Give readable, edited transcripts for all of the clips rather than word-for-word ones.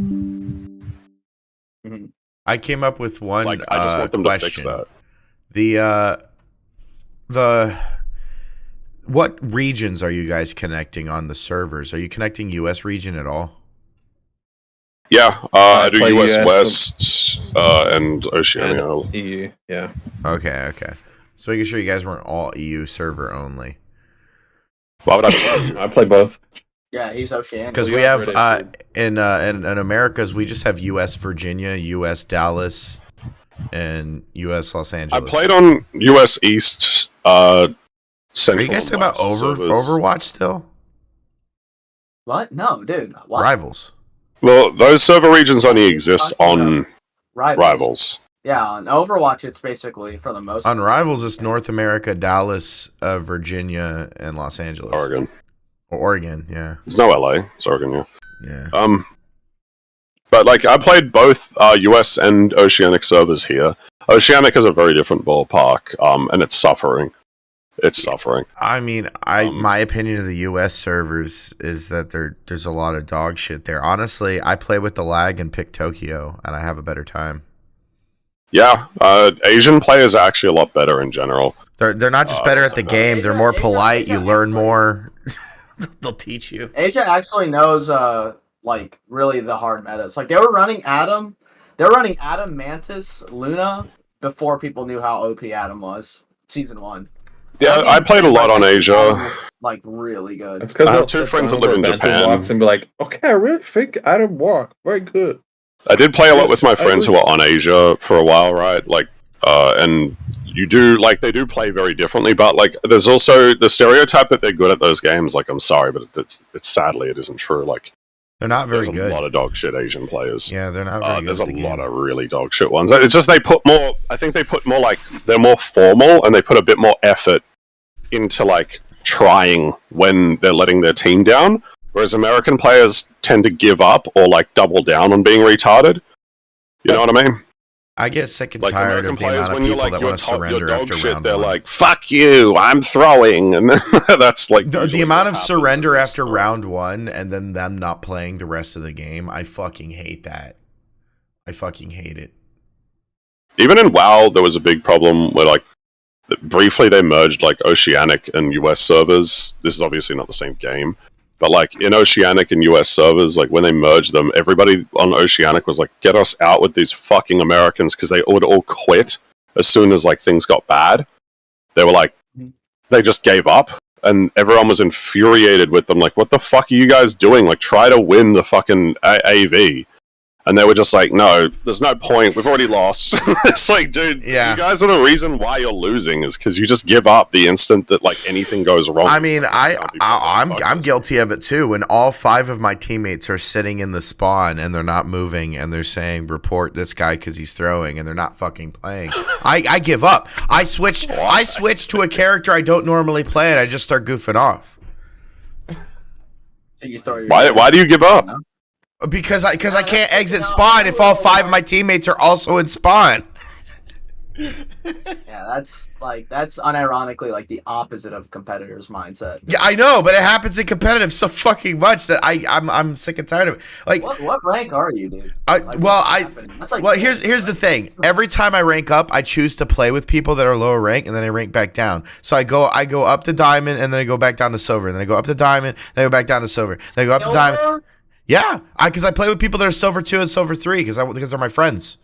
Mhm. I came up with one Like, I just want them to fix question. that. The what regions are you guys connecting on the servers? Are you connecting U.S. region at all? Yeah, I do play US US West and Oceania. and EU. Yeah. Okay. So making sure you guys weren't all EU server only. Why would I? I play both. Yeah, he's Oceanic. Because Well, we you are have British, dude. in Americas, we just have U.S. Virginia, U.S. Dallas, and U.S. Los I Angeles. played on US East, Are Central. you guys talking and about West servers. Overwatch still? What? No, dude. What? Rivals. Well, those server regions only exist on Rivals. Yeah, on Overwatch, it's basically for the most. On Rivals, it's North America, Dallas, Virginia, and Los Angeles. Oregon. Oregon, yeah. There's no LA. It's Oregon, yeah. Yeah. But like I played both US and Oceanic servers here. Oceanic is a very different ballpark, and it's suffering. It's suffering. I mean, my opinion of the U.S. servers is that there's a lot of dog shit there. Honestly, I play with the lag and pick Tokyo, and I have a better time. Yeah, Asian players are actually a lot better in general. They're not just better at the game; they're more polite. You learn more. They'll teach you. Asia actually knows, like really the hard metas. Like they were running Adam, Mantis, Luna before people knew how OP Adam was. Season 1. Yeah, I played a lot on Asia. Like really good. It's because I have two friends that live in Japan. Walks and be like, okay, I really think Adam walk very good. I did play a lot with my friends who are on Asia for a while, right? Like, and you do like they do play very differently, but like there's also the stereotype that they're good at those games. Like, I'm sorry, but it's sadly it isn't true. Like, they're not very there's good. a lot of dog shit Asian players. Yeah, they're not very good. There's a lot of really dog shit ones. It's just they put more. I think they put more like they're more formal and they put a bit more effort into like trying when they're letting their team down. Whereas American players tend to give up or like double down on being retarded. You know what I mean? I get sick and Like tired American of the players, amount of when you're people like that your want to top, surrender your dog after shit, round they're one. like, "Fuck you, I'm throwing," and that's like The amount of what surrender happens. after round one and then them not playing the rest of the game. I fucking hate that. I fucking hate it. Even in WoW, there was a big problem where like briefly they merged like Oceanic and US servers. This is obviously not the same game. But like in Oceanic and US servers, like when they merged them, everybody on Oceanic was like, "Get us out with these fucking Americans," because they would all quit as soon as like things got bad. They were like, they just gave up, and everyone was infuriated with them. Like, "What the fuck are you guys doing? Like, try to win the fucking AV." And they were just like, "No, there's no point. We've already lost." It's like, dude, Yeah. you guys are the reason why you're losing is because you just give up the instant that like anything goes wrong. I mean, I'm guilty of it too. When all 5 of my teammates are sitting in the spawn and they're not moving and they're saying report this guy because he's throwing and they're not fucking playing, I give up. I switch to a character I don't normally play and I just start goofing off. Why do you give up? Because I can't exit spawn if all 5 of my teammates are also in spawn. Yeah, that's unironically like the opposite of competitors' mindset. Yeah, I know, but it happens in competitive so fucking much that I'm sick and tired of it. Like, what rank are you, dude? Here's the thing. Every time I rank up, I choose to play with people that are lower rank, and then I rank back down. So I go up to diamond, and then I go back down to silver, and then I go up to diamond, then I go back down to silver, then I go up to diamond. Yeah, because I play with people that are silver 2 and silver 3 because they're my friends.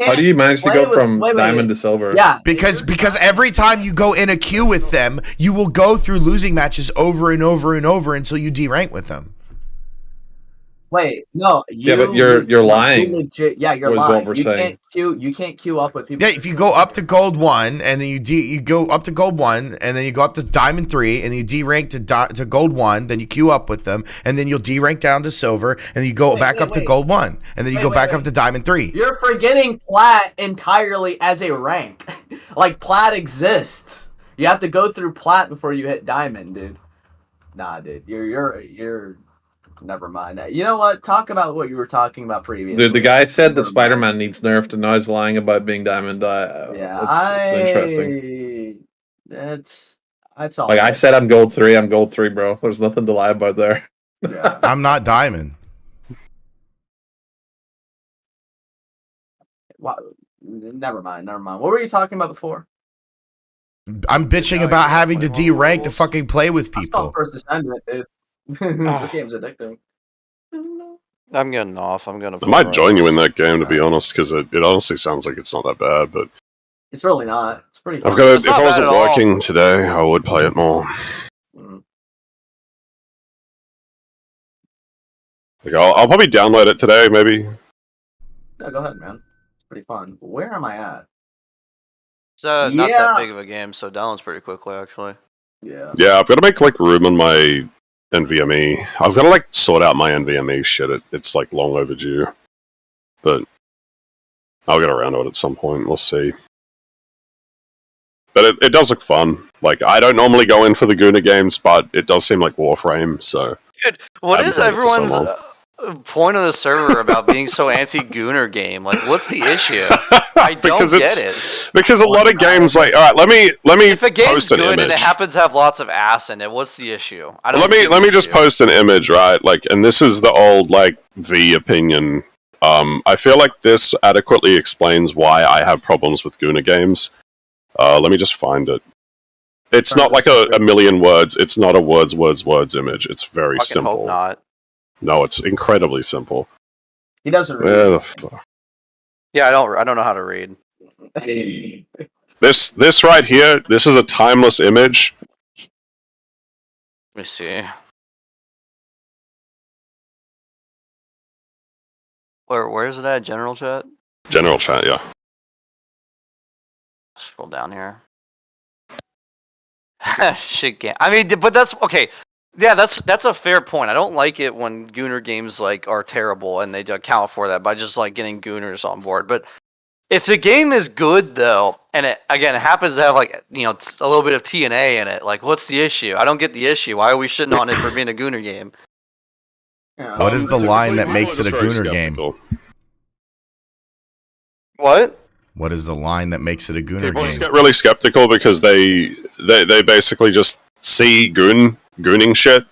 How do you manage to go from diamond to silver? Yeah, because every time you go in a queue with them, you will go through losing matches over and over and over until you D-rank with them. Wait, no. But you're lying. Yeah, you're was lying. What we're saying. You can't queue up with people. Yeah, if you go up to gold 1 and then you go up to gold 1 and then you go up to diamond 3 and you D-rank to gold 1, then you queue up with them and then you'll D-rank down to silver and then you go back up to gold 1 and then you go back up to diamond 3. You're forgetting plat entirely as a rank. Like plat exists. You have to go through plat before you hit diamond, dude. Nah, dude. You're never mind that. You know what? Talk about what you were talking about previously. Dude, the guy said that Spider-Man needs nerfed, and now he's lying about being diamond. It's interesting. That's all. Like I said, I'm gold 3, bro. There's nothing to lie about there. Yeah. I'm not diamond. Wow. Never mind. What were you talking about before? I'm bitching about having to derank to fucking play with I'm still on people. First Descendant, dude. This game's addicting. I'm getting off. I'm gonna. I might join you in that game, to be honest, because it honestly sounds like it's not that bad. But it's really not. It's pretty fun. if I wasn't working today, I would play it more. Like, I'll probably download it today, maybe. Yeah, go ahead, man. It's pretty fun. But where am I at? It's not that big of a game, so downloads pretty quickly, actually. Yeah. Yeah, I've got to make like room on my NVMe. I've got to like sort out my NVMe shit. It's like long overdue, but I'll get around to it at some point. We'll see. But it does look fun. Like, I don't normally go in for the Guna games, but it does seem like Warframe. So, dude, what is everyone's point of the server about being so anti-Gooner game? Like, what's the issue? I don't get it. Because a lot of games, like, all right, let me if a game's post an good image. And it happens to have lots of ass in it, what's the issue? Let me just post an image, right? Like, and this is the old like V opinion. I feel like this adequately explains why I have problems with Guna games. Let me just find it. It's not like a million words. It's not a words image. It's very simple. Hope not. No, it's incredibly simple. He doesn't read. Where the fuck? Yeah, I don't know how to read. This right here, this is a timeless image. Let me see. Where's it at? General chat? General chat, yeah. Scroll down here. Shit game. I mean, but that's okay. Yeah, that's a fair point. I don't like it when Gooner games like are terrible and they account for that by just like getting Gooners on board. But if the game is good though, and it happens to have like a little bit of TNA in it, like what's the issue? I don't get the issue. Why are we shitting on it for being a Gooner game? Yeah. What is the line that makes it a Gooner game? What? What is the line that makes it a Gooner People game? just get really skeptical because they basically just see gooning shit,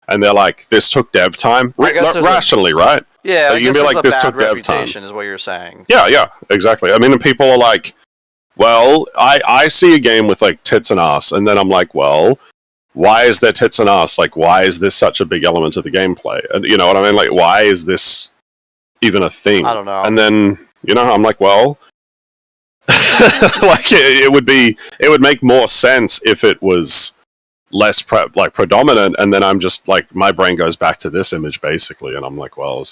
and they're like, "This took dev time." Rationally, right? Yeah, so you can be like, "This took dev time." Is what you're saying. Yeah, exactly. I mean, and people are like, "Well, I see a game with like tits and ass," and then I'm like, "Well, why is there tits and ass? Like, why is this such a big element of the gameplay?" And you know what I mean? Like, why is this even a thing? I don't know. And then I'm like, well. Like it would make more sense if it was less predominant, and then I'm just like, my brain goes back to this image basically, and I'm like, well,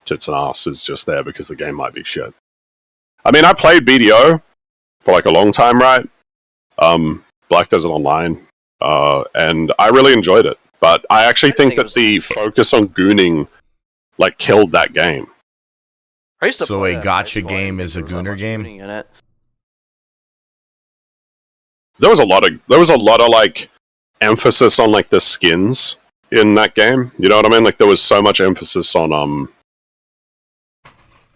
tits and ass is just there because the game might be shit. I mean, I played BDO for like a long time, right? Black Desert Online, and I really enjoyed it, but I actually think that the focus on gooning like killed that game. So a gotcha game is a Gooner game? There was a lot of like emphasis on like the skins in that game. You know what I mean? Like there was so much emphasis on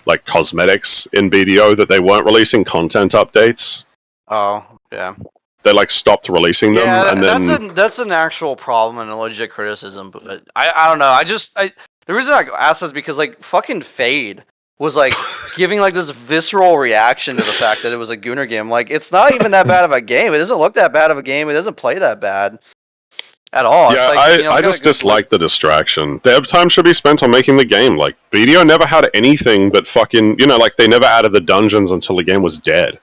like cosmetics in BDO that they weren't releasing content updates. Oh, yeah. They like stopped releasing them, and then that's an actual problem and a legit criticism. But I don't know. The reason I asked is because like fucking Fade was like giving like this visceral reaction to the fact that it was a Gooner game. Like, it's not even that bad of a game. It doesn't look that bad of a game. It doesn't play that bad at all. Yeah, it's like, I just dislike the distraction. Dev time should be spent on making the game. Like, BDO never had anything but fucking, like they never added the dungeons until the game was dead.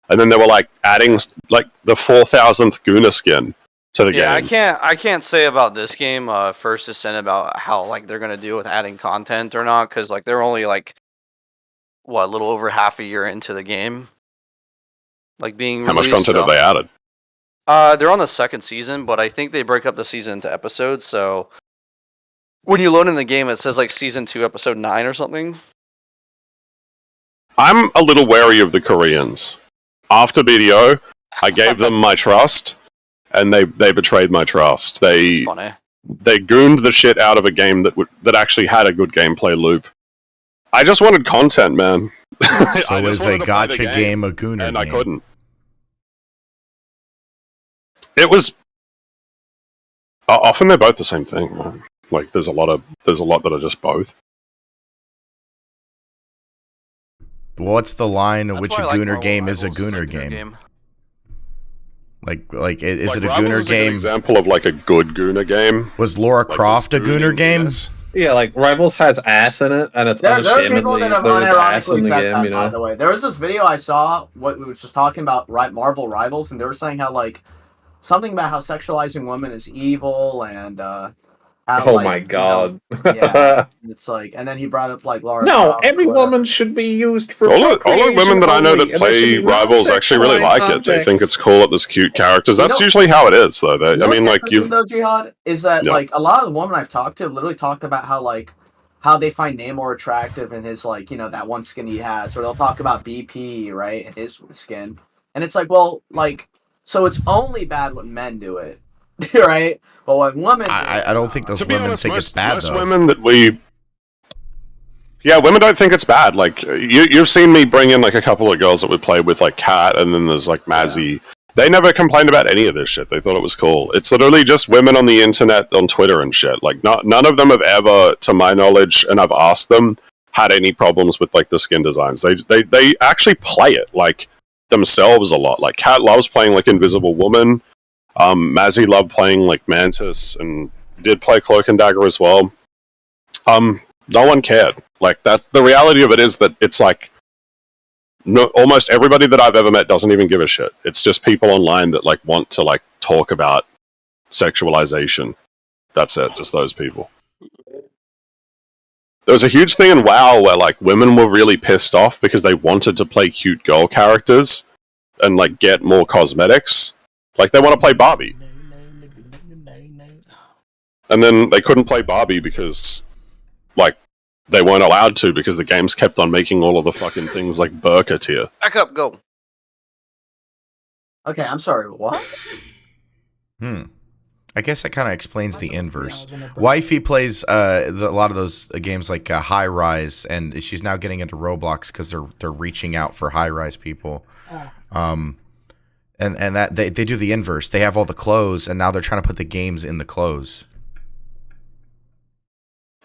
And then they were like adding like the 4,000th Gooner skin to the game. I can't say about this game, First Descent, about how like they're gonna do with adding content or not, because like they're only like a little over half a year into the game. Like being how much content have they added? They're on the second season, but I think they break up the season into episodes. So when you load in the game, it says like season 2, episode 9 or something. I'm a little wary of the Koreans. After BDO, I gave them my trust, and they betrayed my trust. They gooned the shit out of a game that actually had a good gameplay loop. I just wanted content, man. So is a gotcha game a Gooner game? And I couldn't. It was often they're both the same thing, man. Like there's a lot that are just both. What's the line in That's which why a I like Gooner Marvel game is a Rivals, Gooner like game? Like, is Like, it a Rivals Gooner is a good game? example of like a good Gooner game. Was Laura Like, Croft a there's Gooner gooning game? in it. Yeah, like Rivals has ass in it, and it's There are people unashamedly that have there's ass in unironically the said game. that, You by know. the way. There was this video I saw, what we were just talking about Marvel Rivals, and they were saying how, like, something about how sexualizing women is evil, and, how, Oh like, my god. yeah, it's like, and then he brought up, like, Laura No, Croft every or whatever. woman should be used for All the procreation women that I know only, that and there should play be Rivals actually really non-sexualized like it. They think objects. it's cool that there's cute characters. You That's know- usually how it is, though. They, You know I mean, what's like interesting, you. though, Jihad, is that, Yeah. like, a lot of the women I've talked to have literally talked about how, like, how they find Namor attractive in his, like, you know, that one skin he has, or they'll talk about BP, right, and his skin. And it's like, well, like, so it's only bad when men do it, right? But when women do it, I don't think those To be women honest, think it's bad most though. women that we. Yeah, women don't think it's bad. Like you've seen me bring in like a couple of girls that we played with, like Kat, and then there's like Mazzy. They never complained about any of this shit. They thought it was cool. It's literally just women on the internet, on Twitter and shit. Like, none of them have ever, to my knowledge, and I've asked them, had any problems with like the skin designs. They actually play it like themselves a lot. Like Kat loves playing like Invisible Woman. Mazzy loved playing like Mantis and did play Cloak and Dagger as well. No one cared. Like that. The reality of it is that it's like. No, almost everybody that I've ever met doesn't even give a shit. It's just people online that like want to like talk about sexualization. That's it, just those people. There was a huge thing in WoW where like women were really pissed off because they wanted to play cute girl characters and like get more cosmetics. Like they want to play Barbie. And then they couldn't play Barbie because like they weren't allowed to because the games kept on making all of the fucking things like Burka tier. Back up, go. Okay, I'm sorry, what? I guess that kind of explains the inverse. Wifey plays a lot of those games like High Rise, and she's now getting into Roblox because they're reaching out for high rise people. And that they do the inverse. They have all the clothes, and now they're trying to put the games in the clothes.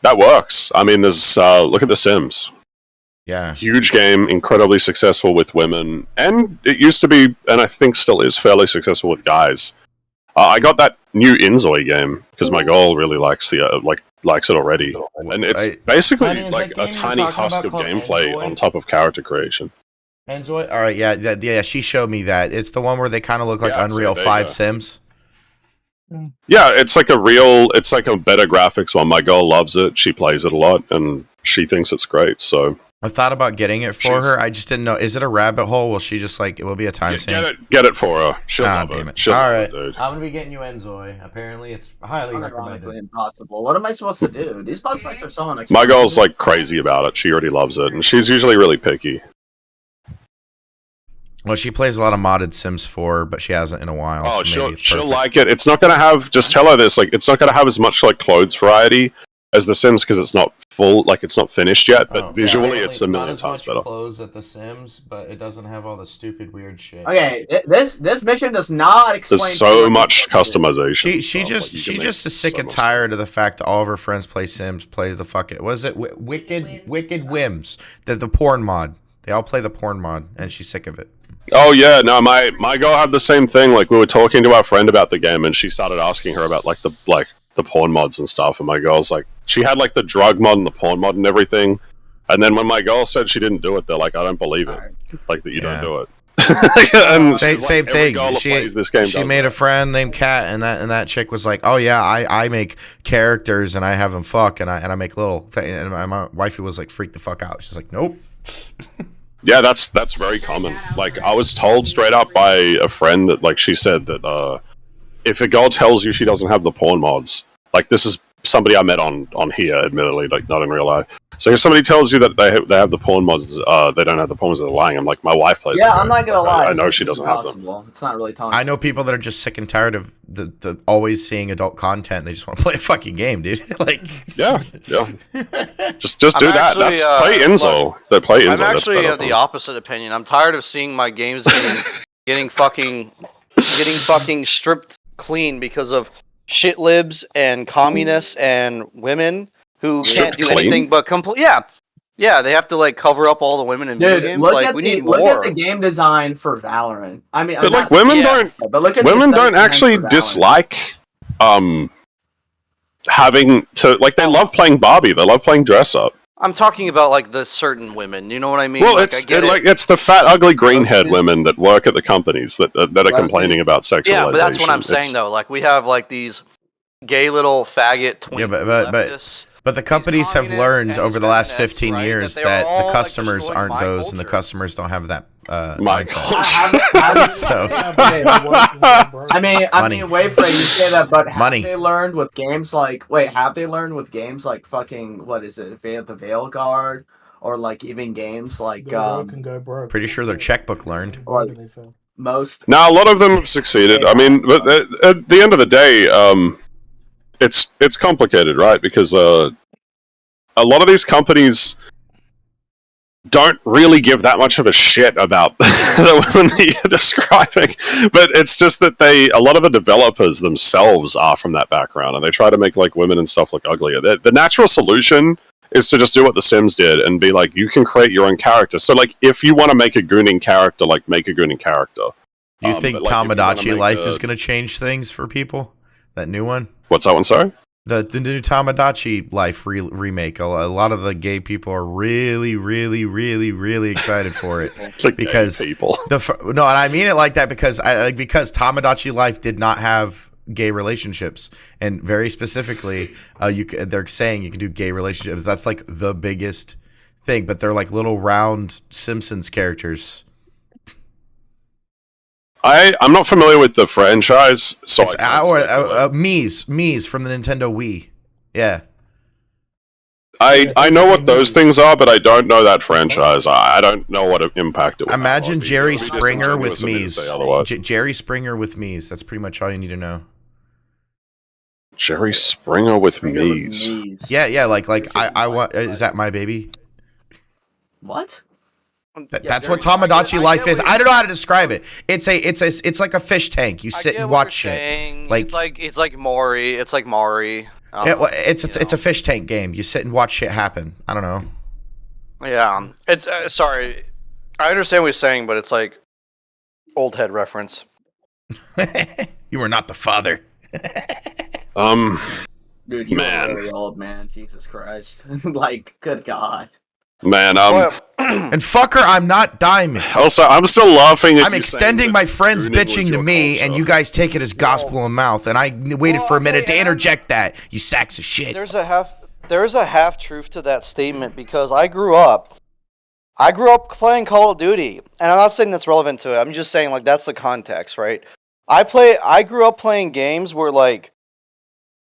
That works. I mean, there's look at The Sims. Yeah, Huge game, incredibly successful with women, and it used to be, and I think still is, fairly successful with guys. I got that new Inzoi game because my girl really likes the likes it already, and it's basically Honey, is like that game a you're tiny talking husk about of called gameplay Inzoi? on top of character creation. Enjoy. All right, yeah. She showed me that. It's the one where they kind of look like Yeah, so Unreal there you 5 go. Sims. Yeah, it's like a better graphics one. My girl loves it. She plays it a lot, and she thinks it's great. So I thought about getting it for her. I just didn't know. Is it a rabbit hole? Will she just like it will be a time sink? get it for her. She'll love damn it. it. She'll All love right. it, dude. I'm gonna be getting you Enzoy. Apparently, it's highly Unironically recommended. impossible. What am I supposed to do? These boss fights are so unexpected. My girl's like crazy about it. She already loves it, and she's usually really picky. Well, she plays a lot of modded Sims 4, but she hasn't in a while. Oh, so maybe it's she'll perfect. like it. It's not gonna have. Just tell her this. Like, it's not gonna have as much like clothes variety as The Sims because it's not full. Like, it's not finished yet. But Oh, visually, yeah, it's a not million as times much better. clothes at The Sims, but it doesn't have all the stupid weird shit. Okay, this mission does not explain. There's so what much you're supposed to do. customization. She Like, just you she can just make is sick so and much tired of the fact that all of her friends play Sims, play the fuck it. Was it Wicked Whims? The porn mod. They all play the porn mod, and she's sick of it. Oh yeah, no, my girl had the same thing. Like, we were talking to our friend about the game, and she started asking her about like the porn mods and stuff. And my girl's like, she had like the drug mod and the porn mod and everything. And then when my girl said she didn't do it, they're like, I don't believe it, Alright. like that you Yeah. don't do it. And Same, she's like, same every thing. girl that She plays this game she does made that. a friend named Kat, and that chick was like, "Oh yeah, I make characters and I have them fuck and I make little thing." And my wifey was like, "Freak the fuck out." She's like, "Nope." Yeah, that's very common. Like, I was told straight up by a friend that, like, she said that if a girl tells you she doesn't have the porn mods, like, this is somebody I met on here, admittedly, like, not in real life. So if somebody tells you that they have the porn mods, they don't have the porn mods, they're lying. I'm like, my wife plays. Yeah, it, I'm not gonna like, lie. I this know mission's she doesn't have them. impossible. It's not really telling. I know people that are just sick and tired of the always seeing adult content. They just want to play a fucking game, dude. Like, Yeah. Just do I'm that. actually, That's play Inzo. They play Inzo. I'm actually that's of the opposite opinion. I'm tired of seeing my games getting fucking stripped clean because of shit libs and communists and women who can't Stripped do clean? anything but complete. Yeah, Yeah, they have to like cover up all the women in video Dude, games. look Like at we the need look more. at the game design for Valorant. I mean, But like not- women yeah. don't but look at the women aesthetic don't actually design for Valorant. dislike having to like they love playing Barbie. They love playing dress up. I'm talking about like the certain women. You know what I mean? Well, like, it's I get it. like it's the fat, ugly, green-haired Lesbians. women that work at the companies that are complaining about sexualization. Yeah, but that's what I'm It's- saying though. Like we have like these gay little faggot twink Yeah, but leftists. the companies have communists learned and over these the last feminists, 15 right, years that they're that all, the like, customers destroying aren't my those, and the culture. customers don't have that My mindset. culture. So- I mean, wait for it. You say that, but have Money. they learned with games like? Wait, have they learned with games like fucking what is it? The Veil Guard, or like even games like Go broke and go broke. Pretty sure their checkbook learned. Or- most. Now a lot of them have succeeded. I mean, but at the end of the day, it's complicated, right? Because a lot of these companies don't really give that much of a shit about the women that you're describing. But it's just that a lot of the developers themselves are from that background, and they try to make like women and stuff look uglier. The natural solution is to just do what The Sims did and be like, you can create your own character. So like, if you want to make a gooning character, like make a gooning character. Do you think but, like, if you wanna Tamagotchi make Life a- is going to change things for people? That new one? What's that one? Sorry. The new Tamagotchi Life remake. A lot of the gay people are really, really, really, really excited for it. Like Because gay people. no, and I mean it like that because because Tamagotchi Life did not have gay relationships, and very specifically, they're saying you can do gay relationships. That's like the biggest thing, but they're like little round Simpsons characters. I'm not familiar with the franchise, so It's I can't speculate. Mies from the Nintendo Wii. Yeah. I know what those things are, but I don't know that franchise. I don't know what impact it would Imagine have. Jerry It'd be Springer with disingenuous of me to say Mies. otherwise. Jerry Springer with Mies. That's pretty much all you need to know. Jerry Springer with Mies. Yeah, like I want. Is that my baby? What? That's what Tamagotchi Life is. I don't know how to describe it. It's like a fish tank. You sit and watch shit. Like it's like Maury. It's like Maury. It's a fish tank game. You sit and watch shit happen. I don't know. Yeah, it's sorry. I understand what you're saying, but it's like old head reference. You are not the father. Dude, you Man. are very old, man. Jesus Christ. Like, good God. Man, And fucker, I'm not Diamond. also, I'm still laughing at I'm you extending saying my that friends gooning was bitching to your me, culture. and you guys take it as gospel in mouth. And I waited for a minute to interject that. You sacks of shit. There's a half truth to that statement because I grew up playing Call of Duty, and I'm not saying that's relevant to it. I'm just saying like that's the context, right? I grew up playing games where like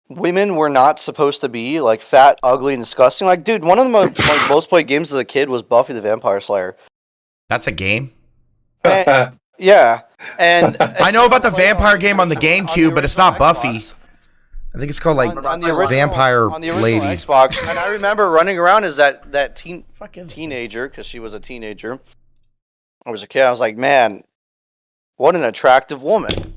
women were not supposed to be like fat, ugly, and disgusting. Like, dude, one of the most played games as a kid was Buffy the Vampire Slayer. That's a game. And, yeah, and I know about the vampire game on the GameCube, but it's not Buffy. I think it's called like on the original, Vampire on the original Lady. Xbox, and I remember running around as that teenager because she was a teenager. I was a kid. I was like, man, what an attractive woman.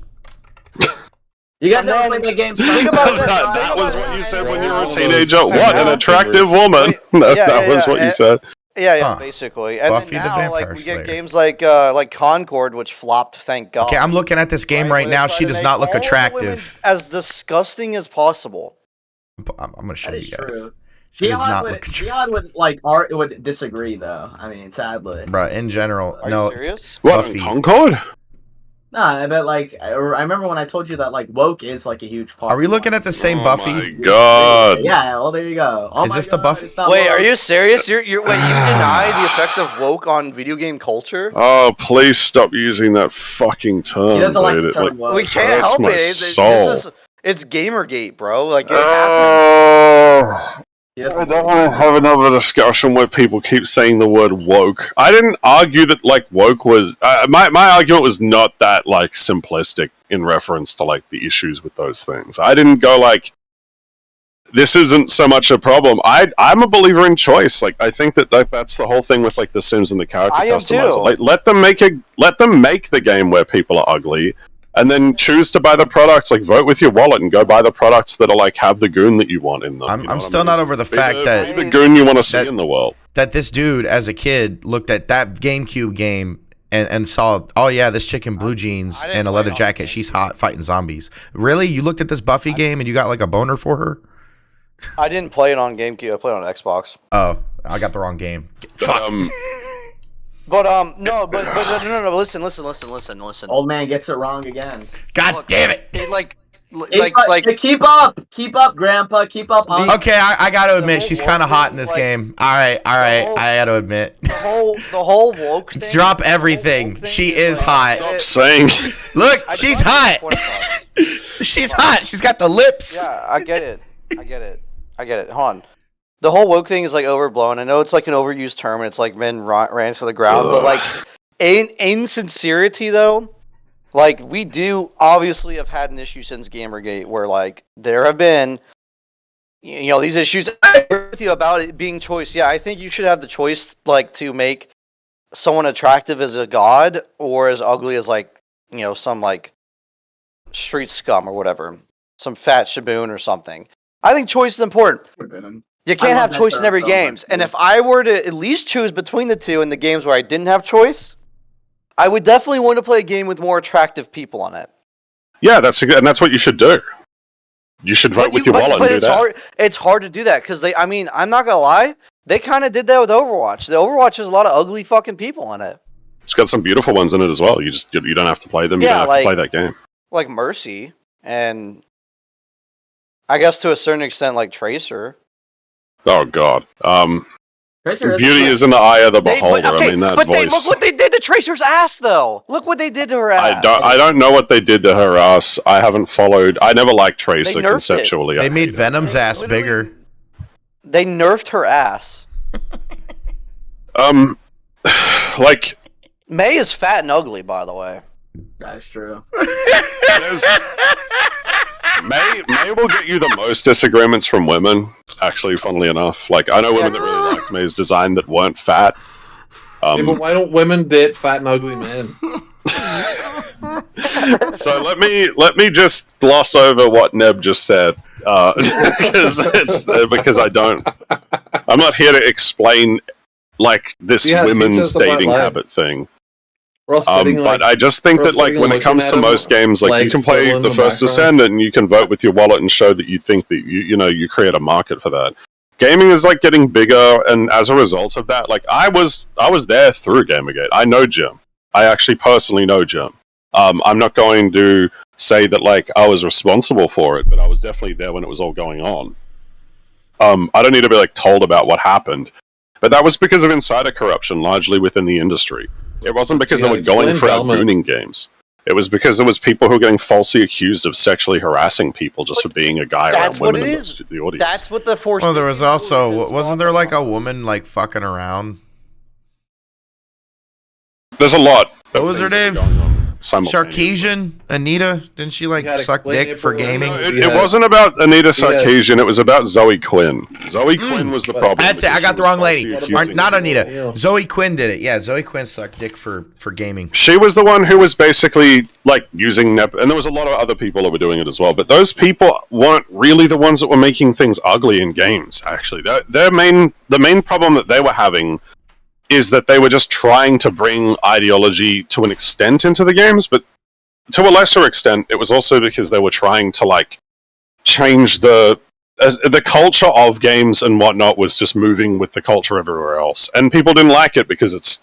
You guys And ever then- played that game? Think about this. that was Think what about you it. said And when then- you were a All teenager. those What an fat attractive members. woman. That was what you said. Yeah, Huh. basically. And Buffy the then now, Vampire like, we Slayer. get games like Concord, which flopped, thank God. Okay, I'm looking at this game right Where they now. try She to does make not look all the women attractive. as disgusting as possible. I'm gonna show That you is guys. true. She does Dion not would, look attractive. Dion would like art would disagree though. I mean, sadly. Bruh, in general, Are no. you serious? What, Buffy. Concord? Nah, but like I remember when I told you that like woke is like a huge part. Are we looking at the same Oh Buffy? my God. Yeah, well there you go. Oh Is my this the God, Buffy? it's not Wait, are woke. you serious? Wait, you deny the effect of woke on video game culture? Oh, please stop using that fucking term. He doesn't like dude. the It, term like, woke. We can't hurts help my it. soul. It's Gamergate, bro. Like, it happened. He I doesn't don't like want to have another discussion where people keep saying the word woke. I didn't argue that like woke was. My argument was not that like simplistic in reference to like the issues with those things. I didn't go like this isn't so much a problem. I'm a believer in choice. Like I think that that's the whole thing with like the Sims and the character I am customizer. too. Like let them make the game where people are ugly. And then choose to buy the products. Like vote with your wallet and go buy the products that are like have the goon that you want in them. I'm you know what still I mean? not over the fact Be that the goon you want to see in the world. that this dude as a kid looked at that GameCube game and saw, oh yeah, this chick in blue jeans I didn't and a play leather it on jacket, she's hot fighting zombies. Really? You looked at this Buffy game and you got like a boner for her? I didn't play it on GameCube. I played it on Xbox. Oh, I got the wrong game. Fuck. But no, but no. Listen. Old man gets it wrong again. God Look, damn it. Keep up, Grandpa. Keep up. Huh? Okay, I got to admit, whole she's woke kind of hot thing, in this like, game. All right, I got to admit. the whole woke thing. Drop the whole everything. woke thing She is hot. Stop saying. Look, I she's tried hot. to point it out. She's hot. She's got the lips. Yeah, I get it. Hold on. The whole woke thing is like overblown. I know it's like an overused term and it's like been ran to the ground, but like in sincerity though, like we do obviously have had an issue since Gamergate where like there have been these issues. I agree with you about it being choice. Yeah, I think you should have the choice like to make someone attractive as a god or as ugly as like some like street scum or whatever, some fat shaboon or something. I think choice is important. You can't have choice in every games. And if I were to at least choose between the two in the games where I didn't have choice, I would definitely want to play a game with more attractive people on it. Yeah, that's what you should do. You should vote with your wallet and do that. It's hard to do that because I'm not gonna lie, they kind of did that with Overwatch. The Overwatch has a lot of ugly fucking people on it. It's got some beautiful ones in it as well. You don't have to play them. You don't have to play that game. Like Mercy and I guess to a certain extent like Tracer. Oh God. Tracer Beauty is in the eye of the beholder. That voice. Look what they did to Tracer's ass, though. Look what they did to her ass. I don't know what they did to her ass. I haven't followed. I never liked Tracer conceptually. They made Venom's ass bigger. They nerfed her ass. Like May is fat and ugly, by the way. That's true. May will get you the most disagreements from women. Actually, funnily enough, like I know women that really liked May's design that weren't fat. Yeah, but why don't women date fat and ugly men? So let me just gloss over what Neb just said, because I don't. I'm not here to explain like this women's dating habit thing. We're all sitting, but I just think that like when it comes to most games, like you can play the First Ascendant and you can vote with your wallet and show that you think that you create a market for that. Gaming is like getting bigger, and as a result of that, like I was there through Gamergate. I know Jim. I actually personally know Jim. I'm not going to say that like I was responsible for it, but I was definitely there when it was all going on. I don't need to be like told about what happened, but that was because of insider corruption, largely within the industry. It wasn't because they were going for outbooning games. It was because there was people who were getting falsely accused of sexually harassing people just for being a guy around women in the audience. That's what the force. Well, there was also wasn't there like a woman like fucking around? There's a lot. What was her name? Sarkeesian? Anita? Didn't she like suck dick for gaming? No, it wasn't about Anita Sarkeesian. It was about Zoe Quinn. Zoe Quinn was the problem. That's it. I got the wrong lady. Not Anita. Zoe Quinn did it. Yeah, Zoe Quinn sucked dick for gaming. She was the one who was basically like using and there was a lot of other people that were doing it as well. But those people weren't really the ones that were making things ugly in games. Actually, the main problem that they were having is that they were just trying to bring ideology to an extent into the games, but to a lesser extent, it was also because they were trying to like change the culture of games and whatnot was just moving with the culture everywhere else, and people didn't like it because it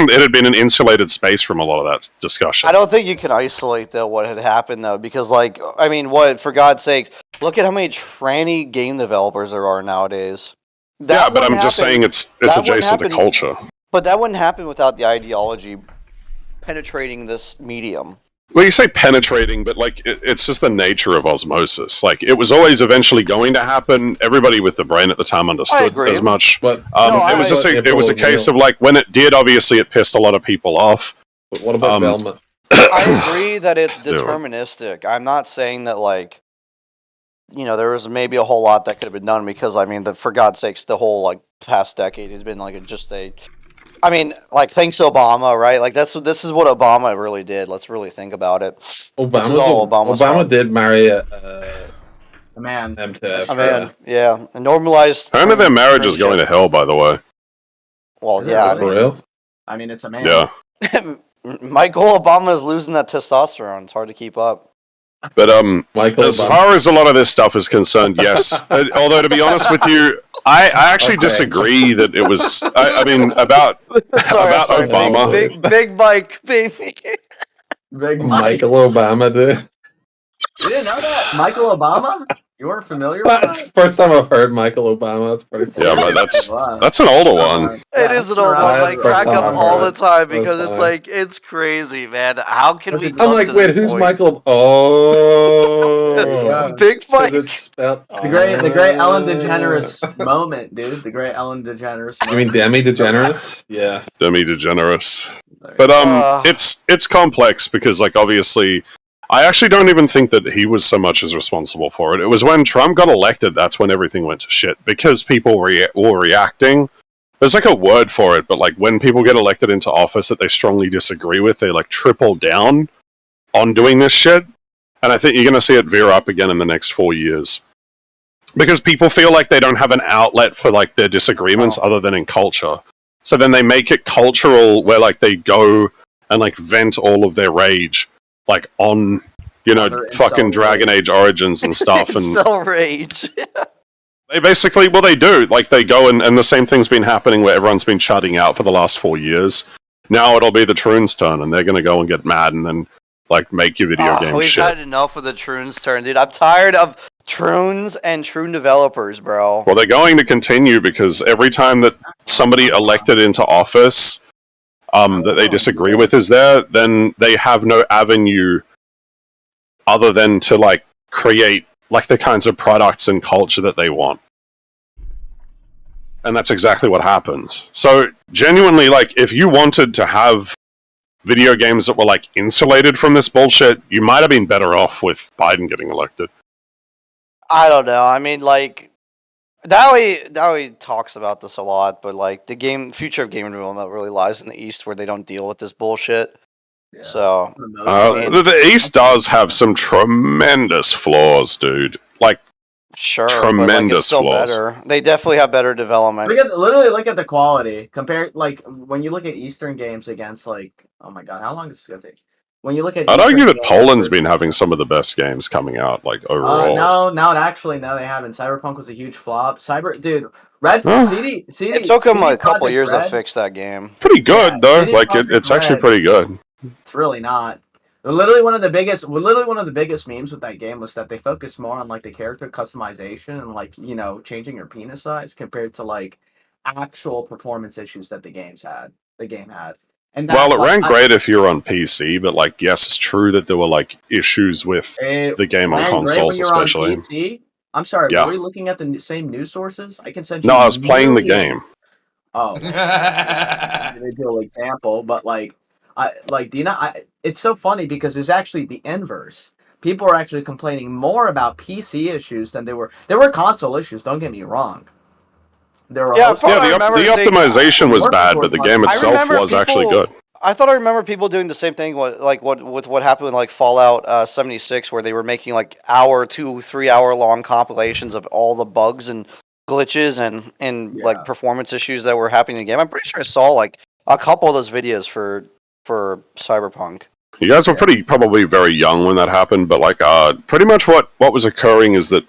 had been an insulated space from a lot of that discussion. I don't think you can isolate though what had happened though, because like for God's sakes, look at how many tranny game developers there are nowadays. Yeah, but I'm just saying it's adjacent to culture. But that wouldn't happen without the ideology penetrating this medium. Well, you say penetrating, but like it's just the nature of osmosis. Like it was always eventually going to happen. Everybody with the brain at the time understood as much. But it was a case of like when it did, obviously it pissed a lot of people off. But what about Velma? I agree that it's deterministic. I'm not saying that like there was maybe a whole lot that could have been done because for God's sakes, the whole like past decade has been like thanks Obama, right? Like this is what Obama really did. Let's really think about it. Obama did marry a man. MTF. Yeah, and normalized. Apparently their marriage is going to hell, by the way. Well, Is it yeah, For real? I mean, it's a man. Yeah. Michael Obama is losing that testosterone. It's hard to keep up. But Michael as Obama. far as a lot of this stuff is concerned, yes. Although to be honest with you, I actually Okay. disagree that it was. I mean about sorry, about sorry. Obama. Big Mike, baby. Big Mike. Michael Obama, dude. You didn't know that? Michael Obama? You weren't familiar with That's that? the first time I've heard Michael Obama. That's pretty funny. Yeah, but that's Wow. an older one. It is an old one. That's I the crack first time up I've all heard the it. time That's because it's funny. like it's crazy, man. How can we? I'm come I'm like, to wait, this who's point? Michael? Oh, Big because Mike. it's spelled. The great Ellen DeGeneres moment, dude. The great Ellen DeGeneres You moment. mean Demi DeGeneres? Yeah. Demi DeGeneres. But it's complex because like obviously I actually don't even think that he was so much as responsible for it. It was when Trump got elected that's when everything went to shit because people were reacting. There's like a word for it, but like when people get elected into office that they strongly disagree with, they like triple down on doing this shit. And I think you're going to see it veer up again in the next 4 years. Because people feel like they don't have an outlet for like their disagreements other than in culture. So then they make it cultural where like they go and like vent all of their rage like on, you know, Other fucking incel Dragon rage. Age Origins and stuff. And Cell rage. they basically, well, they do. Like they go and the same thing's been happening where everyone's been shutting out for the last 4 years. Now it'll be the Troons' turn and they're going to go and get mad and then like make your video game We've shit. had enough of the Troons turn, dude. I'm tired of Troons and Troon developers, bro. Well, they're going to continue because every time that somebody elected into office that they disagree with is there, then they have no avenue other than to like create like the kinds of products and culture that they want. And that's exactly what happens. So genuinely, like if you wanted to have video games that were like insulated from this bullshit, you might have been better off with Biden getting elected. I don't know. I mean, like, Dowie talks about this a lot, but like the future of game development really lies in the East, where they don't deal with this bullshit. Yeah. So For the most part. The East does have some tremendous flaws, dude. Like sure, but like, tremendous it's still flaws. better. They definitely have better development. Literally look at the quality. Compare like when you look at Eastern games against like, oh my god, how long is this gonna take? When you look at I'd Eastern argue that games Poland's versus- been having some of the best games coming out, like overall. No, they haven't. Cyberpunk was a huge flop. Red Huh. CD. It took them CD a couple Projekt years to Red, fix that game. Pretty good Yeah, though. CD Like Projekt it's actually Red. pretty good. It's really not. Literally one of the biggest memes with that game was that they focused more on like the character customization and like, you know, changing your penis size compared to like actual performance issues that the game had. And that, Well, it like, ran great if you're on PC, but like yes, it's true that there were like issues with it the game on ran great consoles, when you're on especially. PC. I'm sorry, Yeah. were we looking at the same news sources? I can send you No, I was playing the millions- game. Oh, individual example, but like, do you know? It's so funny because there's actually the inverse. People are actually complaining more about PC issues than they were. There were console issues. Don't get me wrong. There were Yeah, host- I Yeah, the remember optimization was working bad, towards but the much- game I itself remember was actually people- good. I thought I remember people doing the same thing with what happened with like Fallout 76, where they were making like 2-3 hour long compilations of all the bugs and glitches and Yeah. like performance issues that were happening in the game. I'm pretty sure I saw like a couple of those videos for Cyberpunk. You guys were probably very young when that happened, but like pretty much what was occurring is that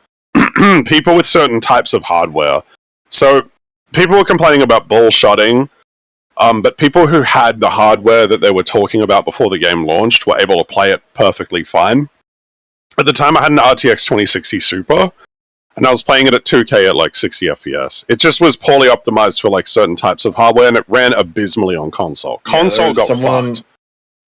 people with certain types of hardware. So people were complaining about bullshotting, but people who had the hardware that they were talking about before the game launched were able to play it perfectly fine. At the time, I had an RTX 2060 Super, and I was playing it at 2K at like 60 FPS. It just was poorly optimized for like certain types of hardware, and it ran abysmally on console. Console got fucked.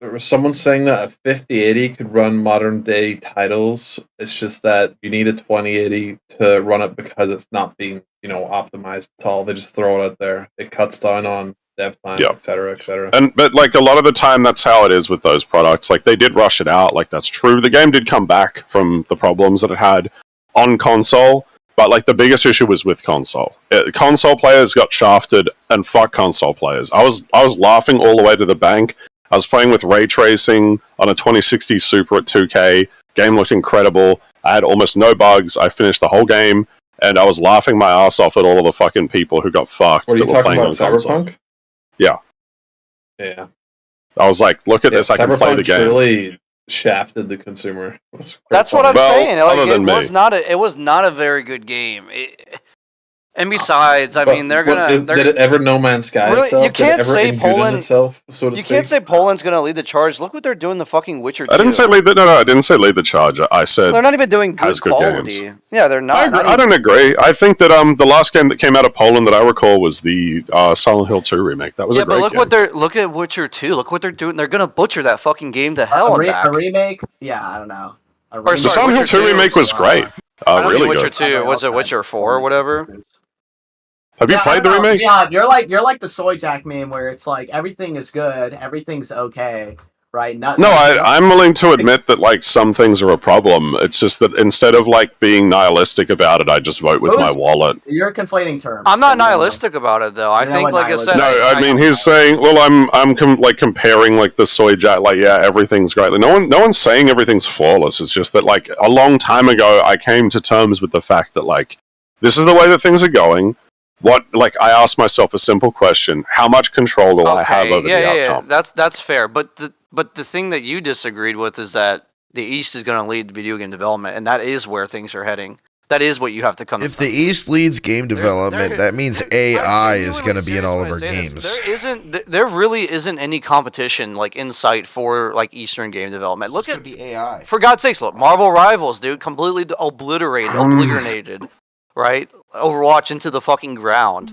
There was someone saying that a 5080 could run modern day titles. It's just that you need a 2080 to run it because it's not being, optimized at all. They just throw it out there. It cuts down on dev time, Yep. et cetera, et cetera. But like a lot of the time, that's how it is with those products. Like they did rush it out. Like that's true. The game did come back from the problems that it had on console. But like the biggest issue was with console. Console players got shafted, and fuck console players. I was laughing all the way to the bank. I was playing with ray tracing on a 2060 Super at 2K. Game looked incredible. I had almost no bugs. I finished the whole game, and I was laughing my ass off at all of the fucking people who got fucked Were you that were talking playing about on console. Cyberpunk? Yeah. I was like, look at this, I can play the Cyberpunk's game. really shafted the consumer. That's what I'm Well, saying. Like, other than it was not a very good game. And besides, I But mean, they're what- gonna. Did it ever No Man's Sky Really, itself? you can't did it ever say Embuden Poland- itself, so to You speak? can't say Poland's gonna lead the charge. Look what they're doing the fucking Witcher 2. I didn't say lead the I didn't say lead the charge. I said They're not even doing has good good quality. games. Yeah, they're not. I don't agree. I think that the last game that came out of Poland that I recall was the Silent Hill 2 remake. That was a great but game. look at Witcher 2. Look what they're doing. They're gonna butcher that fucking game to hell and back. A remake? Yeah, I don't know. The Silent Hill 2 remake was great. I don't Really mean Witcher good. 2. Was it Witcher 4 or whatever? Have you played the remake? Yeah, you're like the soy jack meme where it's like everything is good, everything's okay, right? No, I'm willing to admit that like some things are a problem. It's just that instead of like being nihilistic about it, I just vote with my wallet. You're conflating terms. I'm not nihilistic about it though. I think, like I said, No, I mean he's saying, well, I'm comparing like the soy jack, like yeah, everything's great. Like, no one's saying everything's flawless. It's just that like a long time ago, I came to terms with the fact that like this is the way that things are going. I asked myself a simple question: how much control do I have over the outcome? Yeah, that's fair. But the thing that you disagreed with is that the East is going to lead video game development, and that is where things are heading. That is what you have to come. If the East leads game development, that means AI is going to be in all of our games. There really isn't any competition like in sight for like Eastern game development. Look at be AI. For God's sakes, look, Marvel Rivals, dude, completely obliterated, right? Overwatch into the fucking ground.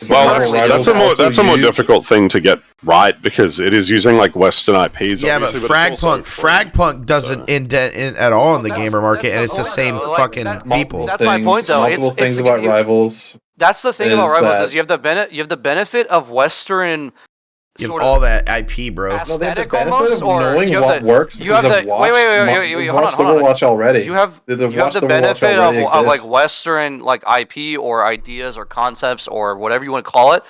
Well, that's a more difficult thing to get right because it is using like Western IPs. Yeah, but Fragpunk doesn't indent at all in the gamer market, and it's the same fucking people. That's my point, though. Multiple things about Rivals. That's the thing about Rivals is you have the benefit of Western. You have all that IP, bro. No, they have the benefit of knowing what works. You have the wait. Hold on. Overwatch already. You have the benefit of like Western like IP or ideas or concepts or whatever you want to call it,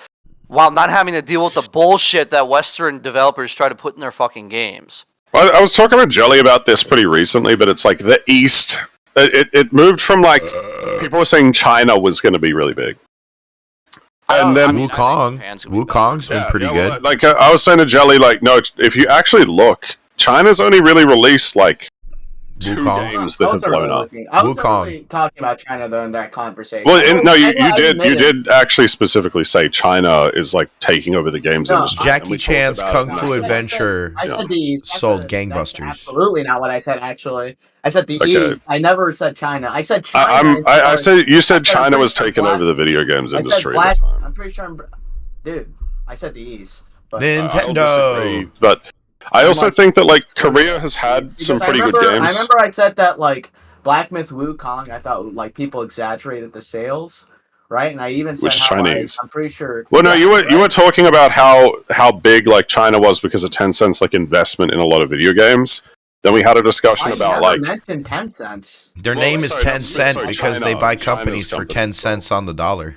while not having to deal with the bullshit that Western developers try to put in their fucking games. I was talking to Jelly about this pretty recently, but it's like the East. It moved from like people were saying China was going to be really big. And then Wukong's been pretty good. Like I was saying to Jelly, like no, if you actually look, China's only really released like 2 games that have blown up. I was really talking about China though in that conversation. Well, you did actually specifically say China is like taking over the games industry. Jackie Chan's Kung Fu Adventure sold That's gangbusters. absolutely not what I said. Actually, I said the East. I never said China. I said China. I said you said China was taking over the video games industry at the time. I'm pretty sure. Dude, I said the East. But, Nintendo. But I also think that like Korea has had some pretty good games. I remember I said that like Black Myth Wukong, I thought like people exaggerated the sales, right? And I even said Chinese. I'm pretty sure. Well, no, you were talking about how big like China was because of Tencent's like investment in a lot of video games. Then we had a discussion about like mentioned Tencent. Their name is Tencent because they buy companies for 10 cents on the dollar.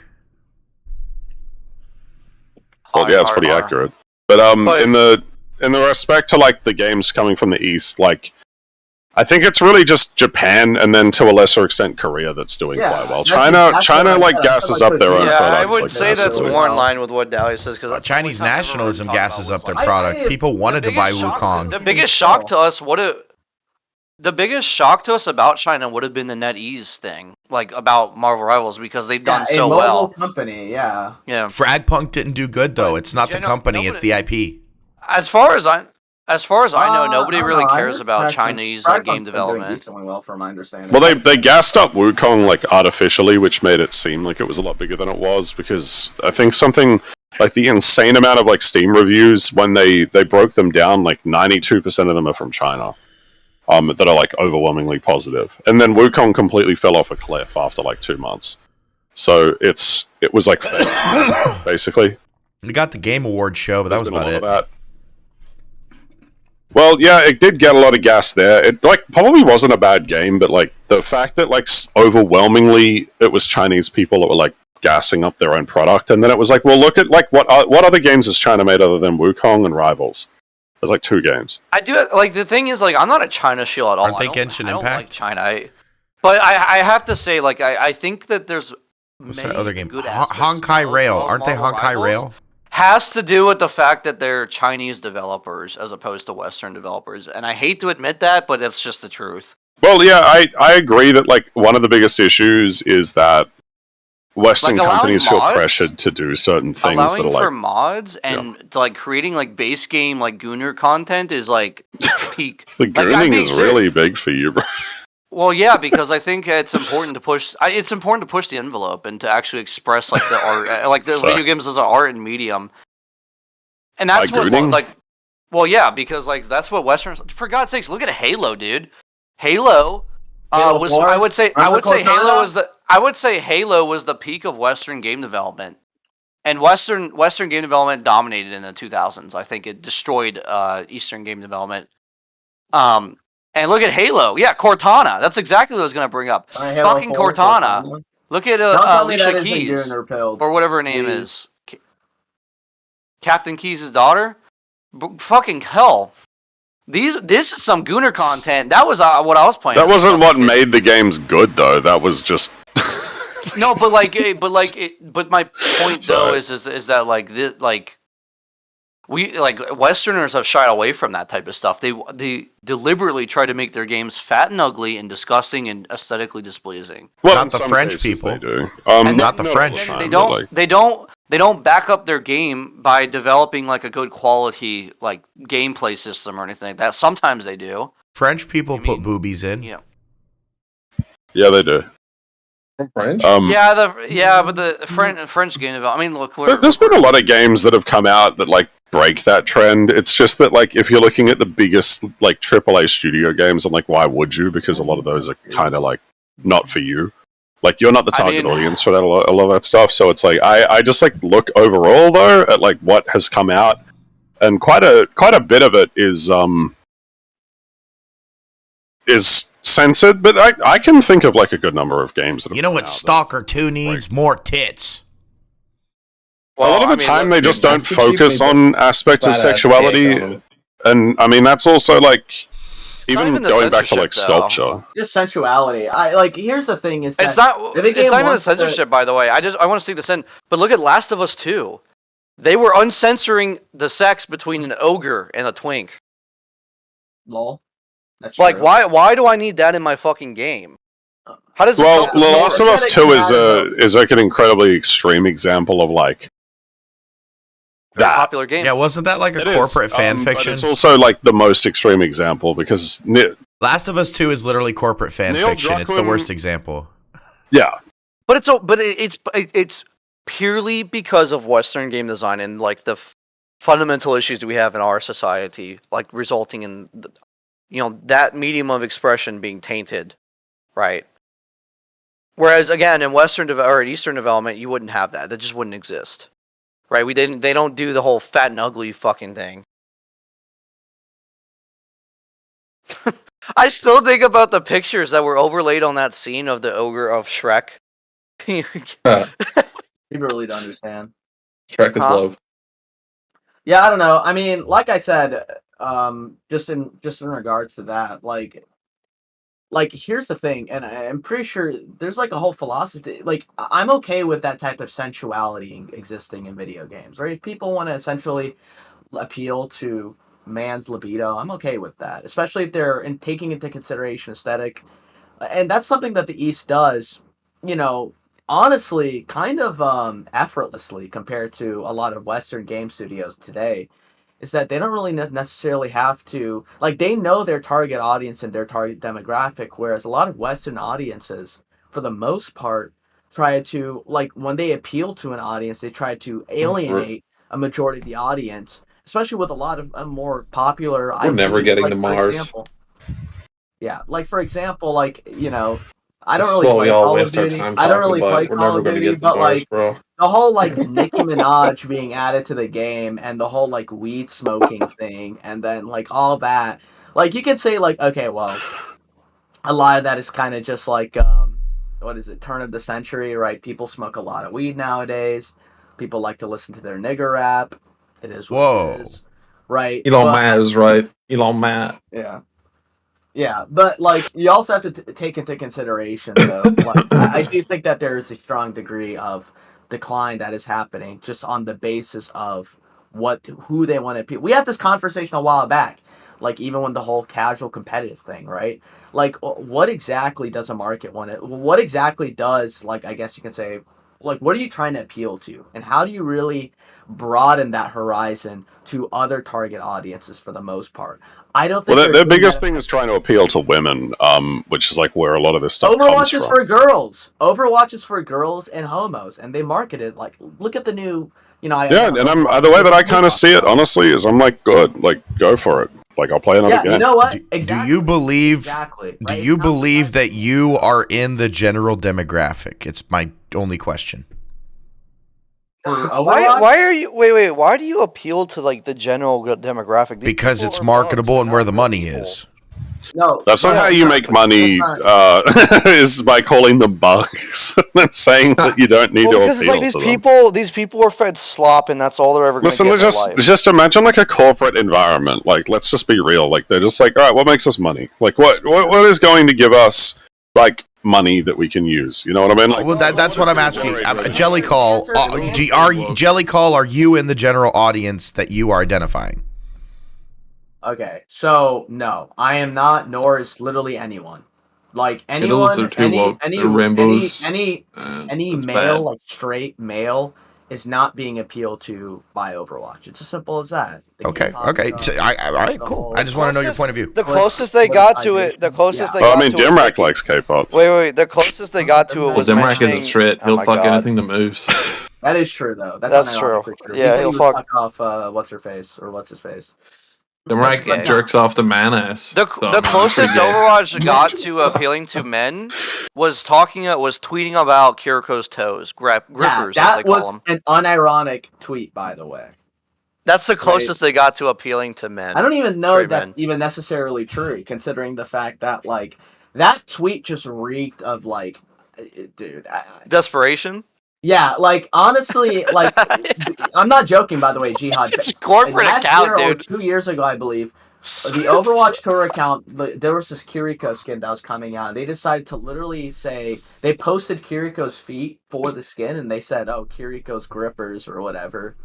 Well, yeah, it's pretty accurate. But in the respect to like the games coming from the East, like I think it's really just Japan and then to a lesser extent Korea that's doing quite well. China like gasses up their own products. I would like say that's more in line with what Dahlia says because Chinese nationalism gasses up their product. People wanted to buy Wukong. The biggest shock to us about China would have been the NetEase thing, like about Marvel Rivals, because they've done so well. Company, yeah. Fragpunk didn't do good though. It's not the company; it's the IP. As far as I know, nobody really cares about Chinese like, game development. Well, from my understanding. Well, they gassed up Wukong like artificially, which made it seem like it was a lot bigger than it was. Because I think something like the insane amount of like Steam reviews when they broke them down, like 92% of them are from China. That are like overwhelmingly positive, and then Wukong completely fell off a cliff after like 2 months. So it was like basically. We got the Game Awards show, but that was about it. Well, yeah, it did get a lot of gas there. It like probably wasn't a bad game, but like the fact that like overwhelmingly it was Chinese people that were like gassing up their own product, and then it was like, well, look at like what other games has China made other than Wukong and Rivals? There's like 2 games. I do like the thing is like I'm not a China shill at all. Aren't they Genshin Impact? Like China, but I have to say like I think that there's what's that other game? Honkai Rail. Aren't they Honkai Rail? has to do with the fact that they're Chinese developers as opposed to Western developers, and I hate to admit that, but it's just the truth. Well, yeah, I agree that like one of the biggest issues is that Western Like, allowing companies feel mods- pressured to do certain things Allowing that are for like mods and like creating like base game like Gooner content is like peak. the Like, I'm gooning being is serious. really big for you, bro. Well, yeah, because I think it's important to push. It's important to push the envelope and to actually express like the art, like the So- video games as an art and medium. And that's By what gooning? like. Well, yeah, because like that's what Westerns. For God's sakes, look at Halo, dude. Halo. Halo Was 4? I would say Remember Cortana? Halo was the peak of Western game development, and Western game development dominated in the 2000s. I think it destroyed Eastern game development. And look at Halo. Yeah, Cortana. That's exactly what I was gonna bring up. Alright, Halo Fucking 4, Cortana. Look at Don't tell me Alicia that isn't Keys Gooner pilled. or whatever her name Please. is. Captain Keys' daughter. Fucking hell. This is some Gooner content. That was what I was playing. That wasn't what made the games good, though. That was just No, but my point though Sorry. is that like this we like Westerners have shied away from that type of stuff. They deliberately try to make their games fat and ugly and disgusting and aesthetically displeasing. well, Not in the some French cases people. They do. And not the all French. time, They but, like, they don't back up their game by developing like a good quality like gameplay system or anything like that. Sometimes they do. French people I mean, put boobies in. Yeah. yeah, they do. From French? But the French game development. I mean, look, There's been a lot of games that have come out that like break that trend. It's just that like if you're looking at the biggest like AAA studio games, I'm like, why would you? Because a lot of those are kind of like not for you. Like you're not the I target mean- audience for that. A lot of that stuff. So it's like I just like look overall though at like what has come out, and quite a bit of it is censored. But I can think of like a good number of games that have You know come what out that- Stalker 2 needs? More tits. a lot of the time they just don't Master Chief focus made on aspects of Badass sexuality. cake on 'em. And I mean, that's also like not even even the going back to like censorship, though. sculpture. Just sensuality. Here's the thing is that It's not. if a game It's not even the wants to- censorship, by the way. I want to stick this in. But look at Last of Us 2. They were uncensoring the sex between an ogre and a twink. lol. That's Like, true. why do I need that in my fucking game? How does this Well, help The the story? Last of Us Aesthetic 2 is compatible. is like an incredibly extreme example of like Very that. popular game. Yeah, wasn't that like a It is, corporate fan but fiction? it's also like the most extreme example because Last of Us 2 is literally corporate fan Neil fiction. It's the Druckmann- worst example. yeah, But it's purely because of Western game design and like the fundamental issues we have in our society, like resulting in that medium of expression being tainted, right? Whereas again, in or in Eastern development, you wouldn't have that. That just wouldn't exist, right? They don't do the whole fat and ugly fucking thing. I still think about the pictures that were overlaid on that scene of the ogre of Shrek. People really don't understand. Shrek is Huh? love. Yeah, I don't know. I mean, like I said, just in regards to that, like here's the thing, and I'm pretty sure there's like a whole philosophy. Like, I'm okay with that type of sensuality existing in video games, right? If people want to essentially appeal to man's libido, I'm okay with that, especially if they're taking into consideration aesthetic, and that's something that the East does. Honestly, kind of effortlessly compared to a lot of Western game studios today, is that they don't really necessarily have to, like, they know their target audience and their target demographic, whereas a lot of Western audiences, for the most part, try to, like, when they appeal to an audience, they try to alienate a majority of the audience, especially with a lot of more popular We're never IPs, getting like, to for Mars. example- yeah, like, for example, like, I don't This is really what play we all Call of waste our Duty. time I don't talking really about. play We're Call never of going to Duty, get to but Mars, like bro. the whole like Nicki Minaj being added to the game and the whole like weed smoking thing and then like all that. Like you could say like, okay, well, a lot of that is kind of just like what is it, turn of the century, right? People smoke a lot of weed nowadays. People like to listen to their nigger rap. It is what Whoa. it is. Right. Elon But- Matt is right. Elon Matt. Yeah. Yeah, but like you also have to take into consideration though. Like I do think that there is a strong degree of decline that is happening just on the basis of who they want to appeal. We had this conversation a while back, like even when the whole casual competitive thing, right? Like what exactly does a market want to? What exactly does, like, I guess you can say, like, what are you trying to appeal to, and how do you really broaden that horizon to other target audiences for the most part? I don't think Well, their doing biggest that. thing is trying to appeal to women, which is like where a lot of this stuff comes Overwatch is from. for girls. Overwatch is for girls and homos, and they market it like, look at the new, Yeah, and I'm the way that I kind of see it, honestly, is I'm like, good, like, go for it. Like, I'll play another Yeah, game. you know what? Do Exactly. you believe? Exactly. Do right? you It's not believe surprising. that you are in the general demographic? It's my only question. For Why? Overwatch? Why are you? Wait. Why do you appeal to like the general demographic? These Because people it's are marketable bugs, and they're where not the real money people. is. No, That's not Yeah, how you make money, is by calling them bugs and saying that you don't need Well, to because it's appeal like to them. these people are fed slop, and that's all they're ever going to Listen, get in their life. just imagine like a corporate environment. Like, let's just be real. Like, they're just like, all right, what makes us money? Like, what is going to give us like money that we can use? You know what I mean? Like, Well, that's what I'm asking. Jelly Call, Jelly Call, are you in the general audience that you are identifying? Okay, so no, I am not, nor is literally anyone. Like Skittles anyone, are too woke. They're rainbows. any That's male, bad. like straight male, is not being appealed to by Overwatch. It's as simple as that. The Okay, K-pop okay. stuff, So, all right, the cool. whole- I just want to know your point of view. The closest they got to it. The closest they well, got I mean, to it. Dimrak likes K-pop. Wait. The closest they got to it Well, was Dimrak mentioning. isn't straight. Oh He'll my fuck God. anything that moves. That is true, though. That's true. unironically true. Yeah, he said he'll he fuck- would fuck off what's her face, or what's his face. That's gay. Dimrak jerks off the man ass. The So, I mean, closest pretty gay. Overwatch got to appealing to men was tweeting about Kiriko's toes, grippers, as they That call was them. an unironic tweet, by the way. That's the closest they got to appealing to men. I don't even know Straight if that's men. even necessarily true, considering the fact that, like, that tweet just reeked of, like, dude. Desperation. Yeah, like, honestly, like, I'm not joking, by the way, Jihad. It's a corporate last account, year dude. or 2 years ago, I believe, the Overwatch tour account, there was this Kiriko skin that was coming out. They decided to literally say, they posted Kiriko's feet for the skin, and they said, oh, Kiriko's grippers or whatever.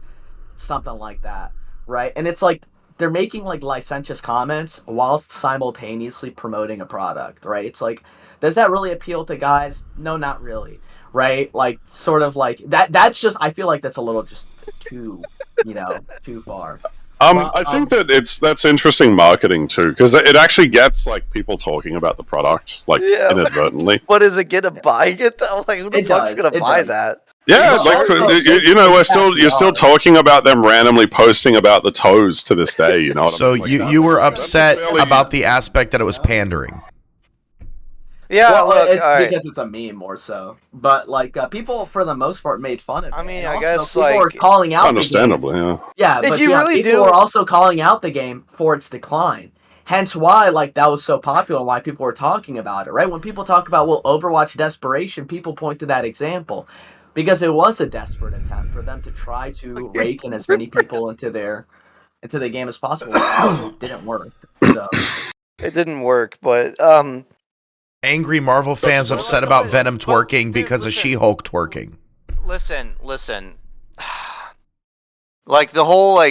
Something like that, right? And it's like, they're making, like, licentious comments whilst simultaneously promoting a product, right? It's like, does that really appeal to guys? No, not really, right? Like, sort of like, that's just, I feel like that's a little just too, too far. I think that that's interesting marketing too, because it actually gets like people talking about the product, like inadvertently. But is it gonna buy it though? Like, who the fuck's gonna buy that? Yeah, Well, like also, you're still talking about them randomly posting about the toes to this day. You know. What So I mean? Like, you were that's upset fairly- about the aspect that it was pandering. Yeah, well, look, it's all right. because it's a meme more so. But, like, people for the most part made fun of it. I mean, And I also, guess, people were like, calling out Understandably, yeah. the game. Yeah, If but you really people do- were also calling out the game for its decline. Hence why, like, that was so popular and why people were talking about it, right? When people talk about, well, Overwatch desperation, people point to that example. Because it was a desperate attempt for them to try to rake in as many people into the game as possible. It didn't work. So It didn't work, but Angry Marvel fans upset about Venom twerking dude, because of listen. She-Hulk twerking. listen. Like the whole I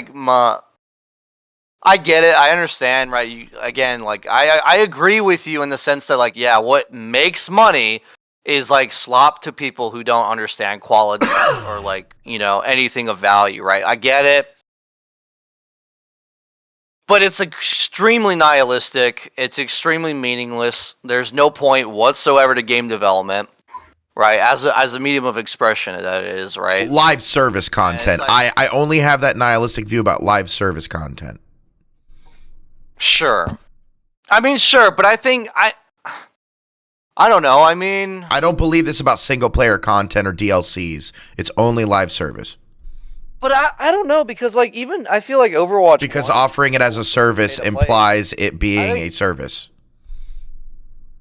get it. I understand, right? I agree with you in the sense that, like, yeah, what makes money is like slop to people who don't understand quality or like, anything of value, right? I get it. But it's extremely nihilistic. It's extremely meaningless. There's no point whatsoever to game development, right? As a medium of expression, that is, right? Live service content. like- I only have that nihilistic view about live service content. Sure. I mean, sure, but I think I don't know. I mean, I don't believe this about single player content or DLCs. It's only live service. but I don't know, because like, even I feel like Overwatch Because 1, offering it as a service Pay to play. implies it being think- a service.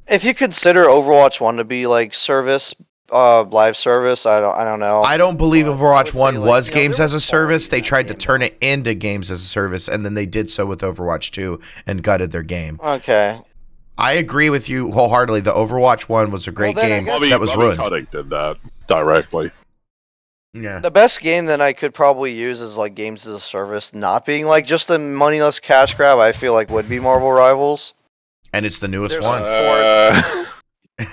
if you consider Overwatch 1 to be like service, live service, I don't know. I don't believe But I Overwatch would say, 1 like, was there games as a was service. quality They in that tried to game, turn though. it into games as a service, and then they did so with Overwatch 2 and gutted their game. Okay. I agree with you wholeheartly. The Overwatch 1 was a great then I game guess- that was Bobby ruined. Kotick did that directly. Yeah. The best game that I could probably use is like games as a service, not being like just a moneyless cash grab. I feel like would be Marvel Rivals. And it's the newest There's one.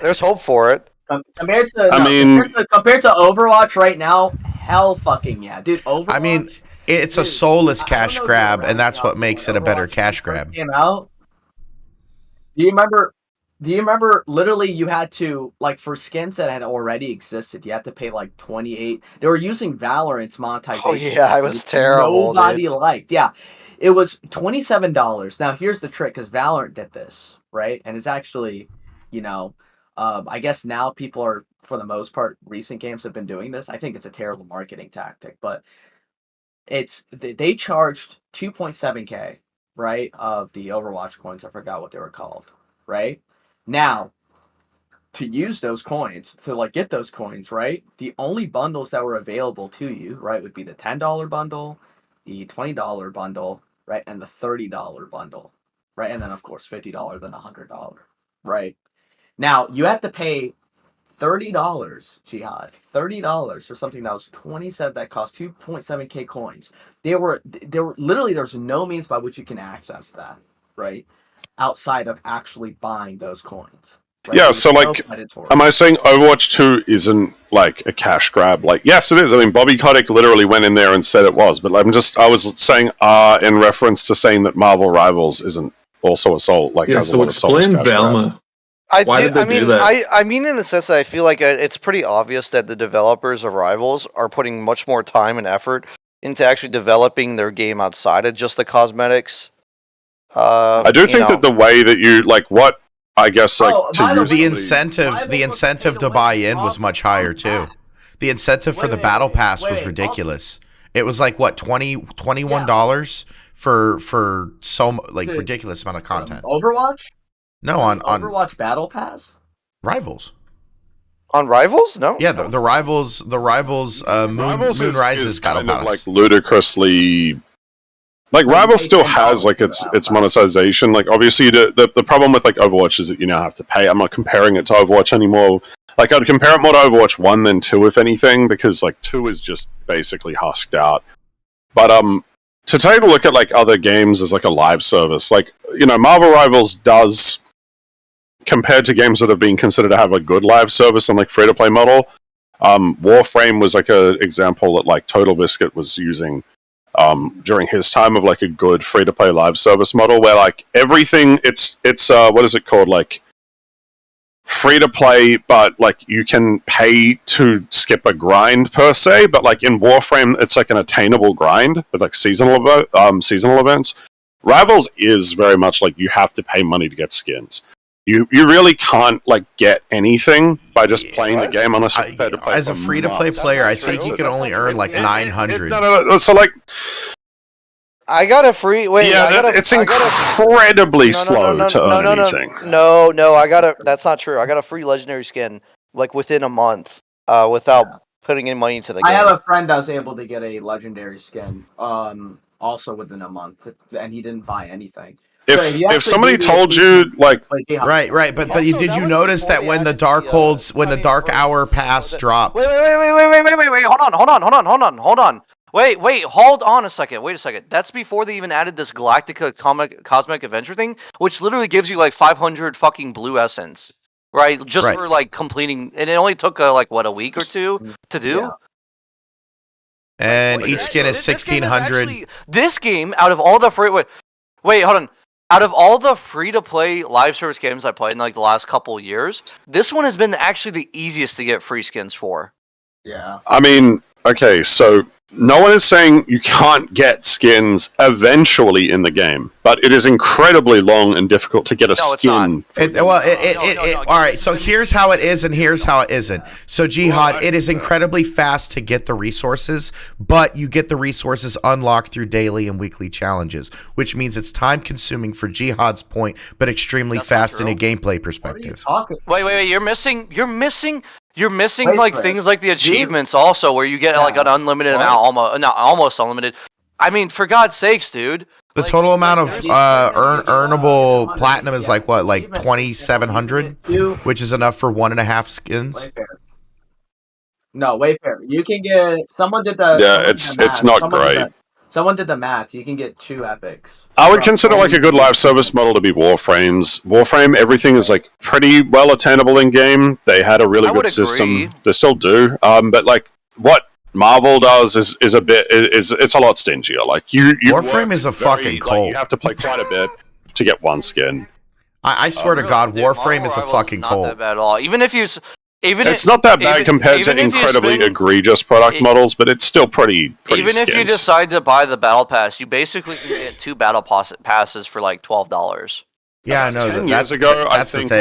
There's hope for it. Compared to I mean- compared to Overwatch right now, hell fucking yeah, dude. Overwatch. I mean, it's a Dude, soulless I don't cash know if you grab, were and that's around what makes when it a better Overwatch cash first grab. Came out. Do you remember? Do you remember? Literally, you had to like for skins that had already existed. You had to pay like 28. They were using Valorant's monetization. Oh yeah, it was terrible. Nobody Dude. liked. Yeah, it was $27. Now here's the trick, because Valorant did this right, and it's actually, you know, I guess now people are, for the most part, recent games have been doing this. I think it's a terrible marketing tactic, but they charged 2.7K, right, of the Overwatch coins. I forgot what they were called, right? Now, to use those coins, to like get those coins, right? The only bundles that were available to you, right, would be the $10 bundle, the $20 bundle, right, and the $30 bundle, right? And then of course $50, then $100, right? Now, you have to pay $30, Jihad. $30 for something that was 27 that cost 2.7K coins. There were literally, there's no means by which you can access that, right? Outside of actually buying those coins. Right? Yeah, There's so no like, predatory. am I saying Overwatch 2 isn't like a cash grab? Like, yes, it is. I mean, Bobby Kotick literally went in there and said it was, but I was saying in reference to saying that Marvel Rivals isn't also a soul. Like, Yeah, has a so lot of soulless explain cash grab. Velma. I Why did they do mean, that? I mean, in the sense that I feel like it's pretty obvious that the developers of Rivals are putting much more time and effort into actually developing their game outside of just the cosmetics. I do think that the way that you like what I guess like Oh, to by the use way, The Why incentive, the they incentive pay to to buy win in was off- much higher off too. that? The incentive for the Wait, battle wait, pass was wait, ridiculous. It was like what, $21 for so like Dude, ridiculous amount of content. Overwatch? No, on Overwatch Battle Pass? Rivals. on Rivals, no. Yeah, the rivals Moon Rivals Rises is battle kind of pass. like ludicrously like Like, Rivals pay still $10 has like for its Battle Pass. monetization. Like obviously the problem with like Overwatch is that you now have to pay. I'm not comparing it to Overwatch anymore. Like I'd compare it more to Overwatch 1 than 2 if anything, because like 2 is just basically husked out. But to take a look at like other games as like a live service, like Marvel Rivals does, compared to games that have been considered to have a good live service and like free to play model. Warframe was like a example that like Total Biscuit was using during his time of like a good free to play live service model where like everything it's what is it called, like free to play, but like you can pay to skip a grind per se, but like in Warframe it's like an attainable grind with like seasonal events. Rivals is very much like you have to pay money to get skins. You really can't like get anything by just playing the game unless you're prepared to play As a for free to play months. player, I That's not think true. you can That's only not earn true. like 900. No. So like, I got a free. Wait, yeah, I got a, it's I got a, incredibly no, slow to earn anything. No, I got a. That's not true. I got a free legendary skin like within a month, without putting in money into the game. I have a friend that was able to get a legendary skin, also within a month, and he didn't buy anything. So you If actually somebody do the told you like Right, but Also, did that you was notice before that they when the added dark the, holds, when the cunning dark hour bursts, pass dropped? Wait, hold on. Wait, hold on a second. Wait a second. That's before they even added this Galactica Cosmic Adventure thing, which literally gives you like 500 fucking blue essence, right? Just Right. for like completing, and it only took like what, a week or two to do. Yeah. And Wait, each skin is this game 1600. This game, out of all the free, wait, hold on. Out of all the free-to-play live service games I played in like the last couple years, this one has been actually the easiest to get free skins for. Yeah. I mean, okay, so no one is saying you can't get skins eventually in the game, but it is incredibly long and difficult to get a No, it's not. skin. All right, so here's how it is and here's how it isn't. So Jihad, it is incredibly fast to get the resources, but you get the resources unlocked through daily and weekly challenges, which means it's time consuming for Jihad's point, but extremely That's not fast in a true. gameplay What are you perspective. talking? Wait, you're missing Wait like for it. things like the achievements also, where you get Yeah. like an unlimited What? amount, almost unlimited. I mean, for God's sakes, dude. The Like- total amount of there's- earnable platinum is like what, like 2,700, which is enough for 1.5 skins. Wait there. No, Wayfair. You can get. Someone did the. Yeah, someone did it's the math. not Someone did great. the- Someone did the math. You can get 2 epics. I would From consider like a good live service model to be Warframes. Warframe, everything is like pretty well attainable in game. They had a really I good would system. agree. They still do. But like what Marvel does is a bit is it's a lot stingier. Like you Warframe work is a very- fucking like, cult. you have to play quite a bit to get one skin. I swear to Really, God, dude, Warframe Marvel is a Rivals fucking not cult. that bad at all. Even if you, even It's if, not that bad even- compared to even if you incredibly spend- egregious product it- models, but it's still pretty even if you skint. decide to buy the battle pass, you basically can get 2 battle passes for like $12. Yeah, no, 10 years ago, that's I think the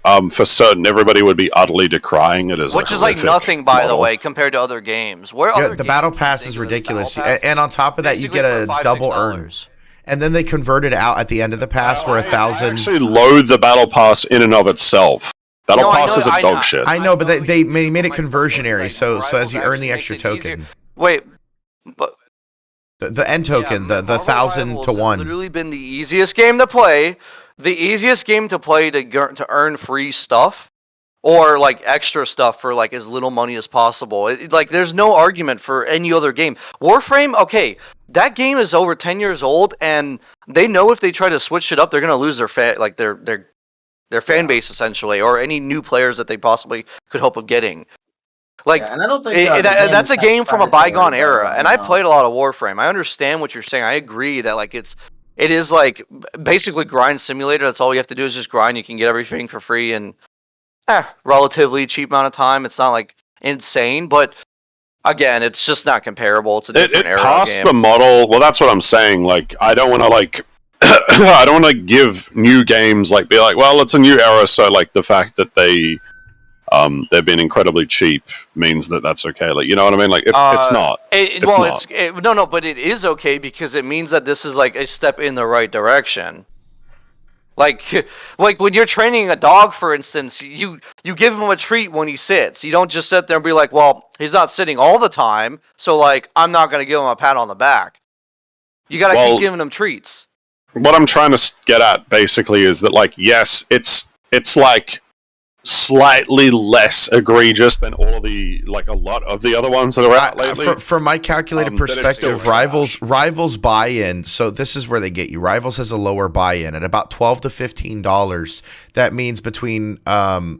thing. like for certain everybody would be utterly decrying it as Which a is like horrific nothing, by the model. way, compared to other games. Where Yeah, other the games battle you pass think is of as battle ridiculous, pass, and on top of that, you basically get a for $5, double $6. earn, and then they convert it out at the end of the pass for I 1,000. actually loathe the battle pass in and of itself. Battle No, I pass know- is a I- dog shit. I know, but totally they get made it my point, conversionary, like, so as Rivals you earn actually the makes extra it easier. token, Wait, but the end token, yeah, the Marvel 1,000 Rivals to has 1. literally been the easiest game to play. The easiest game to play to earn free stuff or like extra stuff for like as little money as possible. Like there's no argument for any other game. Warframe, okay, that game is over 10 years old, and they know if they try to switch it up, they're gonna lose their their fan base essentially, or any new players that they possibly could hope of getting. Like Yeah, and I don't think that's a game from a bygone era, and I played. played a lot of Warframe. I understand what you're saying. I agree that like it is like basically grind simulator. That's all you have to do is just grind. You can get everything for free in relatively cheap amount of time. It's not like insane, but again, it's just not comparable. It's a different It era passed game. the model. Well, that's what I'm saying. Like, I don't want to like, I don't want to give new games like be like, well, it's a new era, so like the fact that they've been incredibly cheap means that that's okay. Like, you know what I mean? Like, it's not. No, but it is okay because it means that this is like a step in the right direction. Like when you're training a dog, for instance, you give him a treat when he sits. You don't just sit there and be like, well, he's not sitting all the time, so like I'm not gonna give him a pat on the back. You gotta keep giving him treats. What I'm trying to get at basically is that like, yes, it's like slightly less egregious than all of the like a lot of the other ones that are out lately. From my calculated But it's still perspective, Rivals buy-in. So this is where they get you. Rivals has a lower buy-in at about $12 to $15. That means between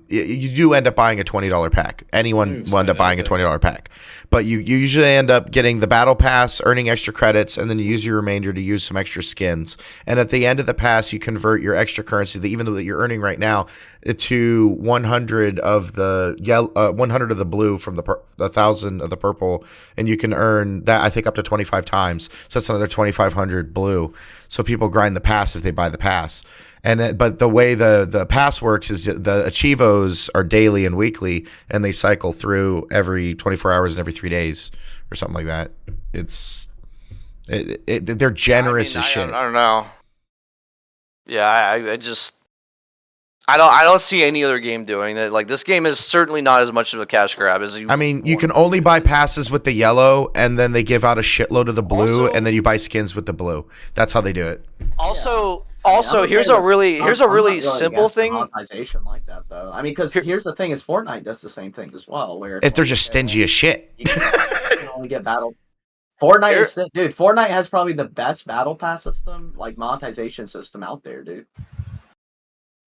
you do end up buying a $20 pack. Anyone will end up buying a $20 pack, but you usually end up getting the battle pass, earning extra credits, and then you use your remainder to use some extra skins. And at the end of the pass, you convert your extra currency, even though that you're earning right now, to 100 of the yellow, 100 of the blue from the 1,000 of the purple, and you can earn that I think up to 25 times. So that's another 2,500 blue. So people grind the pass if they buy the pass. But the way the pass works is the achievos are daily and weekly, and they cycle through every 24 hours and every 3 days or something like that. They're generous as shit. I don't know. Yeah, I just I don't see any other game doing that. Like this game is certainly not as much of a cash grab as you. I mean, you can only buy passes with the yellow, and then they give out a shitload of the blue, and then you buy skins with the blue. That's how they do it. Also, I'm here's okay a really I'm not really simple against the thing. monetization like that though. I mean, because here's the thing: is Fortnite does the same thing as well. Where If they're just stingy as shit. You can only get battle. Fortnite has probably the best battle pass system, like monetization system out there, dude.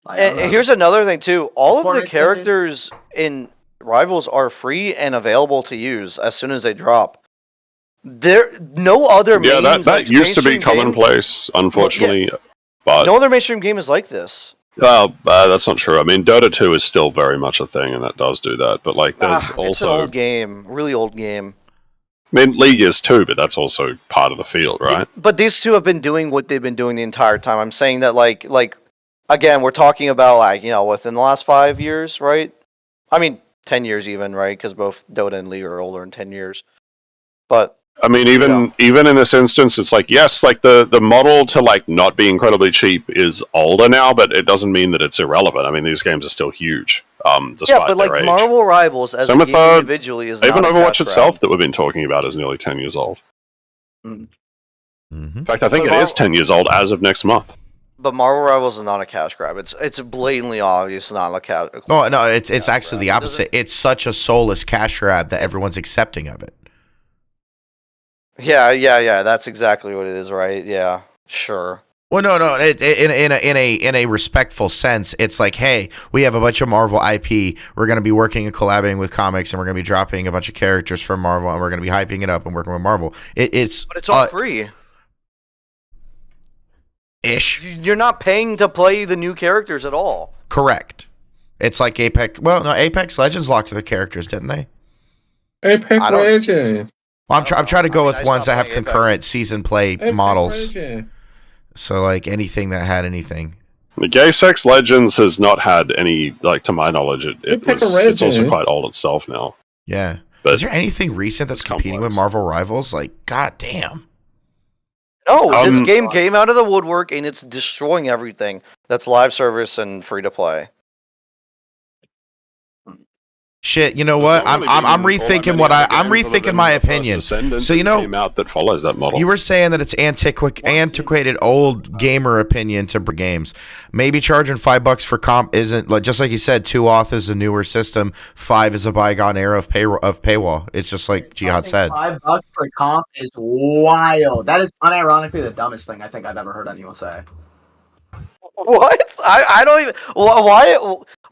Like, I don't know. And here's another thing too. All of the Fortnite characters in Rivals are free and available to use as soon as they drop. No other Yeah, main, that used to be mainstream game- commonplace, unfortunately. But No other mainstream game is like this. that's not true. I mean, Dota 2 is still very much a thing, and that does do that. But like, there's It's an also, old game, really old game. I mean, League is too, but that's also part of the field, right? But these two have been doing what they've been doing the entire time. I'm saying that like again, we're talking about like, within the last 5 years, right? I mean, 10 years even, right? Because both Dota and League are older than 10 years. But I mean, even in this instance, it's like, yes, like the model to like not be incredibly cheap is older now, but it doesn't mean that it's irrelevant. I mean, these games are still huge, despite but like their age. Marvel Rivals as Same a with, game individually is even not a Overwatch cash itself grab. that we've been talking about is nearly 10 years old. Mm-hmm. In fact, I think But it is 10 years old as of next month. But Marvel Rivals is not a cash grab. It's blatantly obvious not a cash. No, it's actually the grab. opposite. It's such a soulless cash grab that everyone's accepting of it. Yeah. That's exactly what it is, right? Yeah, sure. Well, no. In a respectful sense, it's like, hey, we have a bunch of Marvel IP. We're going to be working and collaborating with comics, and we're going to be dropping a bunch of characters from Marvel, and we're going to be hyping it up and working with Marvel. But it's all free. Ish. You're not paying to play the new characters at all. Correct. It's like Apex. Well, no, Apex Legends locked their characters, didn't they? Apex Legends. Well, I'm trying to go with I ones that stopped have playing concurrent season play models. Legends. So, like, anything that had anything. The Gay Sex Legends has not had any, like, to my knowledge, it's also quite old itself now. Yeah. But is there anything recent that's competing with Marvel Rivals? Like, god damn. No, this game came out of the woodwork and it's destroying everything that's live service and free to play. Shit, you know what? I'm rethinking I'm rethinking my opinion. So you know, came out that follows that model. You were saying that it's antiquated old gamer opinion to games. Maybe charging $5 for comp isn't, like, just like you said. 2 auth is a newer system. 5 is a bygone era of paywall. It's just like Jihad said. $5 for comp is wild. That is unironically the dumbest thing I think I've ever heard anyone say. What? I don't even. Why?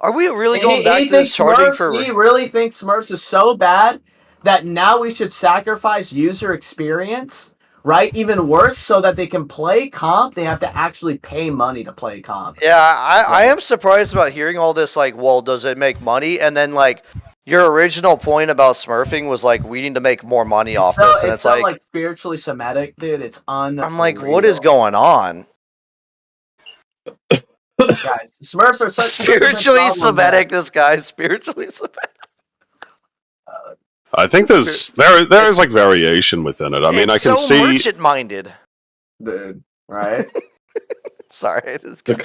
Are we really going back to this charging for? He really thinks Smurfs is so bad that now we should sacrifice user experience, right? Even worse, so that they can play comp, they have to actually pay money to play comp. Yeah, I am surprised about hearing all this. Like, well, does it make money? And then, like, your original point about smurfing was like we need to make more money off this, and it's so like spiritually Semitic, dude. It's unreal. I'm like, what is going on? Guys, Smurfs are such spiritually Semitic. This guy is spiritually Semitic. I think there is like variation within it. I mean, I can see merchant-minded, dude. Right? Sorry,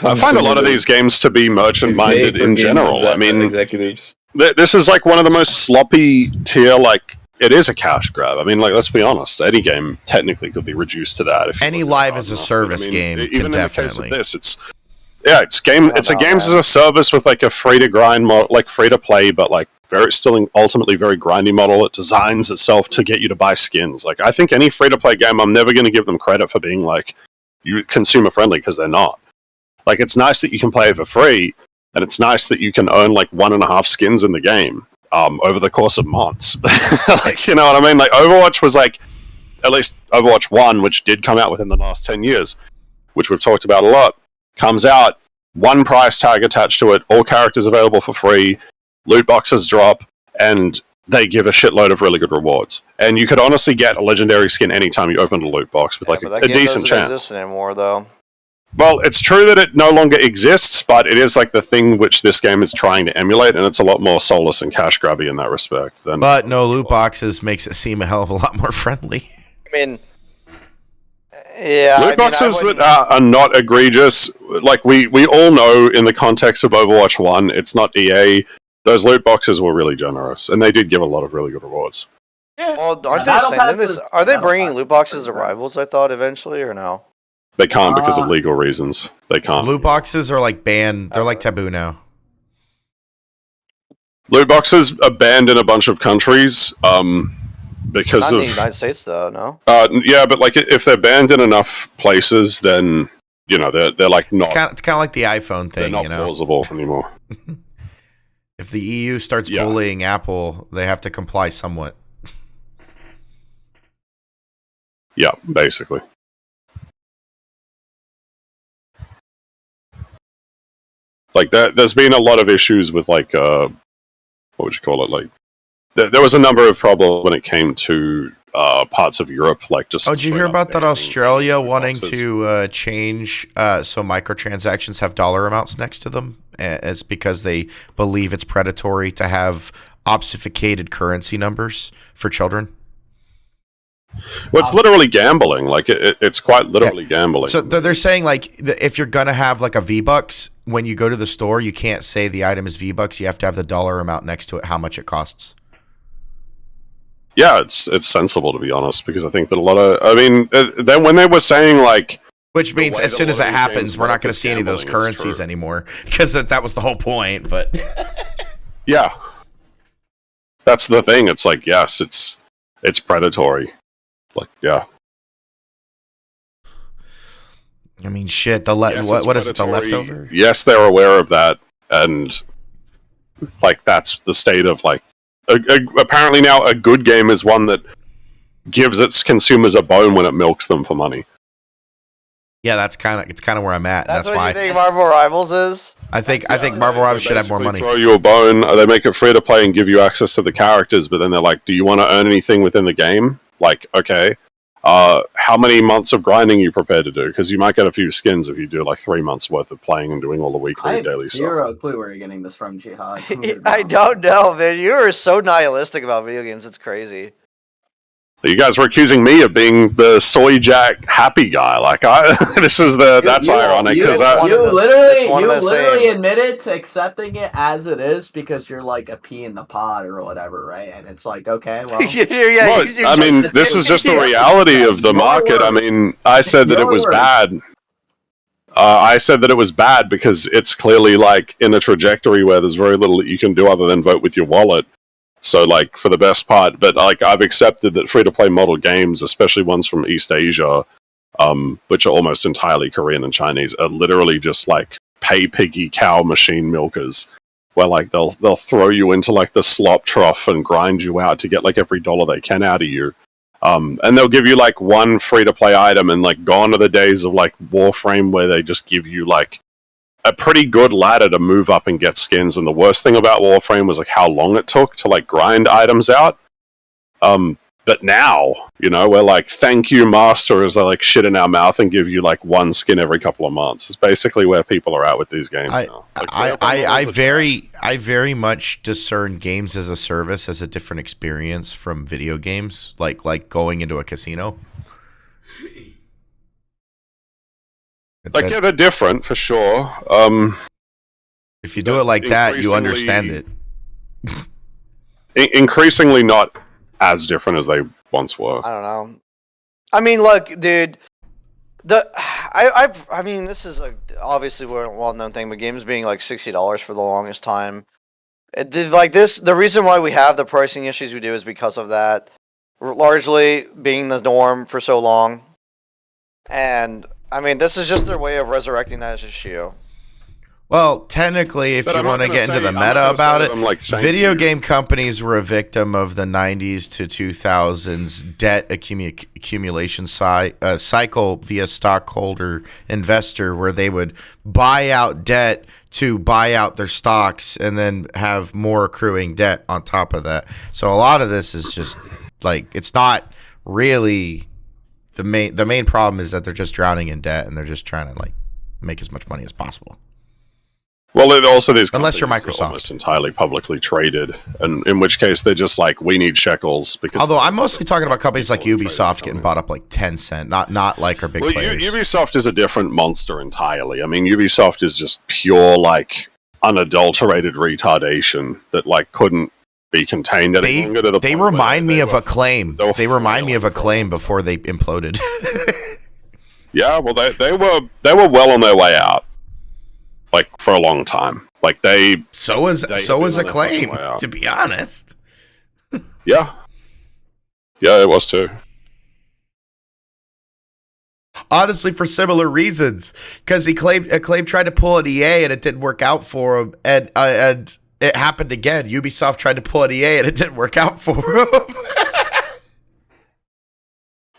I find a lot of these games to be merchant-minded in general. I mean, executives. This is like one of the most sloppy tier. Like, it is a cash grab. I mean, like, let's be honest. Any game technically could be reduced to that. If any live as a service game, even in definitely. the case of this, it's a games as a service with like a free to grind, like free to play, but like still ultimately very grindy model. It designs itself to get you to buy skins. Like, I think any free to play game, I'm never going to give them credit for being like consumer friendly, because they're not. Like, it's nice that you can play for free, and it's nice that you can earn like 1.5 skins in the game over the course of months. Like, you know what I mean? Like, Overwatch was like, at least Overwatch 1, which did come out within the last 10 years, which we've talked about a lot, comes out, one price tag attached to it, all characters available for free, loot boxes drop, and they give a shitload of really good rewards. And you could honestly get a legendary skin anytime you opened a loot box with like a decent chance. Exist anymore, though. Well, it's true that it no longer exists, but it is like the thing which this game is trying to emulate, and it's a lot more soulless and cash grabby in that respect. But no loot boxes makes it seem a hell of a lot more friendly. I mean, yeah, loot boxes that are not egregious, like we all know in the context of Overwatch 1, it's not EA. Those loot boxes were really generous, and they did give a lot of really good rewards. Well, are they bringing loot boxes to Rivals, I thought, eventually, or no? They can't because of legal reasons. They can't. Loot boxes are like banned. They're like taboo now. Loot boxes are banned in a bunch of countries because not of in the United States, though. No. Yeah, but like if they're banned in enough places, then you know they're like not. It's kind of like the iPhone thing. They're not plausible anymore. If the EU starts bullying Apple, they have to comply somewhat. Yeah, basically. Like there's been a lot of issues with like what would you call it? Like there was a number of problems when it came to parts of Europe. Like just. Oh, did you hear about that Australia wanting to change so microtransactions have dollar amounts next to them? It's because they believe it's predatory to have obfuscated currency numbers for children. Well, it's literally gambling. Like it's quite literally gambling. So they're saying like if you're gonna have like a V-Bucks, when you go to the store, you can't say the item is V-Bucks. You have to have the dollar amount next to it, how much it costs. Yeah, it's sensible, to be honest, because I think that a lot of, I mean, then when they were saying like, Which means way as that soon a as lot that of these happens, games we're not work going to is see any of those gambling, it's currencies true. anymore because that was the whole point. But Yeah, that's the thing. It's like, yes, it's predatory. Like, yeah. I mean, shit. Yes, it's What is it? The predatory. leftover? Yes, they're aware of that, and like that's the state of like. Apparently now, a good game is one that gives its consumers a bone when it milks them for money. Yeah, it's kind of where I'm at. That's And what why you think Marvel Rivals is? I think Yeah, Marvel they Rivals should have more basically money. Throw you a bone. They make it free to play and give you access to the characters, but then they're like, "Do you want to earn anything within the game?" Like, okay, how many months of grinding are you prepared to do? Because you might get a few skins if you do like 3 months worth of playing and doing all the weekly I and have daily stuff. zero clue where you're getting this from, Jihad. Who would I know? don't know, man. You are so nihilistic about video games. It's crazy. You guys were accusing me of being the soy jack happy guy. Like, this is that's ironic because it's one you of the- literally, it's one of you the literally same. admitted to accepting it as it is because you're like a pea in the pod or whatever, right? And it's like, okay, well, Yeah, Look, I mean, this is just the Yeah. reality of the Your market. I words. mean, I said that it Your was words. bad. I said that it was bad because it's clearly like in a trajectory where there's very little that you can do other than vote with your wallet. So, like, for the best part, but like I've accepted that free-to-play model games, especially ones from East Asia, which are almost entirely Korean and Chinese, are literally just like pay piggy cow machine milkers, where like they'll throw you into like the slop trough and grind you out to get like every dollar they can out of you. And they'll give you like one free-to-play item, and like gone are the days of like Warframe where they just give you like a pretty good ladder to move up and get skins. And the worst thing about Warframe was like how long it took to like grind items out. But now, you know, we're like, thank you, master, as they like shit in our mouth and give you like one skin every couple of months. It's basically where people are at with these games now. Like, I very much discern games as a service as a different experience from video games, like going into a casino. like, yeah, they're different for sure. If you do it like that, you understand it. Increasingly not as different as they once were. I don't know. I mean, look, dude. I mean, this is obviously a well-known thing, but games being like $60 for the longest time. Like this, the reason why we have the pricing issues we do is because of that. Largely being the norm for so long, and I mean, this is just their way of resurrecting that issue. Well, technically, if But you I'm not want to gonna get into say- the I'm not meta gonna say about that it, I'm, like, saying video you- game companies were a victim of the 90s to 2000s debt accumulation cycle via stockholder investor, where they would buy out debt to buy out their stocks and then have more accruing debt on top of that. So a lot of this is just like, it's not really the main problem is that they're just drowning in debt and they're just trying to like make as much money as possible. Well, it also these Unless you're companies are Microsoft. almost entirely publicly traded, and in which case they're just like, we need shekels because. Although I'm mostly talking about companies like People Ubisoft trading getting company. bought up like 10 cent, not like our big Well, players. Ubisoft is a different monster entirely. I mean, Ubisoft is just pure like unadulterated retardation that like couldn't be contained any longer. To the They point where remind me they of were- Acclaim. They remind me of Acclaim before they imploded. Yeah, well, they were well on their way out, like for a long time. Like so is They have been on their Acclaim, fucking way out. to be honest. yeah, it was too. Honestly, for similar reasons, because Acclaim tried to pull an EA and it didn't work out for him, and it happened again. Ubisoft tried to pull an EA and it didn't work out for him.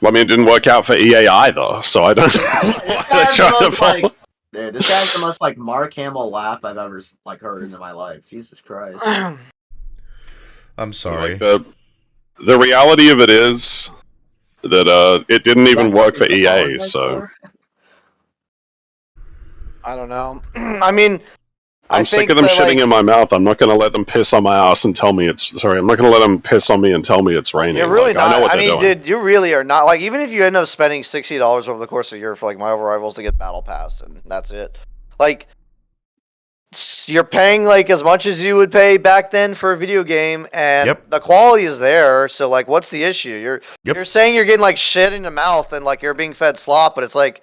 Well, I mean, it didn't work out for EA either, so I don't know why they tried to follow. Dude, this guy's the most like Mark Hamill laugh I've ever like heard in my life. Jesus Christ. I'm sorry. Like, the reality of it is that it didn't even work for EA, so I don't know. I mean, I'm sick of them shitting in my mouth. I'm not going to let them piss on my ass and tell me it's sorry. I'm not going to let them piss on me and tell me it's raining. You're really Like, I know not. what I they're mean, doing. dude, you really are not. Like, even if you end up spending $60 over the course of a year for like Marvel Rivals to get Battle Pass, and that's it. Like, you're paying like as much as you would pay back then for a video game, and Yep. the quality is there. So, like, what's the issue? Yep. You're saying you're getting like shit in the mouth and like you're being fed slop, but it's like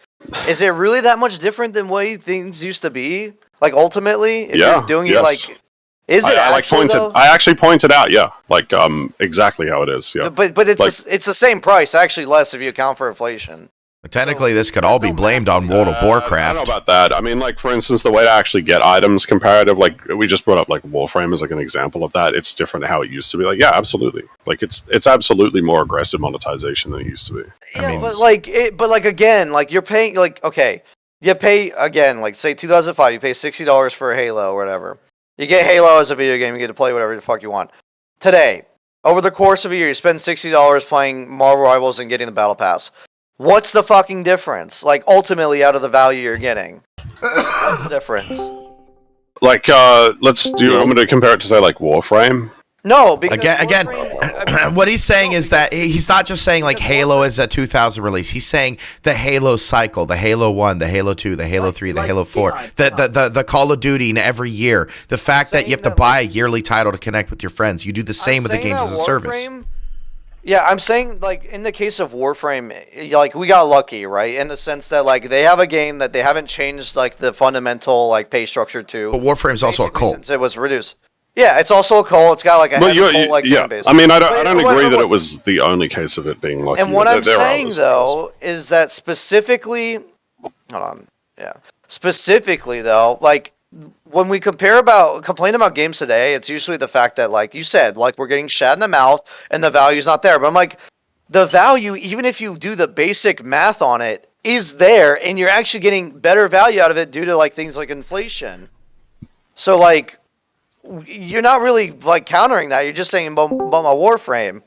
Is it really that much different than way things used to be? Like ultimately, if Yeah, you're doing yes. it like, is it actually though? I actually pointed out, yeah, like exactly how it is. Yeah, But it's like- it's the same price, actually less if you account for inflation. Technically, this could there's all be no blamed math on to World it. of I don't Warcraft. know about that. I mean, like for instance, the way to actually get items comparative, like we just brought up like Warframe as like an example of that. It's different to how it used to be. Like, yeah, absolutely. Like it's absolutely more aggressive monetization than it used to be. Yeah, mean, but like again, like you're paying like okay, you pay again like say 2005, you pay $60 for a Halo or whatever. You get Halo as a video game, you get to play whatever the fuck you want. Today, over the course of a year, you spend $60 playing Marvel Rivals and getting the Battle Pass. What's the fucking difference? Like ultimately, out of the value you're getting, what's the difference? Like, let's do. You want me to compare it to say like Warframe? No, because Again, Warframe- what he's saying no, is that he's not just saying like because Halo Warframe- is a 2000 release. He's saying the Halo cycle, the Halo 1, the Halo 2, the Halo 3, the like Halo 4, P9. the Call of Duty in every year. The fact that you have to saying that, buy a yearly title to connect with your friends. You do the same with the saying games that as a service. Warframe- Yeah, I'm saying like in the case of Warframe, like we got lucky, right? In the sense that like they have a game that they haven't changed like the fundamental like pay structure to. But Warframe's also a basically cult. Since it was reduced. Yeah, it's also a cult. It's got like a Well, heavy cult like yeah. fan base. I mean, I don't But agree that what- it was the only case of it being lucky. And what I'm There are saying others, of though is that specifically, hold on, yeah, specifically though, like when we complain about games today, it's usually the fact that like you said, like we're getting shat in the mouth and the value's not there. But I'm like, the value, even if you do the basic math on it, is there, and you're actually getting better value out of it due to like things like inflation. So like, you're not really like countering that. You're just saying about my Warframe.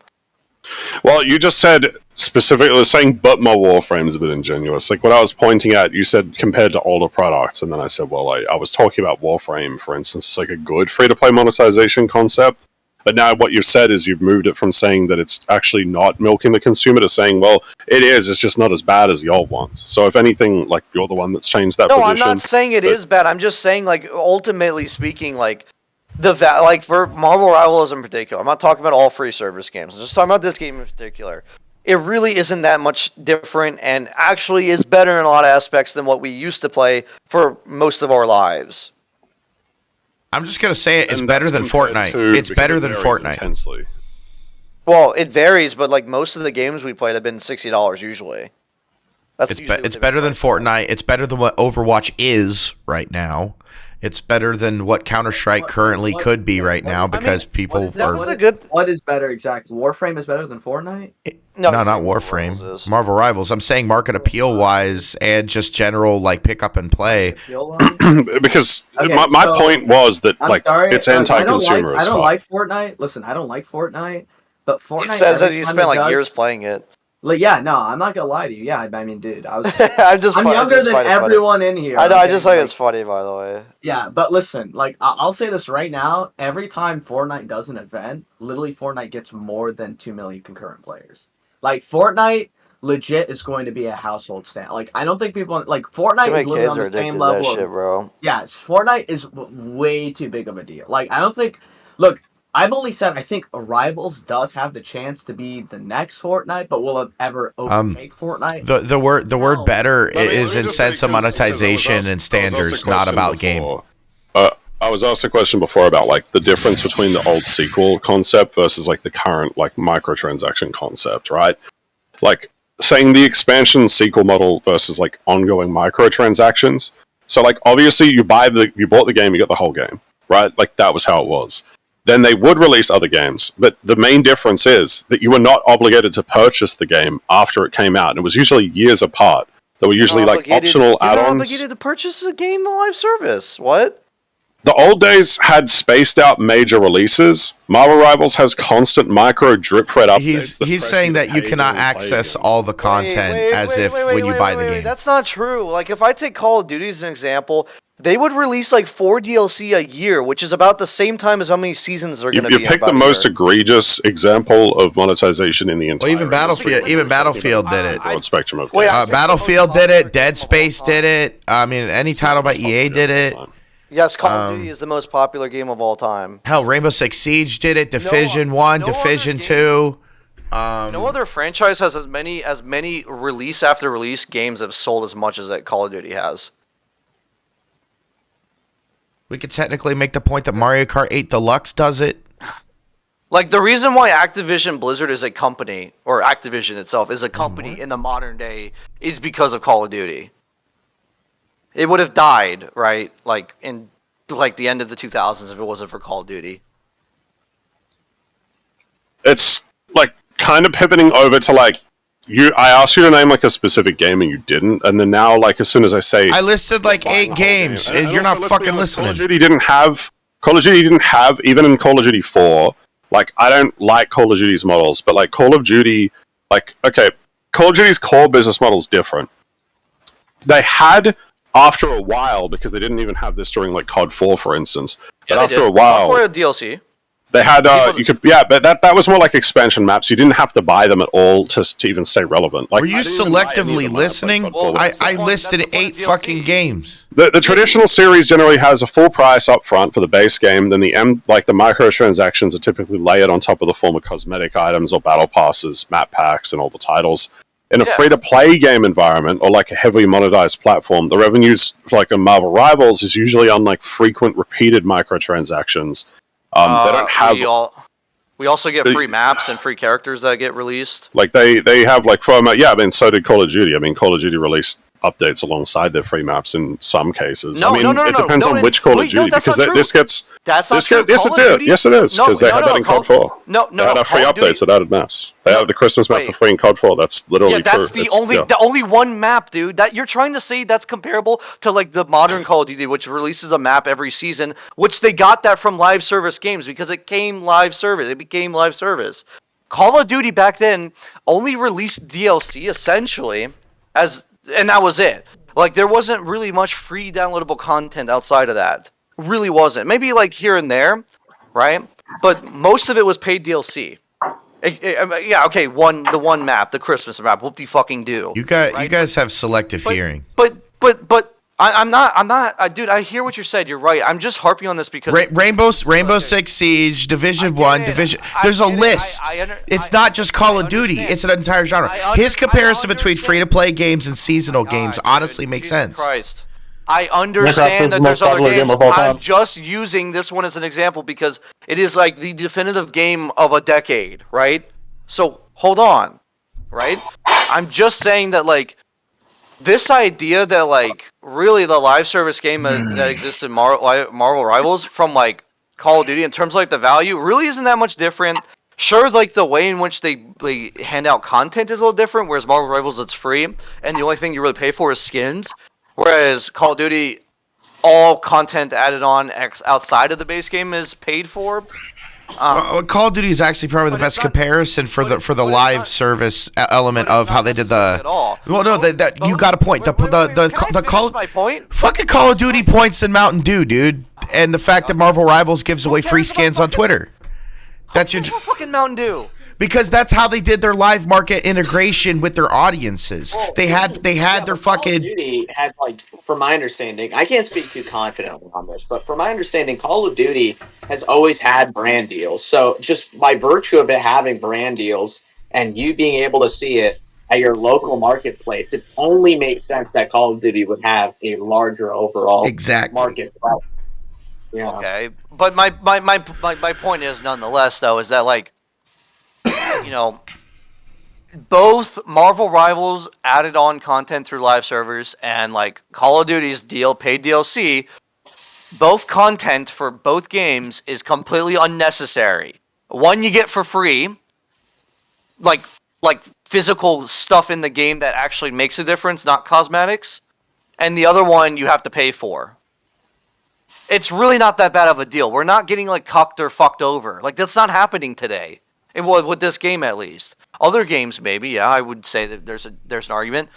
Well, you just said specifically saying, but my Warframe is a bit ingenuous. Like what I was pointing at, you said compared to older products, and then I said, well, I was talking about Warframe, for instance. It's like a good free-to-play monetization concept. But now what you've said is you've moved it from saying that it's actually not milking the consumer to saying, well, it is. It's just not as bad as the old ones. So if anything, like you're the one that's changed that No, position. I'm not saying it is bad. I'm just saying, like, ultimately speaking, like, like for Marvel Rivals in particular, I'm not talking about all free service games. I'm just talking about this game in particular. It really isn't that much different, and actually is better in a lot of aspects than what we used to play for most of our lives. I'm just gonna say it. It's And better that's than compared Fortnite. to- It's because better it than varies Fortnite. Intensely. Well, it varies, but like most of the games we played have been $60 usually. That's It's usually what it's they've better been than priced at. Fortnite. It's better than what Overwatch is right now. It's better than what Counter-Strike currently could be right now because people that are. was a good. What is better exactly? Warframe is better than Fortnite? No, he's not saying Marvel Warframe. Rivals is. Marvel Rivals. I'm saying market appeal wise and just general like pick up and play. Because Okay, my so- point was that I'm like sorry. it's I don't anti-consumer like, as I don't fuck. like Fortnite. Listen, I don't like Fortnite, but Fortnite. He says that every he time spent it like does- years playing it. Like, yeah, no, I'm not gonna lie to you. Yeah, I mean, dude, I'm I'm younger than find it funny. everyone in here. I know. I okay? just think Like, it's funny, by the way. Yeah, but listen, like I'll say this right now: every time Fortnite does an event, literally Fortnite gets more than 2 million concurrent players. Like Fortnite, legit is going to be a household stand. Like I don't think people like Too Fortnite many is literally kids on are the addicted same to that level. shit, bro. Yes, Fortnite is way too big of a deal. Like I don't think. Look, I've only said I think Rivals does have the chance to be the next Fortnite, but will it ever overtake Fortnite? The word No. better Let me is in just say, sense of 'cause I was monetization asked- and I was asked a standards, not question about game. before. I was asked a question before about like the difference between the old sequel concept versus like the current like microtransaction concept, right? Like saying the expansion sequel model versus like ongoing microtransactions. So like obviously you bought the game, you got the whole game, right? Like that was how it was. Then they would release other games, but the main difference is that you were not obligated to purchase the game after it came out. And it was usually years apart. There were usually like optional You're not add-ons. obligated to purchase a game on live service. What? The old days had spaced out major releases. Marvel Rivals has constant micro drip thread updates. He's saying that you cannot access all the content when you buy the game. That's not true. Like if I take Call of Duty as an example, they would release like 4 DLC a year, which is about the same time as how many seasons they're going to be. You picked the most egregious example of monetization in the entire. Well, even Battlefield did it. Broad spectrum of Wait, games. Battlefield did it. Dead Space did it. I mean, any title by EA did it. Yes, Call of Duty is the most popular game of all time. Hell, Rainbow Six Siege did it. Division 1, no Division other 2. No other franchise has as many release after release games have sold as much as that Call of Duty has. We could technically make the point that Mario Kart 8 Deluxe does it. Like, the reason why Activision Blizzard is a company, or Activision itself is a company in the modern day, is because of Call of Duty. It would have died, right? Like, in like the end of the 2000s if it wasn't for Call of Duty. It's like kind of pivoting over to like I asked you to name like a specific game and you didn't, and then now like as soon as I say I listed like 8 games, and you're not also, let's be fucking honest, listening. Call of Duty didn't have even in Call of Duty 4. Like, I don't like Call of Duty's models, but like Call of Duty, like, okay, Call of Duty's core business model is different. They had, after a while, because they didn't even have this during like COD 4, for instance. Yeah, but after a while, for a DLC. they had but that was more like expansion maps. You didn't have to buy them at all to even stay relevant. Like, Were you selectively listening? I listed 8 fucking games. The traditional series generally has a full price up front for the base game. Then the microtransactions are typically layered on top of the form of cosmetic items or battle passes, map packs, and all the titles. In a free-to-play game environment or like a heavily monetized platform, the revenues like a Marvel Rivals is usually on like frequent, repeated microtransactions. They don't have. We also get free maps and free characters that get released. Like they have like so did Call of Duty. I mean, Call of Duty released updates alongside their free maps in some cases. It depends on which Call of Duty, because this gets. That's not true. Yes, it did. Yes, it is, because they had that in COD 4. They had free updates that added maps. They have the Christmas map for free in COD 4. That's literally true. That's the only one map, dude. That you're trying to say that's comparable to like the modern Call of Duty, which releases a map every season, which they got that from live service games because it became live service. Call of Duty back then only released DLC essentially, and that was it. Like, there wasn't really much free downloadable content outside of that. Really wasn't. Maybe like here and there, right? But most of it was paid DLC. The one map, the Christmas map. Whoop de fucking do. You guys have selective hearing. But I'm not. Dude, I hear what you said. You're right. I'm just harping on this because Rainbow Six Siege, Division 1, Division. There's a list. It's not just Call of Duty. It's an entire genre. His comparison between free-to-play games and seasonal games honestly makes sense. Christ. I understand that there's other games. I'm just using this one as an example because it is like the definitive game of a decade, right? So hold on, right? I'm just saying that like this idea that like really the live service game that exists in Marvel Rivals from like Call of Duty in terms of like the value really isn't that much different. Sure, like the way in which they hand out content is a little different, whereas Marvel Rivals it's free and the only thing you really pay for is skins. Whereas Call of Duty, all content added on outside of the base game is paid for. Call of Duty is actually probably the best comparison for the live service element of how they did the. Well, no, you got a point. The Call my point. Fucking Call of Duty points in Mountain Dew, dude, and the fact that Marvel Rivals gives away free skins on Twitter. That's your fucking Mountain Dew. Because that's how they did their live market integration with their audiences. Well, they had their fucking. Call of Duty has, like, from my understanding, I can't speak too confidently on this, but from my understanding, Call of Duty has always had brand deals. So just by virtue of it having brand deals and you being able to see it at your local marketplace, it only makes sense that Call of Duty would have a larger overall market. Yeah. Okay, but my point is nonetheless though is that like. You know, both Marvel Rivals added on content through live servers and like Call of Duty's paid DLC, both content for both games is completely unnecessary. One you get for free, like physical stuff in the game that actually makes a difference, not cosmetics, and the other one you have to pay for. It's really not that bad of a deal. We're not getting like cucked or fucked over. Like that's not happening today. With this game, at least. Other games, maybe, yeah, I would say that there's an argument.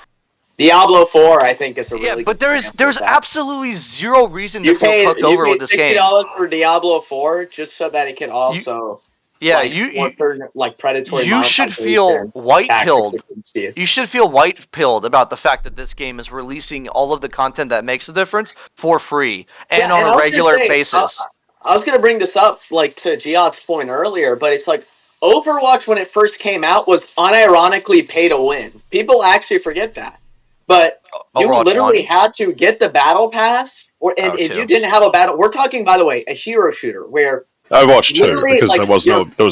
Diablo 4, I think, is a really but there's absolutely zero reason to feel cooked over with this game. $60 for Diablo 4 just so that it can also. Predatory. You should feel white-pilled. You should feel white-pilled about the fact that this game is releasing all of the content that makes a difference for free and on a regular basis. I was going to bring this up, like, to Giot's point earlier, but it's like, Overwatch, when it first came out, was unironically pay to win. People actually forget that. But you Overwatch literally 1? had to get the battle pass, and Oh, if 2. you didn't have a battle, we're talking, by the way, a hero shooter where Overwatch 2, literally, because like, there was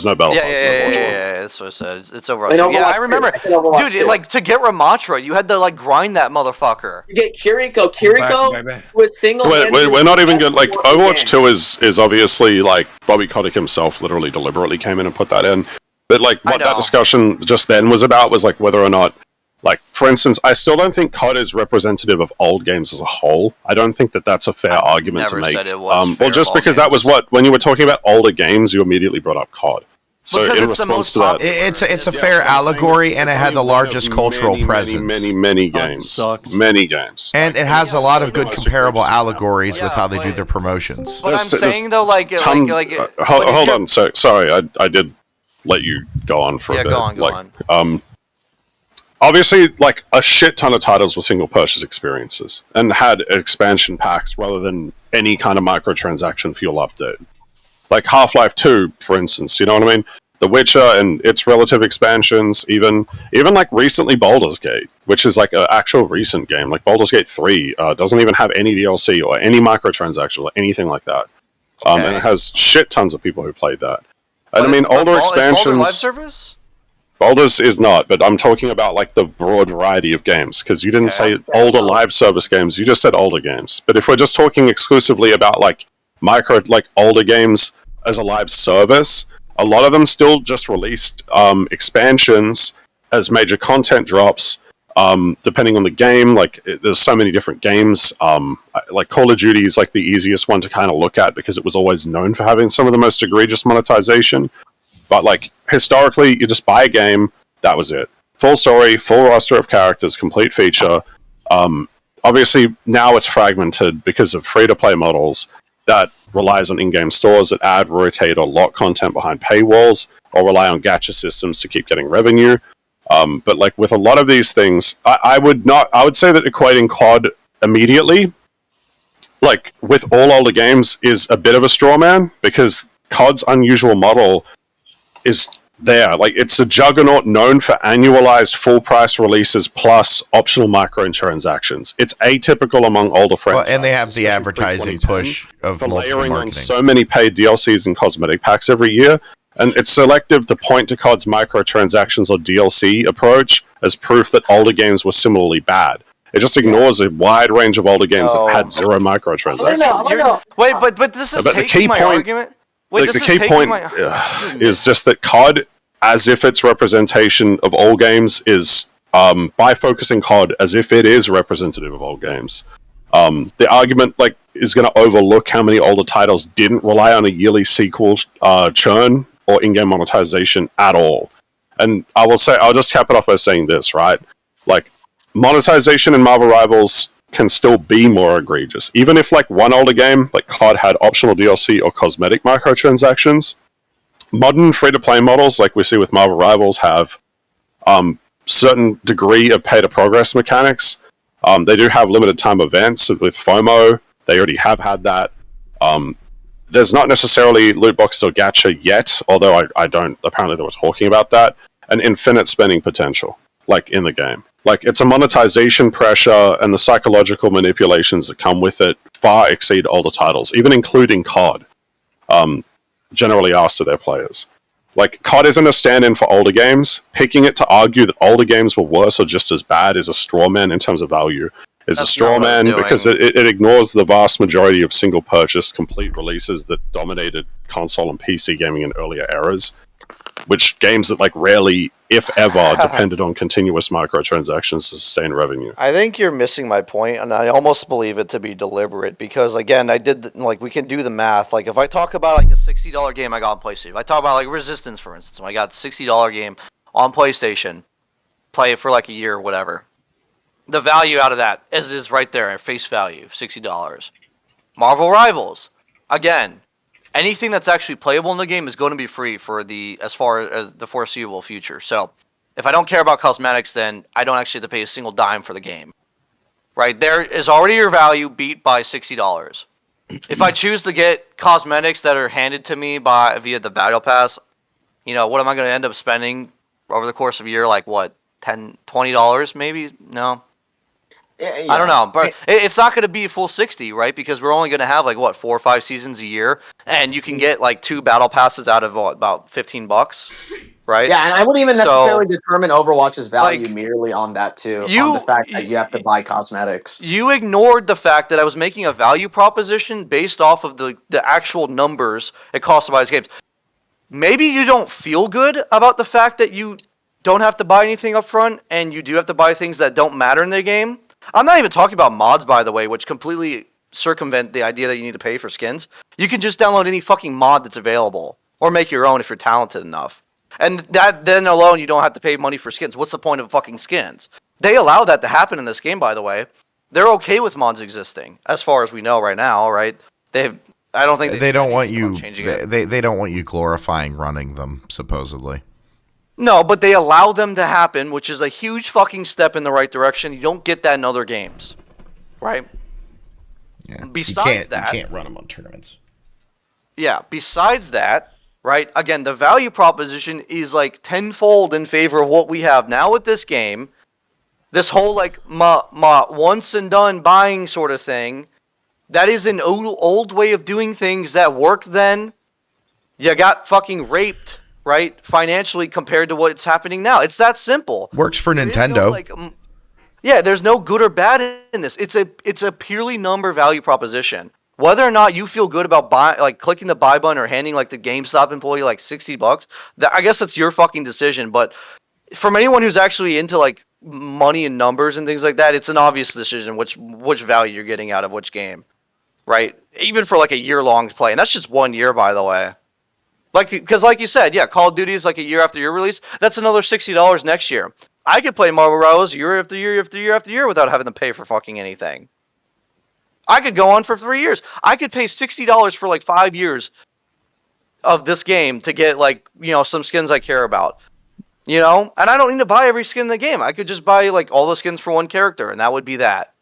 no battle Yeah, pass yeah, in yeah, Overwatch yeah, 1. yeah, that's what I said. It's in Overwatch 2. Yeah, Overwatch I remember. 2. I said Overwatch Dude, 2. like, to get Ramatra, you had to, like, grind that motherfucker. You get Kiriko. Kiriko was single-handedly We're not even the good. Like best player Overwatch of the 2 is obviously like Bobby Kotick himself literally deliberately came in and put that in. But like I what that know. discussion just then was about was like whether or not, like for instance, I still don't think COD is representative of old games as a whole. I don't think that that's a fair argument to never make. said it was fair well, just of all because that was games. what when you were talking about older games, you immediately brought up COD. So Because in it's the response most to that, popular. It's a fair allegory, and it had the largest cultural presence. many games, sucks. many games. And it has a lot of good most comparable egregious allegories Yeah, with how they do but- their promotions. But I'm There's- saying, though, like... hold when you- on. So sorry, I did let you go on for a Yeah, bit. go on, go like, on. Obviously, like a shit ton of titles were single purchase experiences and had expansion packs rather than any kind of microtransaction fuel update. Like Half-Life 2, for instance, you know what I mean? The Witcher and its relative expansions, even like recently Baldur's Gate, which is like an actual recent game. Like Baldur's Gate 3 doesn't even have any DLC or any microtransactions or anything like that. And Okay. it has shit tons of people who played that. And I mean, But older Is Baldur expansions. live service? Baldur's is not, but I'm talking about like the broad variety of games because you didn't Okay. say older live service games. You just said older games. But if we're just talking exclusively about like older games as a live service, a lot of them still just released expansions as major content drops. Depending on the game, like there's so many different games. Like Call of Duty is like the easiest one to kind of look at because it was always known for having some of the most egregious monetization. But like historically, you just buy a game, that was it. Full story, full roster of characters, complete feature. Obviously, now it's fragmented because of free-to-play models that relies on in-game stores that add, rotate, or lock content behind paywalls, or rely on gacha systems to keep getting revenue. But like with a lot of these things, I would say that equating COD immediately, like with all older games, is a bit of a straw man because COD's unusual model is there. Like it's a juggernaut known for annualized full price releases plus optional microtransactions. It's atypical among older Well, franchises. and they have the especially advertising pre-2010, push of for multiple layering on marketing. so many paid DLCs and cosmetic packs every year. And it's selective to point to COD's microtransactions or DLC approach as proof that older games were similarly bad. It just ignores a wide range of older games that had zero microtransactions. Wait, but this is But the taking key my point- argument. Wait, The this is key taking point my. is just that COD, as if its representation of all games, is by focusing COD as if it is representative of all games. The argument is going to overlook how many older titles didn't rely on a yearly sequel churn or in-game monetization at all. And I'll just cap it off by saying this, right? Like, monetization in Marvel Rivals can still be more egregious. Even if one older game, like COD, had optional DLC or cosmetic microtransactions, modern free-to-play models, like we see with Marvel Rivals, have certain degree of pay-to-progress mechanics. They do have limited time events with FOMO. They already have had that. There's not necessarily loot boxes or gacha yet, although I don't. Apparently, they were talking about that. An infinite spending potential, in the game. It's a monetization pressure, and the psychological manipulations that come with it far exceed older titles, even including COD. Generally asked to their players. COD isn't a stand-in for older games. Picking it to argue that older games were worse or just as bad is a straw man in terms of value. Is a straw man because it ignores the vast majority of single-purchase, complete releases that dominated console and PC gaming in earlier eras. Which games that rarely, if ever, depended on continuous microtransactions to sustain revenue. I think you're missing my point, and I almost believe it to be deliberate because, again, we can do the math. If I talk about a $60 game I got on PlayStation, if I talk about Resistance, for instance, when I got a $60 game on PlayStation, play it for a year or whatever, the value out of that is right there at face value, $60. Marvel Rivals, again. Anything that's actually playable in the game is going to be free as far as the foreseeable future. So, if I don't care about cosmetics, then I don't actually have to pay a single dime for the game. Right there is already your value beat by $60. If I choose to get cosmetics that are handed to me via the battle pass, what am I going to end up spending over the course of a year? Like what, $10, $20 maybe? No. Yeah, I don't know, but yeah. it's not going to be a full 60, right? Because we're only going to have like what, 4 or 5 seasons a year, and you can get like 2 battle passes out of about $15, right? Yeah, and I wouldn't even necessarily determine Overwatch's value like, merely on that too, on the you fact that you have to buy cosmetics. you ignored the fact that I was making a value proposition based off of the actual numbers it costs to buy these games. Maybe you don't feel good about the fact that you don't have to buy anything up front and you do have to buy things that don't matter in the game. I'm not even talking about mods, by the way, which completely circumvent the idea that you need to pay for skins. You can just download any fucking mod that's available or make your own if you're talented enough. And that then alone, you don't have to pay money for skins. What's the point of fucking skins? They allow that to happen in this game, by the way. They're okay with mods existing, as far as we know right now, right? I don't think they don't want you. They don't want you glorifying running them, supposedly. No, but they allow them to happen, which is a huge fucking step in the right direction. You don't get that in other games, right? Yeah. Besides that, you can't run them on tournaments. Yeah. Besides that, right? Again, the value proposition is like tenfold in favor of what we have now with this game. This whole like once and done buying sort of thing. That is an old way of doing things that worked then. You got fucking raped, right? Financially compared to what's happening now. It's that simple. Works for Nintendo. No, yeah, there's no good or bad in this. It's a purely number value proposition. Whether or not you feel good about clicking the buy button or handing like the GameStop employee like $60, I guess that's your fucking decision. But from anyone who's actually into like money and numbers and things like that, it's an obvious decision which value you're getting out of which game. Right, even for like a year-long play, and that's just 1 year, by the way. Because like you said, yeah, Call of Duty is like a year after year release. That's another $60 next year. I could play Marvel Rivals year after year after year after year without having to pay for fucking anything. I could go on for 3 years. I could pay $60 for like 5 years of this game to get like some skins I care about. And I don't need to buy every skin in the game. I could just buy like all the skins for one character, and that would be that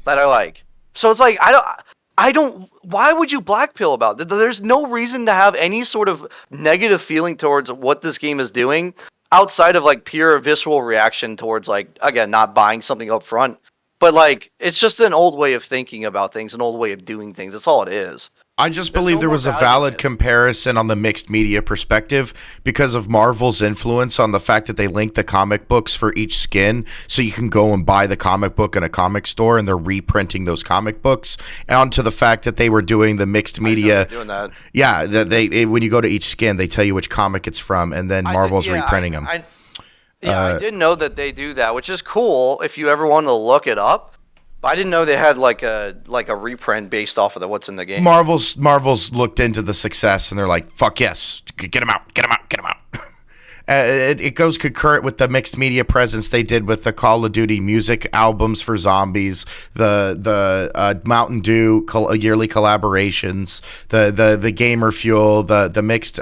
I like. So it's like I don't. Why would you blackpill about it? There's no reason to have any sort of negative feeling towards what this game is doing outside of like pure visceral reaction towards like, again, not buying something up front. But like, it's just an old way of thinking about things, an old way of doing things. That's all it is. I just believe there was a valid comparison on the mixed media perspective because of Marvel's influence on the fact that they link the comic books for each skin, so you can go and buy the comic book in a comic store, and they're reprinting those comic books. And onto the fact that they were doing the mixed media. Doing that. Yeah, they when you go to each skin, they tell you which comic it's from, and then Marvel's reprinting them. I didn't know that they do that, which is cool if you ever want to look it up. But I didn't know they had like a reprint based off of what's in the game. Marvel's looked into the success, and they're like, "Fuck yes, get them out." It goes concurrent with the mixed media presence they did with the Call of Duty music albums for zombies, the Mountain Dew yearly collaborations, the Gamer Fuel, the mixed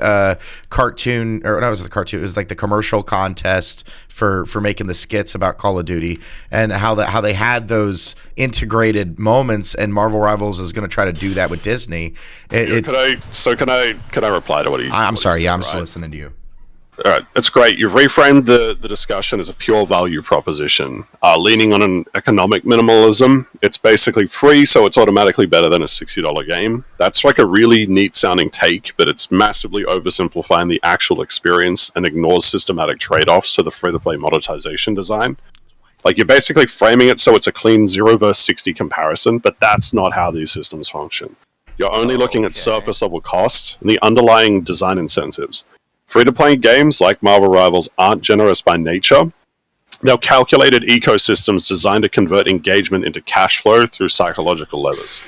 cartoon, or not was it the cartoon? It was like the commercial contest for making the skits about Call of Duty, and how they had those integrated moments. And Marvel Rivals is going to try to do that with Disney. Can I reply to what he? I'm sorry. Said, I'm still listening to you. All right, it's great. You've reframed the discussion as a pure value proposition, leaning on an economic minimalism. It's basically free, so it's automatically better than a $60 game. That's like a really neat sounding take, but it's massively oversimplifying the actual experience and ignores systematic trade-offs to the free-to-play monetization design. Like, you're basically framing it so it's a clean 0 versus 60 comparison, but that's not how these systems function. You're only looking at surface-level costs and the underlying design incentives. Free-to-play games like Marvel Rivals aren't generous by nature. They're calculated ecosystems designed to convert engagement into cash flow through psychological levers.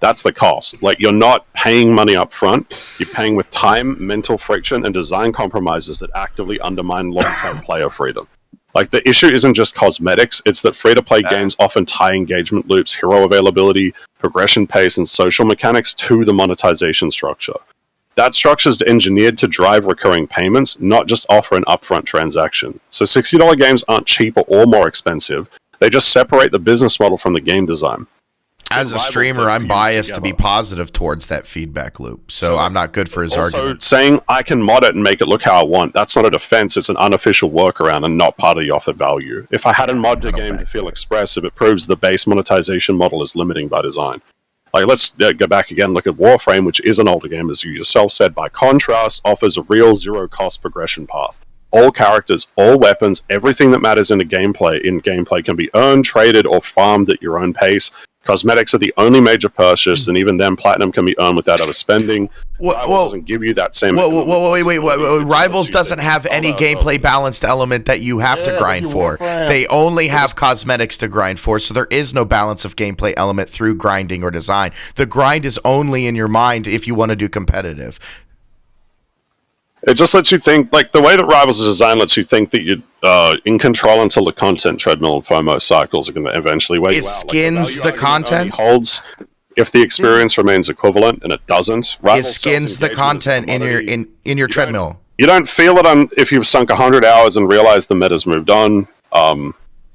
That's the cost. Like, you're not paying money up front. You're paying with time, mental friction, and design compromises that actively undermine long-term player freedom. Like, the issue isn't just cosmetics, it's that free-to-play games often tie engagement loops, hero availability, progression pace, and social mechanics to the monetization structure. That structure is engineered to drive recurring payments, not just offer an upfront transaction. So $60 games aren't cheaper or more expensive. They just separate the business model from the game design. As a Rivals, streamer, they're I'm fused biased to be together. positive towards that feedback loop, so I'm not good for his Also, argument. saying I can mod it and make it look how I want, that's not a defense, it's an unofficial workaround and not part of the offered value. If I hadn't modded a game to feel expressive, it proves the base monetization model is limiting by design. Like, let's go back again, look at Warframe, which is an older game, as you yourself said. By contrast, offers a real zero-cost progression path. All characters, all weapons, everything that matters in gameplay can be earned, traded, or farmed at your own pace. Cosmetics are the only major purchase, and even then, platinum can be earned without overspending. Rivals doesn't give you that same. Wait. Rivals doesn't have any gameplay balanced element that you have to grind for. They only have cosmetics to grind for, so there is no balance of gameplay element through grinding or design. The grind is only in your mind if you want to do competitive. It just lets you think, like, the way that Rivals is designed lets you think that you're in control until the content treadmill and FOMO cycles are going to eventually weigh you out. It skins the content? Holds if the experience remains equivalent, and it doesn't. It skins the content in your treadmill. You don't feel it if you've sunk 100 hours and realized the meta's moved on.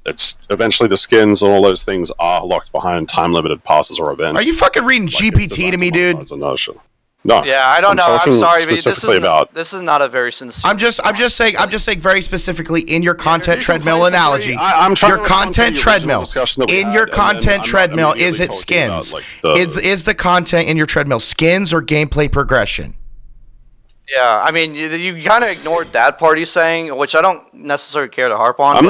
It's eventually the skins and all those things are locked behind time-limited passes or events. Are you fucking reading GPT to me, dude? No. Yeah, I don't know. I'm sorry, but this is not a very sincere. I'm just saying very specifically in your content treadmill analogy. I'm trying your content treadmill. In your content treadmill, is it skins? Is the content in your treadmill skins or gameplay progression? Yeah, I mean, you kind of ignored that part he's saying, which I don't necessarily care to harp on. I'm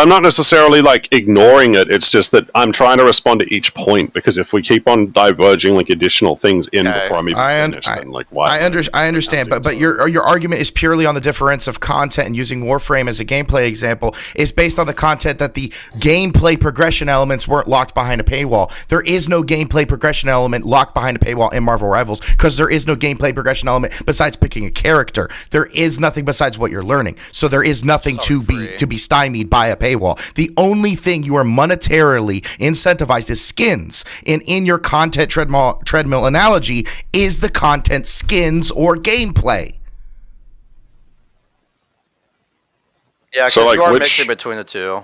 not necessarily like ignoring it. It's just that I'm trying to respond to each point, because if we keep on diverging like additional things in before I'm even finished, then like why? I understand, but your argument is purely on the difference of content, and using Warframe as a gameplay example is based on the content that the gameplay progression elements weren't locked behind a paywall. There is no gameplay progression element locked behind a paywall in Marvel Rivals, because there is no gameplay progression element besides picking a character. There is nothing besides what you're learning, so there is nothing to be stymied by a paywall. The only thing you are monetarily incentivized is skins, and in your content treadmill analogy is the content skins or gameplay. Yeah, because you are mixing between the two.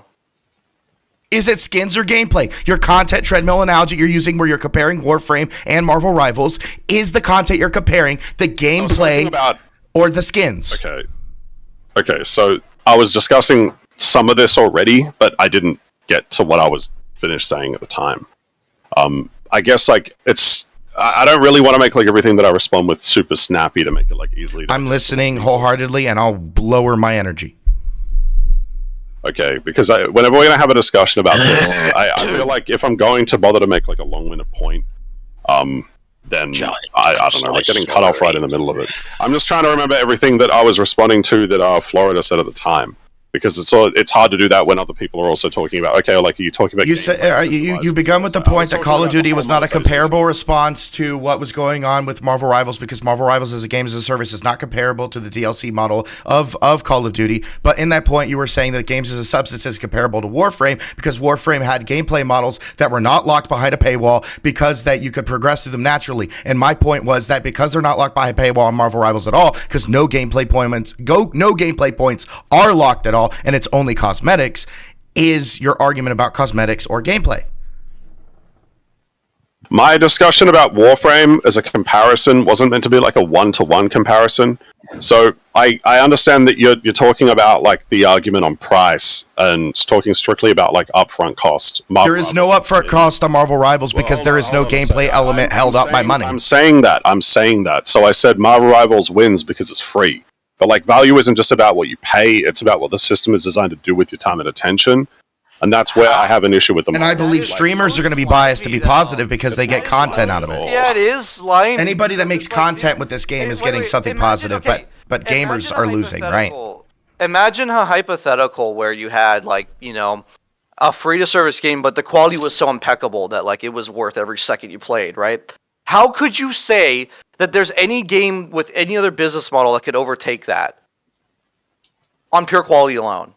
Is it skins or gameplay? Your content treadmill analogy you're using, where you're comparing Warframe and Marvel Rivals, is the content you're comparing the gameplay or the skins? Okay, so I was discussing some of this already, but I didn't get to what I was finished saying at the time. I guess like I don't really want to make like everything that I respond with super snappy to make it like easily. I'm listening wholeheartedly, and I'll lower my energy. Okay, because whenever we're going to have a discussion about this, I feel like if I'm going to bother to make like a long-winded point, then I don't know, like getting cut off right in the middle of it. I'm just trying to remember everything that I was responding to that Florida said at the time, because it's hard to do that when other people are also talking about. Okay, like are you talking about? You begun with the point that Call of Duty was not a comparable response to what was going on with Marvel Rivals, because Marvel Rivals as a game as a service is not comparable to the DLC model of Call of Duty. But in that point, you were saying that games as a substance is comparable to Warframe, because Warframe had gameplay models that were not locked behind a paywall, because that you could progress through them naturally. And my point was that because they're not locked behind a paywall on Marvel Rivals at all, because no gameplay points are locked at all, and it's only cosmetics, is your argument about cosmetics or gameplay. My discussion about Warframe as a comparison wasn't meant to be like a one-to-one comparison. So I understand that you're talking about like the argument on price and talking strictly about like upfront cost. There is no upfront cost on Marvel Rivals because there is no gameplay element held up by money. I'm saying that. So I said Marvel Rivals wins because it's free. But like value isn't just about what you pay, it's about what the system is designed to do with your time and attention. And that's where I have an issue with them. And I believe streamers are going to be biased to be positive because they get content out of it. Yeah, it is slimy. Anybody that makes content with this game is getting something positive, but gamers are losing, right? Imagine a hypothetical where you had like, a free-to-service game, but the quality was so impeccable that like it was worth every second you played, right? How could you say that there's any game with any other business model that could overtake that on pure quality alone?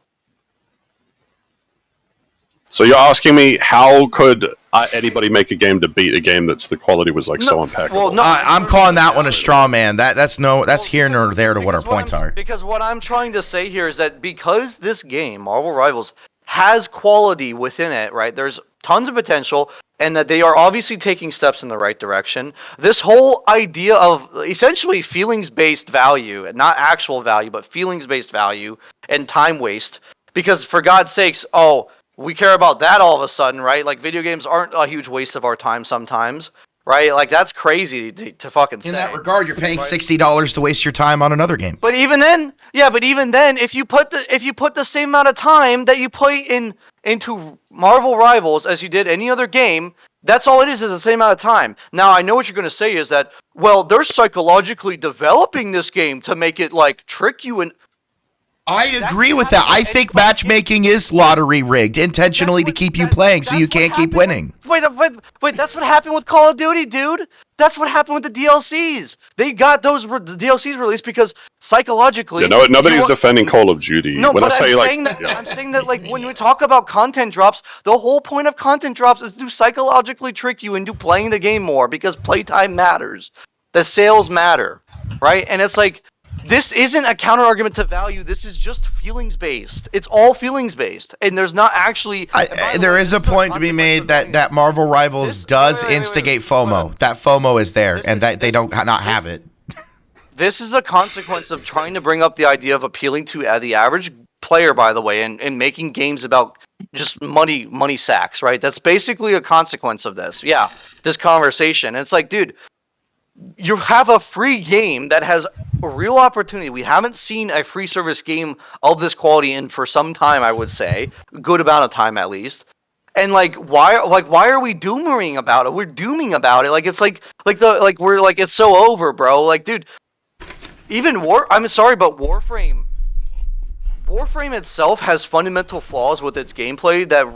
So you're asking me how could anybody make a game to beat a game that's the quality was like so impeccable? Well, no, I'm calling that one a straw man. That's here nor there to what our points are. Because what I'm trying to say here is that because this game, Marvel Rivals, has quality within it, right? There's tons of potential. and that they are obviously taking steps in the right direction. This whole idea of essentially feelings-based value, not actual value, but feelings-based value and time waste, because for God's sakes, we care about that all of a sudden, right? Like, video games aren't a huge waste of our time sometimes, right? Like, that's crazy to fucking say. In that regard, you're paying $60 to waste your time on another game. But even then, if you put the same amount of time that you play into Marvel Rivals as you did any other game, that's all it is the same amount of time. Now, I know what you're going to say is that, well, they're psychologically developing this game to make it, like, trick you and... I agree with that. I think matchmaking is lottery rigged intentionally to keep you playing so you can't keep winning. Wait, that's what happened with Call of Duty, dude. That's what happened with the DLCs. They got those DLCs released because psychologically... nobody's defending Call of Duty. No, but I'm saying that, like, when we talk about content drops, the whole point of content drops is to psychologically trick you into playing the game more because playtime matters. The sales matter, right? And it's like... This isn't a counter argument to value. This is just feelings based. It's all feelings based, and there's not actually. There is a point to be made that Marvel Rivals does instigate FOMO. That FOMO is there, and that they don't not have it. This is a consequence of trying to bring up the idea of appealing to the average player, by the way, and making games about just money sacks, right? That's basically a consequence of this. Yeah, this conversation. And it's like, dude, you have a free game that has a real opportunity. We haven't seen a free service game of this quality in for some time, I would say. A good amount of time, at least. And why are we dooming about it? We're dooming about it. It's so over, bro. Like, dude, I'm sorry, but Warframe itself has fundamental flaws with its gameplay that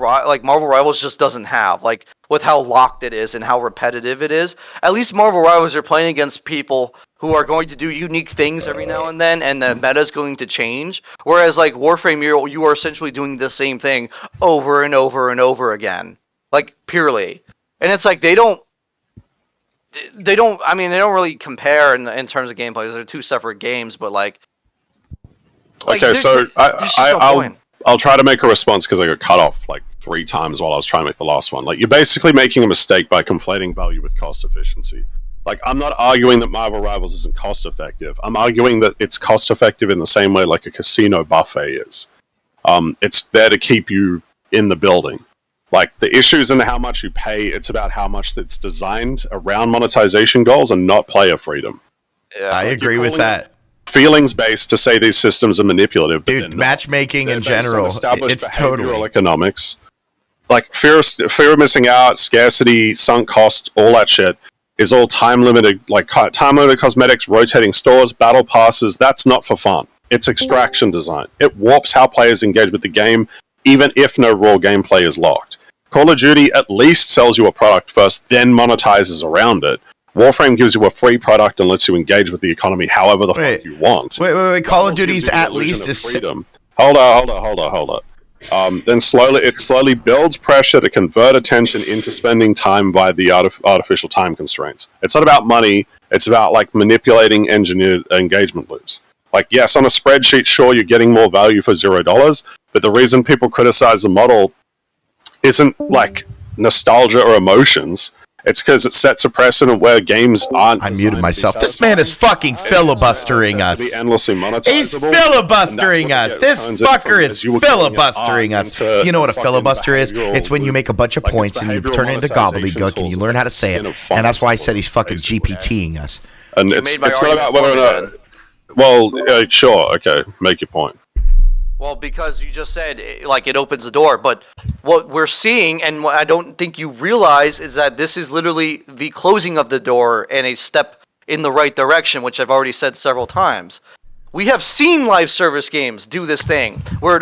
Marvel Rivals just doesn't have. Like, with how locked it is and how repetitive it is. At least Marvel Rivals are playing against people who are going to do unique things every now and then, and the meta is going to change. Whereas, like, Warframe, you are essentially doing the same thing over and over and over again. Like, purely. And it's like, they don't really compare in terms of gameplay. They're two separate games, but okay, so I'll try to make a response because I got cut off like 3 times while I was trying to make the last one. Like, you're basically making a mistake by conflating value with cost efficiency. Like, I'm not arguing that Marvel Rivals isn't cost effective. I'm arguing that it's cost effective in the same way like a casino buffet is. It's there to keep you in the building. Like, the issue isn't how much you pay, it's about how much it's designed around monetization goals and not player freedom. Yeah, I agree with that. Feelings based to say these systems are manipulative. Dude, matchmaking in general, it's totally economics. Like, fear of missing out, scarcity, sunk cost, all that shit is all time limited. Like, time limited cosmetics, rotating stores, battle passes. That's not for fun. It's extraction design. It warps how players engage with the game, even if no raw gameplay is locked. Call of Duty at least sells you a product first, then monetizes around it. Warframe gives you a free product and lets you engage with the economy however the fuck you want. Wait. Call of Duty's at least is freedom. Hold up. Then it slowly builds pressure to convert attention into spending time via the artificial time constraints. It's not about money. It's about, like, manipulating engineered engagement loops. Like, yes, on a spreadsheet, sure, you're getting more value for $0, but the reason people criticize the model isn't, like, nostalgia or emotions. It's because it sets a precedent where games aren't. I muted myself. This man is fucking filibustering us. He's filibustering us. This fucker is filibustering us. You know what a filibuster is? It's when you make a bunch of points and you turn it into gobbledygook and you learn how to say it. And that's why I said he's fucking GPTing us. And it's not about whether or not. Well, sure, okay, make your point. Well, because you just said, like, it opens the door, but what we're seeing, and what I don't think you realize, is that this is literally the closing of the door and a step in the right direction, which I've already said several times. We have seen live service games do this thing, where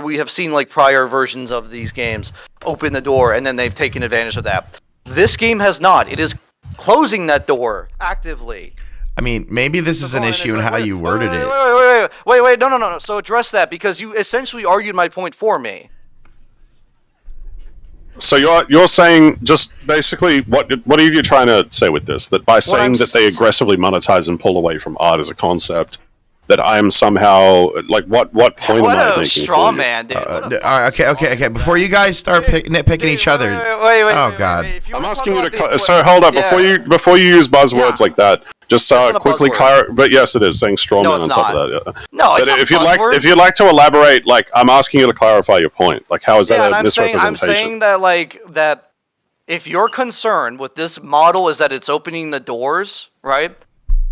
we have seen, like, prior versions of these games open the door, and then they've taken advantage of that. This game has not. It is closing that door actively. I mean, maybe this is an issue in how you worded it. Wait, no. So address that, because you essentially argued my point for me. So you're saying just basically what are you trying to say with this? That by saying that they aggressively monetize and pull away from art as a concept, that I am somehow like what point What am I a making? straw for you? man, dude. Okay. Before you guys start nitpicking each other, Wait, oh god. If you I'm were asking talking you to about the- so hold up yeah. before you use buzzwords Yeah. like that. Just That's not a quickly buzzword. clarify. But yes, it is saying straw No, man it's on top not. of that. Yeah. No, it's But not if you'd like to elaborate, like I'm asking you to clarify your point. Like how is that and a I'm misrepresentation? saying that if your concern with this model is that it's opening the doors, right?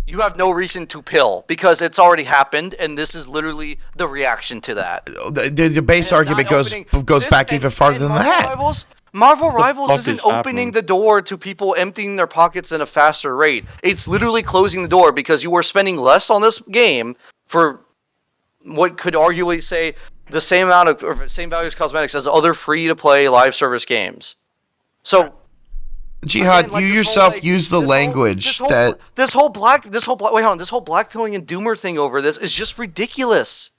You have no reason to pill because it's already happened, and this is literally the reaction to that. The base argument goes back even farther than that. Marvel Rivals fuck isn't is opening happening? the door to people emptying their pockets at a faster rate. It's literally closing the door because you are spending less on this game for what could arguably say the same amount of or same value as cosmetics as other free-to-play live service games. So Jihad, again, like you this yourself whole, use the language that this whole black pilling and doomer thing over this is just ridiculous.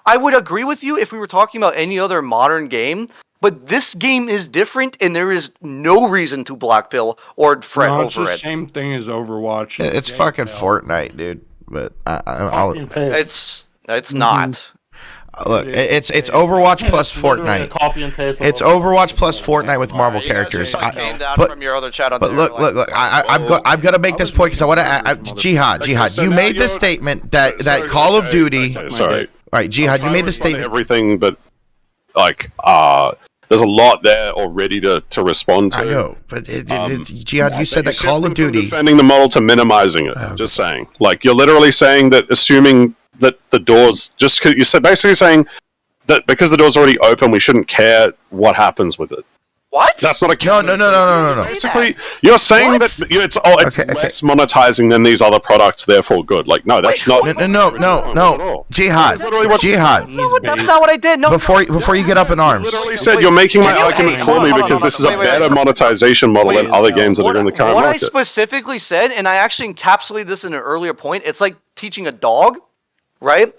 I would agree with you if we were talking about any other modern game, but this game is different, and there is no reason to blackpill or fret No, it's over the it. same thing as Overwatch. it's fucking Fortnite, dude. But Copy and paste. It's not. look, it's Overwatch plus Literally a Fortnite. copy and paste. It's Overwatch plus Fortnite with Marvel You guys characters. just, like, came down But from your other chat on but there, look, like, look. I'm gonna make this point because I want to. Jihad, so you now made the you're- statement that Call of Duty. Okay, sorry. All right, Jihad, you I'm made the trying to respond to statement. everything, but like there's a lot there already to respond to. I know, but Jihad, you said that shift Call of from Duty. defending the model to minimizing it. Oh, Just saying, like you're literally saying that, assuming that the doors just 'cause you said basically saying that because the door's already open, we shouldn't care what happens with it. What? That's not a No. Basically, you're saying What? that it's Okay. less monetizing than these other products, therefore good. Like, no, that's not. No. Jihad, Jihad. That's not what I did. No. Before you get up in arms. Literally said you're making my argument for me because this is a better monetization model than other games that are in the current What I market. specifically said, and I actually encapsulated this in an earlier point, it's like teaching a dog, right?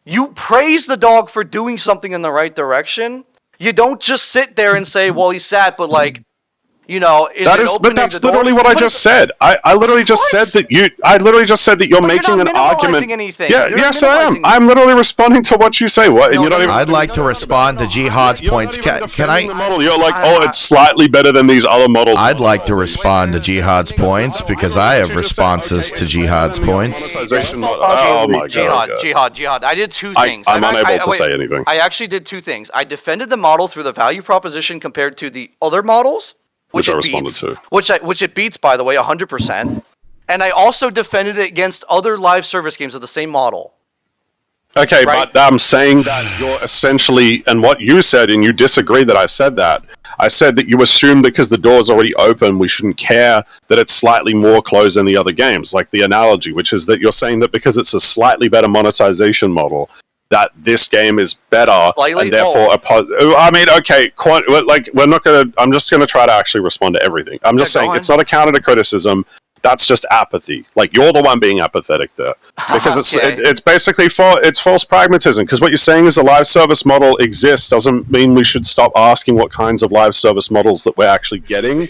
You praise the dog for doing something in the right direction. You don't just sit there and say, well, he's sad, but like, is But that's literally what I just said. I literally just said that you're But making you're not an minimalizing argument. anything. Yeah, You're yes, I am. minimalizing- I'm literally responding to what you say. What? And you're not even. I'd like to respond to Jihad's points. Can defending the I? model. You're like, oh, it's slightly better than these other models. I'd like to respond to Jihad's points because I have responses to Jihad's points. Monetization model. Oh my god. guys. Jihad. I did two things. I'm unable to wait, say anything. I actually did two things. I defended the model through the value proposition compared to the other models, Which I it responded beats, to. which it beats, by the way, 100%. And I also defended it against other live service games of the same model. Okay, Right. but I'm saying that you're essentially, and what you said, and you disagree that I said that. I said that you assume because the door's already open, we shouldn't care that it's slightly more closed than the other games. Like the analogy, which is that you're saying that because it's a slightly better monetization model, that this game is better, Slightly? and therefore, I mean, okay, we're not gonna. I'm just gonna try to actually respond to everything. I'm just Yeah, go saying on. it's not a counter to criticism. That's just apathy. Like you're the one being apathetic there, because Okay. it's basically it's false pragmatism. Because what you're saying is the live service model exists doesn't mean we should stop asking what kinds of live service models that we're actually getting.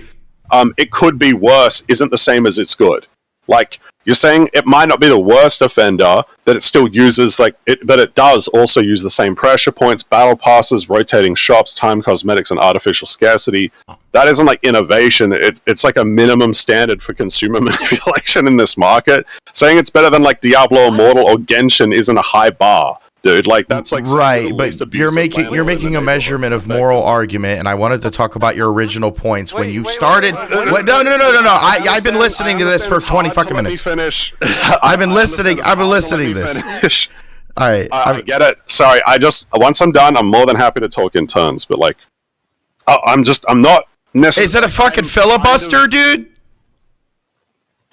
It could be worse. Isn't the same as it's good. Like you're saying, it might not be the worst offender that it still uses but it does also use the same pressure points, battle passes, rotating shops, time cosmetics, and artificial scarcity. That isn't like innovation. It's like a minimum standard for consumer manipulation in this market. Saying it's better than like Diablo Immortal or Genshin isn't a high bar, dude. Like that's like Right, but you're making a measurement of moral argument, and I wanted to talk about your original points when you started. No. I've been listening to this for 20 fucking minutes. Finish. I've been listening to this. Finish. All right, I get it. Sorry, once I'm done, I'm more than happy to talk in turns. But like, I'm not necessarily. is it a fucking filibuster, dude?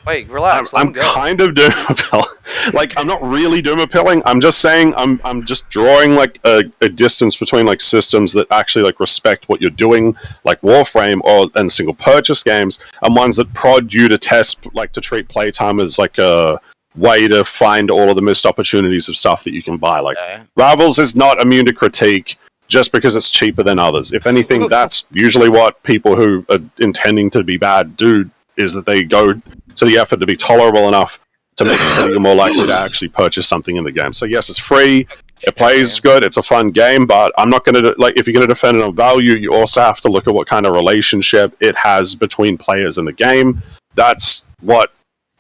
Wait, relax. Let I'm him go. kind of doom appealing. Like, I'm not really doom appealing. I'm just saying I'm just drawing like a distance between like systems that actually like respect what you're doing, like Warframe and single purchase games, and ones that prod you to test, like to treat playtime as like a way to find all of the missed opportunities of stuff that you can buy. Like Rivals is not immune to critique just because it's cheaper than others. If anything, that's usually what people who are intending to be bad do, is that they go to the effort to be tolerable enough to make it so that you're more likely to actually purchase something in the game. So yes, it's free. It plays good. It's a fun game, but I'm not going to if you're going to defend it on value, you also have to look at what kind of relationship it has between players in the game. That's what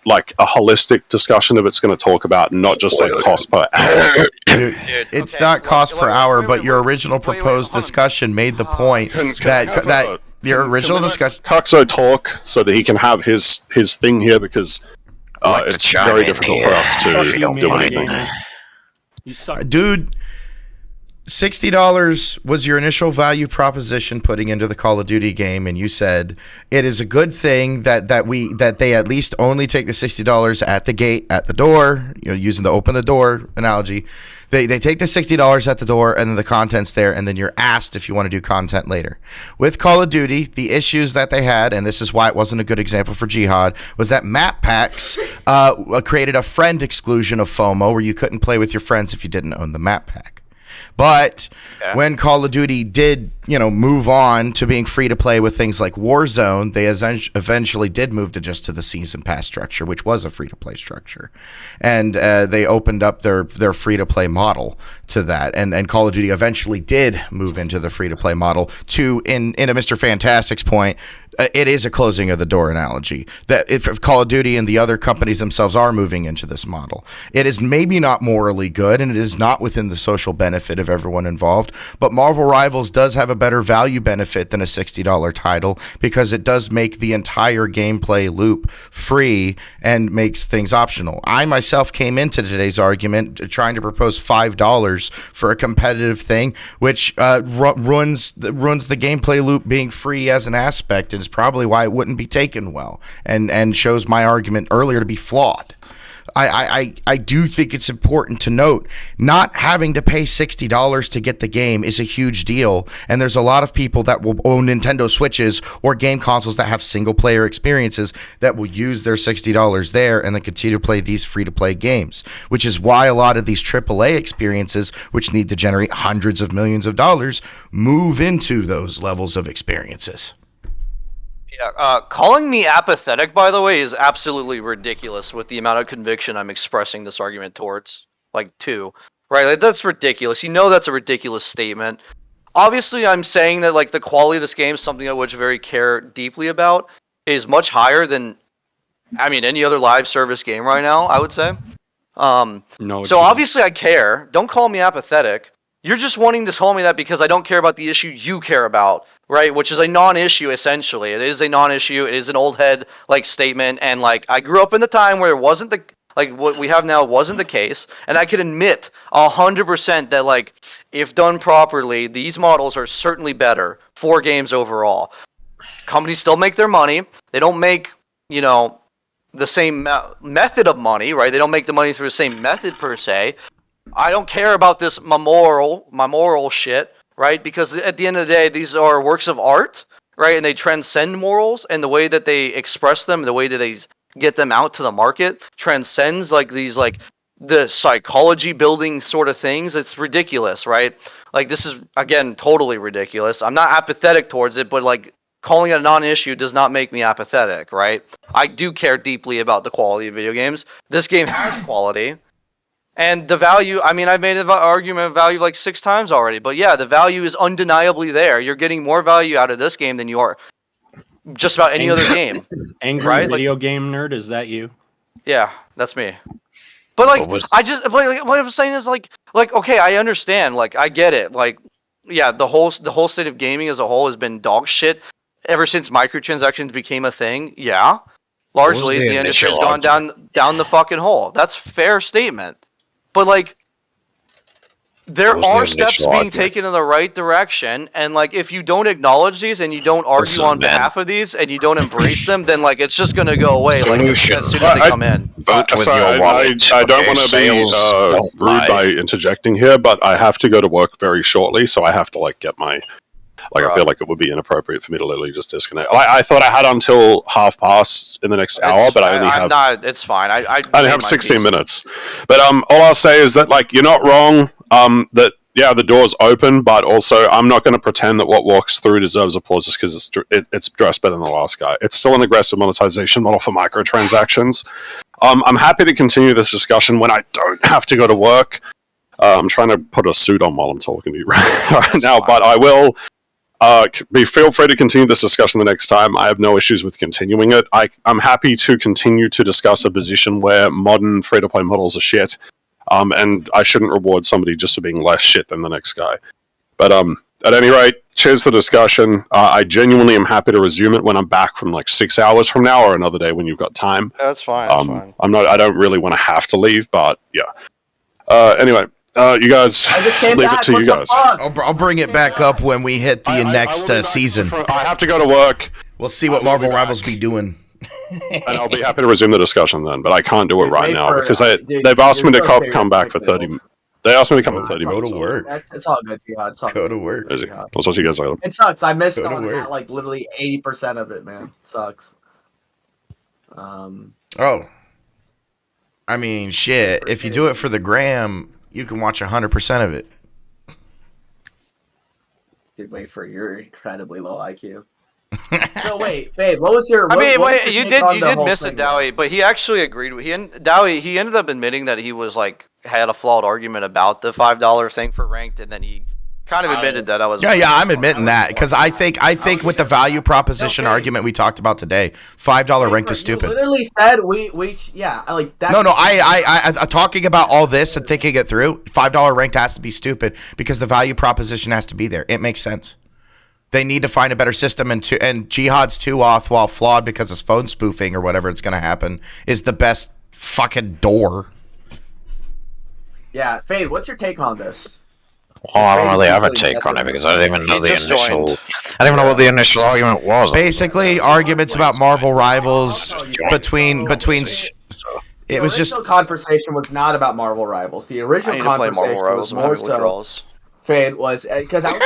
a holistic discussion of it's going to talk about, not just cost per hour. It's not cost per hour, but your original proposed discussion made the point that your original discussion. Cuxo talk so that he can have his thing here, because it's very difficult for us to do anything. You suck. Dude, $60 was your initial value proposition putting into the Call of Duty game, and you said it is a good thing that they at least only take the $60 at the gate, at the door, using the open the door analogy. They take the $60 at the door, and then the content's there, and then you're asked if you want to do content later. With Call of Duty, the issues that they had, and this is why it wasn't a good example for Jihad, was that map packs created a friend exclusion of FOMO, where you couldn't play with your friends if you didn't own the map pack. But when Call of Duty did, move on to being free to play with things like Warzone, they eventually did move to the season pass structure, which was a free to play structure, and they opened up their free to play model to that. And Call of Duty eventually did move into the free to play model. To in a Mr. Fantastic's point, it is a closing of the door analogy. That if Call of Duty and the other companies themselves are moving into this model, it is maybe not morally good, and it is not within the social benefit of everyone involved. But Marvel Rivals does have a better value benefit than a $60 title, because it does make the entire gameplay loop free and makes things optional. I myself came into today's argument trying to propose $5 for a competitive thing, which ruins the gameplay loop being free as an aspect, and is probably why it wouldn't be taken well, and shows my argument earlier to be flawed. I do think it's important to note, not having to pay $60 to get the game is a huge deal, and there's a lot of people that will own Nintendo Switches or game consoles that have single player experiences that will use their $60 there and then continue to play these free to play games, which is why a lot of these AAA experiences, which need to generate hundreds of millions of dollars, move into those levels of experiences. Yeah, calling me apathetic, by the way, is absolutely ridiculous with the amount of conviction I'm expressing this argument towards. Right? That's ridiculous. That's a ridiculous statement. Obviously, I'm saying that, the quality of this game, something I would very care deeply about, is much higher than, any other live service game right now, I would say. So obviously I care. Don't call me apathetic. You're just wanting to tell me that because I don't care about the issue you care about, right? Which is a non-issue, essentially. It is a non-issue. It is an old head statement, and I grew up in the time where it wasn't what we have now wasn't the case, and I can admit 100% that if done properly, these models are certainly better for games overall. Companies still make their money. They don't make the same method of money, right? They don't make the money through the same method per se. I don't care about this my moral shit, right? Because at the end of the day, these are works of art, right? And they transcend morals, and the way that they express them, the way that they get them out to the market, transcends the psychology building sort of things. It's ridiculous, right? This is, again, totally ridiculous. I'm not apathetic towards it, but calling it a non-issue does not make me apathetic, right? I do care deeply about the quality of video games. This game has quality. And the value, I've made an argument of value 6 times already, but yeah, the value is undeniably there. You're getting more value out of this game than you are just about any other game. Angry video game nerd, is that you? Yeah, that's me. But what I'm saying is okay, I understand, I get it. Yeah, the whole state of gaming as a whole has been dog shit ever since microtransactions became a thing. Yeah. Largely the industry's gone down the fucking hole. That's a fair statement. But there are steps being taken in the right direction, and if you don't acknowledge these and you don't argue on behalf of these and you don't embrace them, then it's just gonna go away as soon as they come in. I don't want to be rude by interjecting here, but I have to go to work very shortly, so I have to get my. I feel like it would be inappropriate for me to literally just disconnect. I thought I had until 1:30 in the next hour, but I only have. It's fine. I only have 16 minutes. But all I'll say is that you're not wrong. That the door's open, but also I'm not going to pretend that what walks through deserves applause just because it's dressed better than the last guy. It's still an aggressive monetization model for microtransactions. I'm happy to continue this discussion when I don't have to go to work. I'm trying to put a suit on while I'm talking to you right now, but I will feel free to continue this discussion the next time. I have no issues with continuing it. I'm happy to continue to discuss a position where modern free-to-play models are shit, and I shouldn't reward somebody just for being less shit than the next guy. But at any rate, cheers for the discussion. I genuinely am happy to resume it when I'm back from like 6 hours from now, or another day when you've got time. That's fine. That's fine. I don't really want to have to leave, but yeah. Anyway, you guys, leave it to you guys. I'll bring it back up when we hit the next season. I have to go to work. We'll see what Marvel Rivals be doing. And I'll be happy to resume the discussion then, but I can't do it right now because they've asked me to come back for 30. They asked me to come in 30 minutes. Go to work. It's all good, Jihad. It's all Go good. to work. I'll talk to you guys later. It sucks. I missed Go to on work. like literally 80% of it, man. It sucks. Oh. I mean, shit. If you do it for the gram, you can watch 100% of it. Dude, wait for your incredibly low IQ. So wait, Fade, what was your? I mean, what wait, was you your take on the did whole miss thing, it, Dowie, but he actually agreed with he ended up admitting that he was like had a flawed argument about the $5 thing for ranked, and then he kind of admitted that I was. Yeah, I'm admitting that because I think with the value proposition argument we talked about today, $5 ranked is stupid. You literally said yeah, like that. No, I talking about all this and thinking it through, $5 ranked has to be stupid because the value proposition has to be there. It makes sense. They need to find a better system, and Jihad's 2auth, while flawed because of phone spoofing or whatever it's going to happen, is the best fucking door. Yeah, Fade, what's your take on this? Well, I don't really have a take on it because I didn't even know the initial. I didn't even know what the initial argument was. Basically, arguments about Marvel Rivals between. It was just the conversation was not about Marvel Rivals. The original conversation was more so. Fade was because I was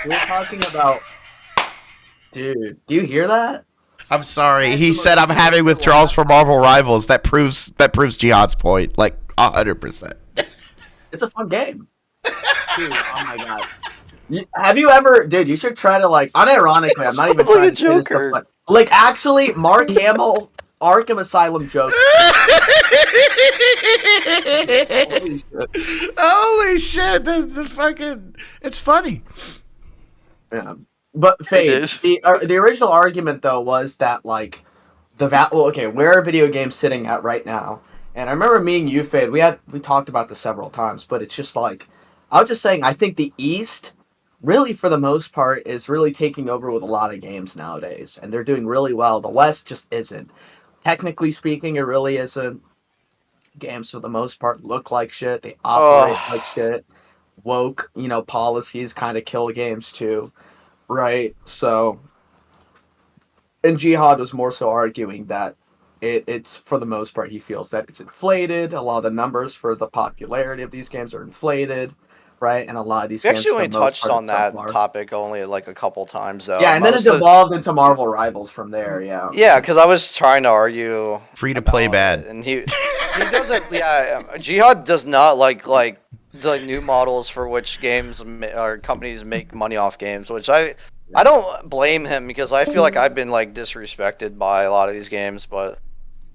we were talking about. Dude, do you hear that? I'm sorry. He said I'm having withdrawals for Marvel Rivals. That proves Jihad's point, like 100%. It's a fun game. Dude, oh my god. Have you ever, dude? You should try to like. Unironically, I'm not even trying to say this stuff, but like actually, Mark Hamill, Arkham Asylum Joker. Holy shit! The fucking, it's funny. Yeah, but Fade, the original argument though was that like where are video games sitting at right now? And I remember me and you, Fade, we talked about this several times, but it's just like I was just saying, I think the East, really for the most part, is really taking over with a lot of games nowadays, and they're doing really well. The West just isn't. Technically speaking, it really isn't. Games for the most part look like shit. They operate like shit. Woke, policies kind of kill games too, right? So, and Jihad was more so arguing that it's for the most part he feels that it's inflated. A lot of the numbers for the popularity of these games are inflated, right? And a lot of these games actually only touched on that topic only like a couple times though. Yeah, and then it evolved into Marvel Rivals from there. Yeah. Yeah, because I was trying to argue free to play bad, and he doesn't. Yeah, Jihad does not like the new models for which games or companies make money off games, which I don't blame him because I feel like I've been like disrespected by a lot of these games, but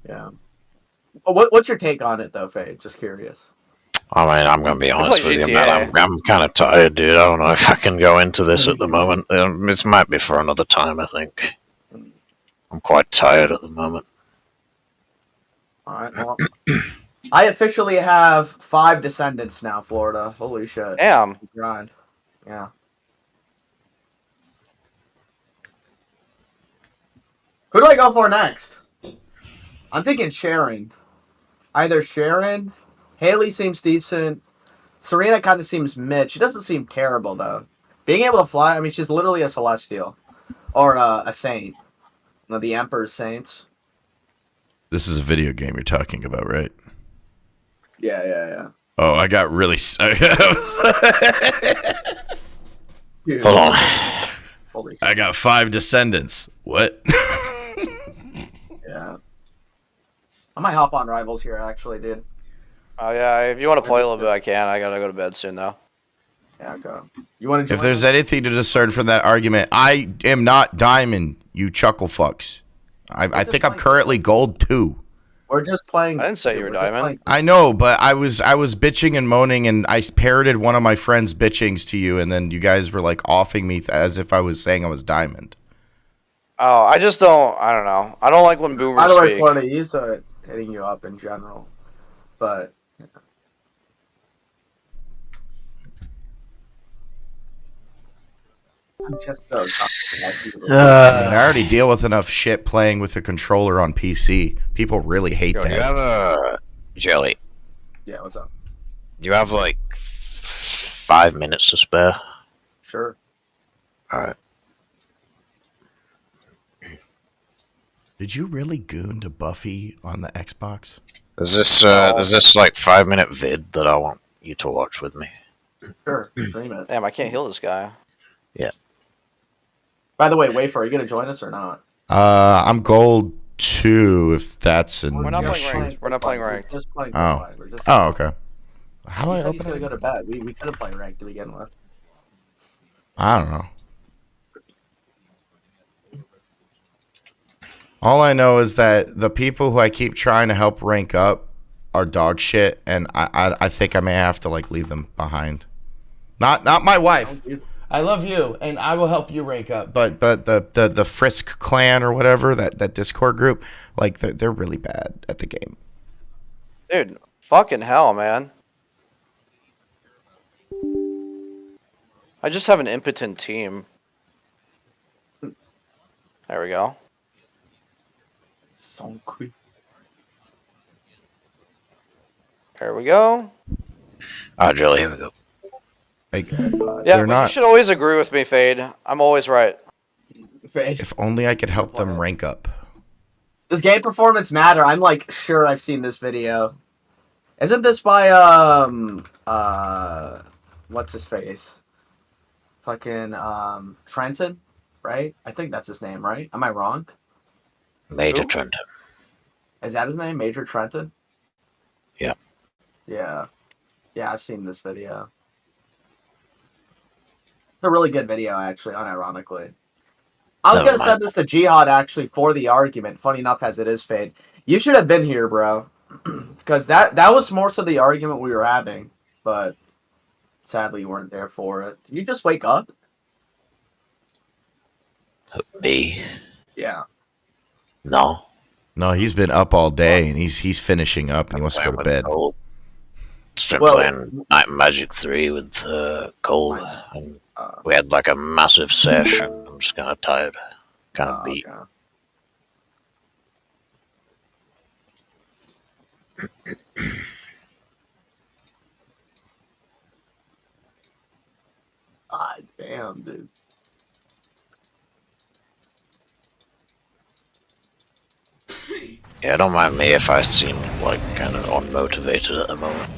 yeah. What's your take on it though, Faye? Just curious. I mean, I'm going to be honest with you, man. I'm kind of tired, dude. I don't know if I can go into this at the moment. This might be for another time, I think. I'm quite tired at the moment. All right, well, I officially have 5 descendants now, Florida. Holy shit. Damn. Grind. Yeah. Who do I go for next? I'm thinking Sharon. Either Sharon. Haley seems decent. Serena kind of seems mid. She doesn't seem terrible, though. Being able to fly, I mean, she's literally a Celestial. Or a Saint. One of the Emperor's Saints. This is a video game you're talking about, right? Yeah. Oh, I got really... Dude, Hold on. I got 5 descendants. What? Yeah. I might hop on Rivals here, actually, dude. Oh yeah, if you want to play a little bit, I can. I gotta go to bed soon though. Yeah, go. You want to? If there's anything to discern from that argument, I am not diamond. You chuckle fucks. I think I'm currently gold 2. We're just playing. I didn't say you were we're just diamond. playing- I know, but I was bitching and moaning, and I parroted one of my friends' bitchings to you, and then you guys were like offing me as if I was saying I was diamond. Oh, I just don't. I don't know. I don't like when boomers By the way, speak. Florida, he's hitting you up in general, but. I'm just so I mean, I already deal with enough shit playing with a controller on PC. People really hate Yo, do you that. have a jelly? Yeah, what's up? Do you have like 5 minutes to spare? Sure. All right. Did you really goon to Buffy on the Xbox? There's this like 5 minute vid that I want you to watch with me. Sure. Stream it. Damn, I can't heal this guy. Yeah. By the way, Wafer, are you gonna join us or not? I'm gold 2, if that's an We're not playing issue. ranked. We're not playing ranked. We're just playing Oh. Goodbye. We're just. Oh, okay. How do He I said he's open gonna it? go to bed. We could have played ranked to begin with. I don't know. All I know is that the people who I keep trying to help rank up are dog shit, and I think I may have to like leave them behind. Not my wife. I love you, and I will help you rank up. But the Frisk clan or whatever, that Discord group, like they're really bad at the game. Dude, fucking hell, man. I just have an impotent team. There we go. So quick. There we go. All right, Jelly, here we go. Like, Yeah, they're but you not. should always agree with me, Fade. I'm always right. If only I could help them rank up. Does game performance matter? I'm like sure I've seen this video. Isn't this by what's his face? Fucking Trenton, right? I think that's his name, right? Am I wrong? Major Who? Trenton. Is that his name? Major Trenton? Yeah. Yeah. Yeah, I've seen this video. It's a really good video, actually, unironically. I was going to send this to Jihad, actually, for the argument. Funny enough, as it is, Fade. You should have been here, bro. Because that was more so the argument we were having. But sadly, you weren't there for it. Did you just wake up? Me? Yeah. No. No, he's been up all day, and he's finishing up, and he wants to go to bed. Just been playing Night Magic 3 with Cole, and we had like a massive session. I'm just kind of tired, kind of beat. Okay. Ah, damn, dude. Yeah, don't mind me if I seem like kind of unmotivated at the moment.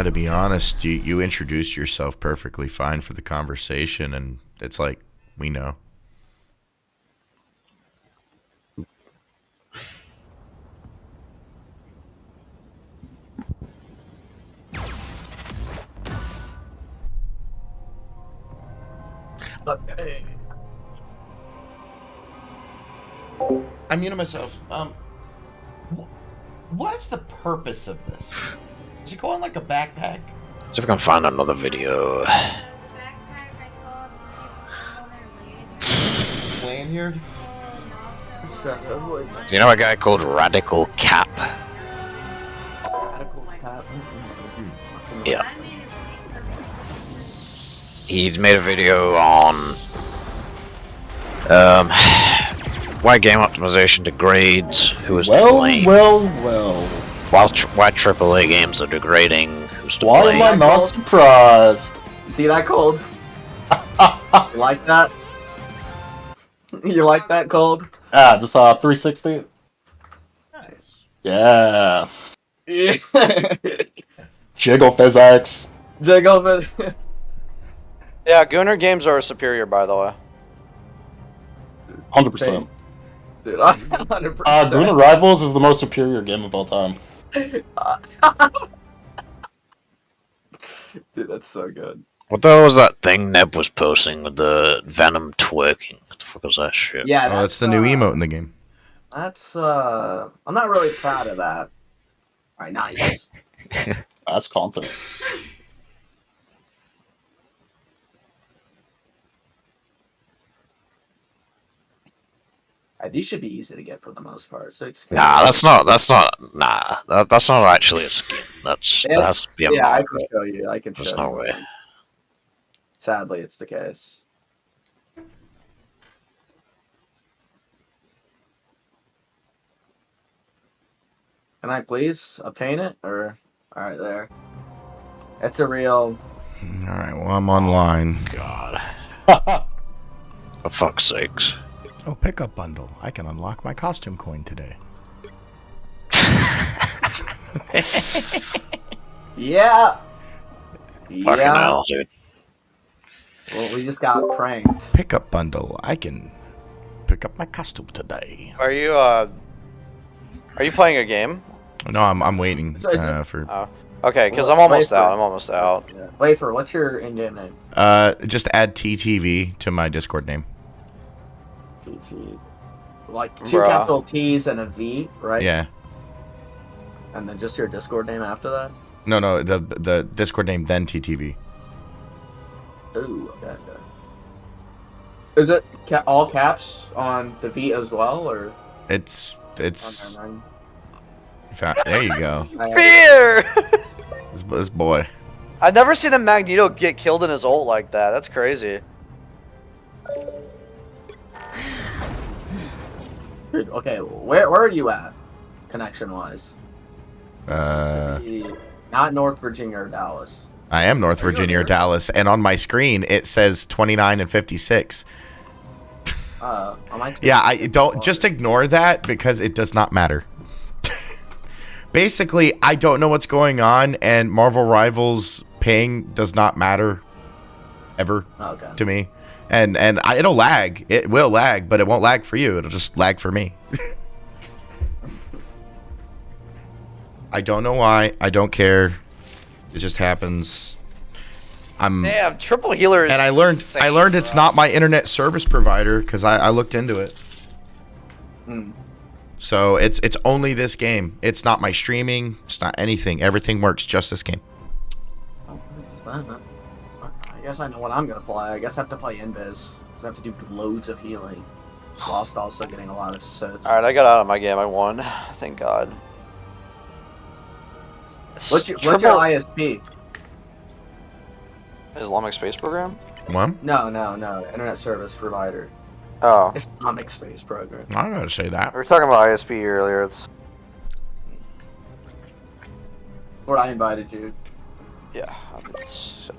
To be honest, you introduced yourself perfectly fine for the conversation, and it's like, we know. I muted myself. What is the purpose of this? Does it go on like a backpack? See if I can find another video. Laying here? Do you know a guy called Radical Cap? Yeah. He's made a video on why game optimization degrades, who is to blame. Well. Why AAA games are degrading, who's to Why blame. am I not surprised? You see that, Cold? You like that? You like that, Cold? Ah, just 360. Nice. Yeah. Yeah. Jiggle physics. Jiggle physics. Yeah, Gunner games are superior, by the way. 100%. Dude, 100%. Gunner Rivals is the most superior game of all time. Dude, that's so good. What the hell was that thing Neb was posting with the Venom twerking? What the fuck was that shit? Yeah, that's the new emote in the game. That's I'm not really proud of that. Alright, nice. That's confident. These should be easy to get for the most part. Nah, that's not. That's not actually a skin. That has to be a yeah, I mod. can show you. I can show There's you. no way. Sadly, it's the case. Can I please obtain it? Or alright, there. It's a real. All right. Well, I'm online. God. For fuck's sakes. Oh, pickup bundle. I can unlock my costume coin today. Yeah. Fucking Yeah. hell, dude. Well, we just got pranked. Pickup bundle. I can pick up my costume today. Are you playing a game? No, I'm waiting So is it- for. Oh. Okay, because Well, I'm almost wait for out. it. I'm almost out. Yeah. Wait for what's your in-game name? Just add TTV to my Discord name. TT. Like two Bruh. capital T's and a V, right? Yeah. And then just your Discord name after that? No, the Discord name then TTV. Ooh, okay. Is it all caps on the V as well, or? It's. Oh, never mind. There you go. Fear! This boy. I've never seen a Magneto get killed in his ult like that. That's crazy. Dude, okay, where are you at, connection-wise? Not North Virginia or Dallas. I am North Are you Virginia or here? Dallas, and on my screen it says 29 and 56. Am I Yeah, I don't just ignore that because it does not matter. Basically, I don't know what's going on, and Marvel Rivals ping does not matter ever Okay. to me. And it'll lag. It will lag, but it won't lag for you. It'll just lag for me. I don't know why. I don't care. It just happens. Damn, triple healer. Is And I learned insane, it's bro. not my internet service provider because I looked into it. Hmm. So it's only this game. It's not my streaming. It's not anything. Everything works just this game. Oh, it's fine, man. I guess I know what I'm gonna play. I guess I have to play Invis. Because I have to do loads of healing. Whilst also getting a lot of assists. Alright, I got out of my game. I won. Thank God. What's your Triple ISP? Islamic Space Program? What? No. Internet service provider. Oh. Islamic Space Program. I gotta say that. We were talking about ISP earlier. It's Where I invited you. yeah. It's,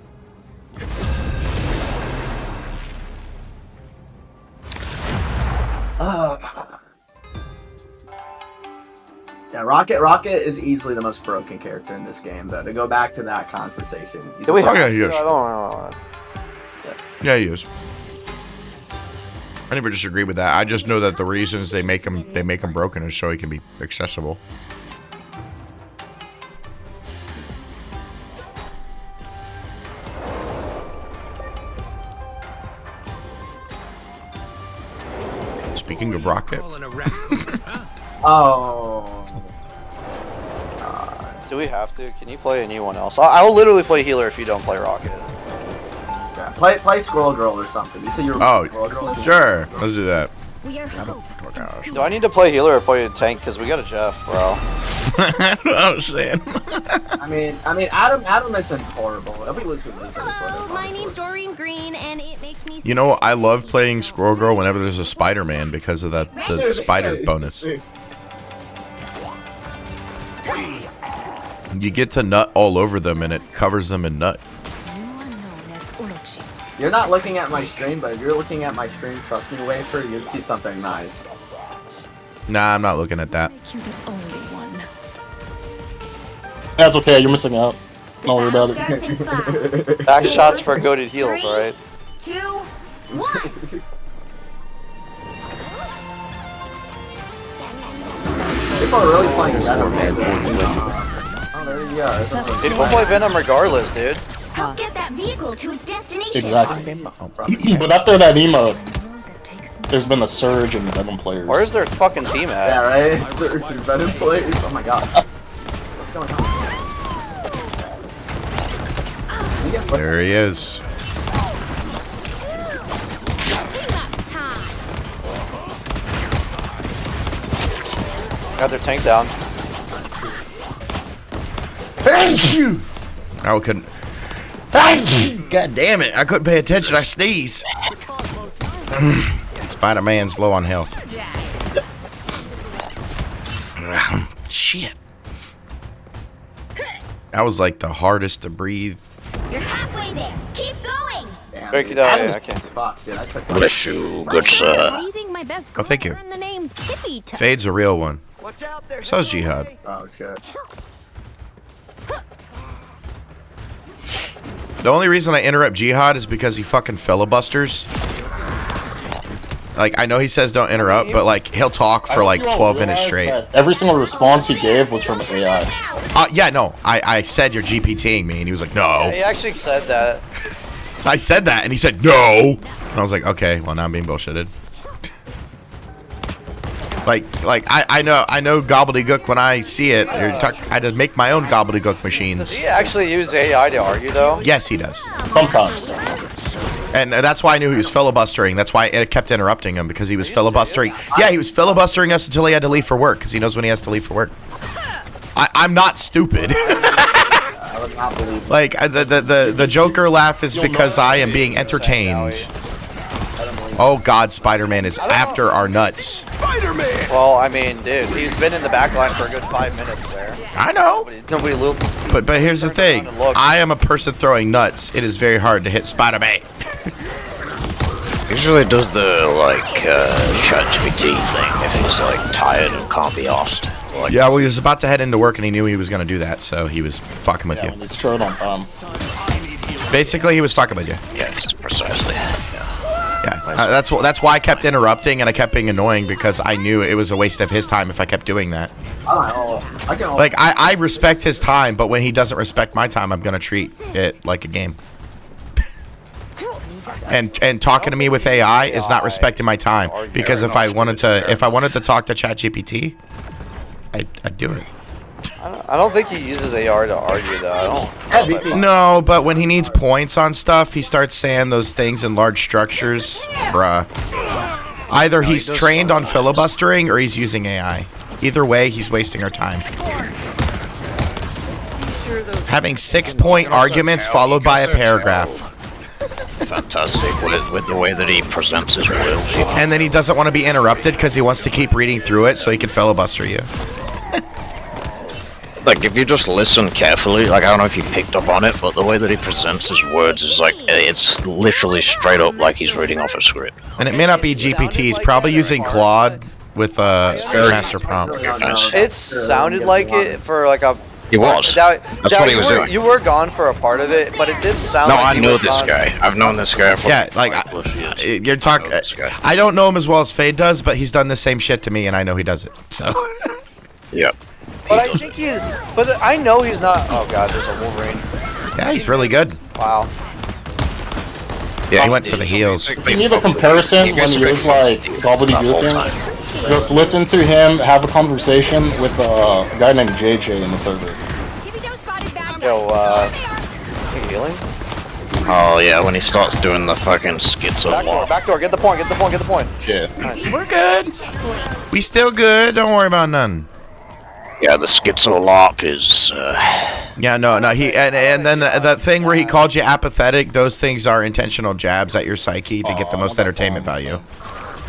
Yeah, Rocket is easily the most broken character in this game, though. To go back to that conversation. do we have yeah, to? he is. I don't know. Yeah, he is. I never disagree with that. I just know that the reasons they make him broken is so he can be accessible. Speaking of Rocket, Oh. Do we have to? Can you play anyone else? I'll literally play healer if you don't play Rocket. Yeah, play Squirrel Girl or something. You said you were Squirrel Girl? sure, let's do that. We are hope. Do I need to play healer or play tank? Because we got a Jeff, bro. I don't understand. I mean, Adam isn't horrible. If we lose, we lose. Hello, my name's Doreen Green, and it makes me. You know, I love playing Squirrel Girl whenever there's a Spider-Man because of the spider bonus. You get to nut all over them and it covers them in nut. You're not looking at my stream, but if you're looking at my stream, trust me, Wafer, you'd see something nice. Nah, I'm not looking at that. That's okay, you're missing out. Don't worry about it. Back shots for goated heals, alright? 2, 1. People are really playing Venom. Oh, there you go. People play Venom regardless, dude. Help get that vehicle to its destination. Exactly. But after that emote, there's been a surge in Venom players. Where's their fucking team at? Yeah, right? Surge in Venom players. Oh my god. What's going on? There he is. Got their tank down. I couldn't. God damn it! I couldn't pay attention. I sneeze. Spider-Man's low on health. Shit. That was like the hardest to breathe. You're halfway there. Keep going. Break it out. Yeah, okay. Fuck, dude. I took Bless you, good What sir. do you think my best Oh, thank you. girl earned the name Tippy Toe? Fade's a real one. So's Jihad. Oh shit. The only reason I interrupt Jihad is because he fucking filibusters. Like, I know he says don't interrupt, but like he'll talk for like 12 minutes straight. Every single response he gave was from AI. Yeah, no. I said you're GPTing me, and he was like, no. He actually said that. I said that, and he said no. And I was like, okay, well now I'm being bullshitted. I know gobbledygook when I see it. I just make my own gobbledygook Does machines. he actually use AI to argue though? Yes, he does. Sometimes. And that's why I knew he was filibustering. That's why I kept interrupting him, because he was filibustering. Yeah, he was filibustering us until he had to leave for work, because he knows when he has to leave for work. I'm not stupid. Like, the Joker laugh is because I am being entertained. Oh God, Spider-Man is after our nuts. Well, I mean, dude, he's been in the back line for a good 5 minutes there. I know. Nobody looked. But here's the thing. I am a person throwing nuts. It is very hard to hit Spider-Man. Usually does the like ChatGPT thing if he's like tired and can't be asked. Like, Yeah, well, he was about to head into work and he knew he was going to do that, so he was fucking with Yeah, you. when he's short on time. Basically, he was fucking with you. yeah, precisely. Yeah, that's why I kept interrupting and I kept being annoying, because I knew it was a waste of his time if I kept doing that. Like, I respect his time, but when he doesn't respect my time, I'm gonna treat it like a game. And talking to me with AI is not respecting my time, because if I wanted to talk to ChatGPT, I'd do it. I don't think he uses AR to argue though. I don't. No, but when he needs points on stuff, he starts saying those things in large structures. Bruh. Either he's trained on filibustering or he's using AI. Either way, he's wasting our time. Having 6-point arguments followed by a paragraph. Fantastic with the way that he presents his words. And then he doesn't want to be interrupted because he wants to keep reading through it so he can filibuster you. Like, if you just listen carefully, like, I don't know if you picked up on it, but the way that he presents his words is like, it's literally straight up like he's reading off a script. And it may not be GPT, he's probably using Claude with master prompt. It sounded like it for like a. He was. That's what he was doing. You were gone for a part of it, but it did sound. No, like I know this guy. I've known this guy for you're talking. I don't know him as well as Fade does, but he's done the same shit to me, and I know he does it. So. Yep. But I think but I know he's not. Oh god, there's a Wolverine. Yeah, he's really good. Wow. Yeah, he went for the heels. Do you need a comparison when you use like gobbledygooking? Just listen to him have a conversation with a guy named JJ in the server. Yo, healing? Oh yeah, when he starts doing the fucking schizo walk. Back door, get the point, get the point, get the point. Yeah. We're good. We still good. Don't worry about none. Yeah, the schizo LARP is. Yeah, no. He and then the thing where he called you apathetic. Those things are intentional jabs at your psyche to get the most entertainment value.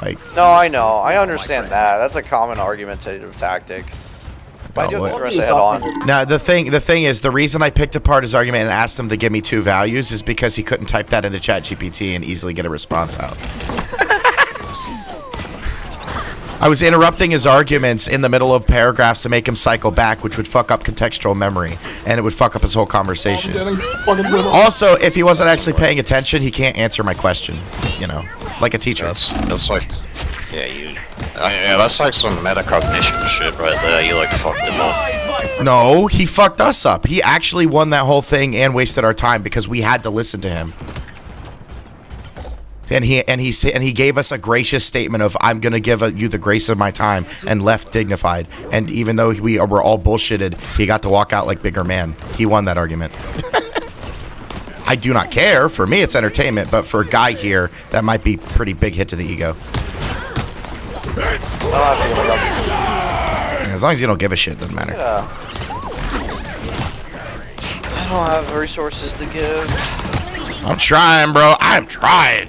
Like. No, I know. I understand that. That's a common argumentative tactic. But I do address it head on. Now the thing is, the reason I picked apart his argument and asked him to give me 2 values is because he couldn't type that into ChatGPT and easily get a response out. I was interrupting his arguments in the middle of paragraphs to make him cycle back, which would fuck up contextual memory, and it would fuck up his whole conversation. Also, if he wasn't actually paying attention, he can't answer my question, you know, like a teacher. That's like, yeah, that's like some metacognition shit right there. You like fucked him up. No, he fucked us up. He actually won that whole thing and wasted our time because we had to listen to him. And he gave us a gracious statement of I'm gonna give you the grace of my time, and left dignified. And even though we were all bullshitted, he got to walk out like bigger man. He won that argument. I do not care. For me, it's entertainment, but for a guy here, that might be pretty big hit to the ego. As long as you don't give a shit, doesn't matter. Yeah. I don't have resources to give. I'm trying, bro. I'm trying.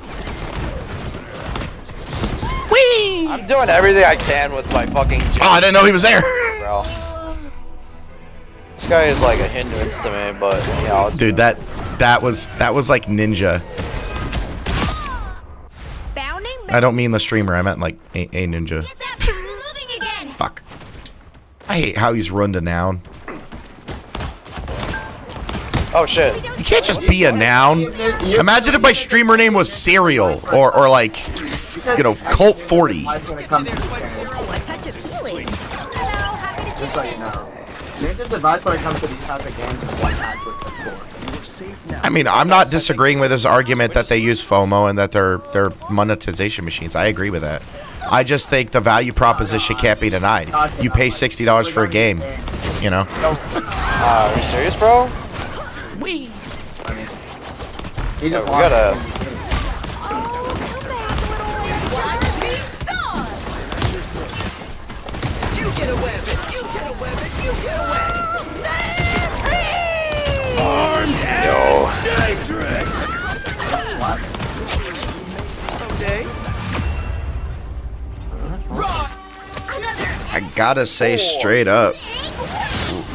Whee! I'm doing everything I can with my fucking. Oh, I didn't know he was there. Bro. This guy is like a hindrance to me, but you know. Dude, that was like ninja. I don't mean the streamer. I meant like a ninja. Fuck. I hate how he's run to noun. Oh shit. You can't just be a noun. Imagine if my streamer name was Cereal or like, you know, Colt 40. Just so you know. Ninja's advice when it comes to these type of games is one match with the score. I mean, I'm not disagreeing with his argument that they use FOMO and that they're monetization machines. I agree with that. I just think the value proposition can't be denied. You pay $60 for a game, you know. Are you serious, bro? We gotta. I gotta say straight up,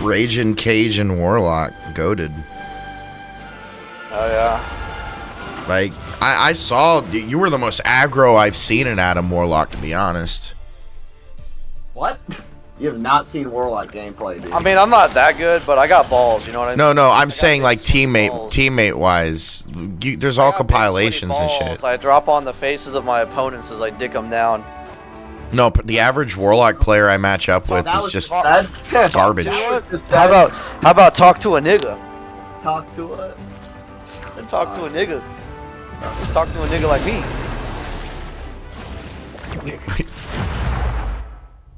Raging Cajun Warlock, goated. Oh yeah. Like, I saw, you were the most aggro I've seen in Adam Warlock, to be honest. What? You have not seen Warlock gameplay, dude. I mean, I'm not that good, but I got balls. You know what I mean? No, I'm saying like teammate wise. There's all compilations and shit. I drop on the faces of my opponents as I dick them down. No, but the average Warlock player I match up with is just garbage. How about talk to a nigga? Talk to a. And talk to a nigga. Talk to a nigga like me.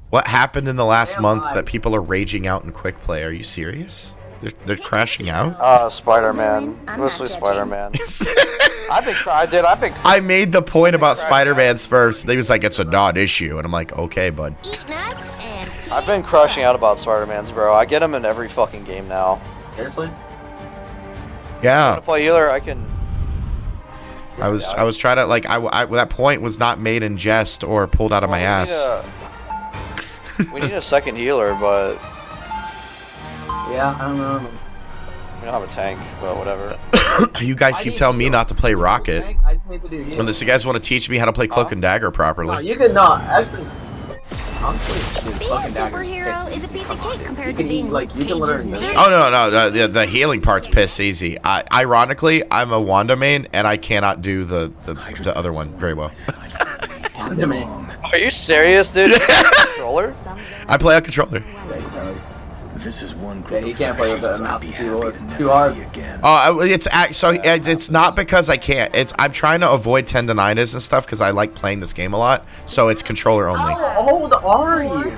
What happened in the last month that people are raging out in quick play? Are you serious? They're crashing out? Spider-Man. Mostly Spider-Man. I made the point about Spider-Man first. They was like, it's a non-issue. And I'm like, okay, bud. I've been crushing out about Spider-Mans, bro. I get them in every fucking game now. Seriously? Yeah. To play healer, I can. I was trying to, like, that point was not made in jest or pulled out of my ass. We need a second healer, but yeah, I don't know. We don't have a tank, but whatever. You guys keep telling me not to play Rocket. When you guys want to teach me how to play Cloak and Dagger properly. No, you could not. Actually, honestly, Being a superhero is a piece of cake compared to being like you can learn. Oh no, the healing part's piss easy. Ironically, I'm a Wanda main and I cannot do the other one very well. Wanda main. Are you serious, dude? Controller? I play a controller. This is one group he can't play with a mouse and keyboard. Too hard. It's not because I can't. I'm trying to avoid tendonitis and stuff because I like playing this game a lot. So it's controller only. How old are you?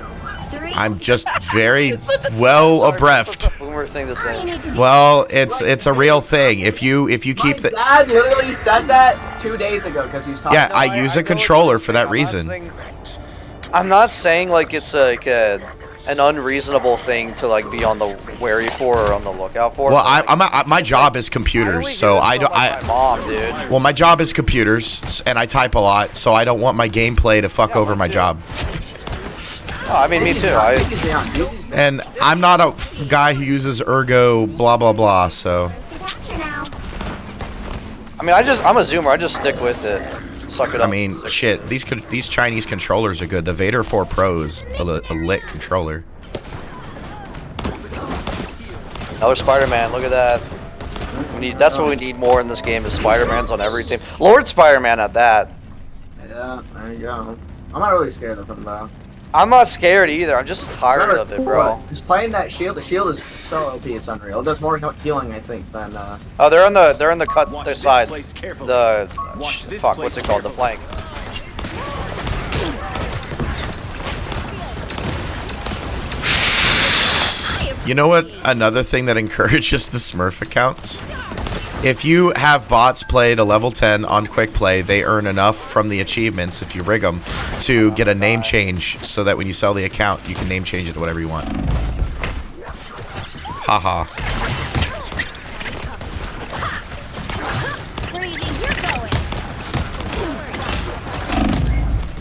I'm just very well abreast. Boomer thing to say. Well, it's a real thing. If you keep the. My dad literally said that 2 days ago because he was talking. Yeah, I use a controller for that reason. I'm not saying like it's like an unreasonable thing to like be on the wary for or on the lookout for. Well, my job is computers, so I don't. My mom, dude. Well, my job is computers, and I type a lot, so I don't want my gameplay to fuck over my job. Oh, I mean, me too. And I'm not a guy who uses ergo blah blah blah. So. I mean, I'm a zoomer. I just stick with it. Suck it up. I mean, shit. These Chinese controllers are good. The Vader 4 Pro is a lit controller. Another Spider-Man. Look at that. That's what we need more in this game. Is Spider-Mans on every team. Lord Spider-Man at that. Yeah, there you go. I'm not really scared of him though. I'm not scared either. I'm just tired of it, bro. Just playing that shield. The shield is so OP. It's unreal. It does more healing, I think, than. Oh, they're in the cut their side. The fuck, what's it called? The flank. You know what? Another thing that encourages the Smurf accounts. If you have bots played a level 10 on quick play, they earn enough from the achievements, if you rig them, to get a name change so that when you sell the account, you can name change it to whatever you want. Haha.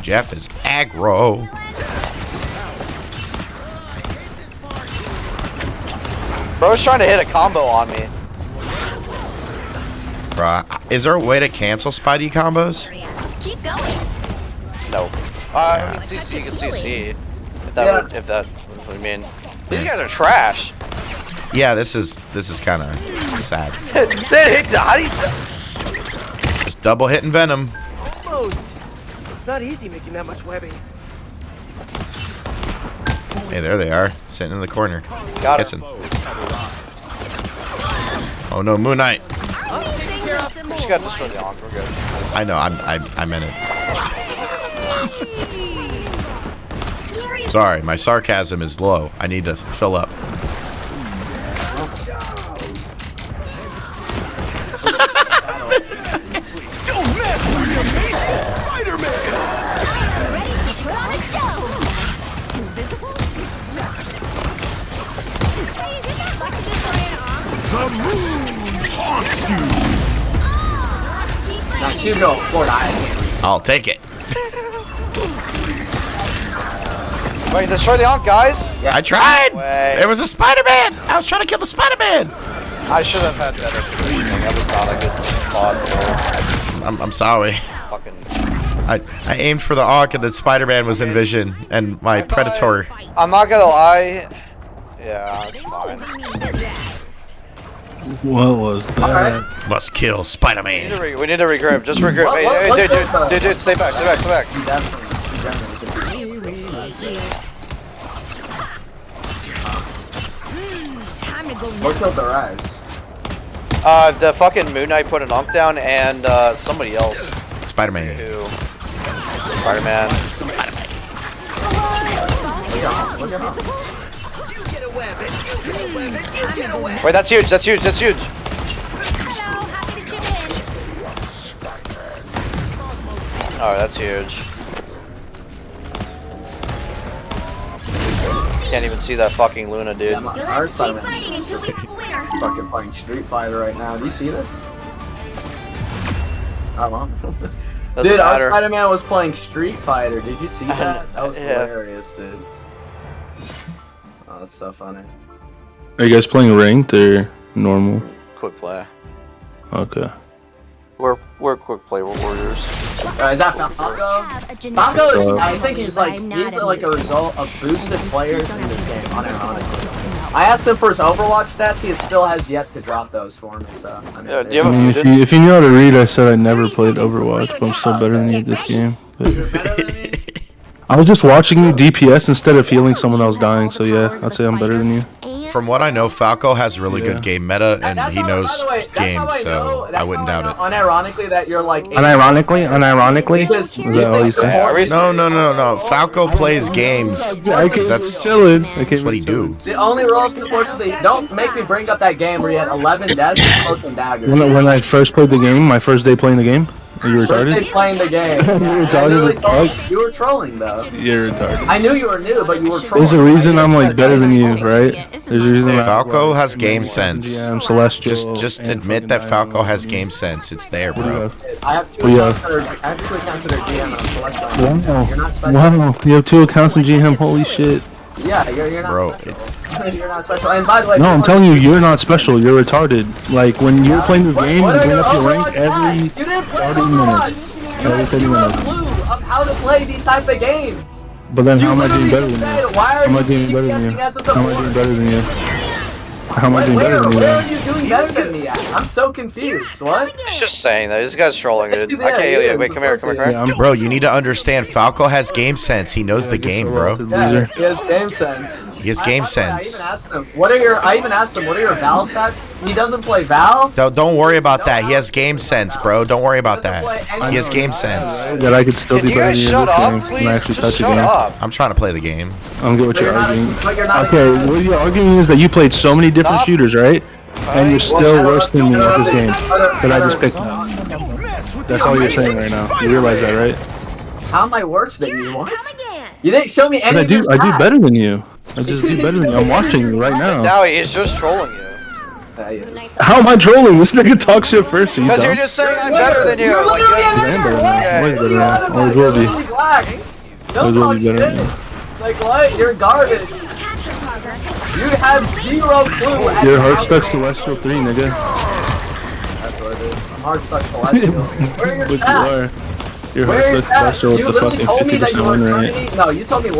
Jeff is aggro. Bro's trying to hit a combo on me. Is there a way to cancel Spidey combos? Keep going. No. You can CC. You can CC. If that's what you mean. These guys are trash. Yeah, this is kind of sad. How do you? Just double hitting Venom. Almost. It's not easy making that much webbing. Hey, there they are, sitting in the corner, kissing. Oh no, Moon Knight. Just gotta destroy the Ankh. We're good. I know. I'm in it. Sorry, my sarcasm is low. I need to fill up. Don't mess with the amazing Spider-Man! Ready to put on a show. Invisible. The moon haunts you! Now shoot it over Fort Eye. I'll take it. Wait, destroy the Ankh, guys. Yeah. I tried. Way. There was a Spider-Man. I was trying to kill the Spider-Man. I should have had better positioning. That was not a good spot. I'm sorry. Fucking. I aimed for the Ankh and then Spider-Man was in vision and my Predator. I'm not gonna lie. Yeah, it's fine. What was that? Must kill Spider-Man. We need to regroup. Just regroup. Hey, dude, stay back. What killed the rise? The fucking Moon Knight put an Ankh down and somebody else. Spider-Man. Spider-Man. Wait, that's huge. Oh, that's huge. Can't even see that fucking Luna, dude. Yeah, our Spider-Man is fucking playing Street Fighter right now. Do you see this? Oh, well. Dude, our Spider-Man was playing Street Fighter. Did you see that? That was hilarious, dude. Oh, that's so funny. Are you guys playing ranked or normal? Quick play. Okay. We're quick play. We're warriors. Is that Falco? Falco is, I think he's like a result of boosted players in this game, unironically. I asked him for his Overwatch stats, he still has yet to drop those for me, so... I mean, if you knew how to read, I said I never played Overwatch, but I'm still better than you at this game. But I was just watching you DPS instead of healing someone that was dying, so yeah, I'd say I'm better than you. From what I know, Falco has really good game meta, and he knows games, so I wouldn't doubt it. Unironically, that you're like... Unironically? Is that all you said? No. Falco plays games. That's what he do. The only rule, unfortunately, don't make me bring up that game where you had 11 deaths and cloak and daggers. When I first played the game, my first day playing the game? Are you retarded? First day playing the game. You're retarded. You were trolling, though. You're retarded. I knew you were new, but you were trolling. There's a reason I'm like better than you, right? There's a reason. Falco has game sense. I'm Celestial. Just admit that Falco has game sense. It's there, bro. I have two accounts that are GM and I'm Celestial. You're not special. Wow, you have 2 accounts in GM. Holy shit. Yeah, you're not special. You're not special. And by the way, no, I'm telling you, you're not special. You're retarded. Like when you're playing this game, you bring up your rank every 30 minutes. Every 30 minutes. Of how to play these type of games. But then how am I doing better than you? How am I doing better than you? How am I doing better than you? How am I doing better than you? Where are Then? you doing better than me at? I'm so confused. What? He's just saying that. This guy's trolling, dude. Yeah, I can't he hear you. is, Wait, of come here, course come here, he come is. here. Bro, you need to understand. Falco has game sense. He knows the game, bro. Yeah, he has game sense. He has game I sense. even asked him, what are your Val stats? He doesn't play Val. Don't worry about that. He has game sense, bro. Don't worry about that. He has game sense. That I could still do you better guys than you shut this up, game when I please? actually Just touch a shut game. up. I'm trying to play the game. I don't get what you're arguing. But you're not Okay, what you're arguing is that you played so many different Stop. shooters, right? And you're still worse than me at this game that I just picked up. That's all you're saying right now. You realize that, right? How am I worse than you? What? You didn't show me any And of your I do stats. better than you. I just do better than you. I'm watching you right now. No, he's just trolling you. How am I trolling? This nigga talk shit first. Are you Because you're dumb? just saying I'm better than you. You're Like, literally I am better than you. I'm always better than you. Always will be. Don't Always will talk be better than shit. you. Like what? You're garbage. You have zero clue. at You're how hard stuck to- Celestial 3, nigga. That's what it is. I'm hard stuck Celestial. Where are your But you stats? are. You're Where hard are your stuck stats? Celestial You with the literally told me fucking that you 50% were win rate. Eternity. No, you told me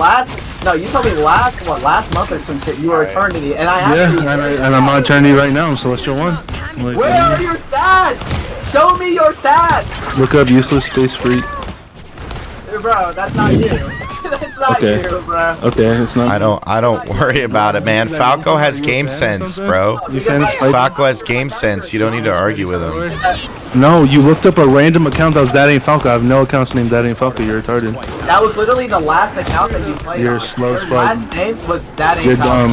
last month or some shit. You were Eternity, and I asked Yeah, you. and I'm on Eternity right now. I'm Celestial 1. Like, Where are your stats? Show me your stats, look up useless space freak. bro. That's not you. That's not Okay. you, bro. Okay, it's not. I don't worry about it, man. Falco has game sense, bro. You fan of Spike? Falco has game sense. You don't need to argue with him. No, you looked up a random account that was That Ain't Falco. I have no accounts named That Ain't Falco. You're retarded. That was literally the last account that you played. You're on. slow as Your fuck. last name was that. You're dumb.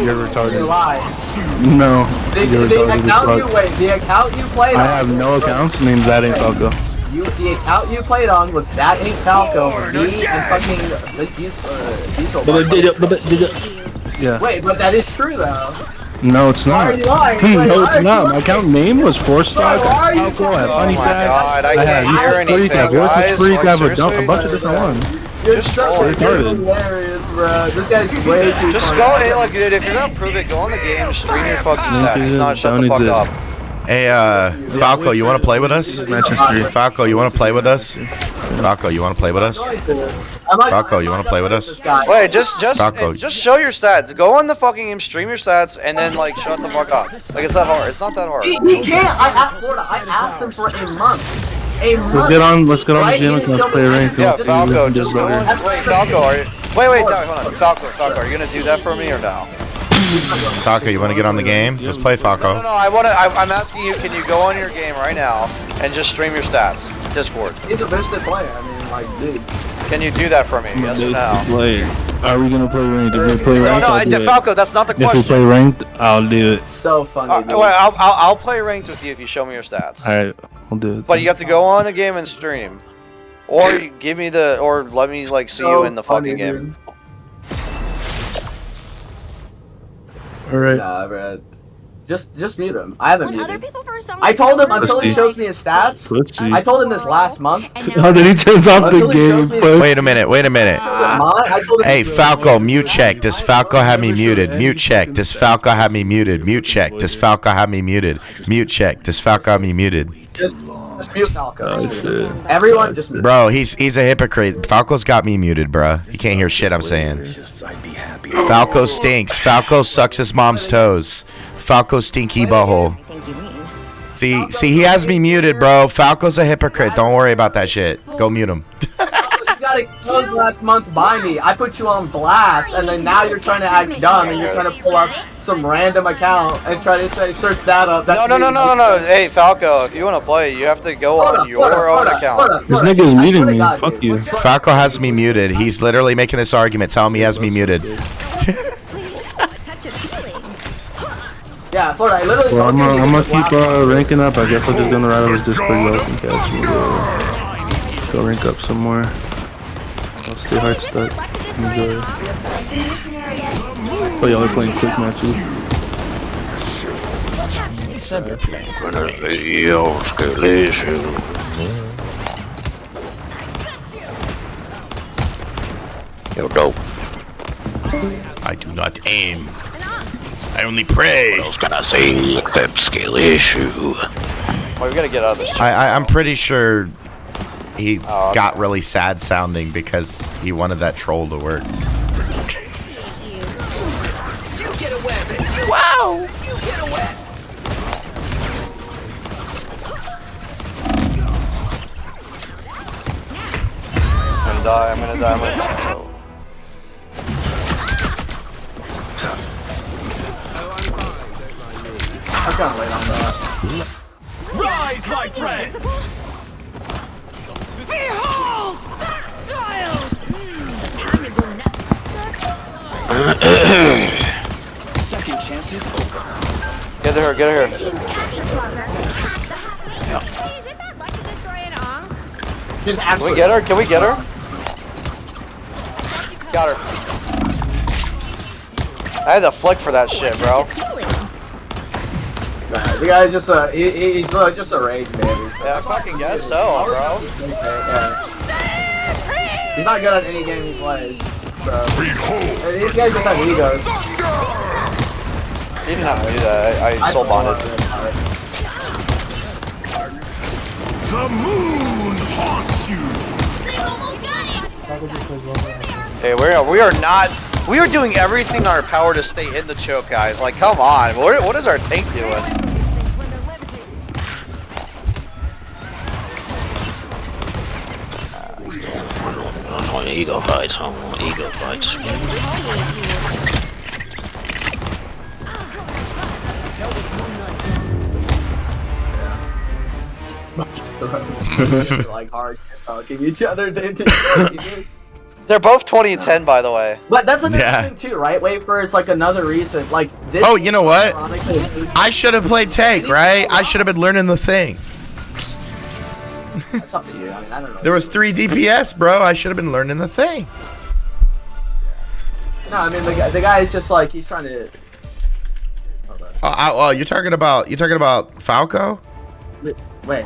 You're You retarded. lied. No, you're The retarded account you as fuck. wait. The account you played on. I have no accounts named That Ain't Falco. The account you played on was That Ain't Falco, me, and fucking Diesel. Yeah. Wait, but that is true though. No, it's Why not. are you lying? Wait, No, why it's are you not. My lying? account name was 4-star. Bro, why are I you have Falco, I have Oh Honey my Pack. god, I I can't have hear Useless anything, Freak, I have Versus guys. Freak, Like, I have a seriously? bunch of different ones. You're Just so troll it. hilarious, bro. This guy's way too Just funny. go, hey, look, dude, if you're gonna prove it, go on the game, stream your fucking stats. If not, shut Don't the fuck exist. up. Hey, Falco, you want to play with us? Manchester. Falco, you want to play with us? Falco, you want to play with us? Falco, you want to play with us? Wait, just Falco. show your stats. Go on the fucking game, stream your stats, and then like shut the fuck up. Like it's that hard. It's not that hard. He can't. I asked him for a month. A month. Let's get on the gym and let's play a rank. Yeah, Let's Falco, do just go better. on. Wait, Falco, are you? Wait, no, hold on. Falco, are you gonna do that for me or no? Falco, you want to get on the game? Let's play No, Falco. I'm asking you. Can you go on your game right now and just stream your stats? Discord. He's a boosted player. I mean, like, dude. Can you do that for me? Yes or no? Play. Are we gonna play ranked? If we play No, ranked, no, I'll do it. Falco, that's not the If we question. play ranked, I'll do it. So funny. Dude. Well, I'll play ranked with you if you show me your stats. Alright, I'll do it. But you have to go on the game and stream, or you give me the, or let me like see you in the fucking game. Alright. Nah, bro. Just mute him. I haven't When other muted. people first saw I told him until he Pussy. shows me his stats. Pussy. I told him this last month. Oh, then he turns off the Until he shows game. me Pussy. Wait a minute. I told him Hey, Falco, mute check. Does Falco have me muted? Mute check. Does Falco have me muted? Mute check. Does Falco have me muted? Mute check. Does Falco have me muted? just mute Falco. Oh, shit. Everyone just mute. Bro, he's a hypocrite. Falco's got me muted, bro. You can't hear shit I'm saying. Falco stinks. Falco sucks his mom's toes. Falco stinky butthole. See, he has me muted, bro. Falco's a hypocrite. Don't worry about that shit. Go mute him. You got exposed last month by me. I put you on blast, and then now you're trying to act dumb, and you're trying to pull up some random account and try to say search that up. That's No. Hey, Falco, if you want to play, you have to go on your own account. This nigga's muting me. Fuck you. Falco has me muted. He's literally making this argument. Tell him he has me muted. Yeah, Florida, I literally Well, told you I'm gonna to keep ranking up. I guess I'll just go on the right on his Discord guys and catch me. Go rank up some more. I'll stay hard stuck. Enjoy. Oh, y'all are playing quick matches. Yo, dope. I do not aim. I only pray. What else can I say? Fem skill issue. Well, we gotta get out of this. I'm pretty sure he got really sad sounding because he wanted that troll to work. Wow! I'm gonna die. I'm kind of late on that. Rise, my friends! Behold! That child! Time to go nuts. Second chances over. Get her. Team's capture progress is past the halfway point. Hey, is it that like to destroy an Ong? Just Can we get her? Can we get her? Got her. I had to flick for that shit, bro. Nah, the guy just he's just a rage baby. Yeah, I fucking guess so, bro. Yeah. He's not good at any game he plays. So these guys just have egos. He didn't have to do that. I soul bonded. The moon haunts you. Hey, we are not. We are doing everything in our power to stay in the choke, guys. Like, come on. What is our tank doing? Ego fights. Ego fights. Like hard talking each other. They're both 20 and 10, by the way. But that's another thing too, right? Wait for it's like another reason. Like this. Oh, you know what? I should have played tank, right? I should have been learning the thing. That's up to you. I mean, I don't know. There was 3 DPS, bro. I should have been learning the thing. No, I mean the guy is just like he's trying to. Oh, you're talking about Falco? Wait,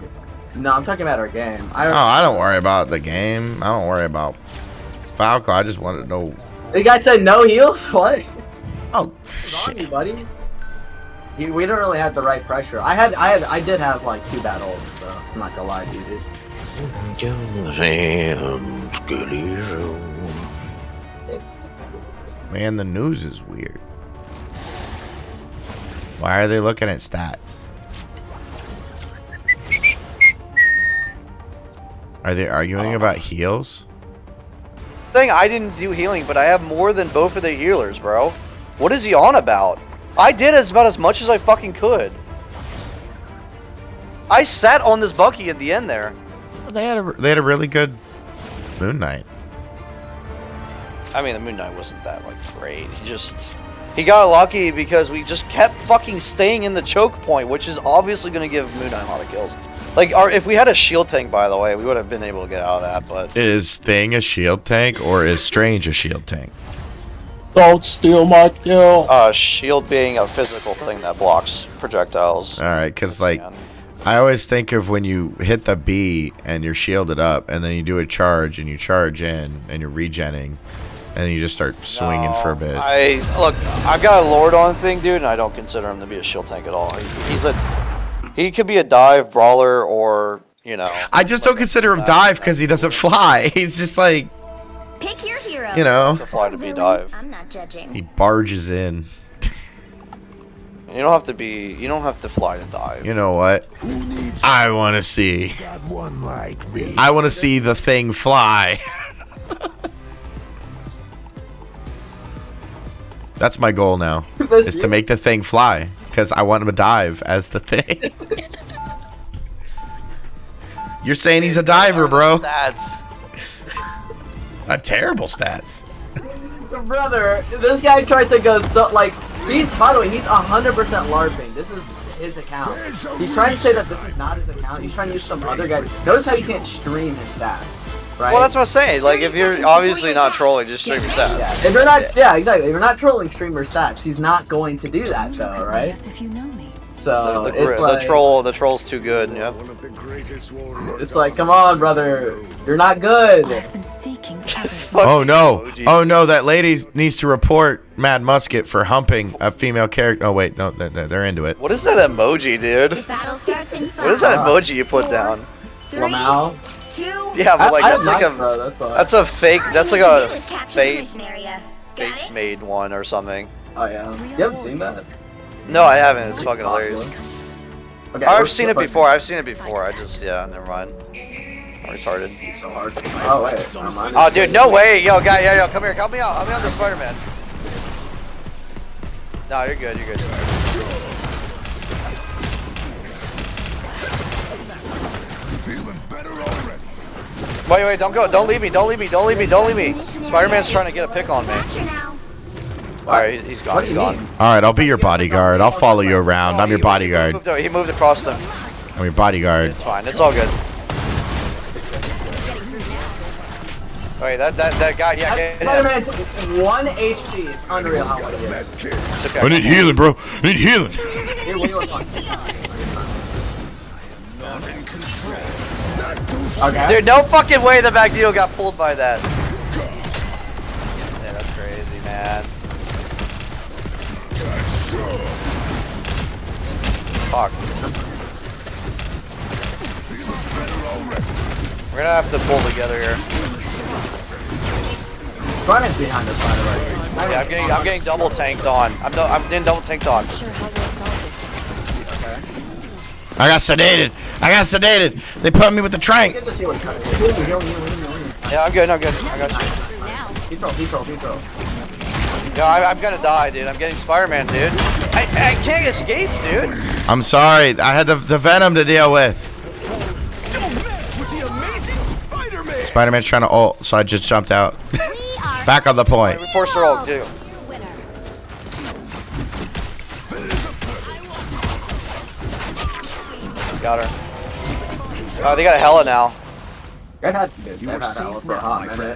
no, I'm talking about our game. I don't worry about the game. I don't worry about Falco. I just wanted to know. The guy said no heals. What? Oh, what's wrong, buddy? We don't really have the right pressure. I did have like 2 bad ults, so I'm not gonna lie to you, dude. Man, the news is weird. Why are they looking at stats? Are they arguing about heals? Saying I didn't do healing, but I have more than both of the healers, bro. What is he on about? I did about as much as I fucking could. I sat on this Bucky at the end there. They had a really good Moon Knight. I mean, the Moon Knight wasn't that like great. He got lucky because we just kept fucking staying in the choke point, which is obviously going to give Moon Knight a lot of kills. Like, if we had a shield tank, by the way, we would have been able to get out of that. But is Thing a shield tank or is Strange a shield tank? Don't steal my kill. Shield being a physical thing that blocks projectiles. All right, because like I always think of when you hit the B and you're shielded up, and then you do a charge and you charge in and you're regenning, and then you just start swinging for a bit. I've got a Lord on thing, dude, and I don't consider him to be a shield tank at all. He could be a dive brawler or, you know. I just don't consider him dive because he doesn't fly. He's just like, Pick your hero. you know, fly to be dive. I'm not judging. he barges in. You don't have to fly to dive. You know what? I want to see. One like me. I want to see the Thing fly. That's my goal now, is to make the Thing fly, because I want him to dive as the Thing. You're saying he's a diver, bro. Stats. I have terrible stats. Brother, this guy tried to go by the way, he's 100% LARPing. This is his account. He's trying to say that this is not his account. He's trying to use some other guy. Notice how you can't stream his stats, right? Well, that's what I'm saying. Like, if you're obviously not trolling, just stream your stats. Yeah. If you're not, yeah, exactly. If you're not trolling streamer stats, he's not going to do that, though, right? Yes, if you know me. So the troll's too good. Yeah. It's like, come on, brother, you're not good. I've been seeking Oh no! Oh no! That lady needs to report Mad Musket for humping a female character. Oh wait, no, they're into it. What is that emoji, dude? Battle starts in 5. What is that emoji you put down? 3, Lamau. 2. Yeah, but like that's like that's a fake. That's like a fake area. made one or something. Oh yeah. You haven't seen that? No, I haven't. It's fucking hilarious. Okay, I've seen it before. I just, yeah, never mind. I'm retarded. It's so hard. Oh wait. Oh, dude, no way. Yo, guy, yo, come here. Help me out. Help me out, the Spider-Man. No, you're good. You're good. Feeling better already. Wait, don't go. Don't leave me. Spider-Man's trying to get a pick on me. Alright, he's gone. He's gone. Alright, I'll be your bodyguard. I'll follow you around. I'm your bodyguard. He moved across them. I'm your bodyguard. It's fine. It's all good. Wait, that guy, yeah, get him. Spider-Man's 1 HP. It's unreal how much it is. It's okay. I need healing, bro. I need healing. Here, what do you want? Okay. Dude, no fucking way the Magneto got pulled by that. Yeah, that's crazy, man. Fuck. We're gonna have to pull together here. Spider-Man's behind us, by the way. Yeah, I'm getting double tanked on. I'm getting double tanked on. I got sedated. They put me with the trank. Yeah, I'm good. I got you. He Yo, I'm gonna die, dude. I'm getting Spider-Man, dude. I can't escape, dude. I'm sorry. I had the Venom to deal with. Don't mess with the amazing Spider-Man. Spider-Man's trying to ult, so I just jumped out. Back on the point. We forced her ult, dude. Got her. Oh, they got a Hella now.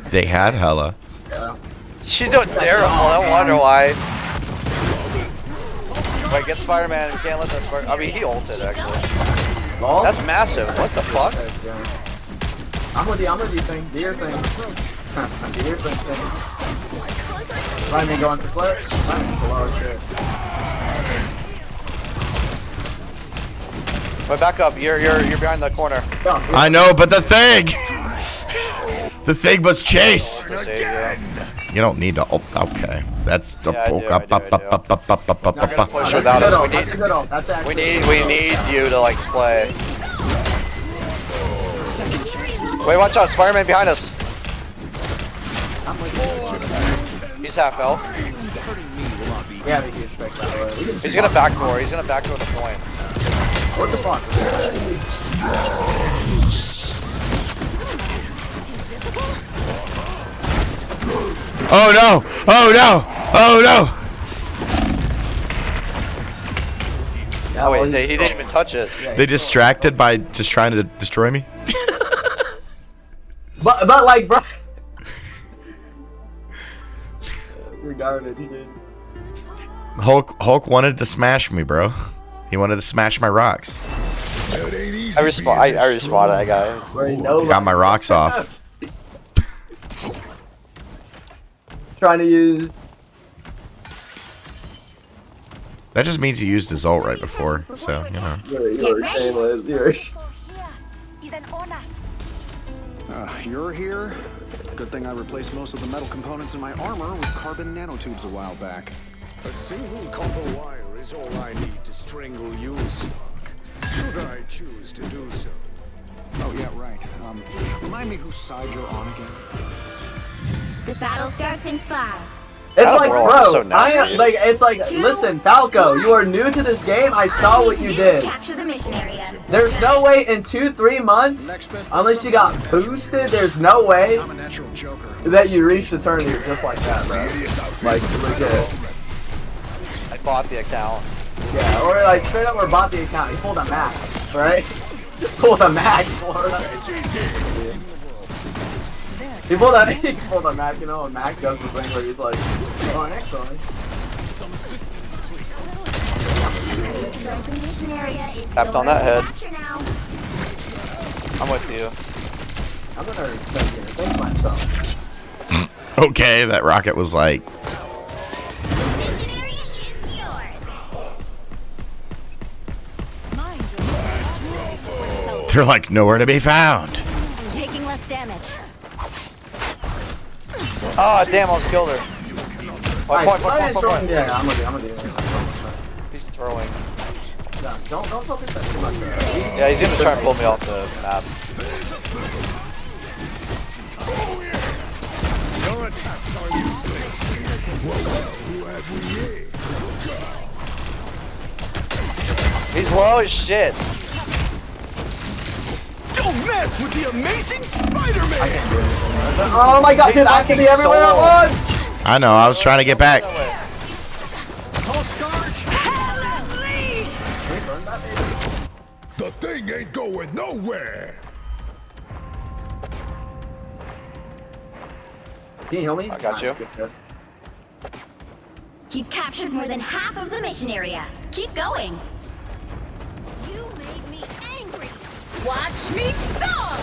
They had Hella. Yeah. She's doing terrible. I wonder why. Wait, get Spider-Man. We can't let that Spider. I mean, he ulted actually. That's massive. What the fuck? I'm with you, thing. Do your thing. Do your thing. Ryan going for flips. Ryan's below shit. Wait, back up. You're behind the corner. I know, but the thing must chase. To save you. You don't need to. Oh, okay, that's the. Yeah, I do. Not gonna push without us. We need you to like play. Wait, watch out! Spider-Man behind us. He's half health. Yeah, they get back that way. He's gonna backdoor. He's gonna backdoor the point. What the fuck? Oh no! Oh no! Oh no! Oh wait, he didn't even touch it. They distracted by just trying to destroy me. But like, bro. Regarded, he did. Hulk wanted to smash me, bro. He wanted to smash my rocks. I responded that guy. Got my rocks off. Trying to use. That just means he used his ult right before, so you know. You're shameless. You're here? Good thing I replaced most of the metal components in my armor with carbon nanotubes a while back. A single copper wire is all I need to strangle you, Spock. Should I choose to do so? Oh yeah, right. Remind me whose side you're on again. The battle starts in 5. It's like, bro, so nice, I am like, it's like, listen, Falco, you are new to this game. I saw what you did. Capture the mission area. There's no way in 2-3 months, unless you got boosted, there's no way that you reach the tournament just like that, bro. Like, legit. I bought the account. Yeah, or like straight up, or bought the account. He pulled a Mac, right? Pulled a Mac, Florida. He pulled a Mac, you know, and Mac does the thing where he's like, oh, next one. Tapped on that head. I'm with you. I'm gonna think myself. Okay, that rocket was like. They're like nowhere to be found. I'm taking less damage. Oh damn, I almost killed her. Nice. Point. Yeah, I'm gonna do it. He's throwing. No, don't focus that too much. Yeah, he's gonna try and pull me off the map. Your attacks are useless. Who have we here? He's low as shit. Don't mess with the amazing Spider-Man! I can't do anything. Oh my god, dude, I can be everywhere at once! I know. I was trying to get back. Pulse charge! The thing ain't going nowhere! Can you heal me? I got you. You've captured more than half of the mission area. Keep going. You made me angry. Watch me soar!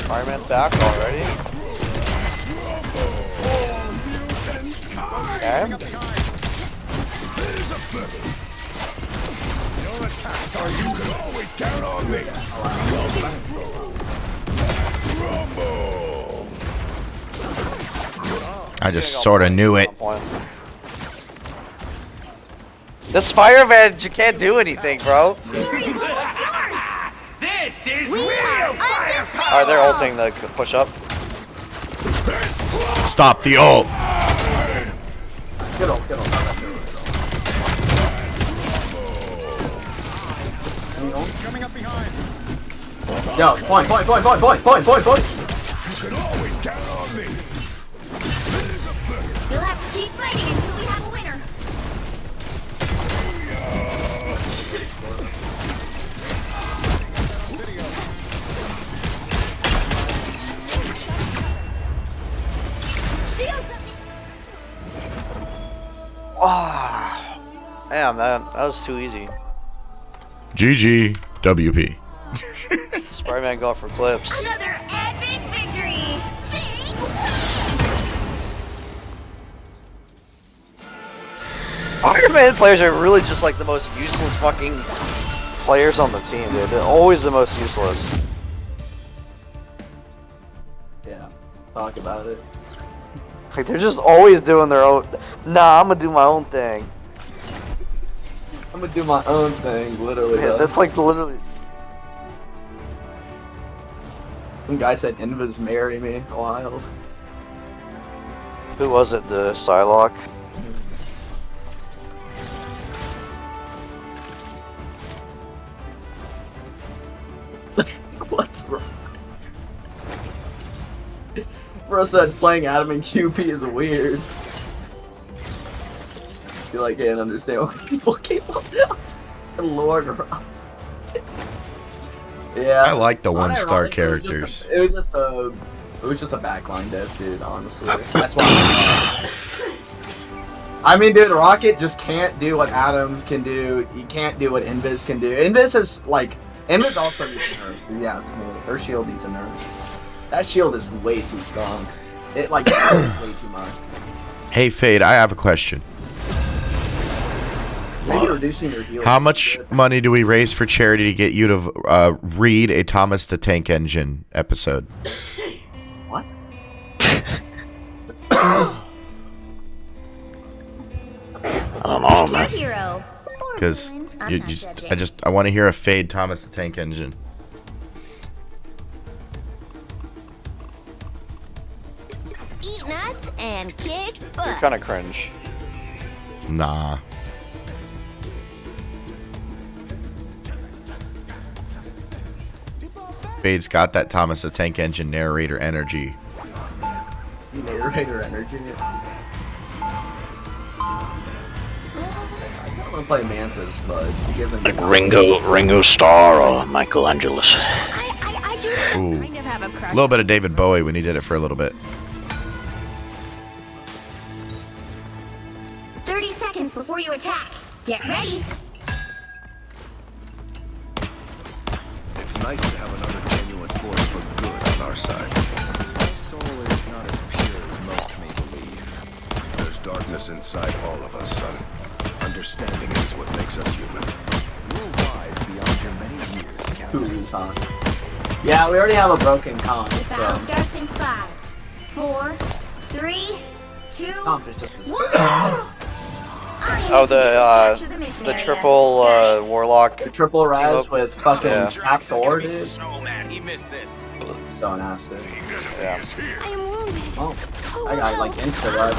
Fireman's back already. Okay. Your attacks are you can always count on me! Rumble! I just sort of knew it. This Spider-Man can't do anything, bro. This is Alright, they're ulting to push up. Stop the ult. Get ult. coming up behind. Yo, point. You can always count on me. You'll have to keep fighting until we have a winner. Shields up. Ah, damn, that was too easy. GG WP. Spider-Man go for clips. Another epic victory. Iron Man players are really just like the most useless fucking players on the team, dude. They're always the most useless. Yeah, talk about it. Like they're just always doing their own. Nah, I'm gonna do my own thing. I'm gonna do my own thing, literally. Yeah, that's like literally. Some guy said Invis marry me. Wild. Who was it? The Psylocke? What's wrong? Bro said playing Adam and QP is weird. Feel like I can't understand why people keep up Lord Rob. Yeah. I like the Not 1-star ironic, characters. It was just a backline death, dude, honestly. That's why I mean, dude, Rocket just can't do what Adam can do. He can't do what Invis can do. Invis is like Invis also needs a nerf. Yeah, her shield needs a nerf. That shield is way too strong. It like way too much. Hey Fade, I have a question. Maybe reducing your heal. How much money do we raise for charity to get you to read a Thomas the Tank Engine episode? What? I don't know, man. Hero. Because I want to hear a Fade Thomas the Tank Engine. Eat nuts and kick butt. You're kind of cringe. Nah. Fade's got that Thomas the Tank Engine narrator energy. Narrator energy. I want to play Mantis, but given Like Ringo Starr or Michael Angelos. I do Ooh. kind of have a A crush. little bit of David Bowie when he did it for a little bit. 30 seconds before you attack. Get ready. It's nice to have another genuine force for good on our side. My soul is not as pure as most may believe. There's darkness inside all of us, son. Understanding it is what makes us human. You're wise beyond your many years, Captain. Yeah, we already have a broken comp, The battle so. starts in 5, 4, 3, 2, Comp is just this. 1. Oh, the triple warlock. The triple res team-up. with fucking Yeah. half Thor, dude. So mad he missed this. So nasty. Yeah. I am wounded. Oh, I got like insta res.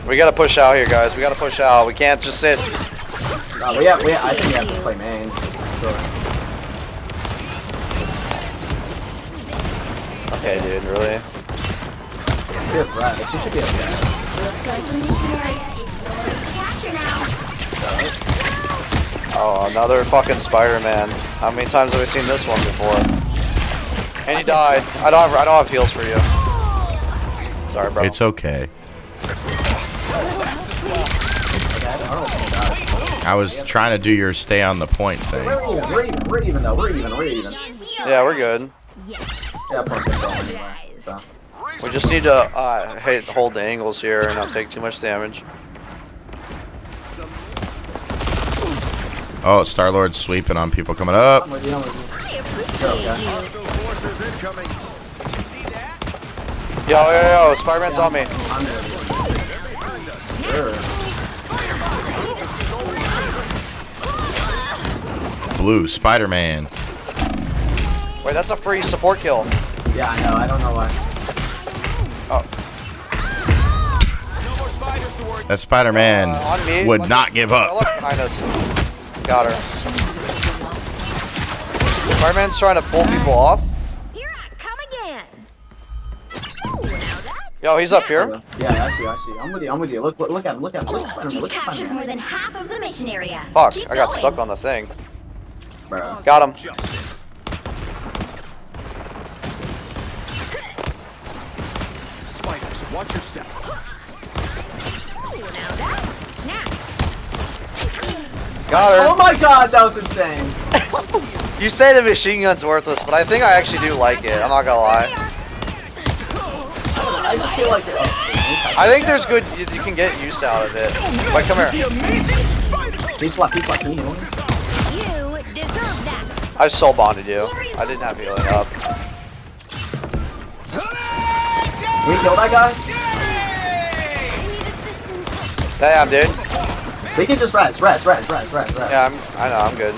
We gotta push out here, guys. We gotta push out. We can't just sit. I think we have to play main. Sure. Okay, dude, really? We have res. You should be okay. Looks like the mission area is yours to capture now. Oh, another fucking Spider-Man. How many times have we seen this one before? And he died. I don't have heals for you. Sorry, bro. It's okay. I was trying to do your stay on the point thing. We're even though. We're even. Yeah, we're good. Yeah, point control anyway. So. We just need to hold the angles here and not take too much damage. Oh, Star-Lord's sweeping on people coming up. I appreciate Hostile forces incoming. Did you see that? Yo, Spider-Man's on me. Blue Spider-Man. Wait, that's a free support kill. Yeah, I know. I don't know why. Oh. That Spider-Man On me. would not give up. Look behind us. Got her. Spider-Man's trying to pull people off. Here I come again. Yo, he's up here. Yeah, I see. I'm with you. Look at him. Look at Spider-Man. You've Look at captured more Spider-Man. than half of the mission area. Fuck, Keep I got going. stuck on the thing. Bro. Got him. Spiders, watch your step. Now that's a snap. Got her. Oh my god, that was insane. You say the machine gun's worthless, but I think I actually do like it. I'm not gonna lie. I just feel like. I think there's good. You can get use out of it. Wait, come here. He's left. Can you heal him? You deserve that. I soul bonded you. I didn't have healing up. We kill that guy? Damn, dude. We can just res. Yeah, I know. I'm good.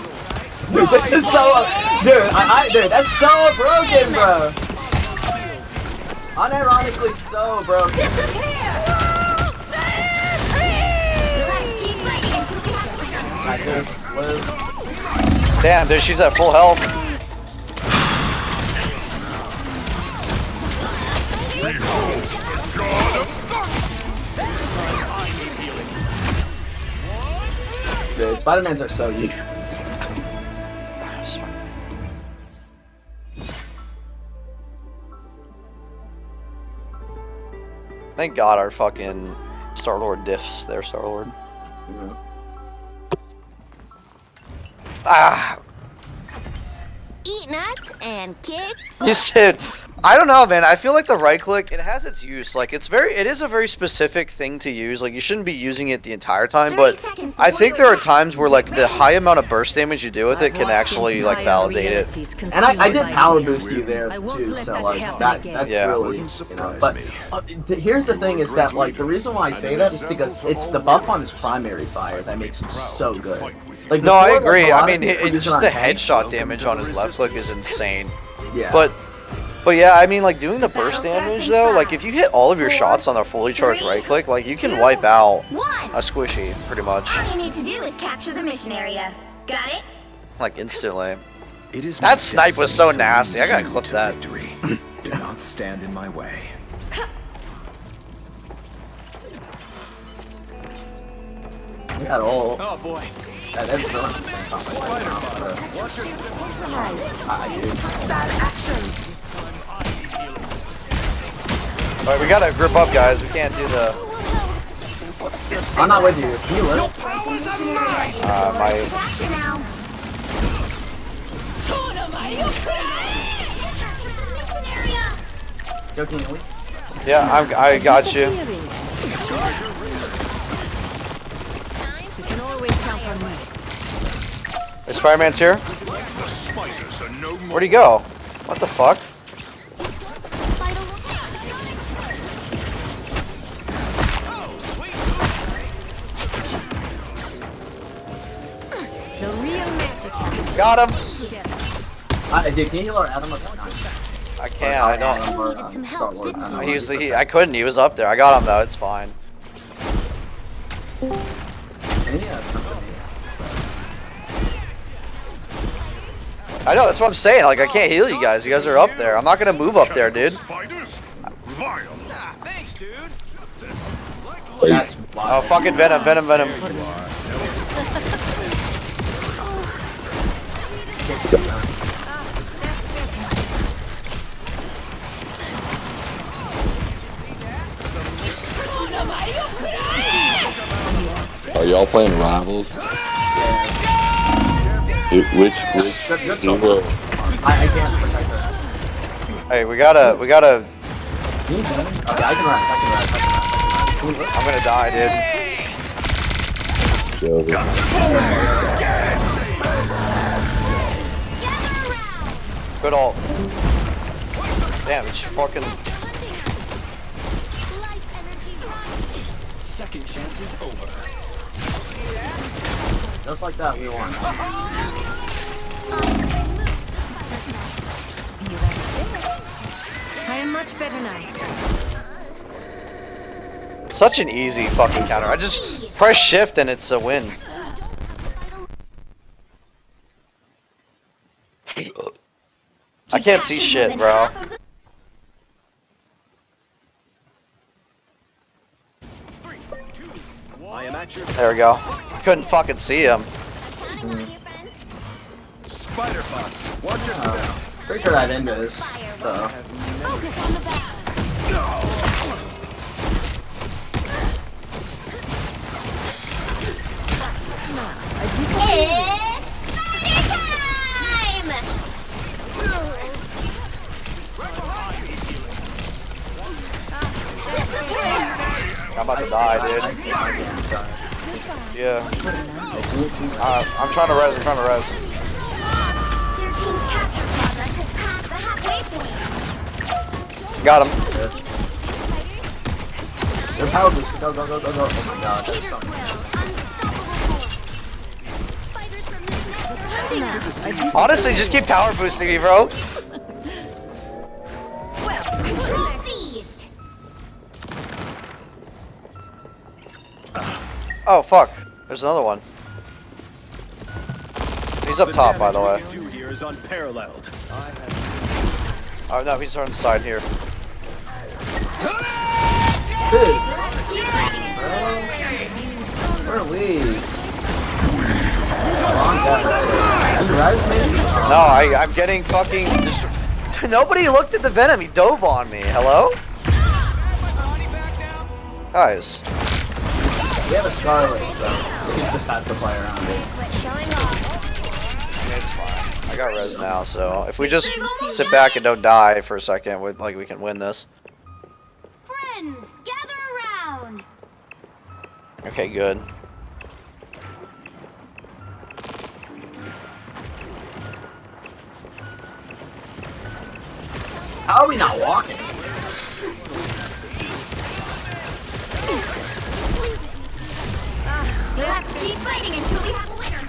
Dude, this is so. Dude, dude, that's so broken, bro. Unironically, so broken. I just live. Damn, dude, she's at full health. Dude, Spider-Mans are so huge. Thank God our fucking Star-Lord diffs there, Star-Lord. Yeah. Ah! Eat nuts and kick. You said, I don't know, man. I feel like the right click, it has its use. Like, it is a very specific thing to use. Like, you shouldn't be using it the entire time, but I think there are times where, like, the high amount of burst damage you do with it can actually, like, validate it. And I did power boost you there too, so like that's Yeah. really, you know, but here's the thing is that like the reason why I say that is because it's the buff on his primary fire that makes him so good. Like No, I before, like, agree. a lot I of mean, people use it's it just on the tanks. headshot damage on his left click is insane. Yeah. But yeah, I mean, like, doing the burst damage, though, like, if you hit all of your shots on a fully charged right click, like, you can wipe out a squishy, pretty much. All you need to do is capture the mission area. Got it? Like, instantly. It is That snipe was so nasty. I gotta clip that. Do not stand in my way. We got all. Oh boy. That's the same time right now. Alright, we gotta grip up, guys. We can't do the. I'm not with you. Can you live? My. Yo, can you leave? Yeah, I got you. You can always count on me. Is Spider-Man's here? Where'd he go? What the fuck? Got him. Dude, can you heal our Adam? I can't. I don't. I couldn't. He was up there. I got him though. It's fine. I know. That's what I'm saying. Like I can't heal you guys. You guys are up there. I'm not gonna move up there, dude. Thanks, dude. Oh, fucking Venom, Venom, Venom. Are y'all playing Rivals? Which hero? I can't protect her. Hey, we gotta. Okay, I can run. I'm gonna die, dude. Good ult. Damn, it's fucking. Second chance is over. Just like that, we won. I am much better now. Such an easy fucking counter. I just press shift and it's a win. I can't see shit, bro. There we go. Couldn't fucking see him. Spider bots, watch your step. Pretty sure that end is. So. I'm about to die, dude. Yeah. I'm trying to res. I'm trying to res. Got him. Your power boost. Go, go, go, go, go. Oh my god. Honestly, just keep power boosting me, bro. Oh fuck! There's another one. He's up top, by the way. Here is unparalleled. Oh no, he's on the side here. Dude. Where are we? No, I'm getting fucking. Nobody looked at the Venom. He dove on me. Hello? Guys. We have a Scarlet, so we just have to play around it. It's fine. I got res now, so if we just sit back and don't die for a second, we can win this. Friends, gather around. Okay, good. How are we not walking? Let's keep fighting until we have a winner.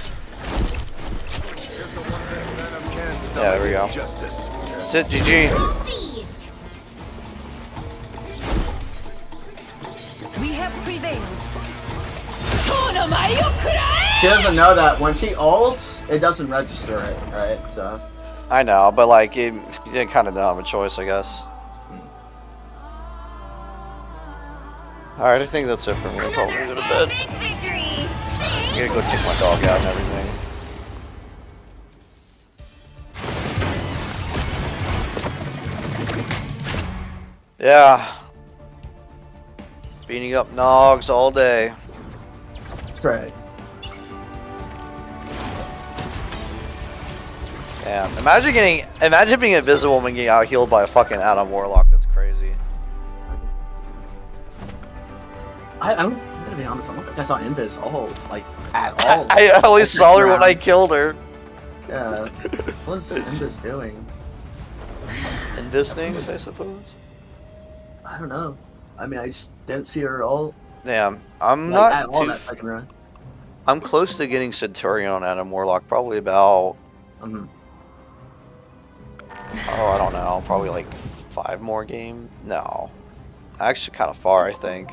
Yeah, there we go. That's it, GG. We have prevailed. She doesn't know that when she ults, it doesn't register it, right? So. I know, but like, you kind of don't have a choice, I guess. Alright, I think that's it for me. I'll probably go to bed. I'm gonna go take my dog out and everything. Yeah. Beating up Nogs all day. That's great. Damn. Imagine being invisible and getting out healed by a fucking Adam Warlock. That's crazy. I'm gonna be honest, I don't think I saw Invis at all. I only saw her when I killed her. Yeah. What's Invis doing? Invis things, I suppose? I don't know. I mean, I just didn't see her at all. Damn. I'm not at all that second run. I'm close to getting Centurion on Adam Warlock, probably about Mhm. Oh, I don't know. Probably like 5 more games. No, actually, kind of far, I think.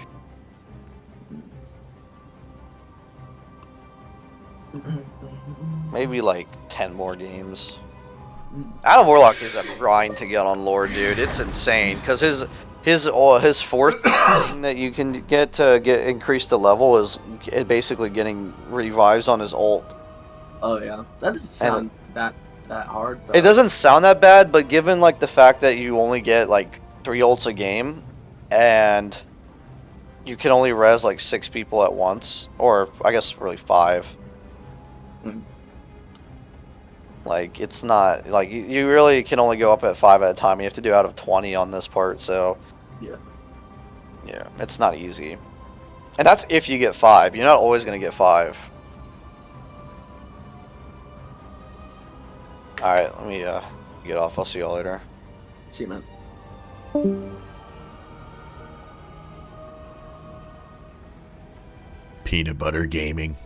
Maybe like 10 more games. Adam Warlock is a grind to get on lore, dude. It's insane because his fourth thing that you can get to increase the level is basically getting revives on his ult. Oh yeah, that doesn't sound that hard. Though. It doesn't sound that bad, but given like the fact that you only get like 3 ults a game, and you can only res like 6 people at once, or I guess really 5. Like, it's not, like, you really can only go up at 5 at a time. You have to do out of 20 on this part, so. Yeah. Yeah, it's not easy. And that's if you get 5. You're not always going to get 5. Alright, let me get off. I'll see y'all later. See you, man. Peanut butter gaming.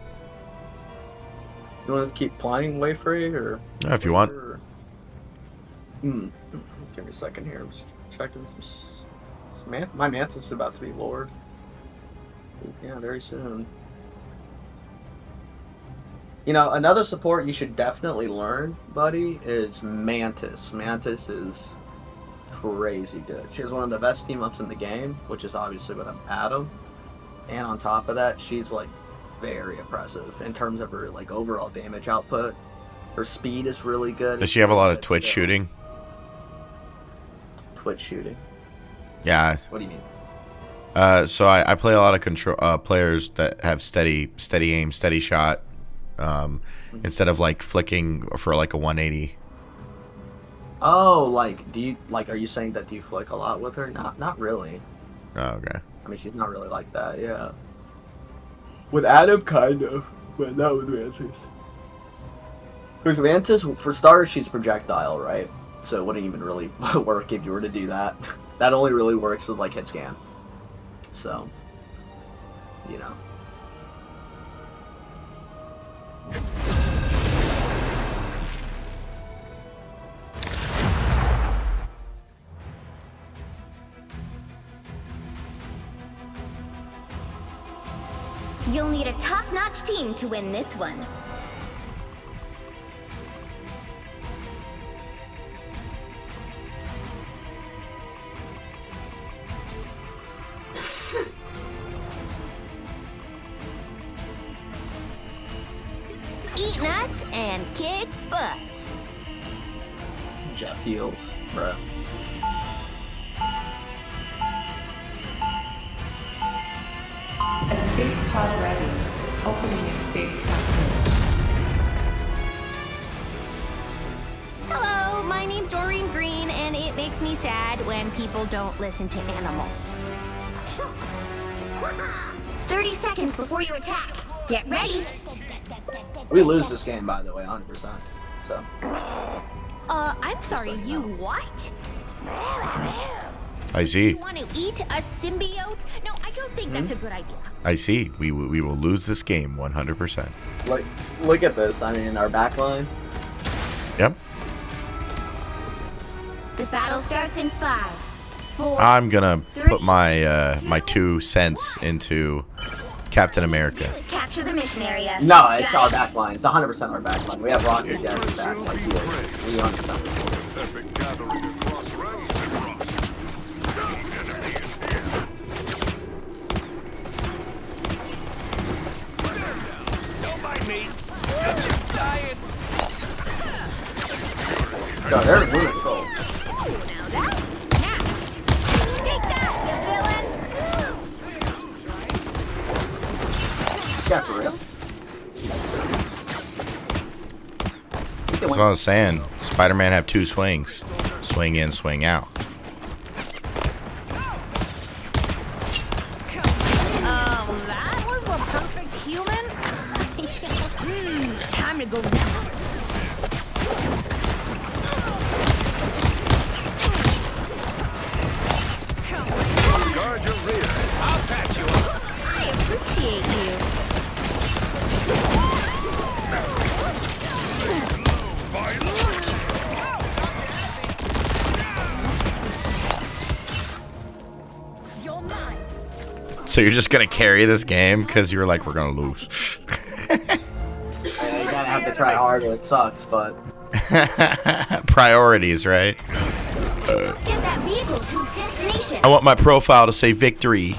You want to keep playing way free, or? Yeah, if you want. Or... Give me a second here. I'm just checking some. My Mantis is about to be Lord. Yeah, very soon. You know, another support you should definitely learn, buddy, is Mantis. Mantis is crazy good. She has one of the best team ups in the game, which is obviously with Adam. And on top of that, she's like very impressive in terms of her like overall damage output. Her speed is really good. Does she have a lot of Twitch shooting? Twitch shooting? Yeah. What do you mean? So I play a lot of control players that have steady aim, steady shot, instead of like flicking for like a 180. Oh, like are you saying that do you flick a lot with her? Not really. Oh, okay. I mean, she's not really like that, yeah. With Adam, kind of, but not with Mantis. Because Mantis, for starters, she's projectile, right? So it wouldn't even really work if you were to do that. That only really works with, like, hit scan. So, you know. You'll need a top-notch team to win this one. Eat nuts and kick butts. Jeff Heals, bro. Escape pod ready. Opening escape capsule. Hello, my name's Doreen Green, and it makes me sad when people don't listen to animals. 30 seconds before you attack. Get ready. We lose this game, by the way, 100%. So. I'm sorry, you what? I see. You want to eat a symbiote? No, I don't think that's a good idea. I see. We will lose this game 100%. Like, look at this. I mean, our backline. Yep. The battle starts in 5, 4. I'm gonna put my my 2 cents into Captain America. Capture the mission area. No, it's our backline. It's 100% our backline. We have Rocket Jack back like he is. We 100%. No, they're really cool. Now that's a snap. Take that, Yeah, for real. That's what I was saying. Spider-Man have 2 swings. Swing in, swing out. That was the perfect human. Time to go nuts. Guard your rear. I'll patch you up. I appreciate you. By So you're just gonna carry this game because you were like, we're gonna lose. Yeah, you gotta have to try harder. It sucks, but Priorities, right? Get that vehicle to its destination. I want my profile to say victory.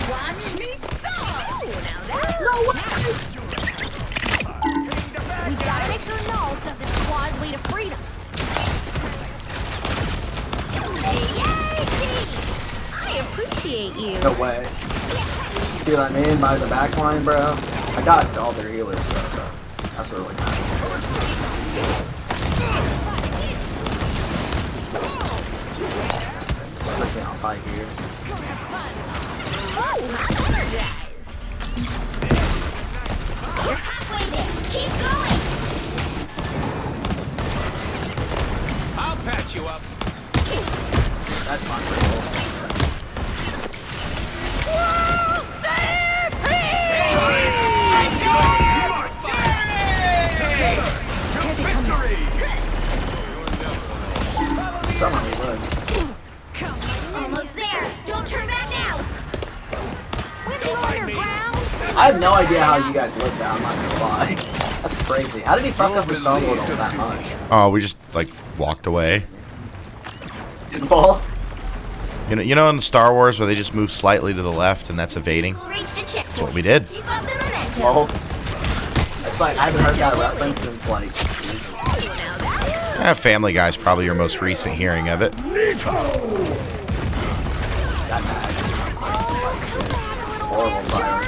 Watch me so. Now that's no way. We gotta make sure Null doesn't claw his way to freedom. Yay, team! I appreciate you. no way. See what I mean by the backline, bro? I got all their healers, so that's really nice. Especially on fight here. Oh, I'm energized. You're halfway there. Keep going. I'll patch you up. That's fine. Cool. Somehow we would. Almost there. Don't turn back now. I have no idea how you guys live that, I'm not gonna lie. That's crazy. How did he fuck up the Star Lord all that much? Oh, we just like walked away. Well, You know in Star Wars where they just move slightly to the left and that's evading? That's what we did. well, it's like I haven't heard that reference since like. Family Guy's probably your most recent hearing of it. That bad. Horrible fire.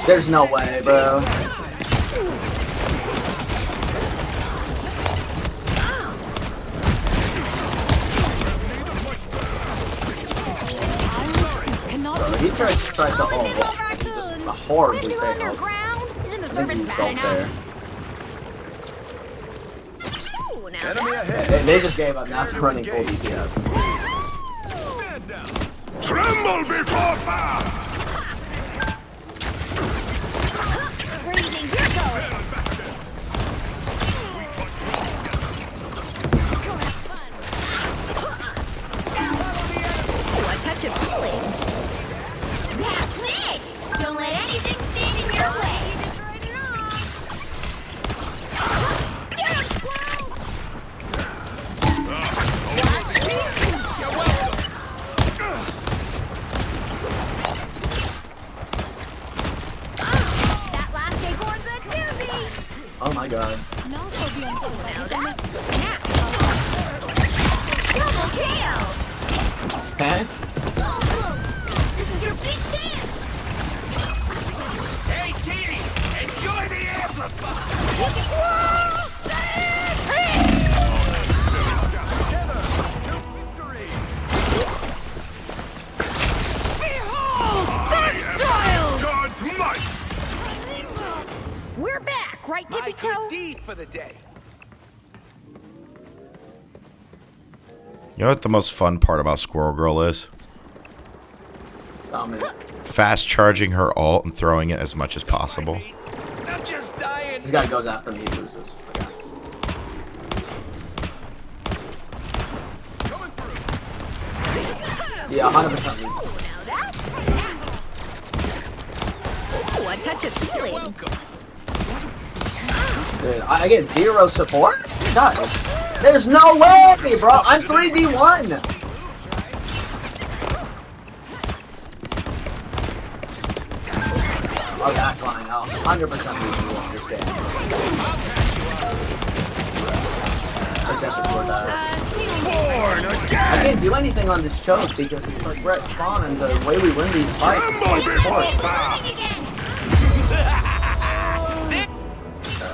There's no way, bro. Bro, he tries to ult. He just horribly failed. I think he just ult there. They just gave up now for running full DPS. Tremble before fast! Breathing, you're going. Ooh, a touch of healing. That's it! Don't let anything stand in your way. Oh my god. Double KO! Okay? This is your big chance! Hey, Teeny! Enjoy the amplifier! Behold, that child! God's might! We're back, right, Tippy Toe? Deed for the day. You know what the most fun part about Squirrel Girl is? Oh, man. Fast charging her ult and throwing it as much as possible. I'm just dying. This guy goes after me, he loses. Okay. Yeah, 100% lose. Ooh, a touch of healing. Dude, I get 0 support? Guys, there's no way, bro. I'm 3v1. Oh, that's fine. I'll 100% lose this game. I just support that. I can't do anything on this choke because it's like we're at spawn and the way we win these fights is like support.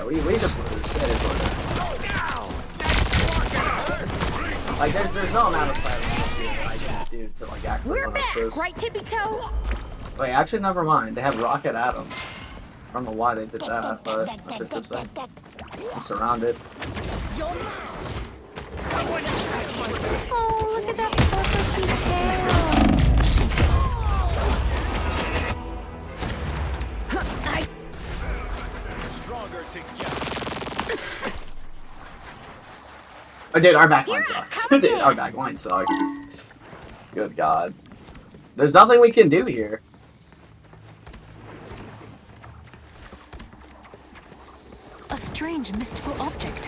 We just lose. It is what it is. Like, there's no amount of fighting I can do to like actually We're win us back, this. right, Tippy Toe? Wait, actually, never mind. They have rocket atoms. I don't know why they did that, but that's interesting. I'm surrounded. Oh, look at that purple cute tail. Stronger together. Oh, dude, our backline sucks. Dude, our backline sucks. Good God. There's nothing we can do here. A strange mystical object.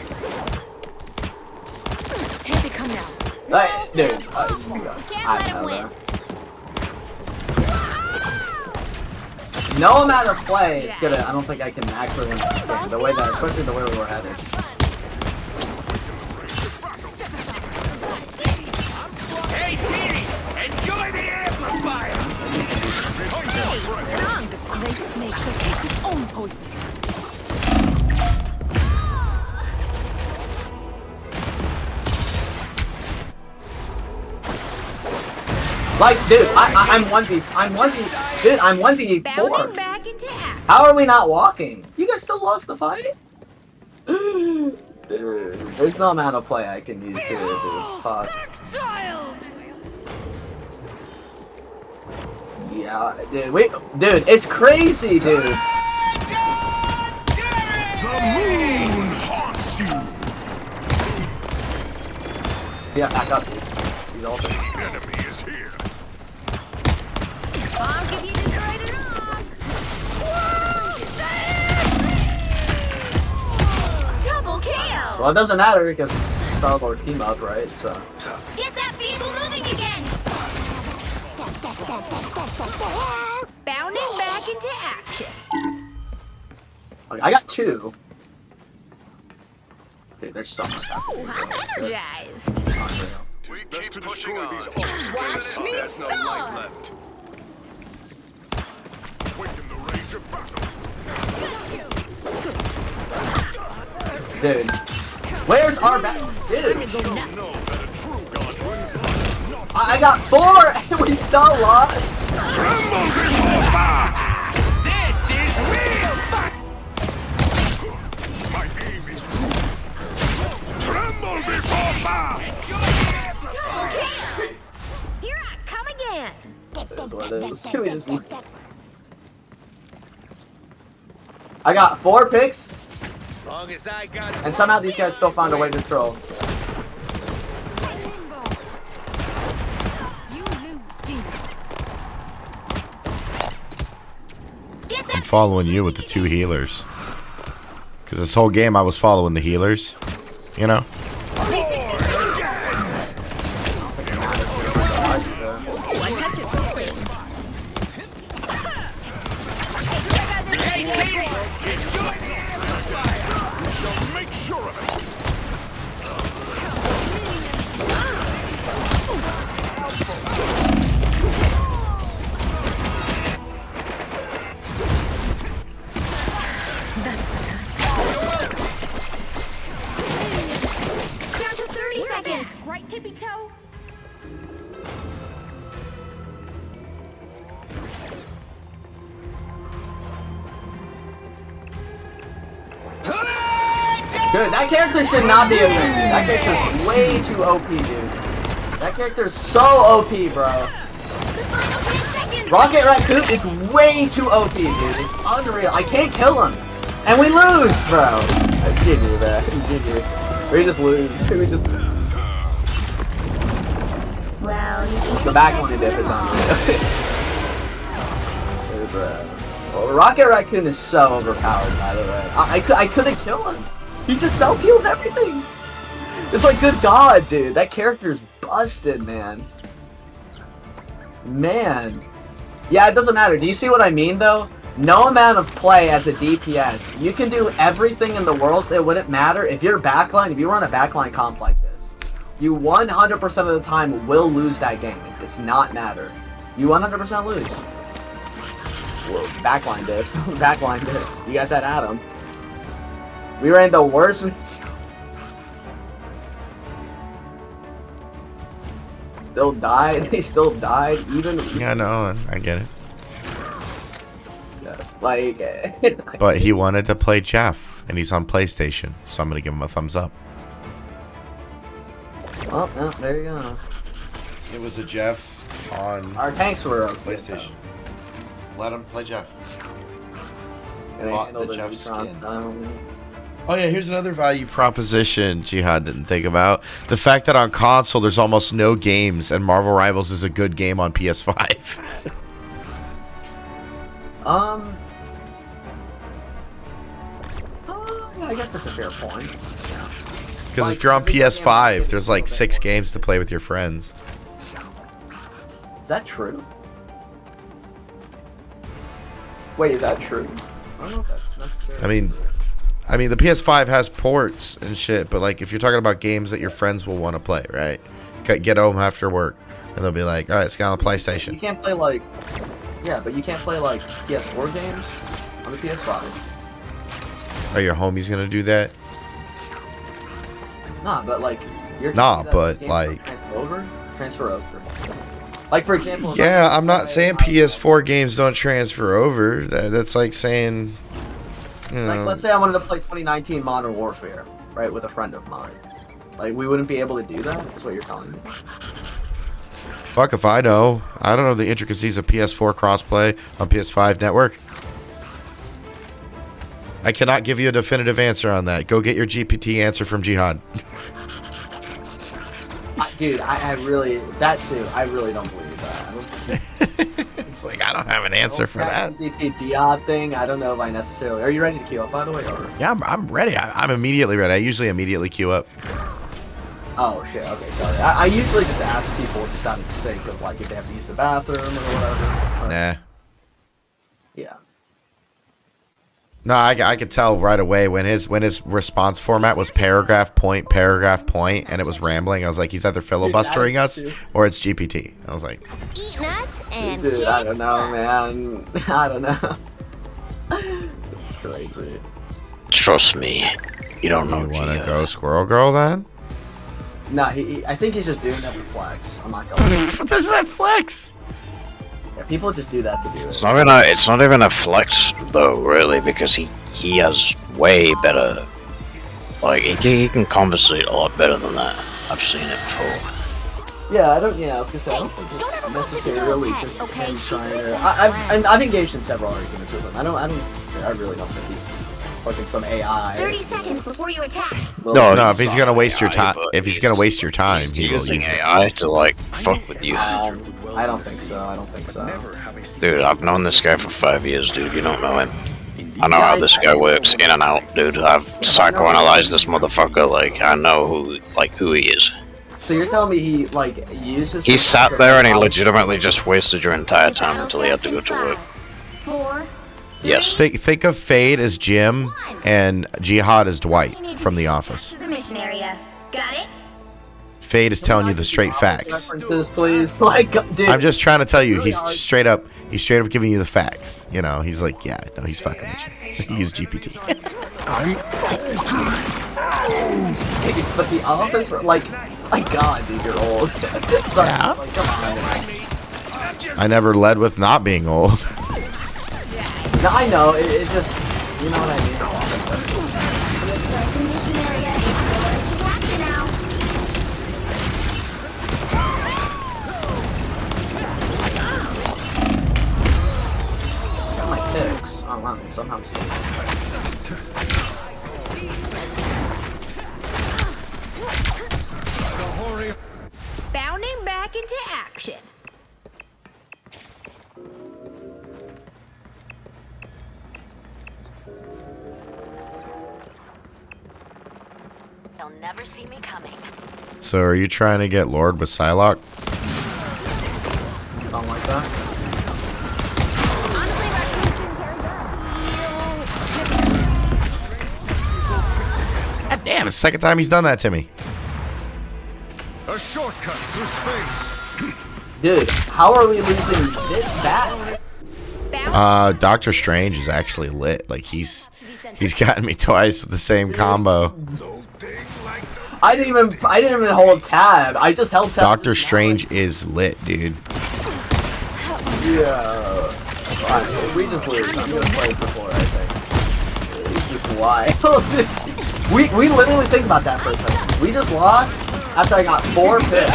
Here they come now. Dude, Can't let him win. No amount of play is gonna. I don't think I can actually win this game. The way that, especially the way we were headed. Hey, T! Enjoy the amplifier! Wrong. The great snake shall take his own poison. Like, dude, I'm 1v. Dude, I'm 1v4. Back into action. How are we not walking? You guys still lost the fight? Dude, there's no amount of play I can use here, dude. Fuck. Child. Yeah, dude, it's crazy, dude. The moon haunts you! Yeah, back up, dude. He's all The enemy is here. Bonk if you destroyed it all. Double kill. Well, it doesn't matter because it's Star-Lord team up, right? So. Get that vehicle moving again. Bounding back into action. Okay, I got 2. Dude, there's so much happening. I'm energized. Unreal. We keep pushing on. Watch me There's no light soar. left. Quicken the rage of battle. Dude, where's our back? Dude, I got 4 and we still lost. Tremble before fast! This is real My aim is true. Tremble before fast! Double kill. Here I come again. That's what it is. I got 4 picks, As long as I got and somehow these guys still find a way to troll. You lose, demon. I'm following you with the 2 healers. Because this whole game I was following the healers. You know? make sure of it. Down to 30 seconds. Right tippy toe. Dude, that character should not be affected. That character's way too OP, dude. That character's so OP, bro. Rocket Raccoon is way too OP, dude. It's unreal. I can't kill him. And we lose, bro. GG, bro. GG. We just lose. We just... Well, The backline dip is unreal. Dude, bro. Well, Rocket Raccoon is so overpowered, by the way. I couldn't kill him. He just self-heals everything. It's like, good God, dude. That character's busted, man. Man. Yeah, it doesn't matter. Do you see what I mean, though? No amount of play as a DPS. You can do everything in the world. It wouldn't matter. If you're backline, if you run a backline comp like this, you 100% of the time will lose that game. It does not matter. You 100% lose. Whoa, backline dip. Backline dip. You guys had Adam. We ran the worst. Still died. They still died. Even. Yeah, no, I get it. Like. But he wanted to play Jeff, and he's on PlayStation, so I'm gonna give him a thumbs up. Well, oh, there you go. It was a Jeff on. Our tanks were on PlayStation. Let him play Jeff. And Bought handle the the Jeff neutron skin. sound. Oh yeah, here's another value proposition Jihad didn't think about. The fact that on console there's almost no games and Marvel Rivals is a good game on PS5. I guess that's a fair point. Because if you're on PS5, there's like 6 games to play with your friends. Is that true? Wait, is that true? I don't know if that's necessarily I mean, the PS5 has ports and shit, but like if you're talking about games that your friends will want to play, right? Get home after work, and they'll be like, "All right, let's get on the PlayStation." You can't play like, yeah, but you can't play like PS4 games on the PS5. Are your homies gonna do that? Nah, but like you're transfer over. Like for example. Yeah, I'm not saying PS4 games don't transfer over. That's like saying, like let's say I wanted to play 2019 Modern Warfare, right, with a friend of mine. Like we wouldn't be able to do that. Is what you're telling me? Fuck if I know. I don't know the intricacies of PS4 crossplay on PS5 network. I cannot give you a definitive answer on that. Go get your GPT answer from Jihad. Dude, I really, that too, I really don't believe that. It's like, I don't have an answer for that. The Jihad thing, I don't know if I necessarily. Are you ready to queue up, by the way? Or? Yeah, I'm ready. I'm immediately ready. I usually immediately queue up. Oh, shit. Okay, sorry. I usually just ask people just out of the sake of, like, if they have to use the bathroom or whatever. Nah. Yeah. No, I could tell right away when his response format was paragraph, point, and it was rambling. I was like, he's either filibustering us or it's GPT. I was like, Eat nuts and dude, I don't know, man. I don't know. It's crazy. Trust me, you don't know. You want to go Squirrel Girl then? No, I think he's just doing that for flex. I'm not going. What does that flex? Yeah, people just do that to do it. It's not even a flex though, really, because he has way better. Like he can conversate a lot better than that. I've seen it before. Yeah, I was gonna say I don't think it's necessarily just him trying to. I've engaged in several arguments with him. I really don't think he's fucking some AI. 30 seconds before you attack. No, if he's gonna waste your time, he will use using AI to like fuck with you. I don't think so. Dude, I've known this guy for 5 years, dude. You don't know him. I know how this guy works in and out, dude. I've psychoanalyzed this motherfucker. Like I know who he is. So you're telling me he like uses? He sat there and he legitimately just wasted your entire time until he had to go to work. 4. Yes. Think of Fade as Jim and Jihad as Dwight from The Office. The mission area. Got it? Fade is telling you the straight facts. References, please. Like, dude. I'm just trying to tell you, he's straight up giving you the facts. You know, he's like, yeah, no, he's fucking with you. Use GPT. But The Office, like, my God, dude, you're old. Sorry, Yeah. like, come on. I never led with not being old. No, I know. It just, you know what I mean. Looks like the mission area is yours to capture now. Got my picks. Oh wow, somehow I'm still. Bounding back into action. They'll never see me coming. So are you trying to get Lord with Psylocke? Something like that. God damn, it's the second time he's done that to me. A shortcut through space. Dude, how are we losing this bad? Doctor Strange is actually lit. Like he's gotten me twice with the same combo. I didn't even hold tab. I just held tab. Doctor Strange is lit, dude. Yeah. Right, we just lose. I'm gonna play support, I think. It's just why. we literally think about that for a second. We just lost after I got 4 picks.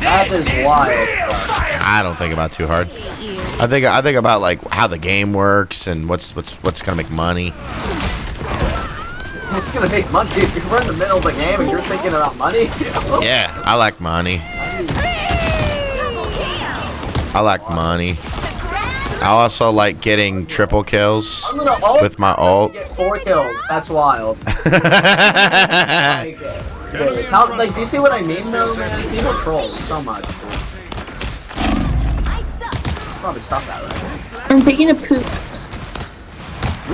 That is wild. I don't think about it too hard. I think about like how the game works and what's gonna make money. It's gonna make money. If you're in the middle of the game and you're thinking about money. Yeah, I like money. I like money. I also like getting triple kills with my ult. Get 4 kills. That's wild. Like, do you see what I mean, though, man? People troll so much. Probably stop that, right? I'm taking a poop.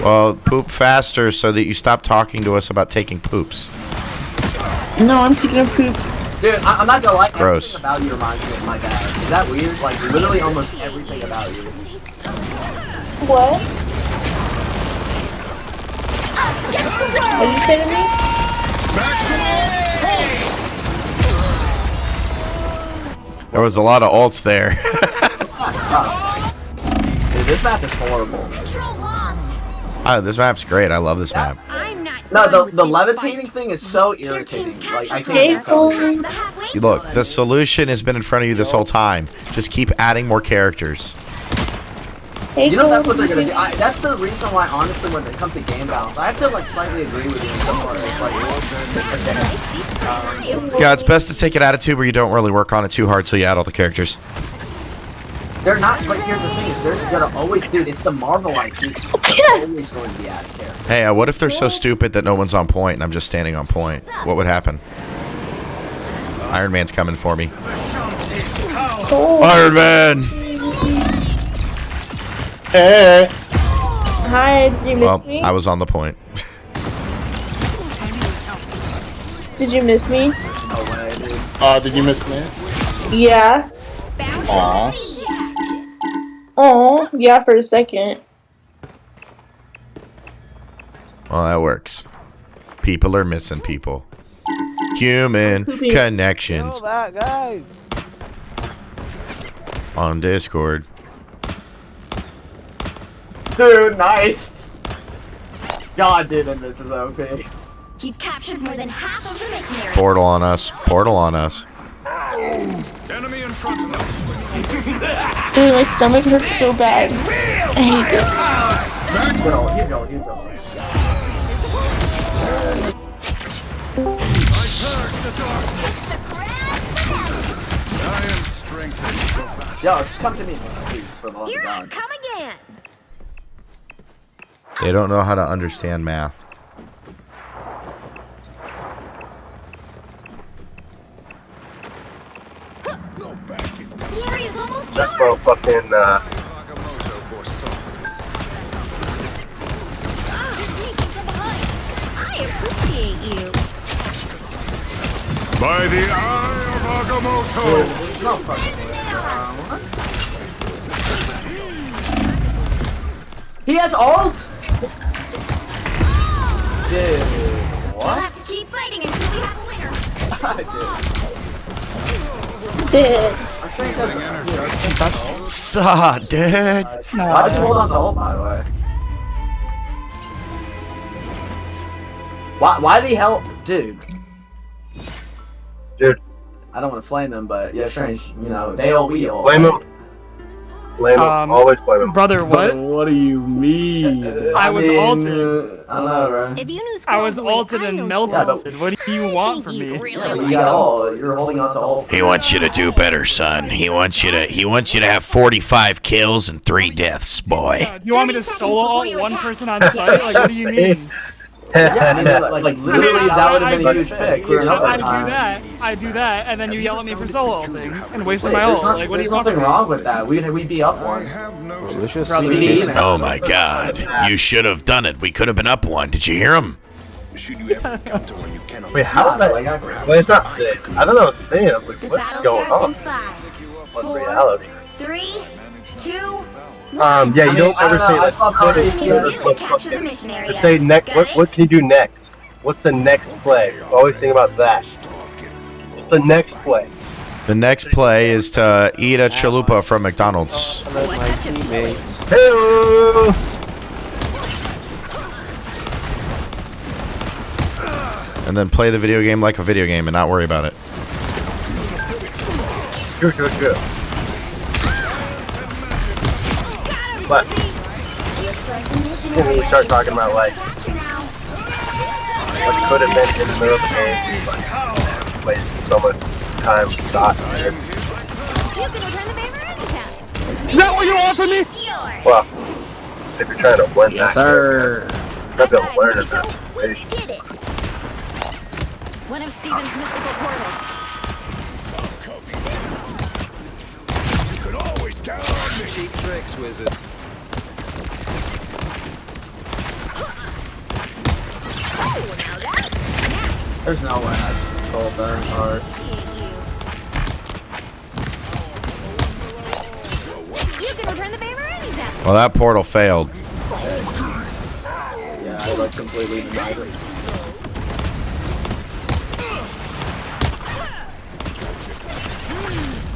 Well, poop faster so that you stop talking to us about taking poops. No, I'm taking a poop. Dude, I'm not gonna lie. Gross. Everything about you reminds me of my dad. Is that weird? Like, literally almost everything about you. What? What did you say to me? There was a lot of ults there. Dude, this map is horrible. Oh, this map's great. I love this map. No, the levitating thing is so irritating. Like, I can't tell you. Look, the solution has been in front of you this whole time. Just keep adding more characters. You know, that's what they're gonna do. That's the reason why, honestly, when it comes to game balance, I have to like slightly agree with you in some parts. Like, Yeah, it's best to take an attitude where you don't really work on it too hard till you add all the characters. they're not. But here's the thing: is they're gonna always, dude. It's the Marvel IP. They're always going to be added characters. Hey, what if they're so stupid that no one's on point and I'm just standing on point? What would happen? Iron Man's coming for me. Iron Man! Hey. Hi, did you miss me? I was on the point. Did you miss me? No way, dude. Did you miss me? Yeah. Aw. Oh, yeah, for a second. Well, that works. People are missing people. Human connections. That guy. On Discord. Dude, nice. God, dude, and this is okay. You've captured more than half of the mission area. Portal on us. Portal on us. Enemy in front of us. Dude, my stomach hurts so bad. I hate this. You go. I am strengthened. Yo, just come to me, please, for the love of God. Come again. They don't know how to understand math. The area's almost That's yours. for fucking, I appreciate you. By the eye of Agamotto. It's not fucking He has ult? Dude, We'll what? have to keep fighting until we have a winner. Dude. Suh, dude. Why did you hold on to ult, by the way? Why did he help? Dude. I don't want to flame him, but yeah, strange. You know, they all we all. blame him. Blame him. Always blame him. Brother, what? What do you mean? I was ulted. I don't know, bro. If you knew I was Squirrel ulted Boy, I and know melted. Squirrel Boy. What do you want from me? Yeah, but you got all. You're holding on to ult. He wants you to do better, son. He wants you to have 45 kills and 3 deaths, boy. Do you want me to solo ult one person on site? Like, what do you mean? Yeah, I mean, like literally, that would have been a huge pick. We're not I do that, and then you yell at me for solo ulting and wasting my there's ult. not- Like, what do there's you want from nothing me? wrong with that. We'd be up one. Oh my god. You should have done it. We could have been up 1. Did you hear him? Wait, how did that? Well, it's not safe. I don't know what to say. I'm like, The what's battle going starts on? in 5, What's 4, reality? 3, 2, Yeah, you don't I ever don't say know, I that. saw Put it- Enemy let's- units let's capture the fucking- mission area. Just say next. Got What can you do next? What's the next play? Always think about that. What's the next play? The next play is to eat a chalupa from McDonald's. My teammates. Hey! And then play the video game like a video game and not worry about it. Good. But Looks like the mission then you area start is talking about like captured now. could have been in the middle of the game, but wasting so much time dot there. Is that what you want from me? Well, if you're trying to win Yes, that, sir. you're not gonna learn in that situation. Did it. One of Steven's mystical portals. You can always count on me. Cheap tricks, wizard. There's no way I control that hard. You can return the favor anytime. Well, that portal failed. Yeah, I look completely divided.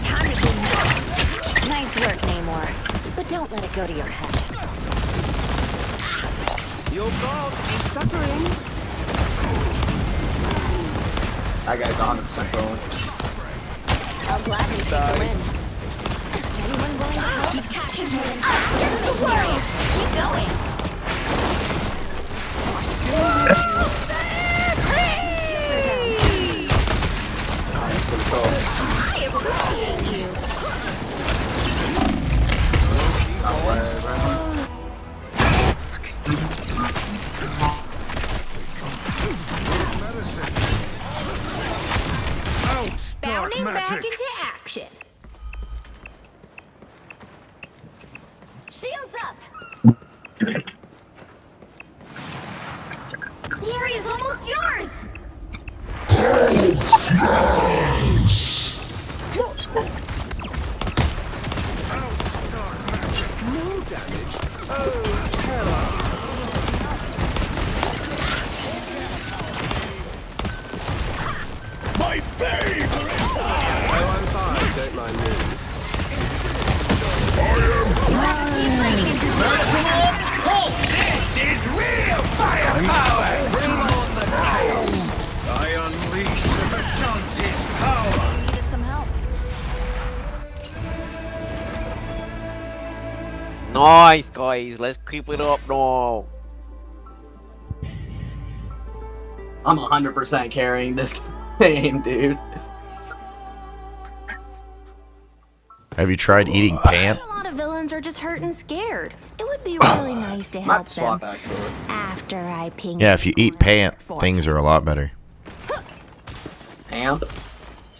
Time to be nice. Nice work, Namor. But don't let it go to your head. Your dog is suffering. That guy's 100% going. I'll gladly take the win. Anyone willing to help? Keep capturing us against the world. Keep going. I appreciate you. Bounding back into action. Shields up. The area's almost yours. No damage. Oh, terror. My favorite! Oh, I'm fine. Don't mind me. This is real firepower! Bring on the chaos! I unleash the Ashanti's power! Needed some help. Nice, guys. Let's keep it up now. I'm 100% carrying this game, dude. Have you tried eating pant? A lot of villains are just hurt and scared. It would be really nice to help them after I ping. Yeah, if you eat pant, things are a lot better. Pant?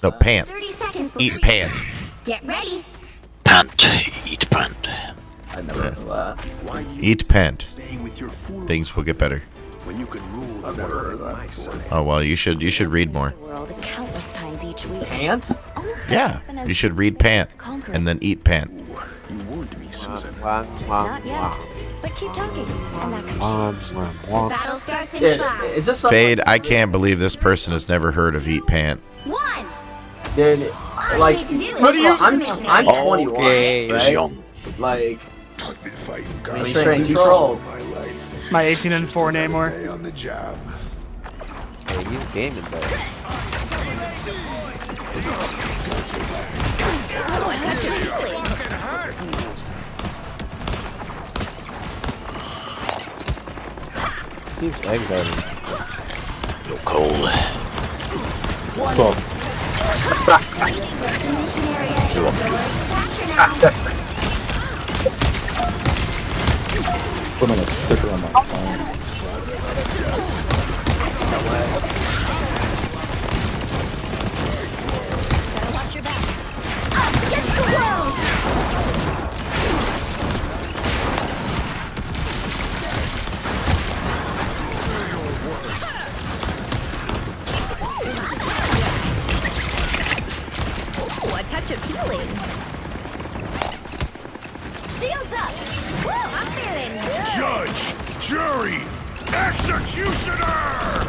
No, pant. 30 seconds. Eat pant. Get ready. Pant. Eat pant. I never heard of that. Eat pant. Things will get better. When you could rule the world my side. Oh well, you should read more. World countless times each week. Pant? Yeah, you should read pant and then eat pant. You warned me, Susan. Not yet. But keep talking, and that can change. Battle starts in 5. Is this Fade, I can't believe this person has never heard of eat pant. 1. Dude, like, I'm 21, Okay. right? Young. Like, I've been fighting restraint control. my life. My 18 and 4 Namor. Stay on the job. Hey, he's gaming though. Keeps exiting. You're cold. What's up? Put on a sticker on my phone. Gotta watch your back. Us against the world! Ooh, a touch of healing. Shields up! Woo, I'm feeling good! Judge, jury, executioner!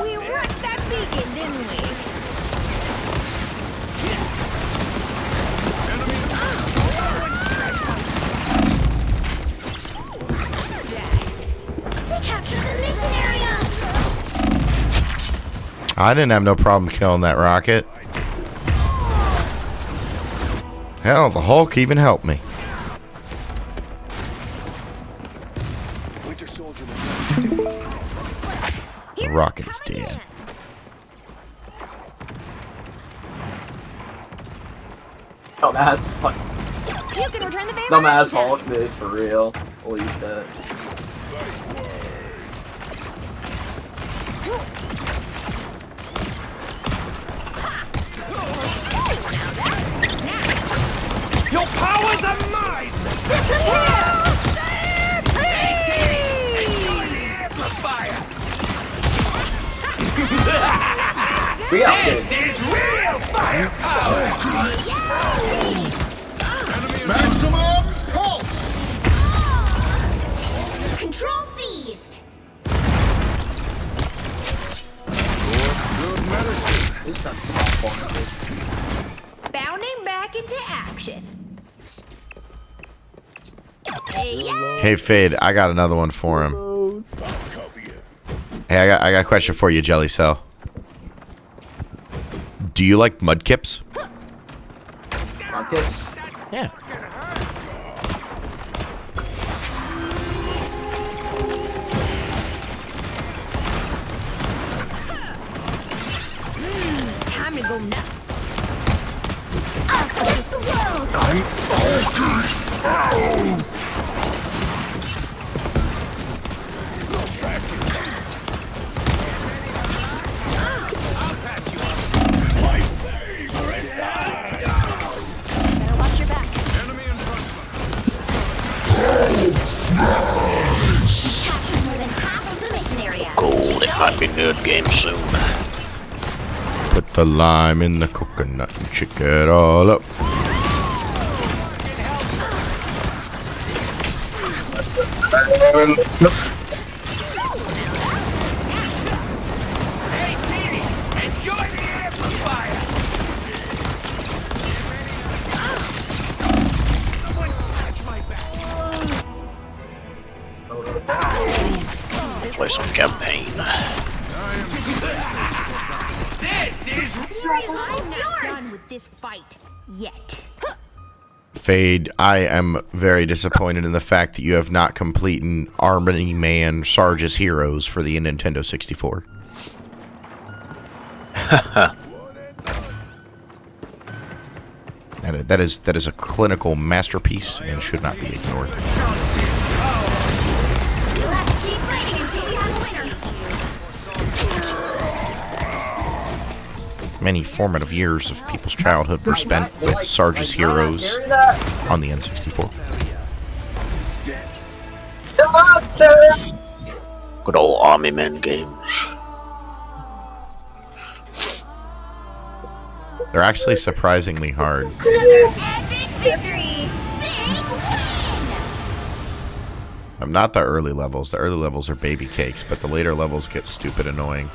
We wrecked that beacon, didn't we? They captured the mission area! I didn't have no problem killing that rocket. Hell, the Hulk even helped me. The rocket is dead. Dumbass. You can return the favor. Dumbass Hulk, dude, for real. Holy shit. Your powers are mine! This is real firepower! Maximum pulse! Control seized! Good medicine. Bounding back into action. Hey, Fade, I got another one for him. Hey, I got a question for you, Jelly Cell. Do you like mudkips? Mudkips? Yeah. Time to go nuts. Us against the world! Better watch your back. Enemy in front Capture more than half of the mission area. Gold, it might be nerd game soon. Put the lime in the coconut and shake it all up. Hey, Dee! Enjoy the amplifier! Someone scratch my back! Play some campaign. This is I'm not done with this fight yet. Fade, I am very disappointed in the fact that you have not completed Army Man Sarge's Heroes for the Nintendo 64. That is a clinical masterpiece and should not be ignored. You'll have to keep fighting until we have a winner. Many formative years of people's childhood were spent with Sarge's Heroes on the N64. Good old Army Men games. They're actually surprisingly hard. Another epic victory! Big win! I'm not the early levels. The early levels are baby cakes, but the later levels get stupid annoying.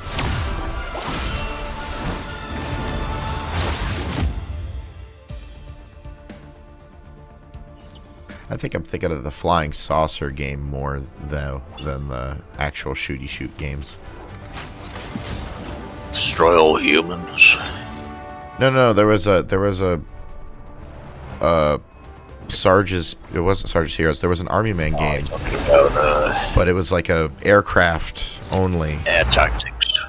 I think I'm thinking of the Flying Saucer game more, though, than the actual shooty shoot games. Destroy all humans. No, there was a Sarge's. It wasn't Sarge's Heroes. There was an Army Man game, but it was like a aircraft only. Air Tactics.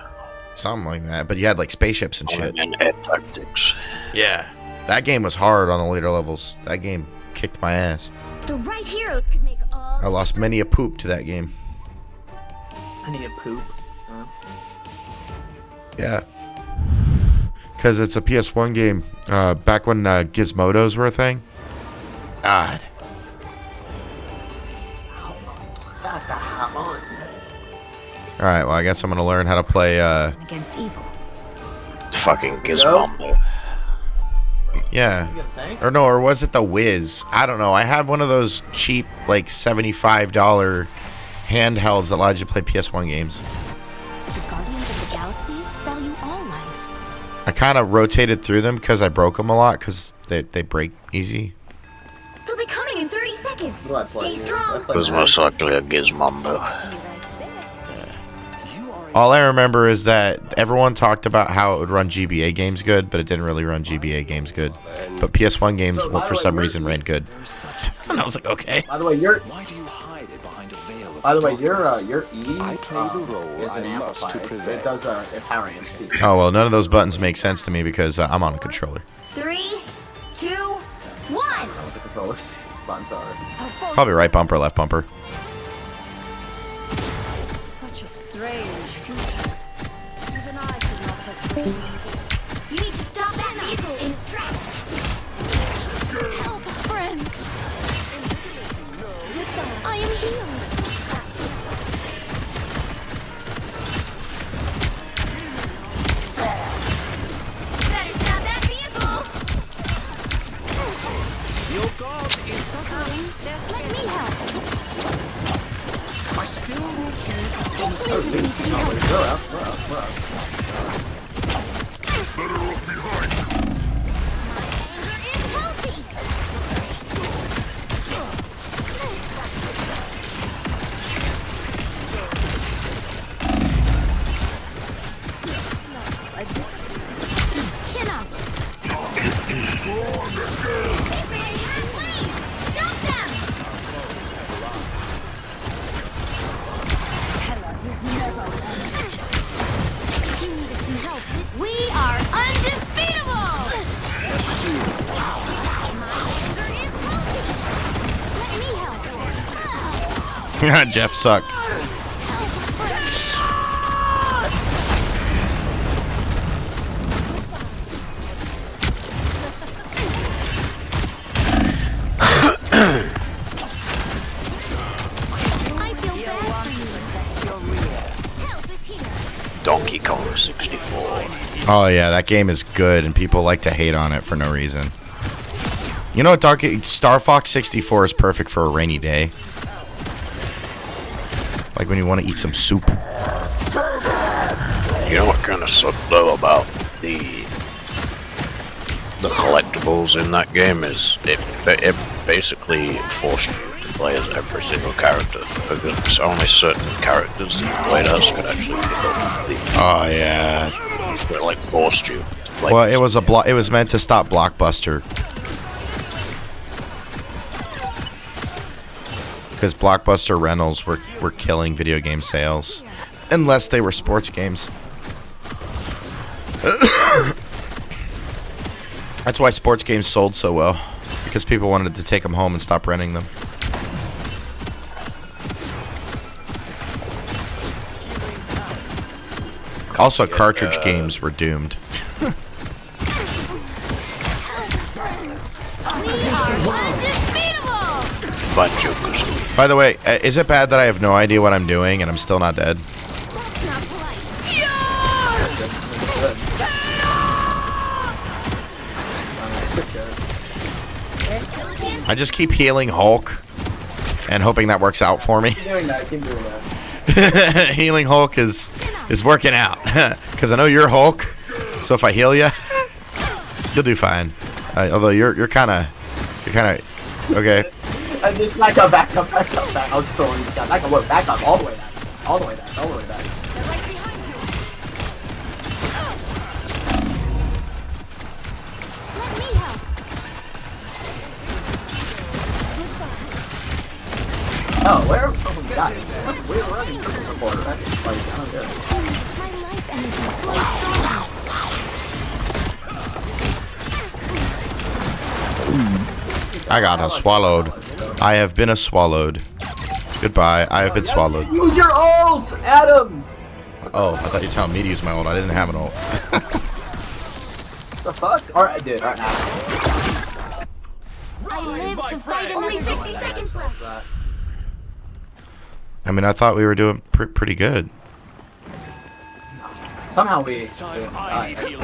Something like that. But you had like spaceships and shit. And Air Tactics. Yeah, that game was hard on the later levels. That game kicked my ass. The right heroes could make all. I lost many a poop to that game. Many a poop. Huh? Yeah. Because it's a PS1 game. Back when Gizmodos were a thing. God. Alright, well, I guess I'm going to learn how to play. Against evil. Fucking Gizmodo. Yeah. Or no, or was it the Wiz? I don't know. I had one of those cheap, like, $75 handhelds that allowed you to play PS1 games. The Guardians of the Galaxy value all life. I kind of rotated through them because I broke them a lot because they break easy. They'll be coming in 30 seconds. Stay strong. It was most likely a Gizmondo. All I remember is that everyone talked about how it would run GBA games good, but it didn't really run GBA games good. But PS1 games, well, for some reason, ran good. And I was like, okay. By the way, you're. By the way, your E is an amplifier. It does a power amp. Oh well, none of those buttons make sense to me because I'm on a controller. 3, 2, 1. The controllers buttons are. Probably right bumper, left bumper. Such a strange future. Even I could not have foreseen this. You need to stop that vehicle in its tracks. Help, friends. I am healed. Better stop that vehicle. Your god is suffering. Let me help. I still need you. Better look behind. Anger is healthy. Chin up. Stop them. You needed some help. We are undefeatable. My anger is healthy. Let me help. Jeff suck. I feel bad for you. Help is here. Donkey Kong 64. Oh yeah, that game is good, and people like to hate on it for no reason. You know what, Star Fox 64 is perfect for a rainy day. Like when you want to eat some soup. You know what kind of sucked though about the collectibles in that game is it basically forced you to play as every single character because it's only certain characters that you played as could actually pick up the. Oh yeah. It like forced you. Like, Well, it was meant to stop Blockbuster. Because Blockbuster rentals were killing video game sales. Unless they were sports games. That's why sports games sold so well. Because people wanted to take them home and stop renting them. Also, cartridge games were doomed. By the way, is it bad that I have no idea what I'm doing and I'm still not dead? I just keep healing Hulk and hoping that works out for me. Keep doing that. Healing Hulk is working out because I know you're Hulk. So if I heal you, you'll do fine. Although you're kind of okay. And this back up. I was trolling this guy. Back up, all the way back. All the way back. Oh, where? Oh, guys. We're running triple support, right? Like, I don't get it. I got swallowed. I have been swallowed. Goodbye. I have been swallowed. Use your ult, Adam. Oh, I thought you were telling me to use my ult. I didn't have an ult. The fuck? Alright, dude. Alright, now. I live to fight only 60 seconds left. I mean, I thought we were doing pretty good. Somehow we.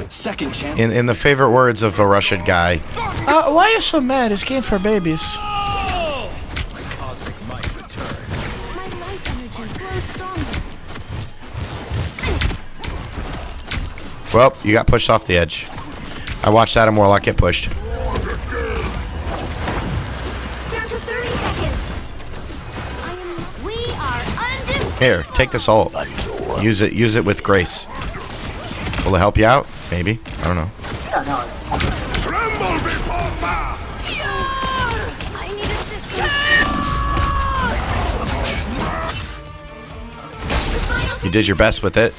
Second chance. In the favorite words of a Russian guy. Why are you so mad? It's game for babies. Well, you got pushed off the edge. I watched Adam Warlock get pushed. Down to 30 seconds. We are undefeated. Here, take this ult. Use it with grace. Will it help you out? Maybe. I don't know. Yeah, no. Tremble before fast. I need assistance. You did your best with it.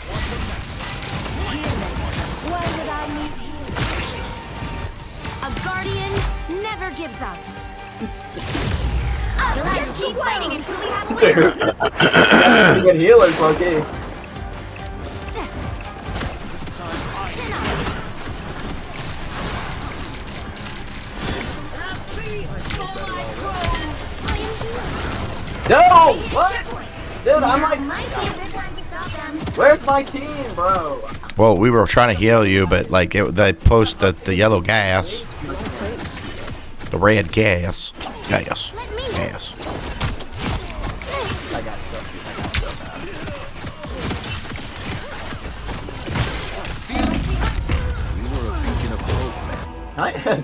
Why would I need you? A guardian never gives up. Let's keep fighting until we have a winner. Pretty good healers, okay. No! What? Dude, I'm like, where's my team, bro? Well, we were trying to heal you, but like they post the yellow gas, the red gas. I got so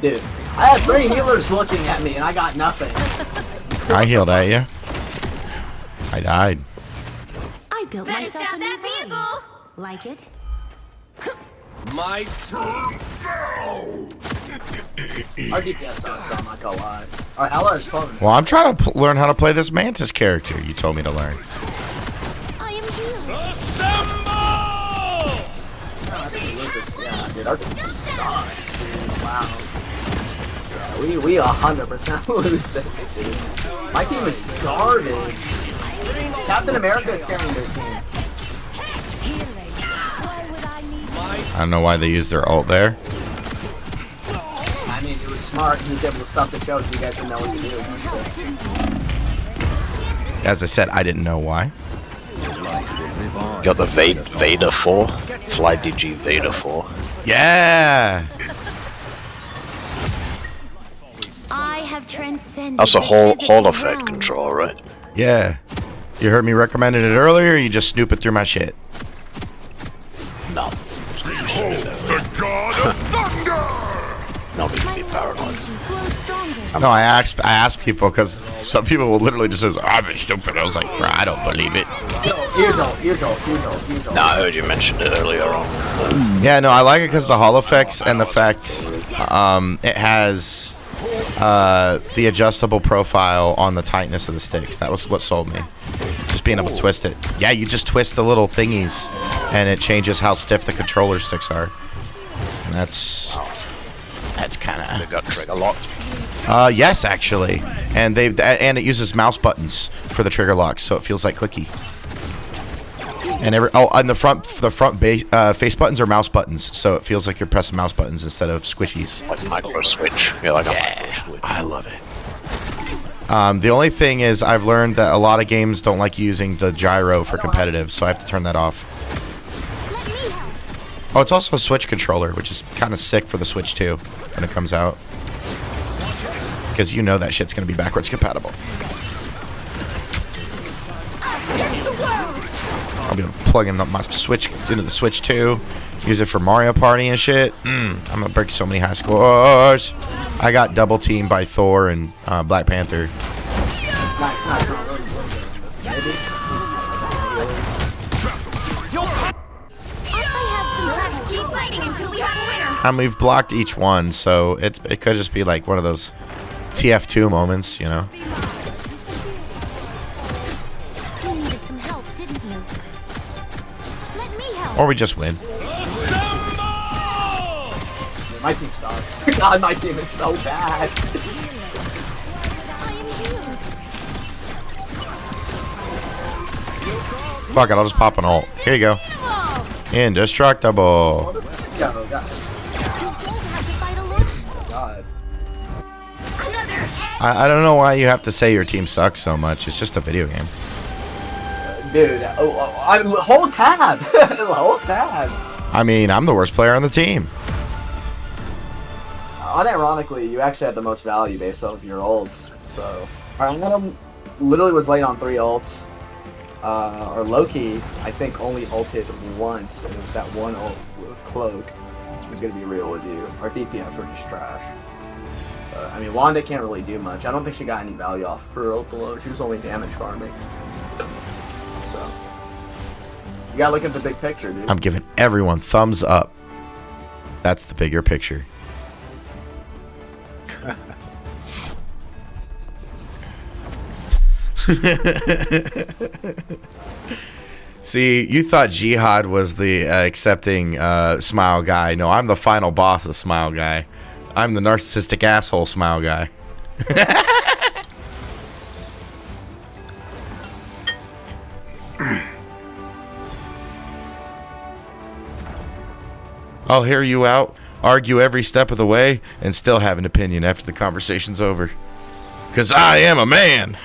Dude, I had 3 healers looking at me and I got nothing. I healed at you. I died. I built myself a new vehicle. Like it? My turn. Our DPS sucks, I'm not gonna lie. Alright, LR is coming. Well, I'm trying to learn how to play this Mantis character. You told me to learn. I am Assemble! Yeah, dude, our team sucks, dude. Wow. Yeah, we 100% lose this, dude. My team is garbage. Captain America is carrying their team. I don't know why they used their ult there. I mean, he was smart. He was able to stop the show so you guys didn't know what to do. As I said, I didn't know why. Got the Vader 4. Fly DG Vader 4. Yeah! I have transcended. That's a Hall effect control, right? Yeah. You heard me recommended it earlier, or you just snooping through my shit? No. The God of Thunder! No need to be paranoid. No, I asked people because some people will literally just say, I've been stupid. I was like, bro, I don't believe it. No, I heard you mention it earlier on. Yeah, no, I like it because the Hall effects and the fact it has the adjustable profile on the tightness of the sticks. That was what sold me. Just being able to twist it. Yeah, you just twist the little thingies and it changes how stiff the controller sticks are. And that's kind of... They got trigger locked. Yes, actually. And it uses mouse buttons for the trigger locks, so it feels like clicky. And and the front face buttons are mouse buttons, so it feels like you're pressing mouse buttons instead of squishies. Like micro switch. Yeah, like a micro switch. I love it. The only thing is I've learned that a lot of games don't like using the gyro for competitive, so I have to turn that off. Oh, it's also a Switch controller, which is kind of sick for the Switch too when it comes out. Because you know that shit's going to be backwards compatible. I'll be able to plug in my Switch into the Switch too. Use it for Mario Party and shit. I'm going to break so many high scores. I got double teamed by Thor and Black Panther. And we've blocked each one, so it could just be like one of those TF2 moments, you know. You needed some help, didn't you? Let me help. Or we just win. My team sucks. God, my team is so bad. Fuck it, I'll just pop an ult. Here you go. Indestructible. I don't know why you have to say your team sucks so much. It's just a video game. Dude, hold tab. Hold tab. I mean, I'm the worst player on the team. Unironically, you actually had the most value based off of your ults. So, Adam literally was late on 3 ults. Or Loki, I think, only ulted once, and it was that one ult with Cloak. I'm gonna be real with you. Our DPS were just trash. I mean, Wanda can't really do much. I don't think she got any value off of her ult alone. She was only damage farming. So, you gotta look at the big picture, dude. I'm giving everyone thumbs up. That's the bigger picture. See, you thought Jihad was the accepting smile guy. No, I'm the final boss of smile guy. I'm the narcissistic asshole smile guy. I'll hear you out, argue every step of the way, and still have an opinion after the conversation's over. 'Cause I am a man.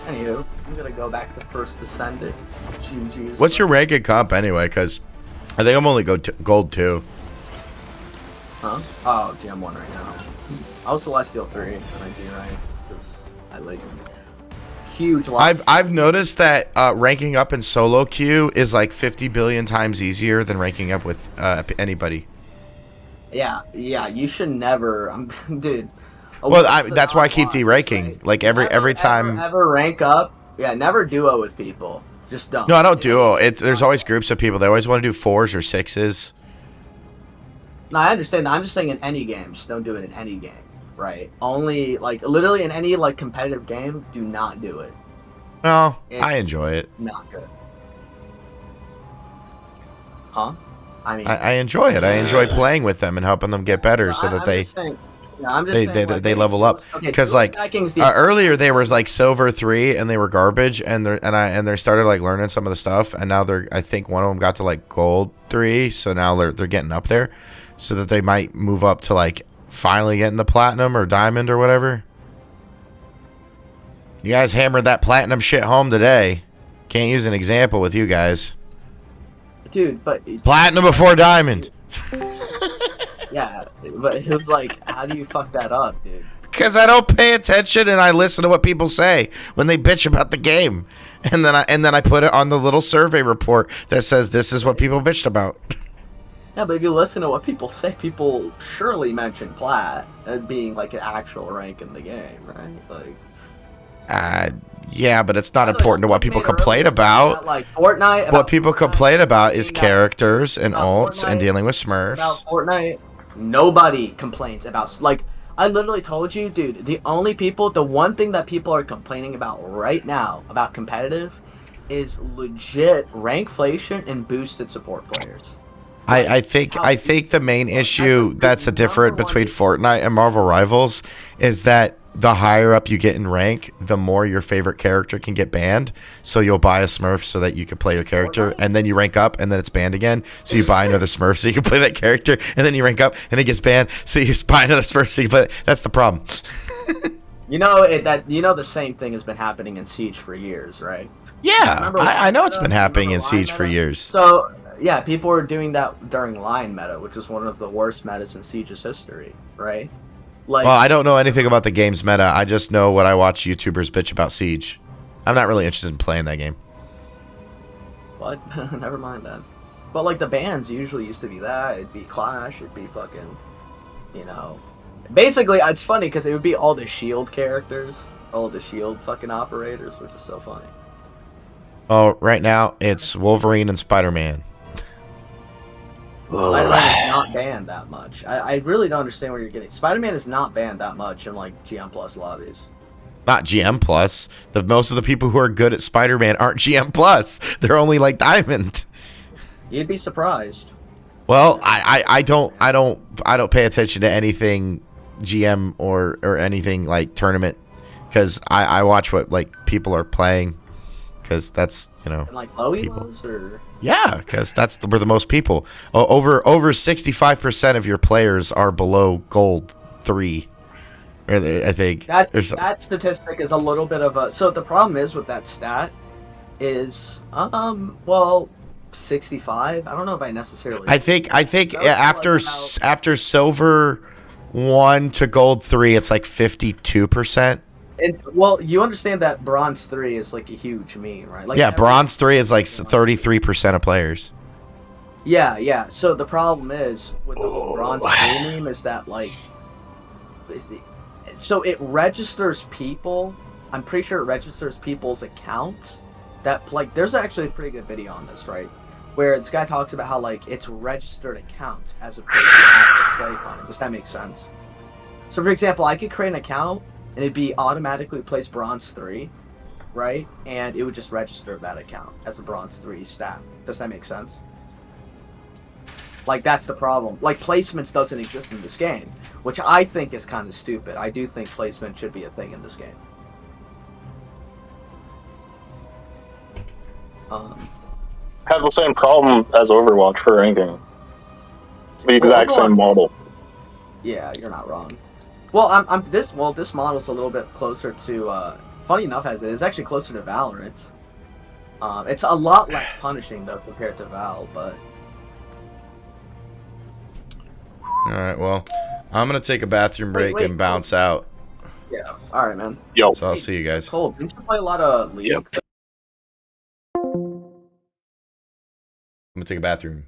Anywho, I'm gonna go back to first ascendant. GG's. What's your rank in comp anyway? Because I think I'm only gold 2. Huh? Oh, okay, I'm 1 right now. I was Celestial 3, and I do right. Because I like huge. I've noticed that ranking up in solo queue is like 50 billion times easier than ranking up with anybody. Yeah, you should never. Dude. Well, that's why I keep deranking. Right? Like every time. Never rank up. Yeah, never duo with people. Just don't. No, I don't duo. There's always groups of people. They always want to do 4s or 6s. No, I understand that. I'm just saying in any game, just don't do it in any game, right? Only, like, literally in any, like, competitive game, do not do it. Well, I enjoy it. Not good. Huh? I mean... I enjoy it. I enjoy playing with them and helping them get better so that they level up. Because, like, earlier they were, like, silver 3 and they were garbage and they started, like, learning some of the stuff and now I think one of them got to, like, gold 3, so now they're getting up there. So that they might move up to, like, finally getting the platinum or diamond or whatever. You guys hammered that platinum shit home today. Can't use an example with you guys. Dude, but... Platinum before diamond. Yeah, but it was like, how do you fuck that up, dude? Because I don't pay attention and I listen to what people say when they bitch about the game. And then I put it on the little survey report that says this is what people bitched about. Yeah, but if you listen to what people say, people surely mention plat as being like an actual rank in the game, right? Like, yeah, but it's not important to what people complain about. Like Fortnite. What people complain about is characters and ults and dealing with Smurfs. About Fortnite, nobody complains about. Like, I literally told you, dude. The one thing that people are complaining about right now about competitive is legit rankflation and boosted support players. I think the main issue that's a different between Fortnite and Marvel Rivals is that the higher up you get in rank, the more your favorite character can get banned. So you'll buy a Smurf so that you can play your character, and then you rank up, and then it's banned again. So you buy another Smurf so you can play that character, and then you rank up, and it gets banned. So you buy another Smurf so you can play. That's the problem. The same thing has been happening in Siege for years, right? Yeah, I know it's been happening in Siege for years. So. Yeah, people were doing that during Lion meta, which is one of the worst metas in Siege's history, right? Like, well, I don't know anything about the game's meta. I just know what I watch YouTubers bitch about Siege. I'm not really interested in playing that game. What? Never mind that. But, like, the bans usually used to be that. It'd be Clash. It'd be fucking, Basically, it's funny because it would be all the shield characters. All the shield fucking operators, which is so funny. Oh, right now, it's Wolverine and Spider-Man. Spider-Man is not banned that much. I really don't understand where you're getting. Spider-Man is not banned that much in like GM Plus lobbies. Not GM Plus. Most of the people who are good at Spider-Man aren't GM Plus. They're only like Diamond. You'd be surprised. Well, I don't pay attention to anything GM or anything like tournament because I watch what like people are playing because that's And like low emos or. Yeah, because that's where the most people. Over 65% of your players are below gold 3. I think that statistic is a little bit of a. So the problem is with that stat is 65. I don't know if I necessarily. I think after silver 1 to gold 3, it's like 52%. And, well, you understand that bronze 3 is like a huge meme, right? Like, yeah, bronze 3 is like 33% of players. Yeah. So the problem is with the whole bronze 3 meme is that like, so it registers people. I'm pretty sure it registers people's accounts. That like, there's actually a pretty good video on this, right? Where this guy talks about how like it's registered accounts as opposed to active play time. Does that make sense? So for example, I could create an account and it'd be automatically placed bronze 3, right? And it would just register that account as a bronze 3 stat. Does that make sense? Like, that's the problem. Like, placements doesn't exist in this game, which I think is kind of stupid. I do think placement should be a thing in this game. Has the same problem as Overwatch for ranking. It's the exact same model. Yeah, you're not wrong. Well, this model's a little bit closer to. Funny enough, as it is actually closer to Valorant. It's a lot less punishing though compared to Val, but. All right, well, I'm gonna take a bathroom break and bounce out. Yeah. All right, man. Yo. So I'll see you guys. Cole, didn't you play a lot of League? Yep. I'm gonna take a bathroom.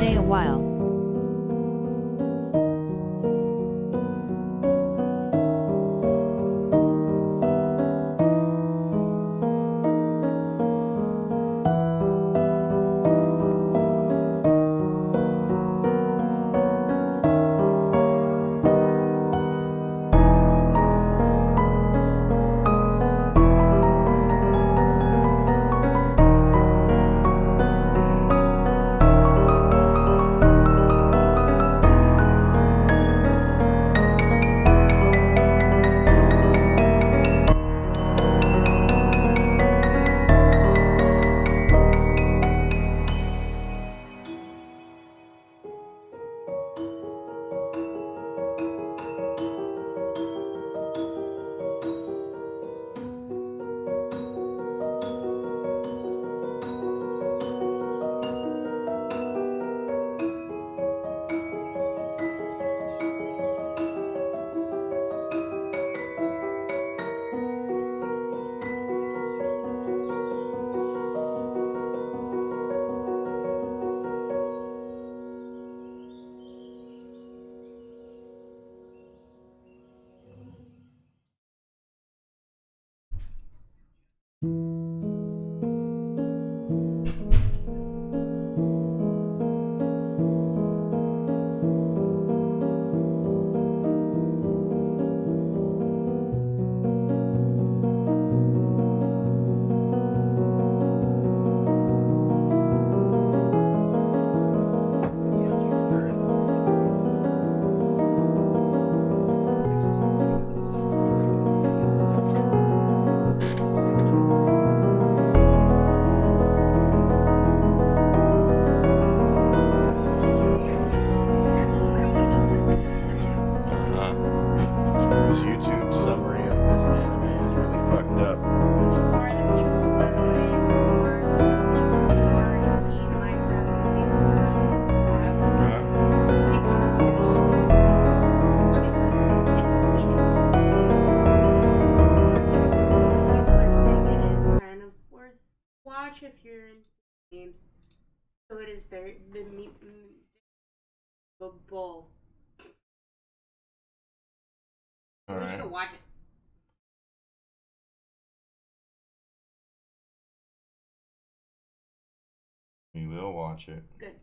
stay a while. This YouTube summary of this anime is really fucked up. Kind of worth watch if you're into games. So it is very bull. All You right. should go watch it. We will watch it. Good.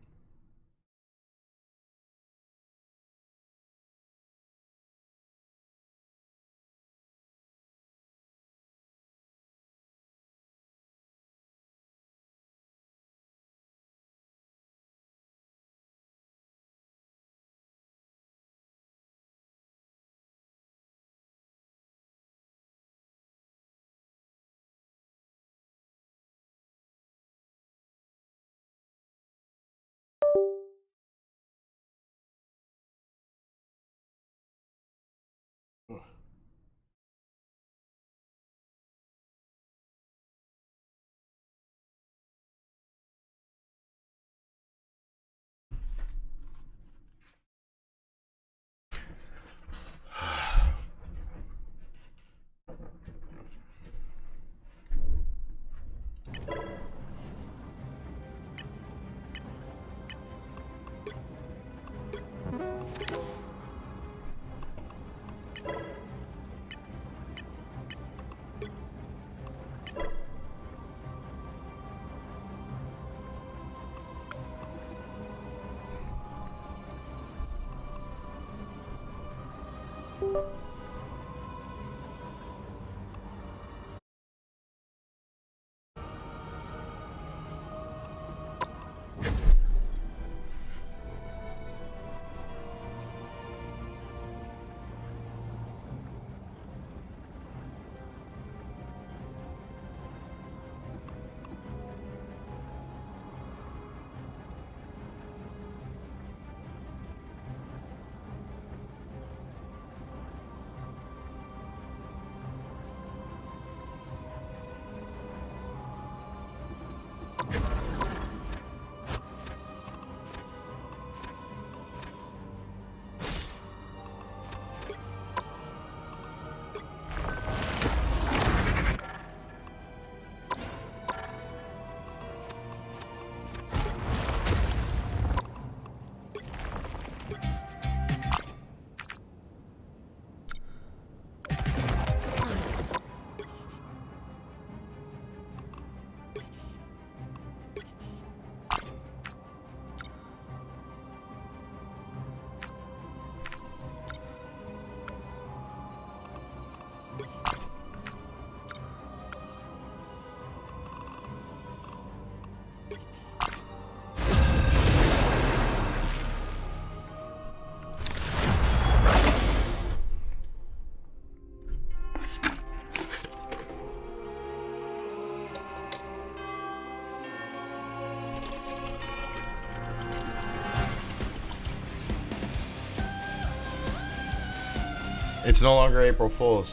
It's no longer April Fool's.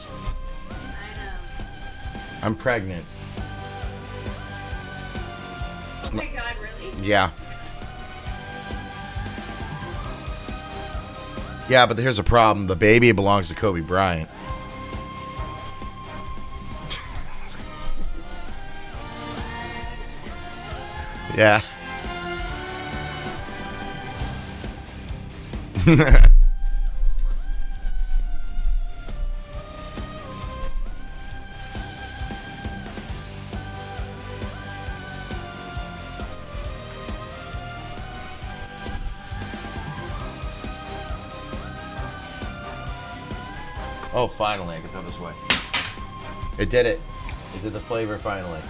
I'm pregnant. Oh my god, really? Yeah. Yeah, but here's a problem. The baby belongs to Kobe Bryant. Yeah. Oh, finally, I can throw this away. It did it. It did the flavor finally.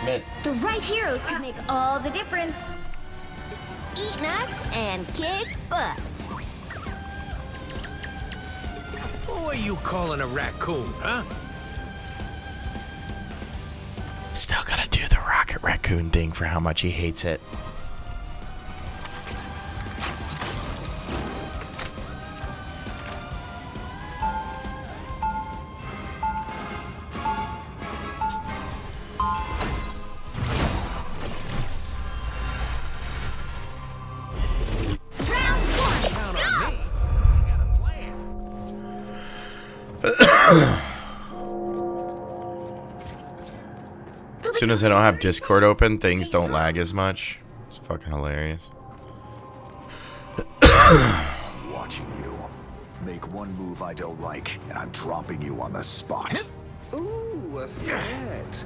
Mint. The right heroes could make all the difference. Eat nuts and kick butts. Who are you calling a raccoon, huh? Still gotta do the Rocket Raccoon thing for how much he hates it. As soon as I don't have Discord open, things don't lag as much. It's fucking hilarious. Watching you. Make one move I don't like, and I'm dropping you on the spot. Ooh, a threat.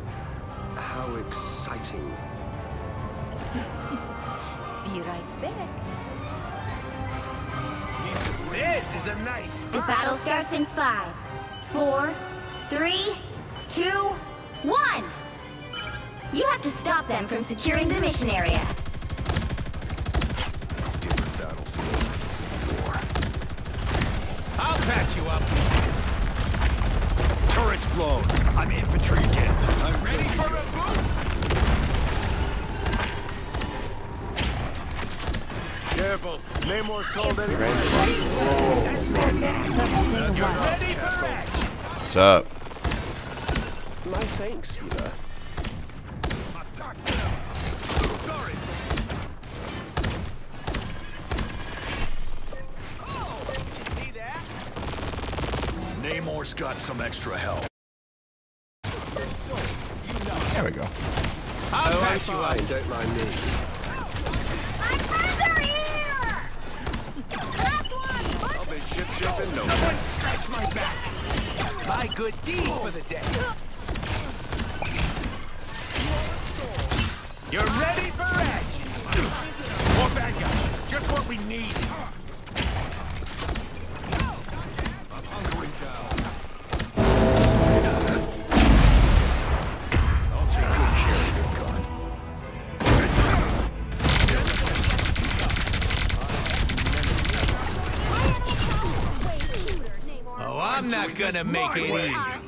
How exciting. Be right back. This is a nice The battle starts in 5, 4, 3, 2, 1. You have to stop them from securing the mission area. Different battlefield I've seen before. I'll patch you up. Turret's blown. I'm infantry again. I'm ready for a boost. Careful. Namor's called any What's up? My thanks, healer. Namor's got some extra help. There we go. I'll patch you up. Don't mind me. I'll be ship in no Someone scratch my back. My good deed for the day. You're ready for action. More bad guys. Just what we need. I'm hunkering down. I'll take good care of your gun. Oh, I'm not gonna make it easy.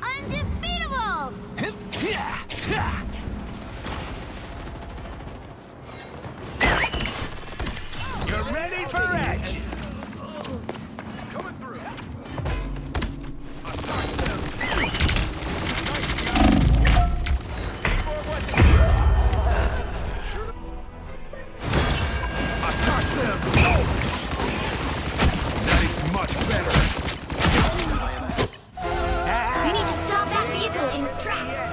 Undefeatable! You're ready for action. Coming through. That is much better. You need to stop that vehicle in its tracks.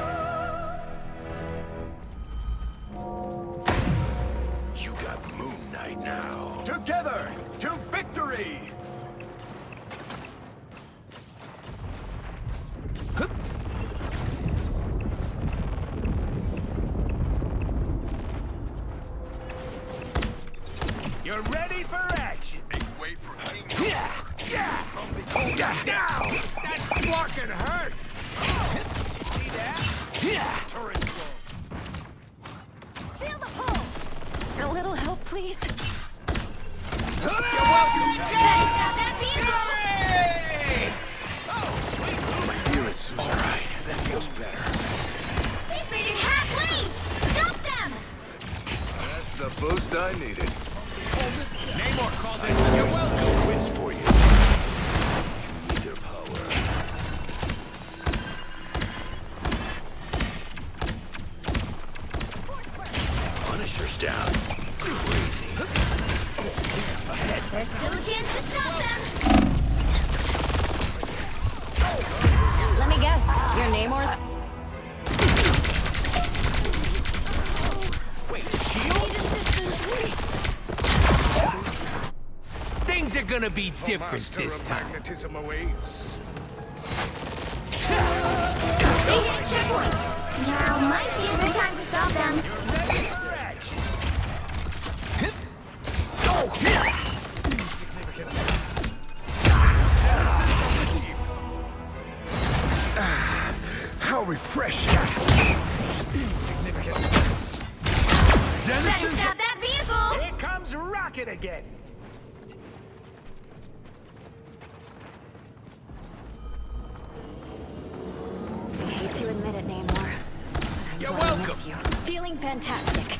You got Moon Knight now. Together to victory! You're ready for action. Make way for King. Yeah. Down. That fucking hurt. See that? Yeah. Turret blown. Feel the pull. A little help, please. You're welcome. Better stop that vehicle. My dearest Susan. All right, that feels better. They've made it halfway. Stop them. That's the boost I needed. Namor called this. You're welcome. Quits for you. You need your There's still a chance to stop them. Let me guess. Your Namor's. Things are gonna be different this time. Magnetism awaits. They hit a checkpoint. Now might be a good time to stop them. How refreshing. Insignificant attacks. Better stop that vehicle. Here comes Rocket again. I hate to admit it, Namor. You're welcome. You. Feeling fantastic.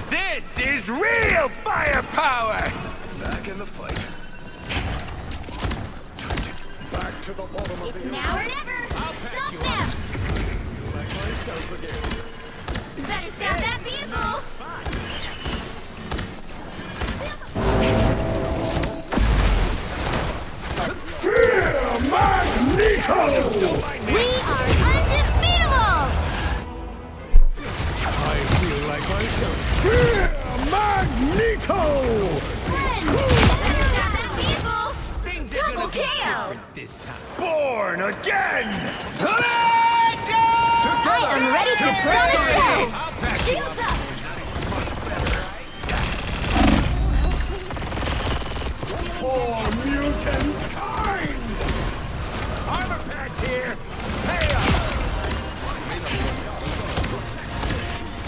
This is real firepower! Back in the fight. Back to the bottom of It's the now or never. Stop them. like myself again. Better stop that vehicle. Fear Magneto! We are undefeatable. I feel like myself. Fear Magneto! Better stop that vehicle. Things are Double gonna be KO. different this time. Born again! I am ready to put on a show. Shields up. For mutant kind! Armor patch here! Pay up!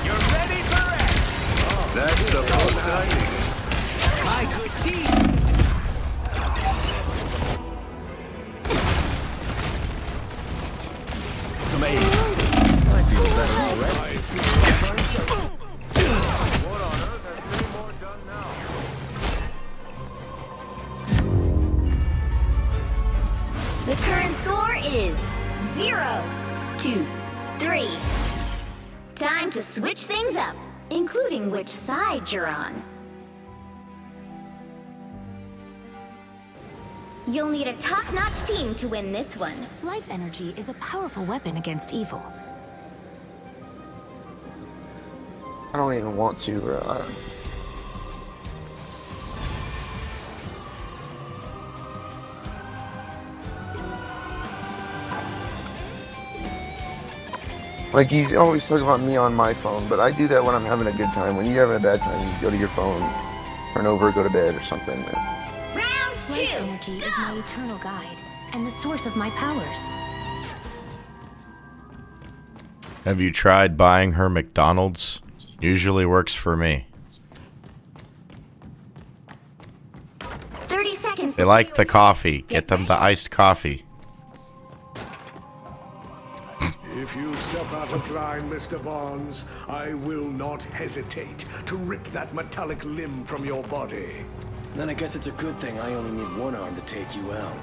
You're ready for action! That's the most I need. My good deed! Might be better already. What on earth has three more done now? The current score is 0-3. Time to switch things up, including which side you're on. You'll need a top-notch team to win this one. Life energy is a powerful weapon against evil. I don't even want to, bro. Like, you always talk about me on my phone, but I do that when I'm having a good time. When you're having a bad time, you go to your phone, turn over, go to bed or something. Round 2, Life energy go! is my eternal guide and the source of my powers. Have you tried buying her McDonald's? Usually works for me. 30 seconds. They like the coffee. Get them the iced coffee. If you step out of line, Mr. Barnes, I will not hesitate to rip that metallic limb from your body. Then I guess it's a good thing I only need one arm to take you out.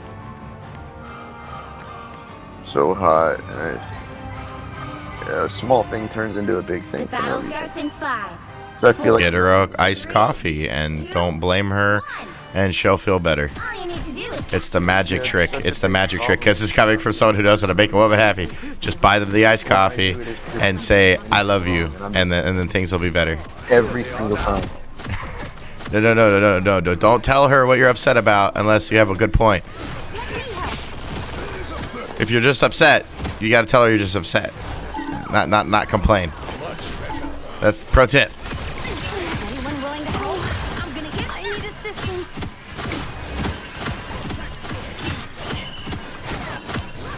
So hot. A small thing turns into a big thing The for no battle reason. starts in 5. So I feel like Get her a iced coffee and don't blame her, and she'll feel better. All you need to do is It's the magic trick. It's the magic trick. Because it's coming from someone who knows how to make a woman happy. Just buy them the iced coffee and say, I love you. And then things will be better. every single time. No. Don't tell her what you're upset about unless you have a good point. If you're just upset, you got to tell her you're just upset. Not complain. That's the pro tip. anyone willing to help? I'm gonna get. I need assistance.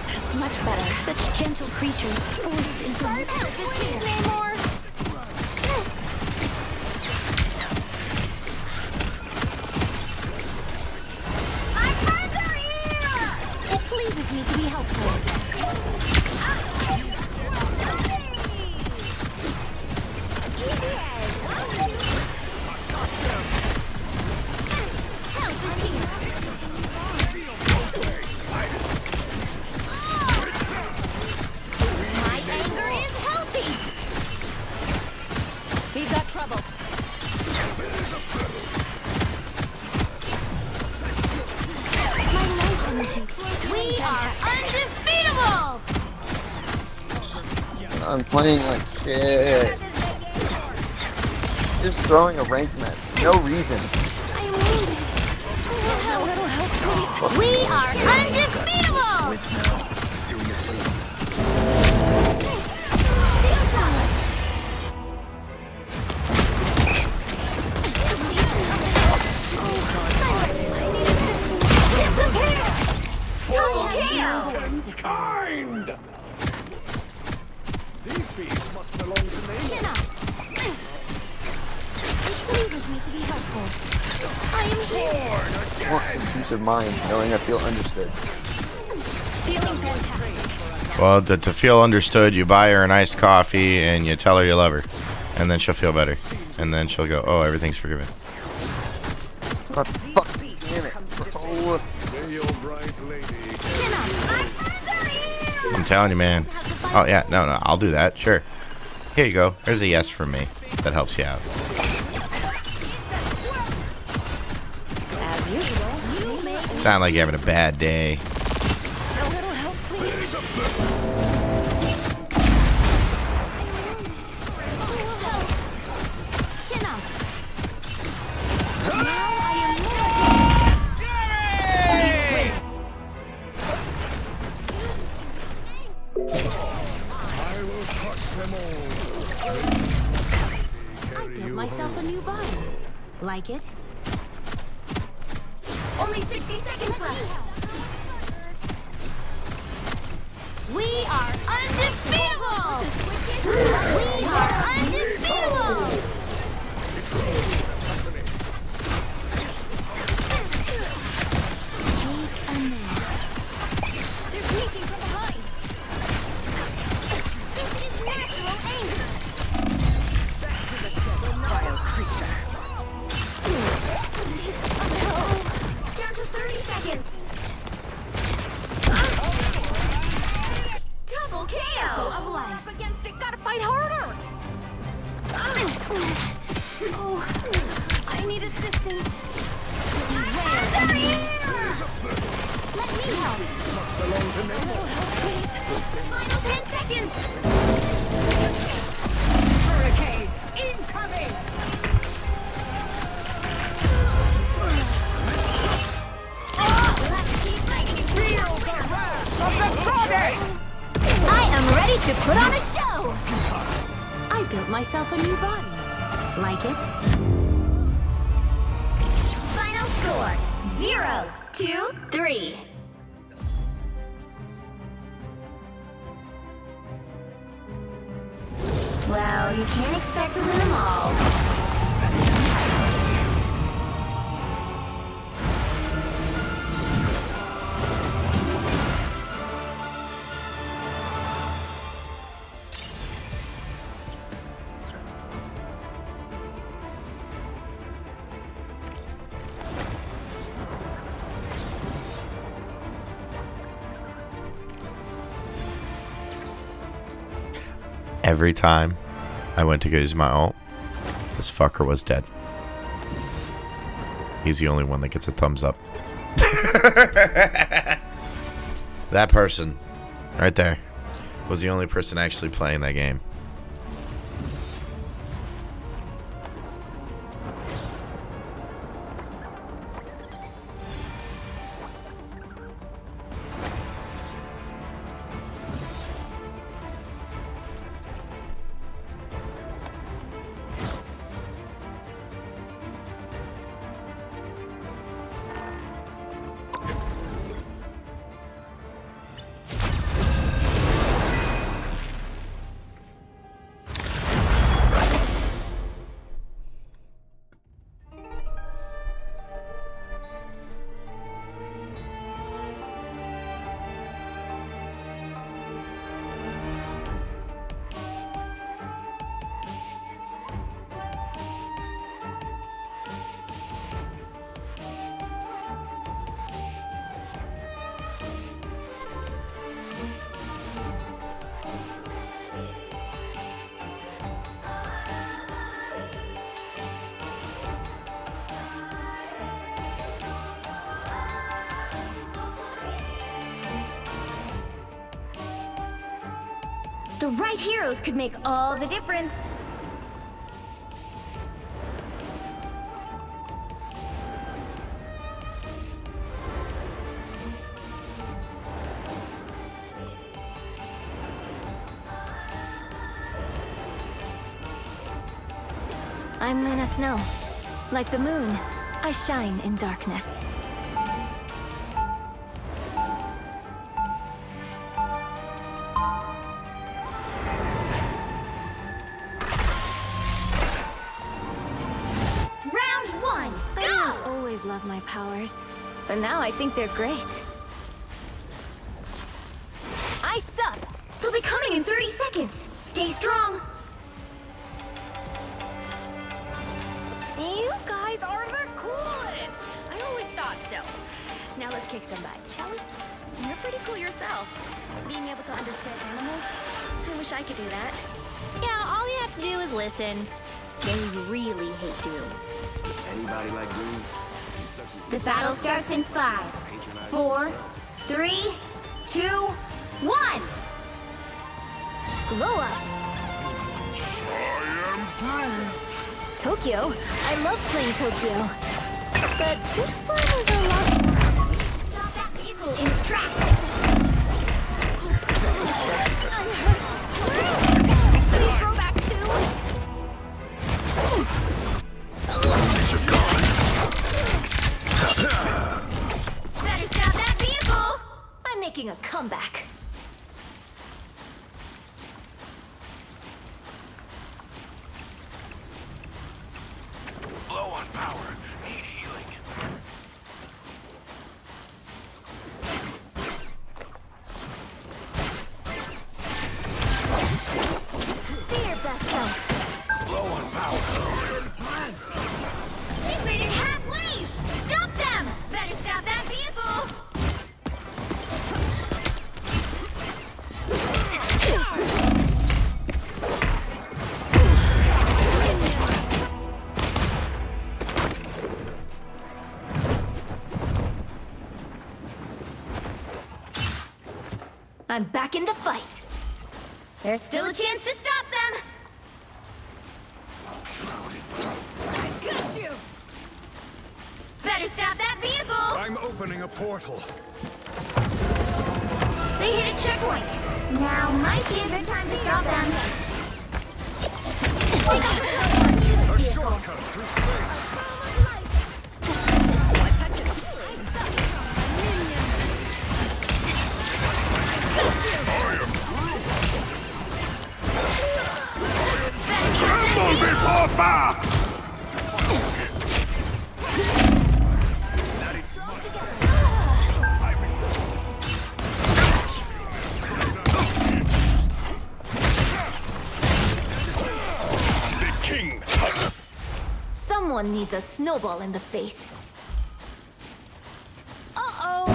That's much better. Such gentle creatures forced into Help is here, Namor. My friends are here. It pleases me to be helpful. My anger is healthy. He got trouble. My life energy. We are undefeatable! I'm playing like shit. Just throwing a rank match. No reason. I am wounded. A little help, please. We are undefeatable! Wits now. Seriously. Kind! These beasts must belong to me. Chin up. It pleases me to be helpful. I am here. I want some peace of mind knowing I feel understood. Feeling fantastic. Well, to feel understood, you buy her an iced coffee and you tell her you love her. And then she'll feel better. And then she'll go, oh, everything's forgiven. God fuck damn it. Oh. I'm telling you, man. Oh, yeah. No, I'll do that. Sure. Here you go. There's a yes from me. That helps you out. As usual, you make Sound like you're having a bad day. a little help, please. Chin up. Now I am more. These squids. I will crush them all. I built myself a new body. Like it? Only 60 seconds left. We are undefeatable! We are undefeatable! Take a nap. They're sneaking from behind. This is natural anger. Vile creature. Down to 30 seconds. Double KO. Circle of life. Up against it. Gotta fight harder. Oh, I need assistance. Beware enemies. Let me help. Must belong to A me. little help, please. Final 10 seconds. Hurricane incoming! Feel the wrath of the goddess! I am ready to put on a show! I built myself a new body. Like it? Final score 0-2-3. Well, you can't expect to win them all. Every time I went to go use my ult, this fucker was dead. He's the only one that gets a thumbs up. That person, right there, was the only person actually playing that game. The right heroes could make all the difference. I'm Luna Snow. Like the moon, I shine in darkness. Round one, go! I always loved my powers, but now I think they're great. Ice up! They'll be coming in 30 seconds. Stay strong. You guys are the coolest! I always thought so. Now let's kick some butt, shall we? You're pretty cool yourself. Being able to understand animals, I wish I could do that. Yeah, all you have to do is listen. They really hate Doom. Does anybody like Doom? The battle starts in 5, 4, 3, 2, 1! Glow up! Tokyo? I love playing Tokyo. But this one is a lot... Stop that vehicle in its tracks! I'm hurt! Can you throw back soon? Better stop that vehicle! I'm making a comeback. Low on power. Need healing. Be your best self. Low on power. They made it halfway! Stop them! Better stop that vehicle! I'm back in the fight. There's still a chance to stop them. I got you. Better stop that vehicle. I'm opening a portal. They hit a checkpoint. Now might be a good time to stop them. A shortcut through space. Tremble before fast! The king! Someone needs a snowball in the face. Uh-oh,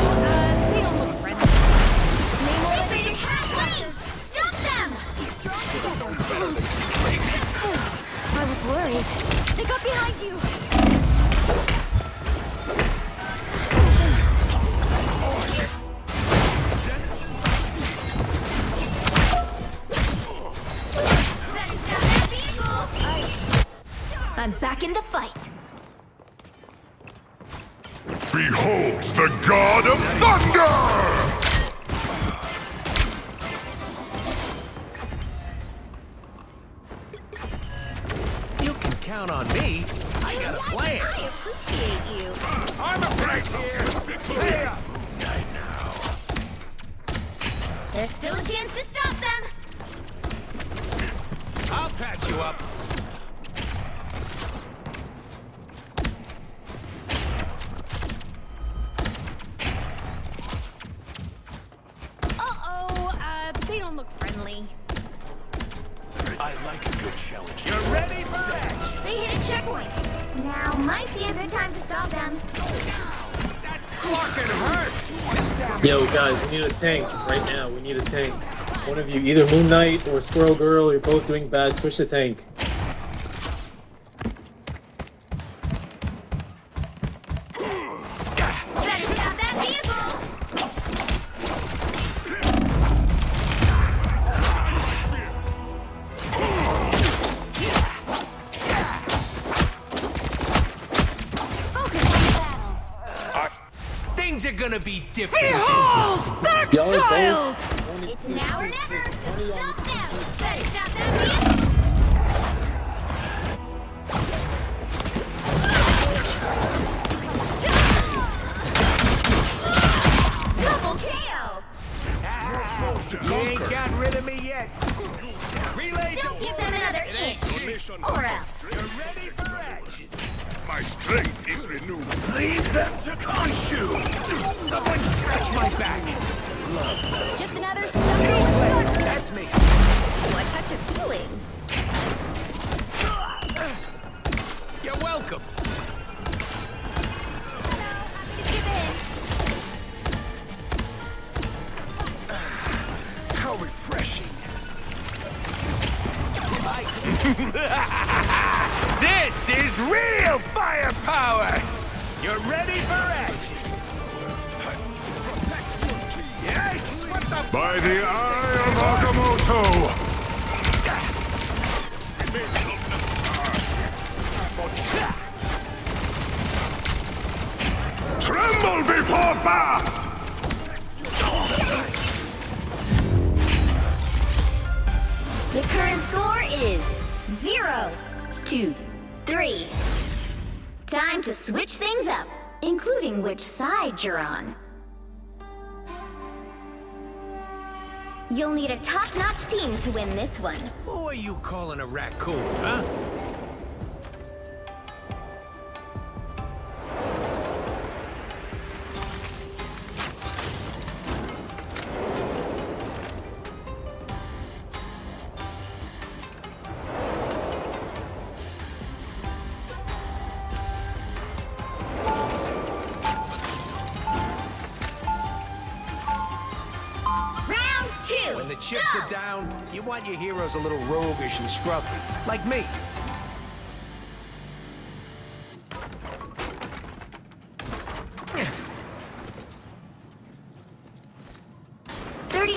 they don't look friendly. They made it halfway! Stop them! Strong together. I was worried. They got behind you! I'm back in the fight. Behold the god of thunder! You can count on me. I got a plan. I appreciate you. I'm a price here. Hey up. There's still a chance to stop them. I'll patch you up. They don't look friendly. I like a good challenge. You're ready for action. They hit a checkpoint. Now might be a good time to stop them. That's fucking hurt. Yo, guys, we need a tank right now. We need a tank. One of you, either Moon Knight or Squirrel Girl, you're both doing bad. Switch the tank. Better stop that vehicle. are gonna be different this time. Dark child! It's now or never. Stop them. Better stop that double KO. You ain't got rid of me yet. Relay. Don't give them another inch, or else. You're ready for action. My strength is renewed. Leave them to Khonshu. Someone scratch my back. Just another sucker. That's me. What touch of feeling? You're welcome. How refreshing. This is real firepower. You're ready for action. Yikes! What the? By the eye of Agamotto! Tremble before Bast! The current score is 0-2-3. Time to switch things up, including which side you're on. You'll need a top-notch team to win this one. Who are you calling a raccoon, huh? When the chips are down, you want your heroes a little roguish and scruffy, like me.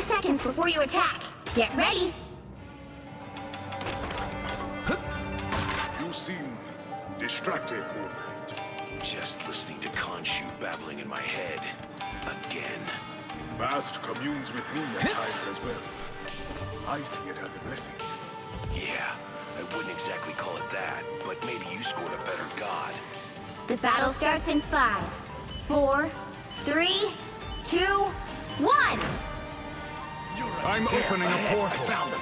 Seconds before you attack. Get ready. You seem distracted, Moonlight. Just listening to Khonshu babbling in my head. Again. Bast communes with me at times as well. I see it as a blessing. Yeah, I wouldn't exactly call it that, but maybe you scored a better god. The battle starts in 5, 4, 3, 2, 1. I'm opening a portal. Found them.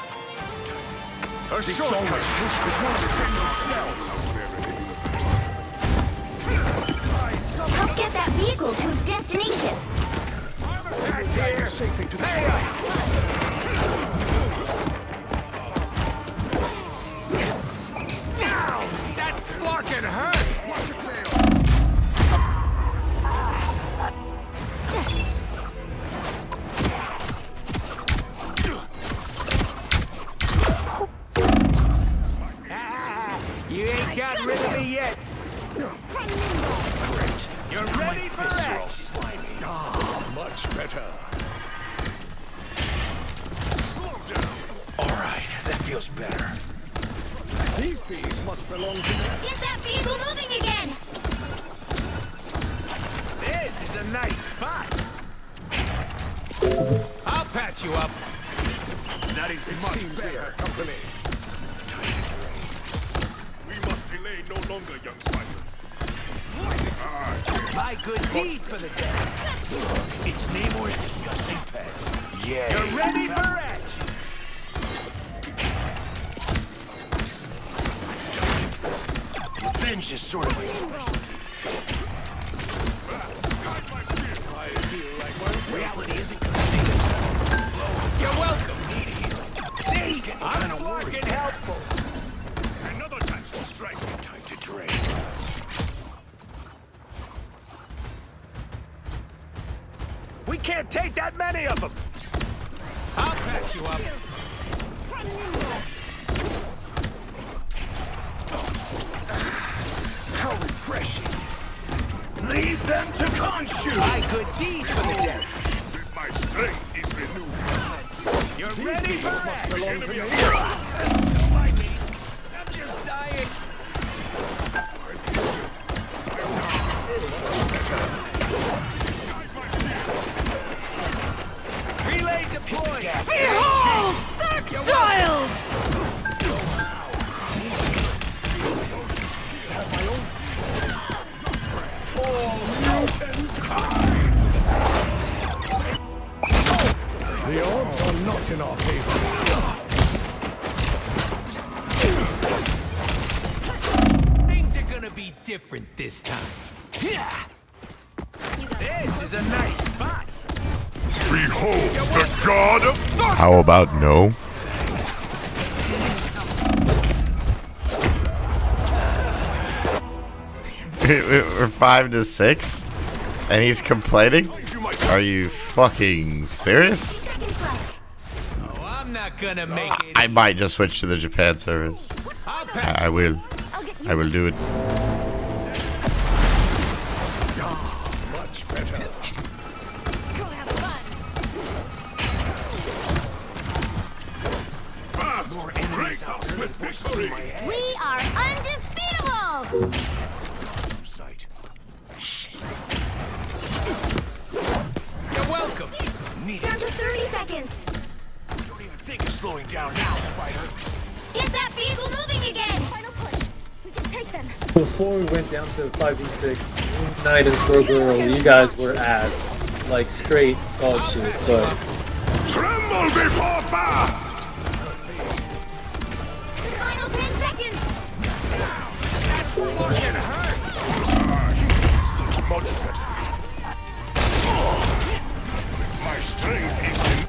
A shortcut. Help get that vehicle to its destination. That's here. Hey down! That fucking hurt! You ain't got rid of me yet. Great. You're ready for action. Slimy. Ah, much better. Slow down. All right, that feels better. These bees must belong to me. Get that vehicle moving again. This is a nice spot. I'll patch you up. That is much better. Company. We must delay no longer, young spider. My good deed for the day. It's Namor's disgusting pets. Yeah. You're ready for action. Revenge is sort of my specialty. Reality isn't gonna take itself. You're welcome. See, I'm fucking helpful. Another chance to strike. Time to drain. We can't take that many of them. I'll patch you up. How refreshing. Leave them to Khonshu. My good deed for the day. My strength is renewed. You're ready for action. Belong to me. Don't mind me. I'm just dying. different this time. Yeah. This is a nice spot. Behold the god of thunder! How about no? We're 5-6, and he's complaining. Are you fucking serious? Oh, I'm not gonna make it. I might just switch to the Japan service. I will. I will do it. Much better. More enemies out with victory. We are undefeatable! You're welcome. Down to 30 seconds. Don't even think of slowing down now, Spider. Get that vehicle moving again! Final push. We can take them. Before we went down to 5v6, Moon Knight and Squirrel Girl, you guys were ass. Like straight dog shit, but... Tremble before fast! Final 10 seconds! More can hurt. Much better. My strength is in...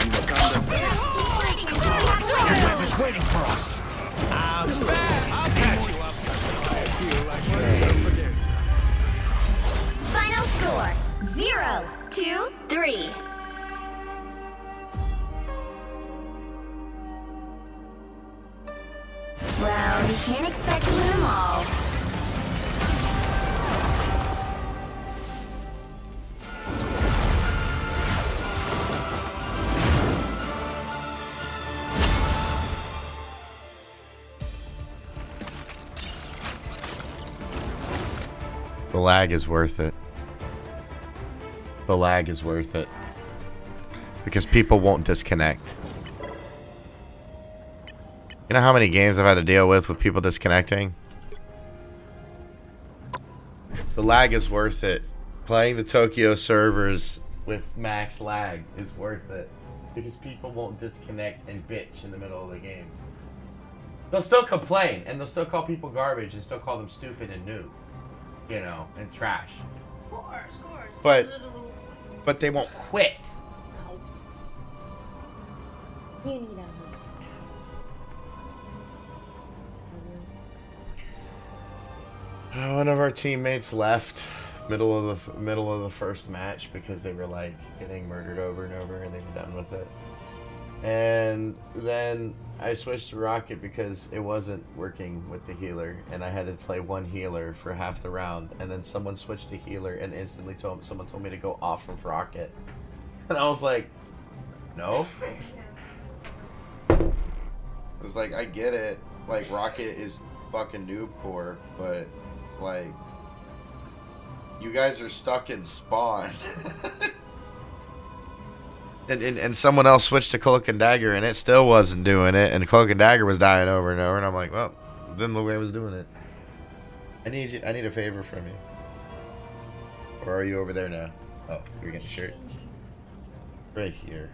And Wakanda's Your is waiting for us. I'm back. I'll catch you up. I feel like myself again. Final score 0-2-3. Well, you can't expect to win them all. The lag is worth it. The lag is worth it. Because people won't disconnect. You know how many games I've had to deal with people disconnecting? The lag is worth it. Playing the Tokyo servers with max lag is worth it. Because people won't disconnect and bitch in the middle of the game. They'll still complain, and they'll still call people garbage, and still call them stupid and noob. You know, and trash. Of course. But Those are the rules. but they won't quit. You need a One of our teammates left middle of the first match because they were like getting murdered over and over, and they were done with it. And then I switched to Rocket because it wasn't working with the healer, and I had to play one healer for half the round. And then someone switched to healer, and instantly someone told me to go off of Rocket, and I was like, no. It's like, I get it, like Rocket is fucking noob core, but like you guys are stuck in spawn. And someone else switched to Cloak and Dagger, and it still wasn't doing it, and Cloak and Dagger was dying over and over, and I'm like, well, then the way I was doing it. I need a favor from you. Or are you over there now? Oh, you're getting a shirt. Right here.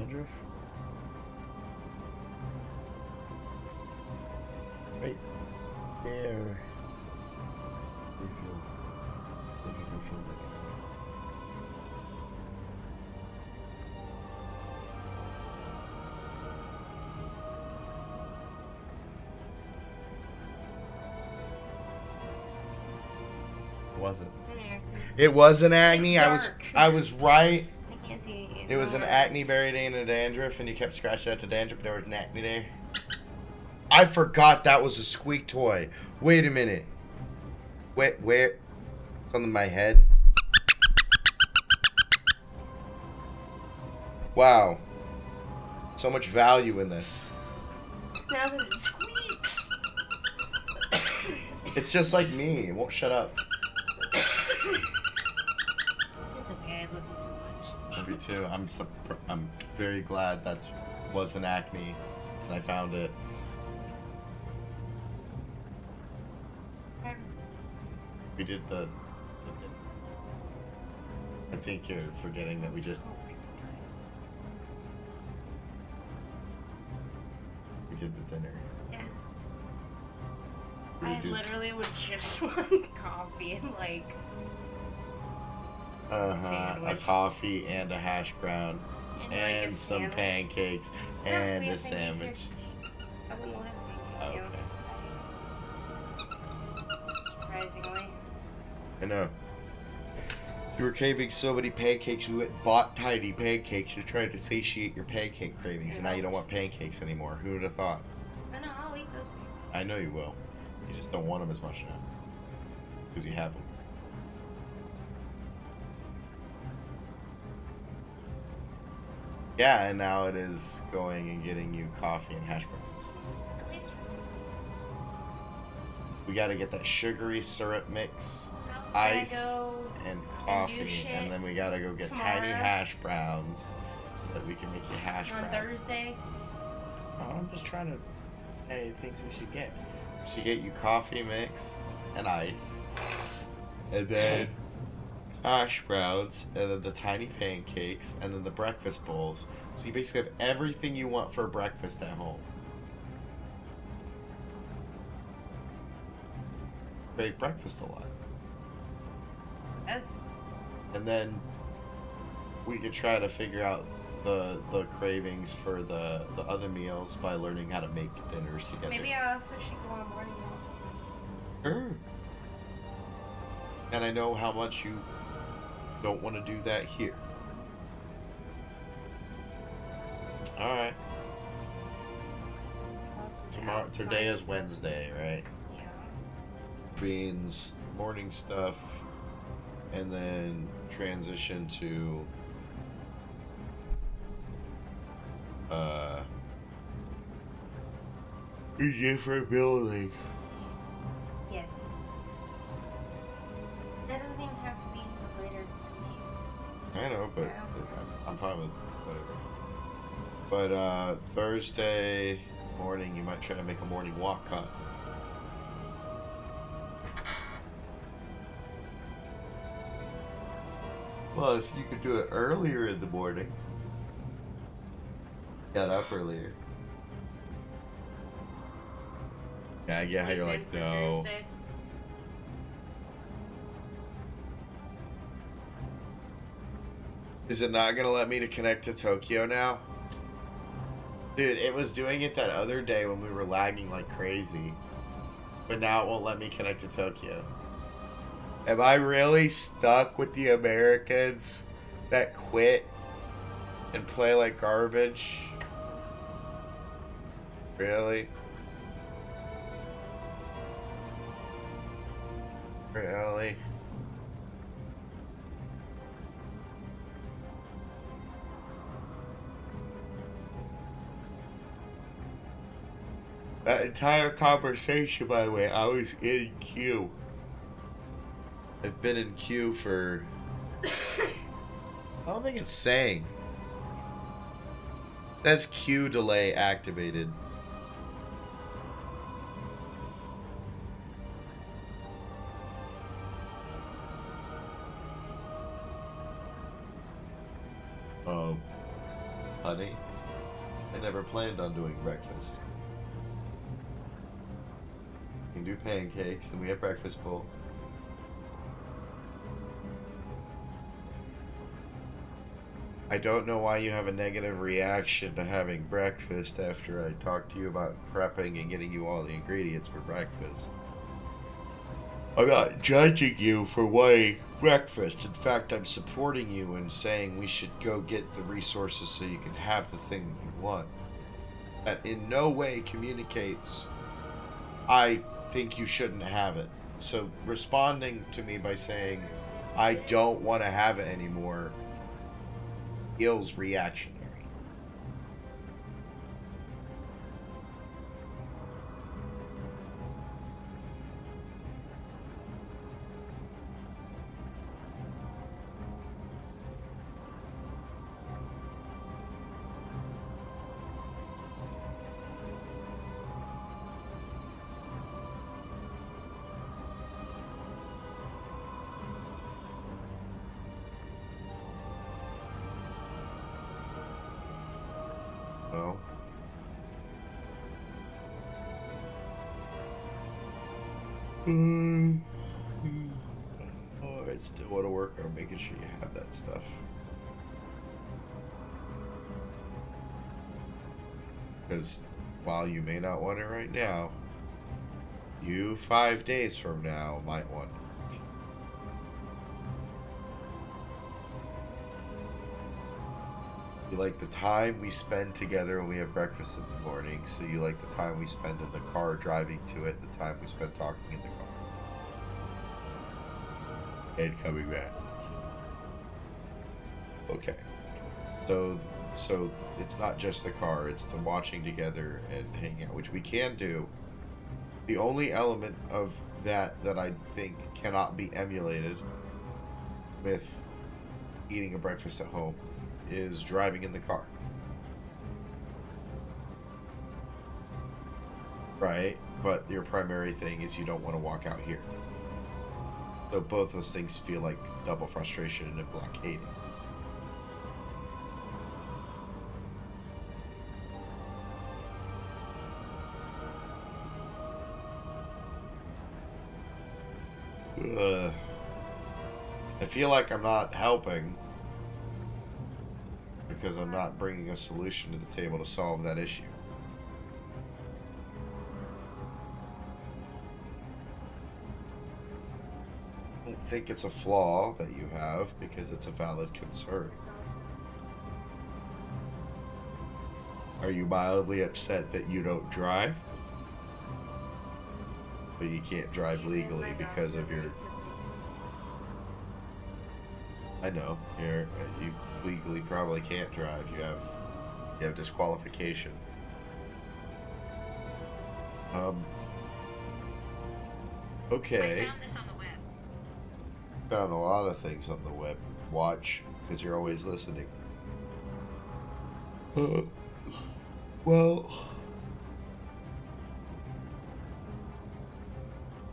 Andrew? Right there. Refills it. Was it? It was an acne. I was right. I can't see you. It was an acne buried in a dandruff, and you kept scratching at the dandruff. There was an acne there. I forgot that was a squeak toy. Wait a minute. Wait, where? It's on my head. Wow. So much value in this. Now that it squeaks. It's just like me. It won't shut up. It's okay. I love you so much. Love you too. I'm very glad that was an acne, and I found it. We did the I think you're forgetting that we did the dinner. Yeah. We I did- literally would just want coffee and like a sandwich. coffee and a hash brown And, like, a and some sandwich. pancakes No, and we a have pancakes here. sandwich. I wouldn't want to surprisingly. I know. You were craving so many pancakes, we went and bought tiny pancakes to try to satiate your pancake cravings, and now you don't want pancakes anymore. Who would have thought? I know, I'll eat those. I know you will. You just don't want them as much now. Because you have them. Yeah, and now it is going and getting you coffee and hash browns. At least We gotta get that sugary syrup mix, gotta ice, go and do coffee, shit and then we gotta go get tomorrow. tiny hash browns so that we can make you hash on browns. Thursday. Oh, I'm just trying to say things we should get. We should get you coffee mix and ice, and then hash browns, and then the tiny pancakes, and then the breakfast bowls. So you basically have everything you want for breakfast at home. Make breakfast a lot. Yes. And then we could try to figure out the cravings for the other meals by learning how to make dinners together. Maybe I also should go on a morning walk. Sure. And I know how much you don't want to do that here. Alright. Today is Wednesday, right? Yeah. Means morning stuff, and then transition to a different building. Yes. That doesn't even have to be until later. I know, but I'm fine with whatever. But Thursday morning, you might try to make a morning walk, huh? Well, if you could do it earlier in the morning. Got up earlier. Yeah, I get how you're Sleep in like, for no. Thursday. Is it not gonna let me to connect to Tokyo now? Dude, it was doing it that other day when we were lagging like crazy. But now it won't let me connect to Tokyo. Am I really stuck with the Americans that quit and play like garbage? Really? Really? That entire conversation, by the way, I was in queue. I've been in queue for... I don't think it's saying. That's queue delay activated. Honey, I never planned on doing breakfast. You can do pancakes, and we have breakfast bowl. I don't know why you have a negative reaction to having breakfast after I talked to you about prepping and getting you all the ingredients for breakfast. I'm not judging you for wanting breakfast. In fact, I'm supporting you and saying we should go get the resources so you can have the thing that you want. That in no way communicates, I think you shouldn't have it. So responding to me by saying, I don't want to have it anymore, feels reactionary. know. Oh, I still want to work on making sure you have that stuff. Because while you may not want it right now, you 5 days from now might want it. You like the time we spend together when we have breakfast in the morning, so you like the time we spend in the car driving to it, the time we spend talking in the car. And coming back. Okay. So it's not just the car, it's the watching together and hanging out, which we can do. The only element of that I think cannot be emulated with eating a breakfast at home is driving in the car. Right? But your primary thing is you don't want to walk out here. So both those things feel like double frustration and a blockade. I feel like I'm not helping because I'm not bringing a solution to the table to solve that issue. I don't think it's a flaw that you have because it's a valid concern. Are you mildly upset that you don't drive? But you can't drive legally because of your... I know, you legally probably can't drive. You have disqualification. Okay. I found this on the web. Found a lot of things on the web. Watch, because you're always listening. Well,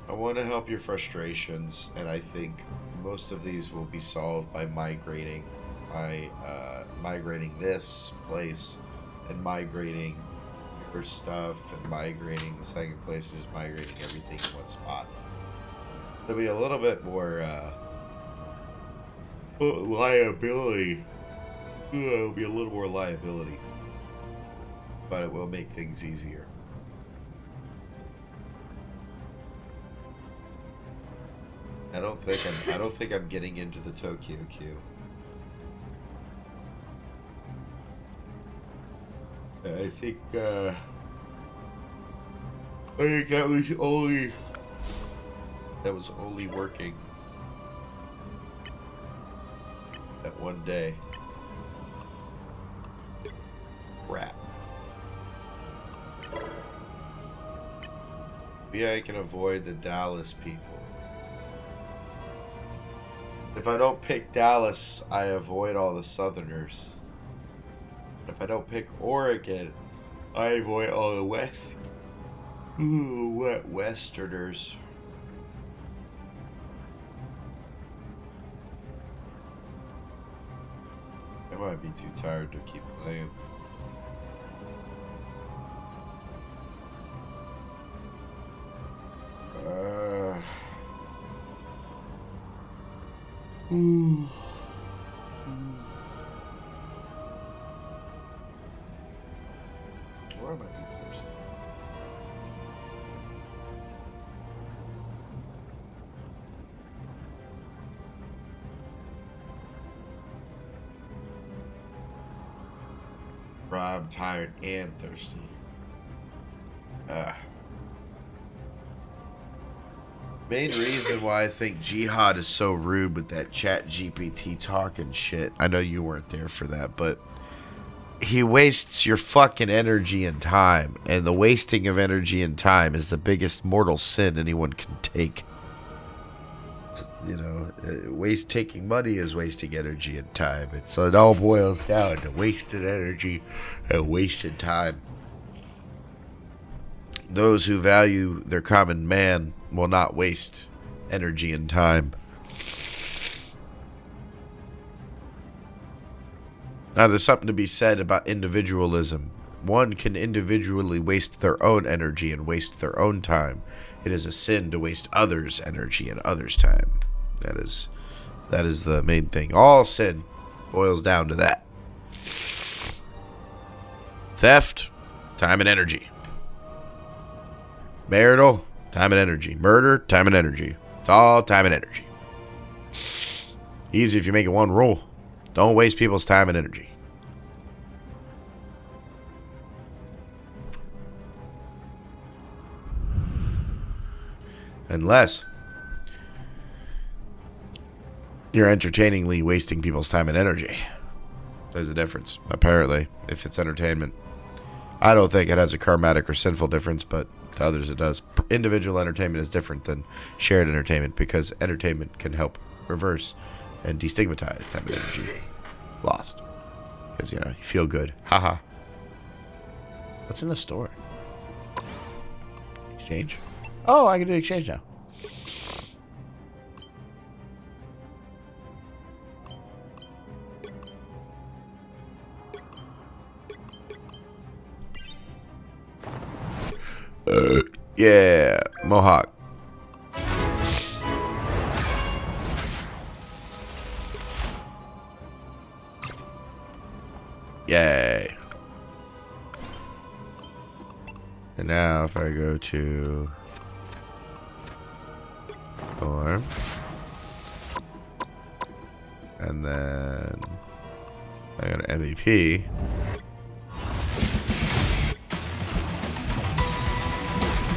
I want to help your frustrations, and I think most of these will be solved by migrating this place and migrating your stuff and migrating the second place and just migrating everything in one spot. There'll be a little bit more liability. There'll be a little more liability, but it will make things easier. I don't think I'm getting into the Tokyo queue. I think that was only working that one day. Crap. Maybe I can avoid the Dallas people. If I don't pick Dallas, I avoid all the Southerners. If I don't pick Oregon, I avoid all the Westerners. I might be too tired to keep playing. Where am I first? I'm tired and thirsty. Main reason why I think Jihad is so rude with that chat GPT talking shit. I know you weren't there for that, but he wastes your fucking energy and time. And the wasting of energy and time is the biggest mortal sin anyone can take. You know, taking money is wasting energy and time. It all boils down to wasted energy and wasted time. Those who value their common man will not waste energy and time. Now, there's something to be said about individualism. one can individually waste their own energy and waste their own time. It is a sin to waste others' energy and others' time. That is the main thing. All sin boils down to that. Theft, time and energy. Marital, time and energy. Murder, time and energy. It's all time and energy. Easy if you make it one rule. Don't waste people's time and energy. Unless you're entertainingly wasting people's time and energy. There's a difference, apparently, if it's entertainment. I don't think it has a karmatic or sinful difference, but to others it does. Individual entertainment is different than shared entertainment because entertainment can help reverse and destigmatize time and energy lost. Because, you feel good. Haha. What's in the store? Exchange? Oh, I can do exchange now. Yeah, Mohawk. Yay. And now if I go to form and then I go to MVP.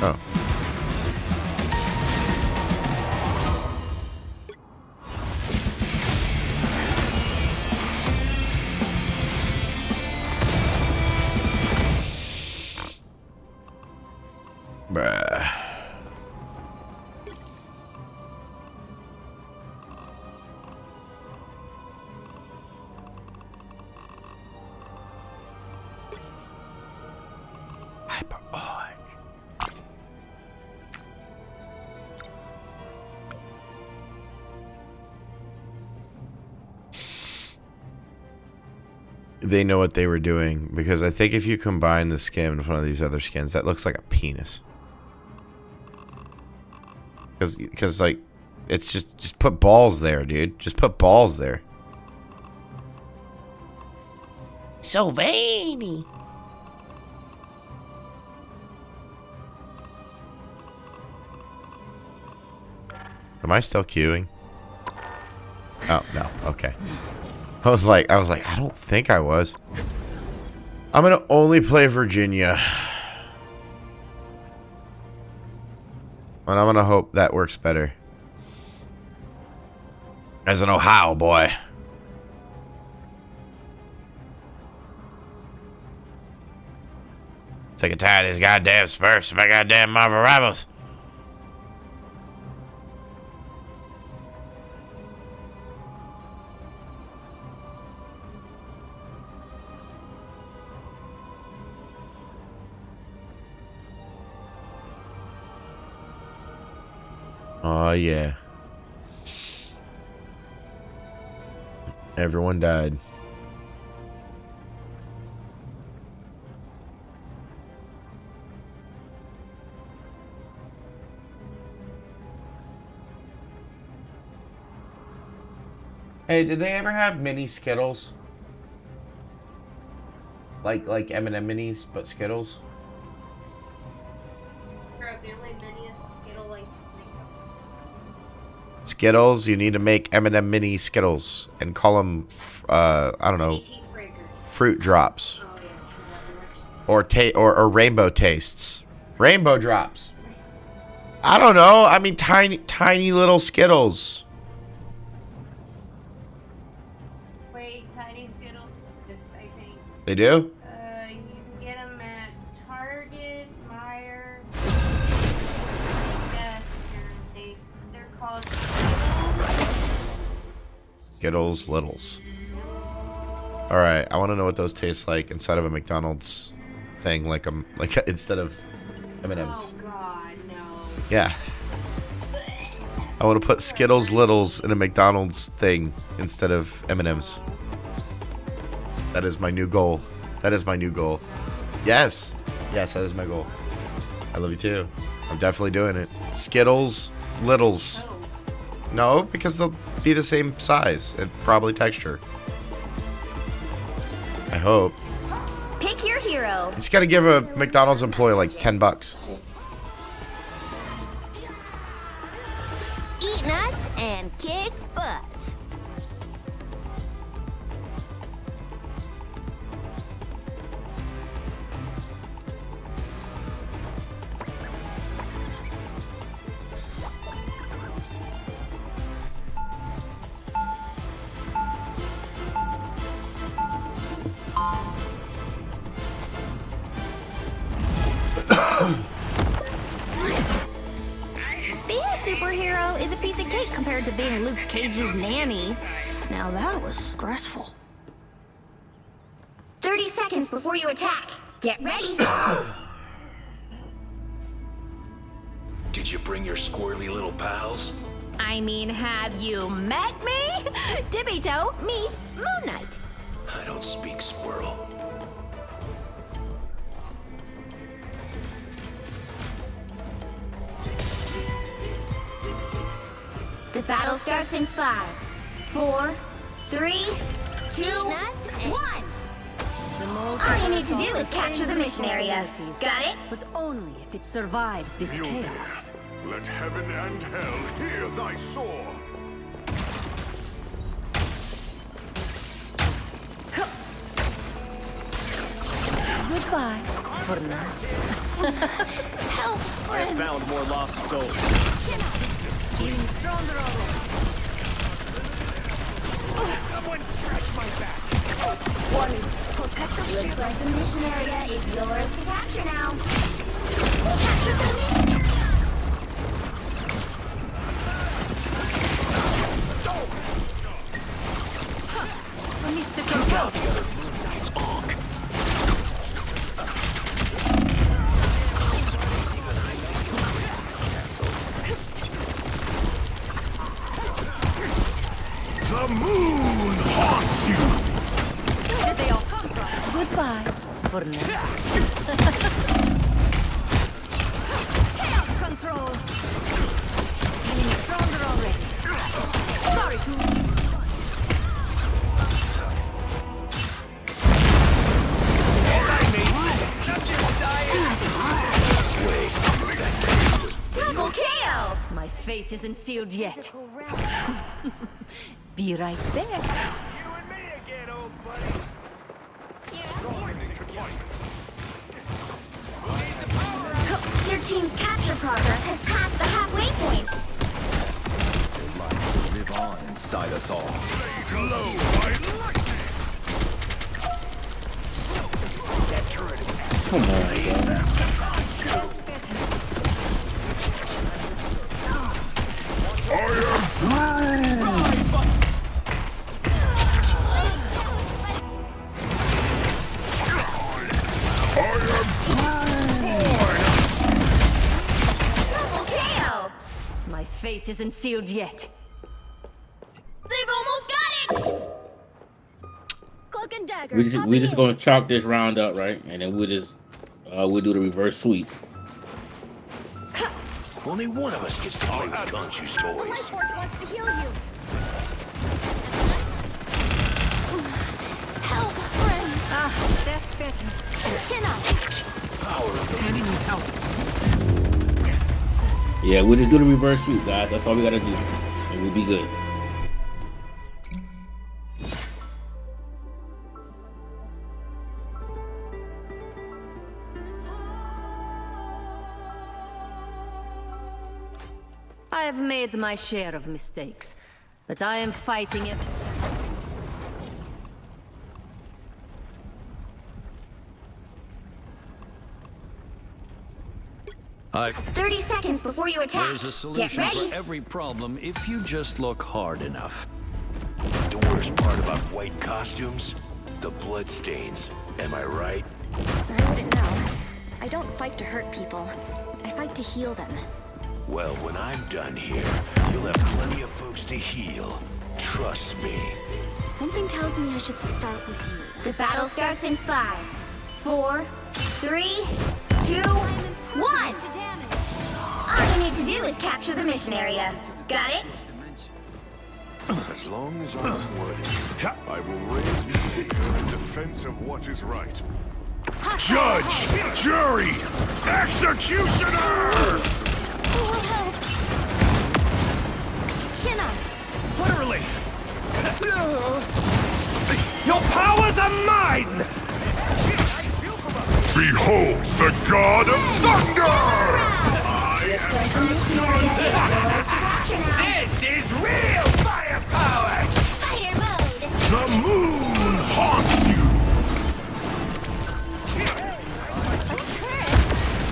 Oh. Bruh. Hyper orange. They know what they were doing because I think if you combine the skin with one of these other skins, that looks like a penis. Because like, it's just put balls there, dude. Just put balls there. So veiny. Am I still queuing? Oh, no. Okay. I was like, I don't think I was. I'm gonna only play Virginia. And I'm gonna hope that works better. As an Ohio boy. Sick and tired of these goddamn Smurfs, my goddamn Marvel rivals. Oh, yeah. Everyone died. Hey, did they ever have mini Skittles? Like M&M minis, but Skittles? Skittles, you need to make M&M mini Skittles and call them, I don't know, fruit drops. Or rainbow tastes. Rainbow drops. I don't know. I mean, tiny little Skittles. Wait, tiny Skittles exist, I think. They do? You can get them at Target, Meijer. Yes, they're called Skittles Littles. Alright, I want to know what those taste like inside of a McDonald's thing, like instead of M&Ms. Oh God, no. Yeah. I want to put Skittles Littles in a McDonald's thing instead of M&Ms. That is my new goal. That is my new goal. Yes. Yes, that is my goal. I love you too. I'm definitely doing it. Skittles, Littles. No, because they'll be the same size and probably texture. I hope. Pick your hero. It's got to give a McDonald's employee like $10. Eat nuts and kick butt. Being a superhero is a piece of cake compared to being Luke Cage's nanny. Now that was stressful. 30 seconds before you attack. Get ready. Did you bring your squirrely little pals? I mean, have you met me? Dippy-toe, meet Moon Knight. I don't speak squirrel. The battle starts in 5, 4, 3, 2, 1. All you need to do is capture the mission area. Got it? But only if it survives this chaos. Let heaven and hell hear thy soar. Goodbye for now. Help, I friends. found more lost souls. Getting stronger already. Someone scratch my back. Warning. Looks like the mission area is yours to capture now. We captured the mission. Mr. Control. It's on. The moon haunts you. Where did they all come from? Goodbye for now. Chaos control. Getting stronger already. Sorry, Tool. Double KO. My fate isn't sealed yet. Be right there. Your team's capture progress has passed the halfway point. Their life will live on inside us all. Come on, bro. Double KO. My fate isn't sealed yet. They've almost got it. Cloak and dagger. We just gonna chalk this round up, right? And then we'll do the reverse sweep. Only one of us gets to play with guns, you The life toys. force wants to heal you. Help, friends. Ah, that's better. Chin up. Sandy needs help. Yeah, we'll just do the reverse sweep, guys. That's all we gotta do, and we'll be good. I have made my share of mistakes, but I am fighting it. 30 seconds before you attack. There's a Get solution ready. for every problem if you just look hard enough. The worst part about white costumes? The bloodstains. Am I right? I wouldn't know. I don't fight to hurt people. I fight to heal them. Well, when I'm done here, you'll have plenty of folks to heal. Trust me. Something tells me I should start with you. The battle starts in 5, 4, 3, 2, 1. All you need to do is capture the mission area. Got it? As long as I'm worthy, I will raise my hand in defense of what is right. Judge! Jury! Executioner! Who will help? Chin up. What a relief! Your powers are mine! Behold the god of thunder! This is real firepower! Fire mode! The moon haunts you!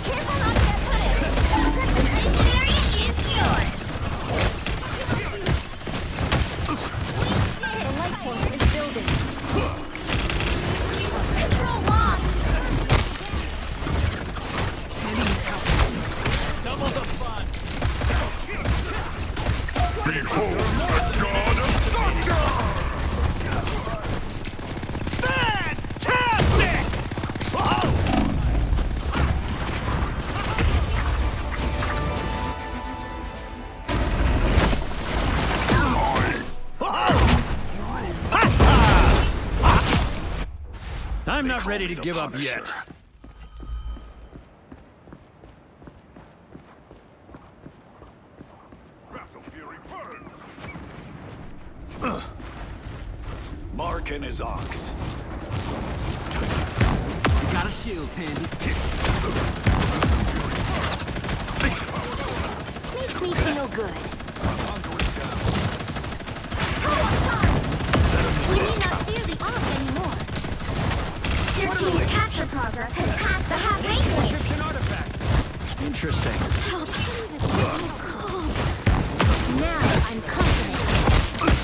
Careful not to get punished. The mission area is yours. The life force is building. Control lost. Double the fun! Behold the god of thunder! Fantastic! I'm not ready to give up yet. Mark and his ox. You got a shield, Tandy. Makes me feel good. We may not fear the off anymore. Your team's capture progress has passed the halfway point. Interesting. Help, this is so cold. Now I'm confident.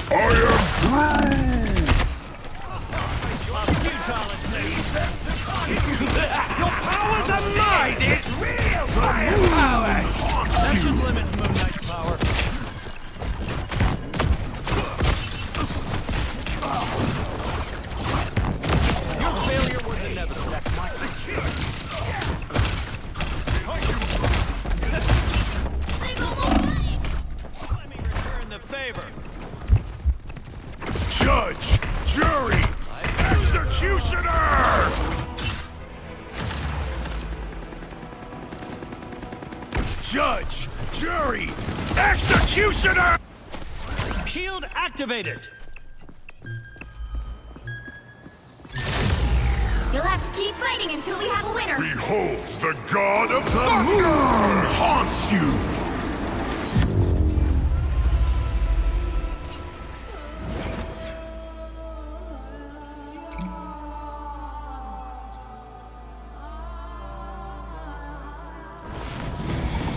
I am Groot! Your powers are mine! This is real firepower! That should limit Moon Knight's power. Your failure was inevitable. That's my Let me return the favor. Judge! Jury! Executioner! Judge! Jury! Executioner! Shield activated. You'll have to keep fighting until we have a winner. Behold the god of the moon haunts you!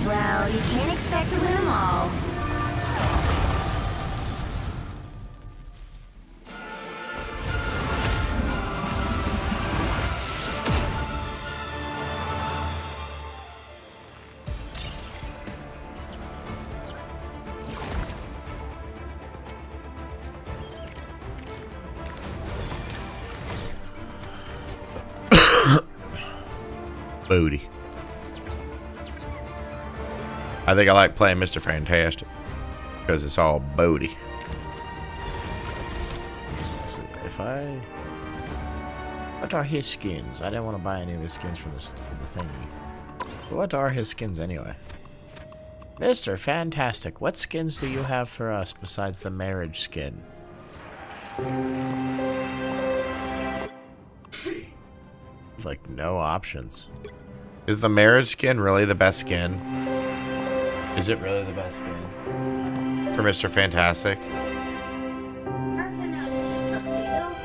Well, you can't expect to win them all. Booty. I think I like playing Mr. Fantastic because it's all booty. What are his skins? I didn't want to buy any of his skins from the thingy. But what are his skins anyway? Mr. Fantastic, what skins do you have for us besides the marriage skin? There's like no options. Is the marriage skin really the best skin? Is it really the best skin? For Mr. Fantastic?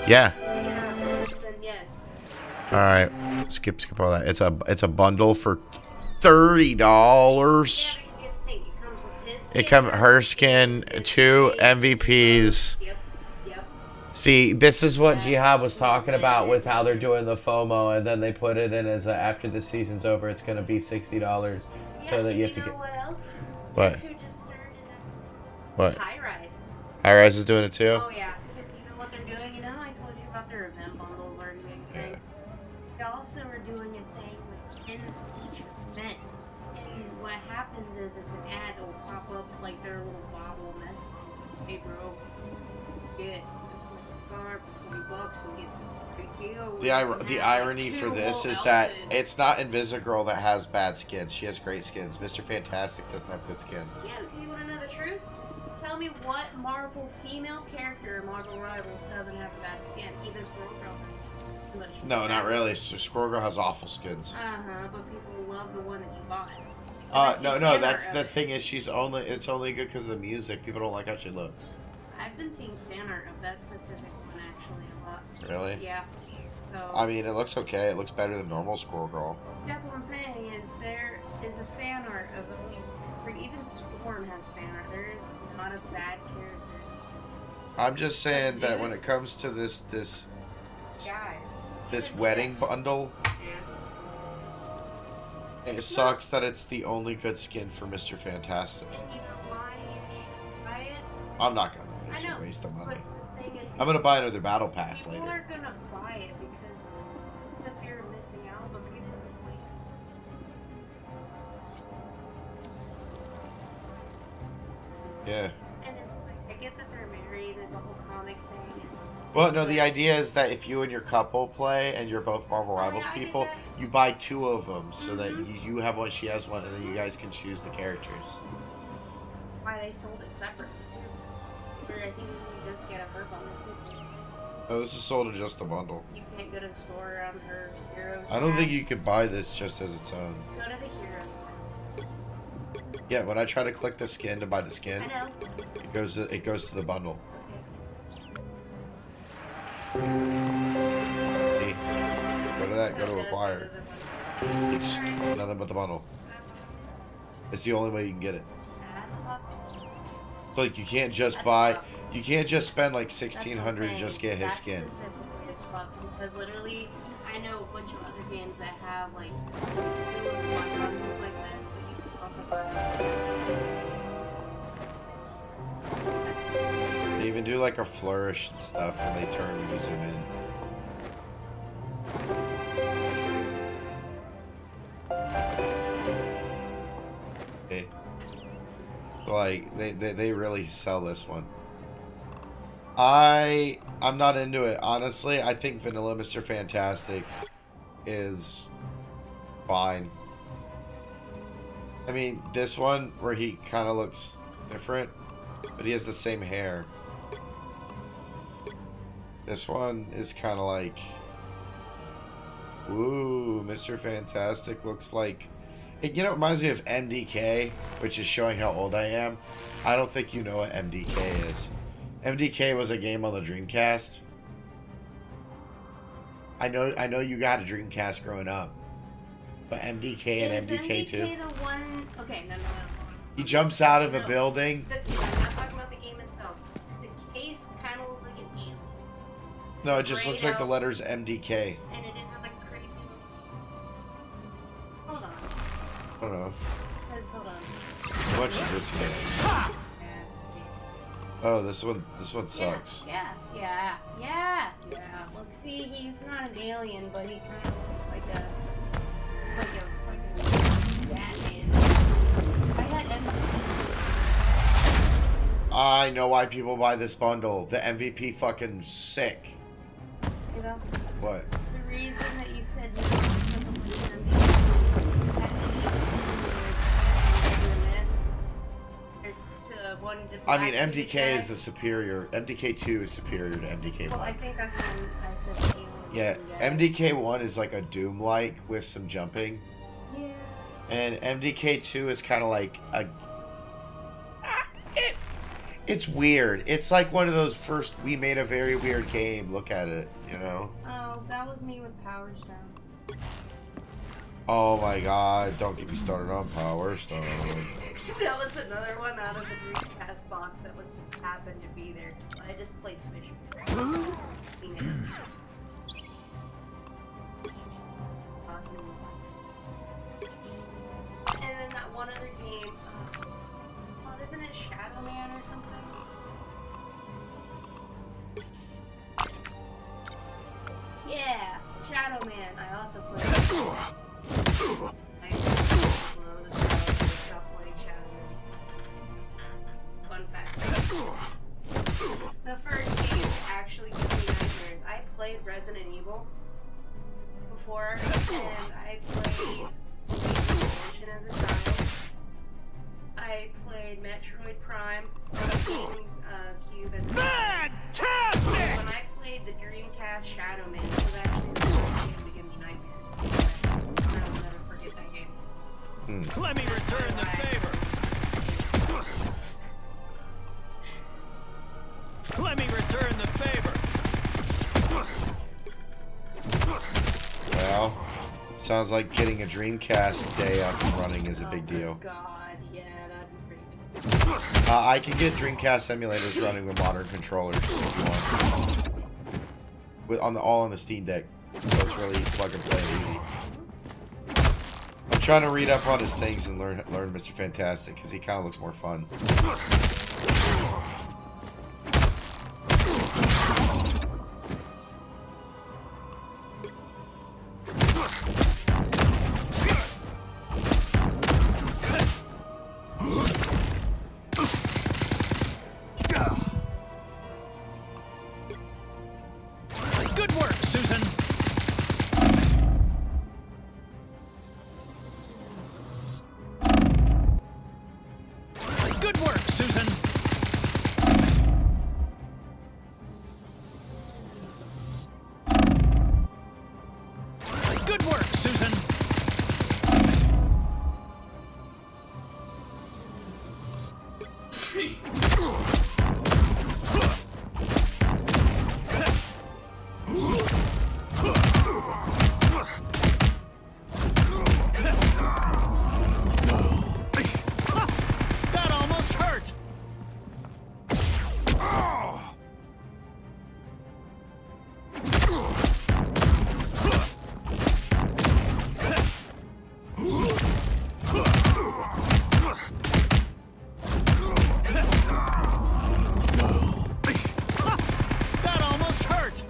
Yeah. Alright. Skip all that. It's a bundle for $30. It comes her skin, 2 MVPs. See, this is what Jihad was talking about with how they're doing the FOMO, and then they put it in as after the season's over, it's gonna be $60, so that you have to get. What else? What? Guess who just started What? High Rise. High Rise is doing it too. Oh yeah, because you know what they're doing. You know how I told you about their event bundles or anything. they also are doing a thing within each event. And what happens is it's an ad that will pop up like their little bottle message. Hey bro, get this car for $20 and get this big deal. The irony for this is that it's not Invisigirl that has bad skins. She has great skins. Mr. Fantastic doesn't have good skins. Yeah, because you want to know the truth? Tell me what Marvel female character in Marvel Rivals doesn't have a bad skin. Even Squirrel Girl. No, not really. Squirrel Girl has awful skins. But people love the one that you bought. No, that's the thing is it's only good because of the music. People don't like how she looks. I've been seeing fan art of that specific one actually a lot. Really? Yeah. So I mean, it looks okay. It looks better than normal Squirrel Girl. that's what I'm saying is there is a fan art of at least even Storm has fan art. There is not a bad character. I'm just saying that when it comes to this wedding bundle, it sucks that it's the only good skin for Mr. Fantastic. And you know why you should buy it? I'm not gonna. It's a waste of money. I'm gonna buy another battle pass People later. are gonna buy it because of the fear of missing out, but people are like, Yeah. and it's like, I get that they're married, it's a whole comic thing. Well, no, the idea is that if you and your couple play and you're both Marvel Rivals people, you buy 2 of them so that you have one, she has one, and then you guys can choose the characters. Why they sold it separate. Or I think you just get a her bundle. No, this is sold in just the bundle. You can't go to the store on her heroes. I don't think you could buy this just as its own. Go to the heroes. Yeah, when I try to click the skin to buy the skin, I know. it goes to the bundle. Okay. See? Go to that, go to acquire. Just nothing but the bundle. It's the only way you can get it. So, like, you can't just spend like 1,600 and just get his skin. Specifically as fuck, because literally, I know a bunch of other games that have like bundles like this, but you can also buy. They even do like a flourish and stuff when they turn when you zoom in. Okay. Like they really sell this one. I'm not into it. Honestly, I think Vanilla Mr. Fantastic is fine. I mean, this one where he kind of looks different, but he has the same hair. This one is kind of like, ooh, Mr. Fantastic looks like, it, you know, it reminds me of MDK, which is showing how old I am. I don't think you know what MDK is. MDK was a game on the Dreamcast. I know you got a Dreamcast growing up, but MDK and MDK2. The one? Okay, no. He jumps out of a building. I'm not talking about the game itself. The case kind of looked like an alien. No, it just looks like the letters MDK. And it didn't have like crazy. Hold on. I don't know. Hold on. How much is this game? Oh, this one sucks. Yeah. Look, see, he's not an alien, but he kind of looks like a fucking Batman. I had MVP. I know why people buy this bundle. The MVP fucking sick. You know? What? The reason that you said you I mean, MDK is the superior. MDK2 is superior to MDK1. Well, I think that's when I said yeah, MDK1 is like a Doom-like with some jumping. Yeah. And MDK2 is kind of like a... It's weird. It's like one of those first, we made a very weird game. Look at it, you know? Oh, that was me with Power Stone. Oh my god, don't get me started on Power Stone. That was another one out of the Dreamcast box that was just happened to be there. I just played Fish. And then that one other game, isn't it Shadow Man or something? Yeah, Shadow Man. I also played Fun fact. The first game to actually give me nightmares. I played Resident Evil before, and I played Mansion as a child. I played Metroid Prime on GameCube as a child. Fantastic! When I played the Dreamcast Shadow Man, it was actually the first game to give me nightmares. And I will never forget that game. Let me return the favor. Let me return the favor. Well, sounds like getting a Dreamcast day up and running is a big deal. God, yeah, that'd be pretty good. I can get Dreamcast emulators running with modern controllers if you want. All on the Steam Deck, so it's really plug and play easy. I'm trying to read up on his things and learn Mr. Fantastic because he kind of looks more fun. Good work, Susan. Good work, Susan. Good work, Susan. That almost hurt. That almost hurt.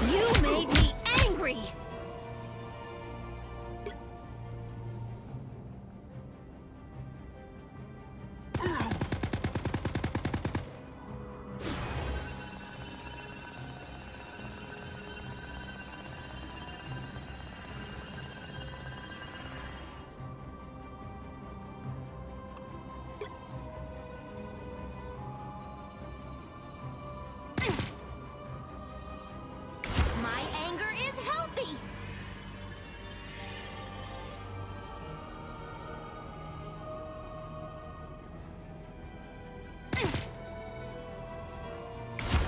You made me angry! My anger is healthy!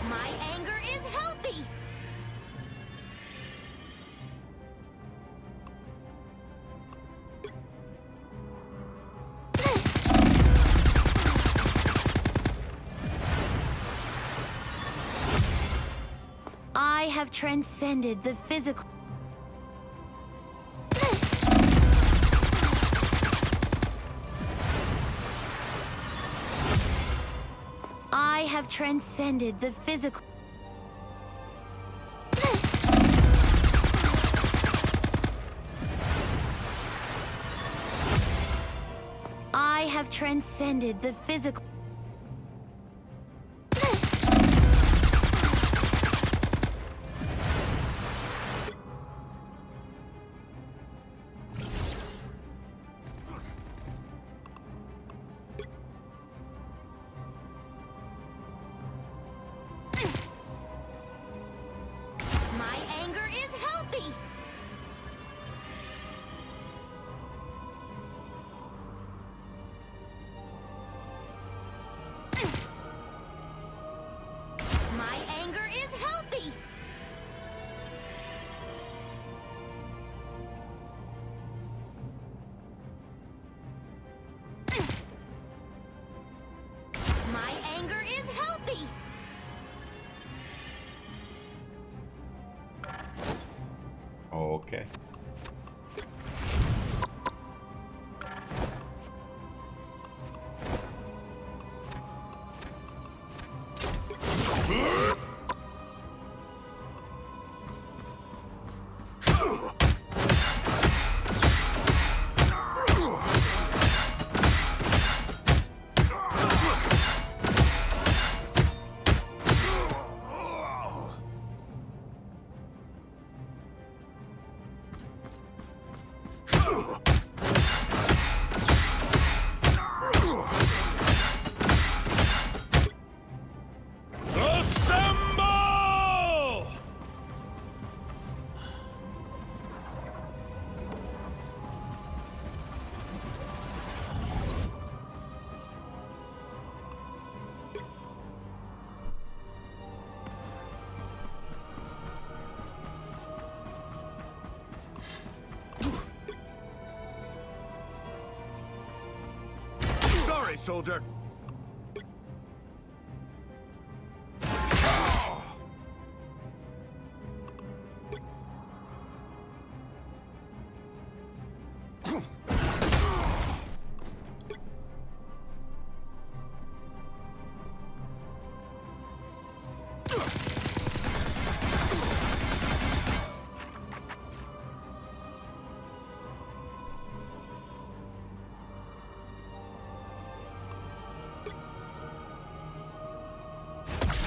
My anger is healthy! I have transcended the physical. I have transcended the physical. I have transcended the physical. Hurry! Okay. Assemble! Sorry, soldier.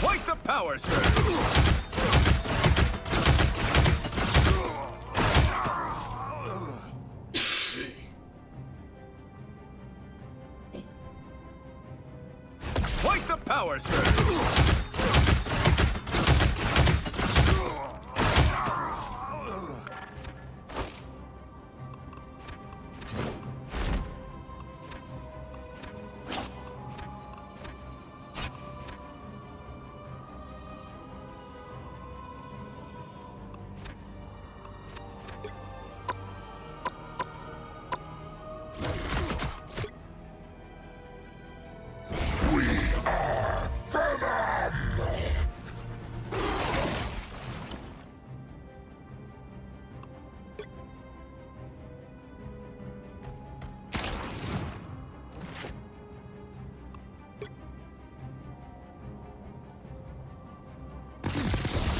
Quite the power, sir! Quite the power, sir!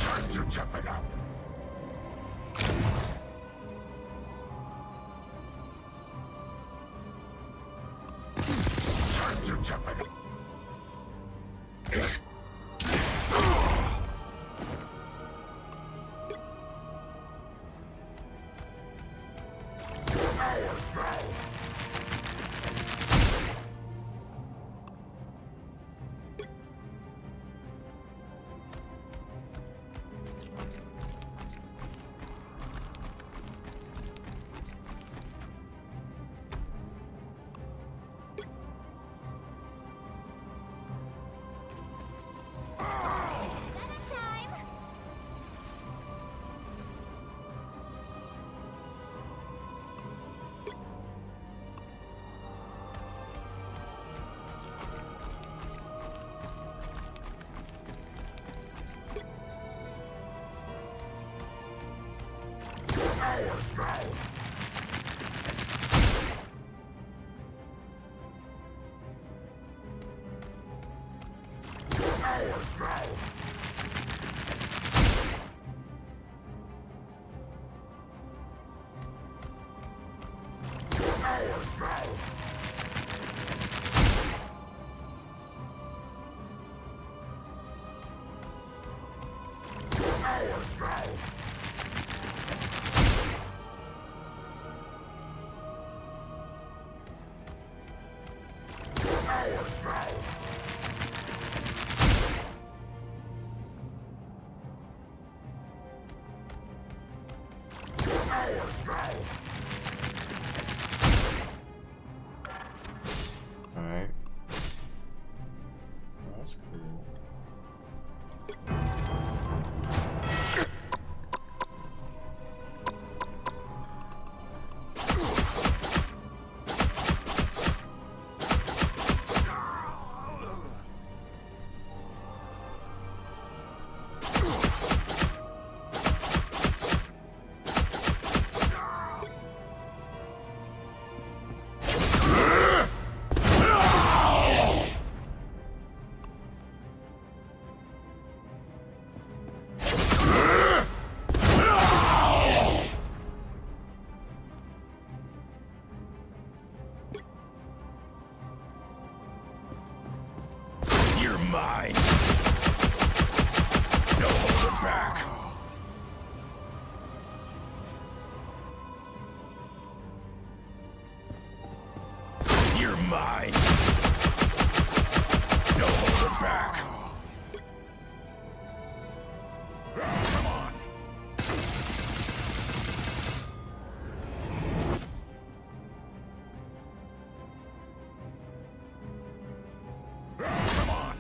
Time to toughen up. Time to toughen up. Ours now. Ours now. Ours now. Ours now. Ours now. Ours now. mine. No holding back. You're mine. No holding back. Come on. Come on.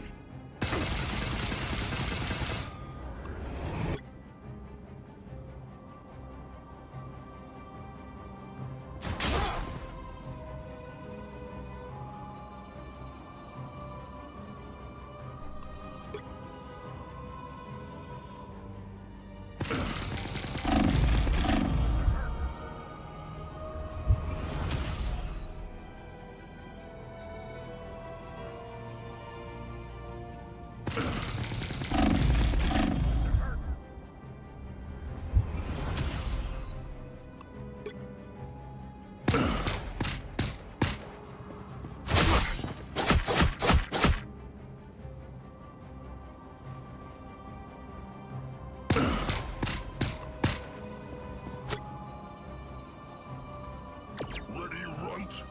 Ready, runt?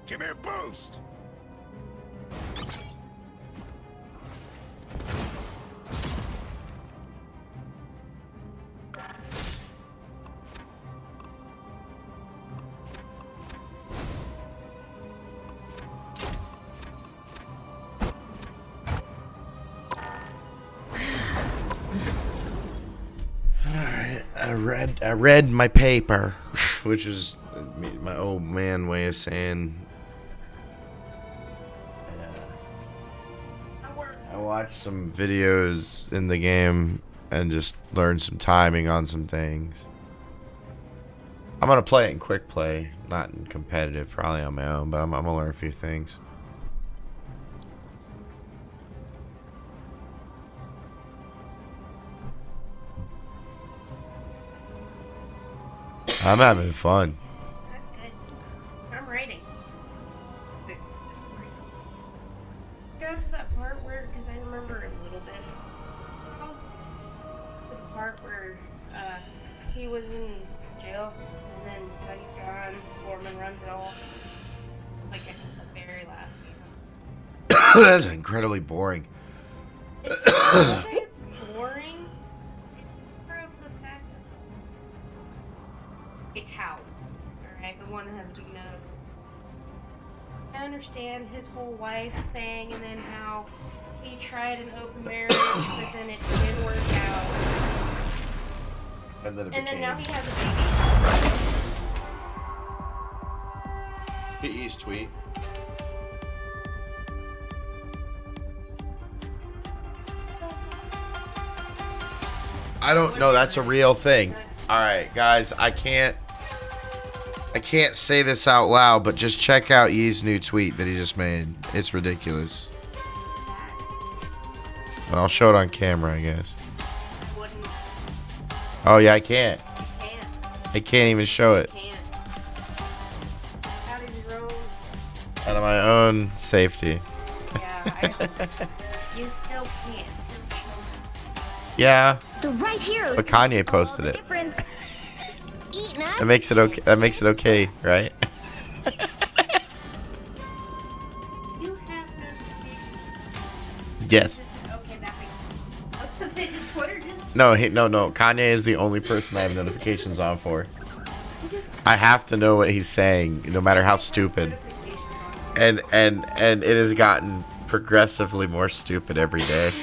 Give me a boost! I read my paper, which is my old man way of saying. I watched some videos in the game and just learned some timing on some things. I'm gonna play it in quick play, not in competitive, probably on my own, but I'm gonna learn a few things. I'm having fun. That's good. I'm rating. Go to that part where, because I remember it a little bit. The part where he was in jail, and then Teddy's gone, Foreman runs it all. Like at the very last season. That's incredibly boring. It's boring. It's more of the fact that it's how. Alright, the one that has a big nose. I understand his whole wife thing and then how he tried an open marriage, but then it didn't work out. And then then now he has a baby. Hit East tweet. I don't know. That's a real thing. All right, guys. I can't say this out loud, but just check out Yee's new tweet that he just made. It's ridiculous. But I'll show it on camera, I guess. Oh yeah, I can't. I can't even show it. Out of my own safety. You still can't. Yeah. The right heroes. But Kanye posted it. Eat now. That makes it okay. That makes it okay, right? You have notifications. Yes. Okay, that makes. I was gonna say, did Twitter just? No, no. Kanye is the only person I have notifications on for. I have to know what he's saying, no matter how stupid. And it has gotten progressively more stupid every day.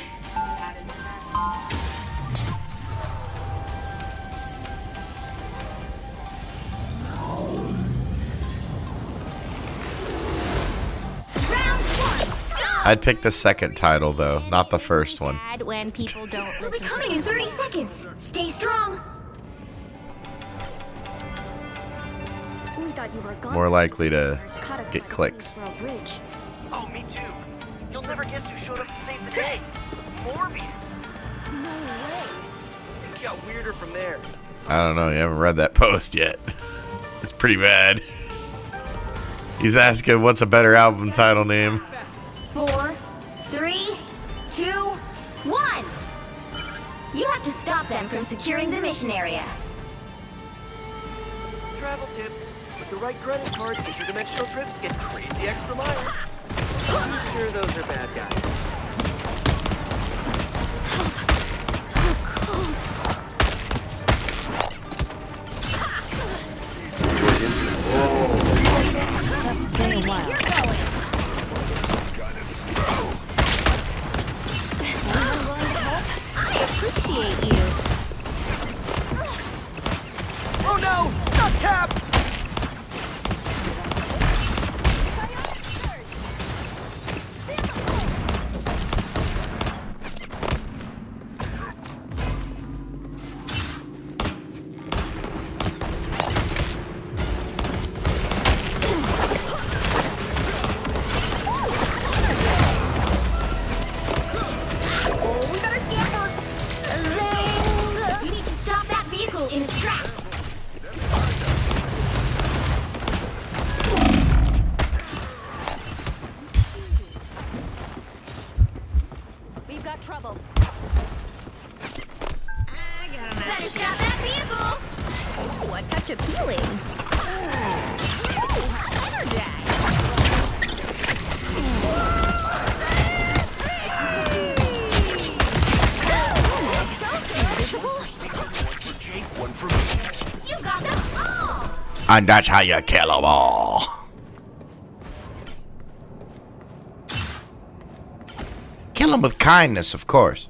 I'd pick the second title though, not the first one. When people don't We'll be coming in 30 seconds. Stay strong. We thought you were gone. More likely to Caught us Get clicks. Oh, me too. You'll never guess who showed up to save the day. Morbius. No way. It got weirder from there. I don't know. You haven't read that post yet. It's pretty bad. He's asking what's a better album title name. 4, 3, 2, 1. You have to stop them from securing the mission area. Travel tip. With the right credit cards, interdimensional trips get crazy extra miles. I'm sure those are bad guys. So cold. Stay a while. Anyone going to help? I appreciate you. Oh no! Not Cap! We better scamper. Zing! We need to stop that vehicle in its tracks. We've got trouble. Better stop that vehicle. Oh, a touch appealing. You got them all. And that's how you kill them all. Kill them with kindness, of course.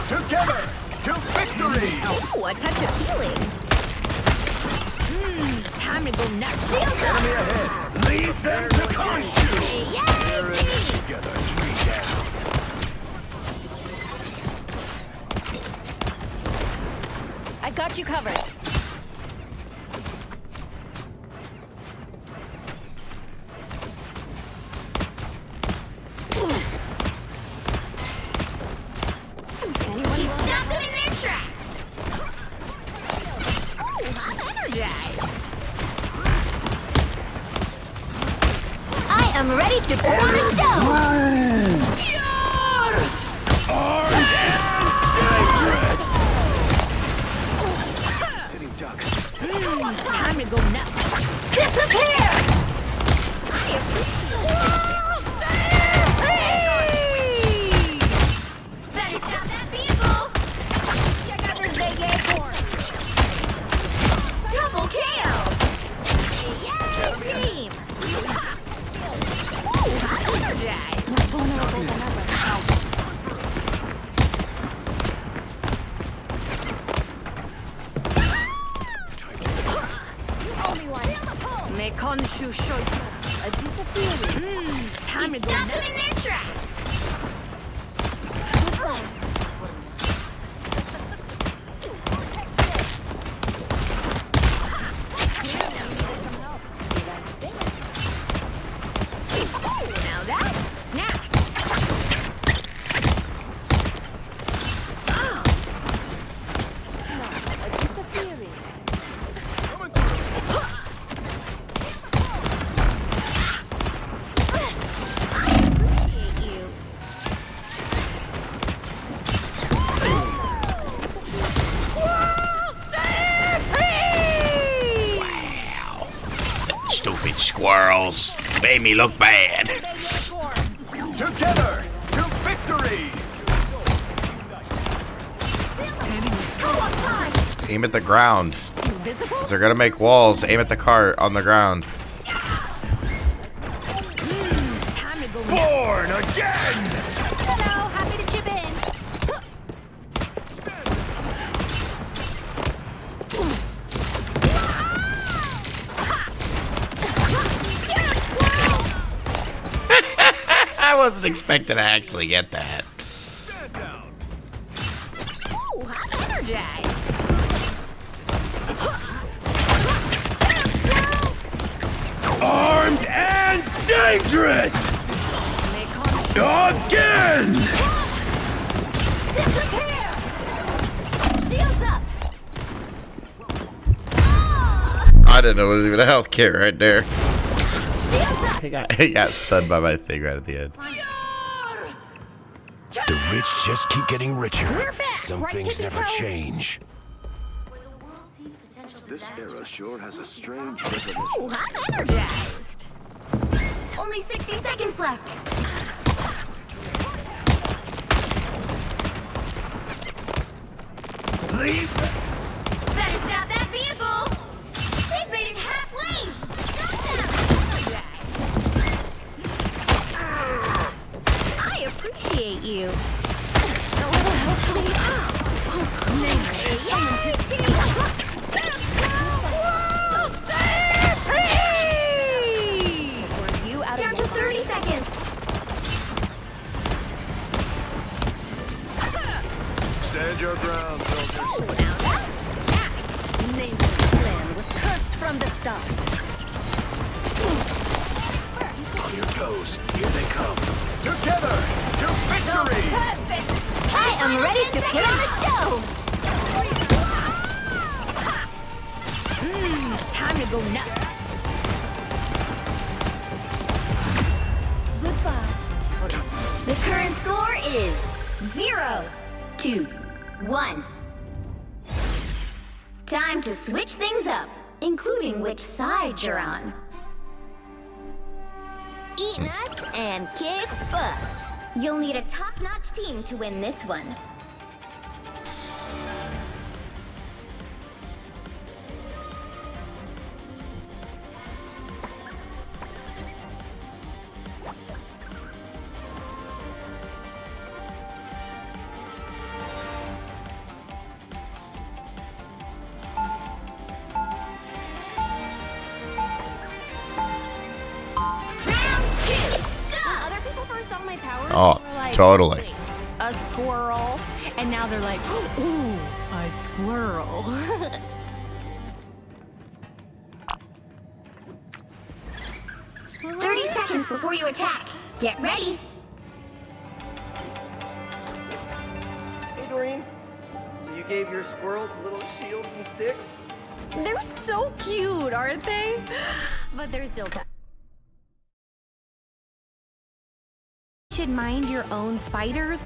Together to victory! Oh, a touch appealing. Time to go nuts. Shield up. Enemy ahead. Leave them to consume. Yay! Together, 3 down. I got you covered. You stop them in their tracks. Oh, I'm energized. I am ready to put on a show. Time to go nuts. Disappear. I appreciate Better stop that vehicle. Check out this big acorn. Double KO. Yay, team. Oh, I'm energized. More vulnerable than ever. You owe me one. Mekonshu Shoiku. A disappearing. Time You to go stop them nuts. in their tracks. Which one? Now that's a snack. A disappearing. I appreciate you. Stupid squirrels. Made me look bad. Together to victory! Aim at the ground. Invisible? If they're gonna make walls, aim at the cart on the ground. Time to go Born again! Hello, happy to chip in. wasn't expecting to actually get that. Ooh, I'm energized. Armed and dangerous! Again! Disappear! Shields up! I didn't know it was even a health kit right there. Shields up! He got stunned by my thing right at the end. The rich just keep getting richer. We're back. Some Right things to the never toe. change. This era sure has a strange Ooh, I'm energized. Only 60 seconds left. Leave! Better stop that vehicle! They've made it halfway! Stop them! I appreciate you. A little help, please. Down to 30 seconds. Stand your ground, soldiers. Now that's a snack. Nameless plan was cursed from the start. On your toes. Here they come. Together to victory! Perfect. I am ready to put on a show. Time to go nuts. Goodbye. The current score is 0-2-1. Time to switch things up, including which side you're on. Eat nuts and kick butt. You'll need a top-notch team to win this one. Oh, totally. A squirrel, and now they're like, ooh, a squirrel. 30 seconds before you attack. Get ready. Hey, Doreen. So you gave your squirrels little shields and sticks? They're so cute, aren't they? But they're still tough. Should mind your own spiders.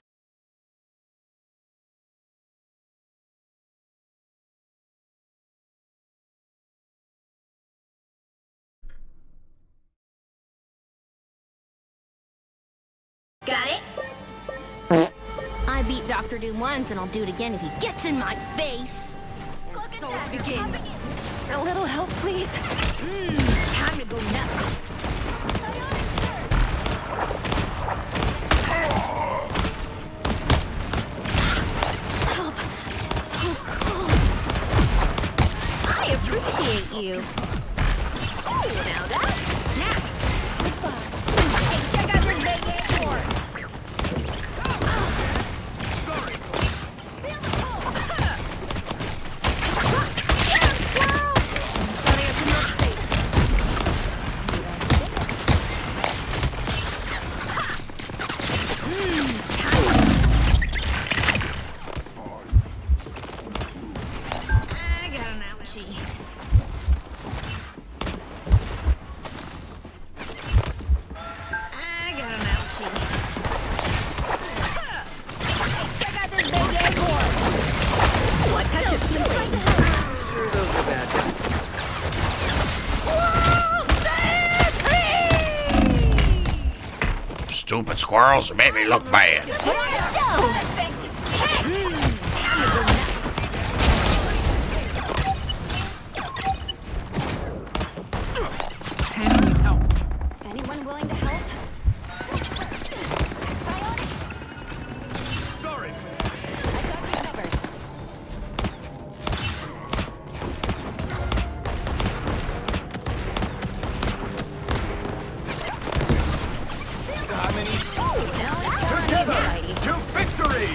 Got it? I beat Dr. Doom once, and I'll do it again if he gets in my face. So it begins. A little help, please. Time to go nuts. Help! So cold. I appreciate you. Oh, now that's a snack. Goodbye. Hey, check out this big airport. Stupid squirrels made me look bad. Put on a show! Time to go nuts. Tanner needs help. Anyone willing to help? Sorry. I got you covered. Together to victory!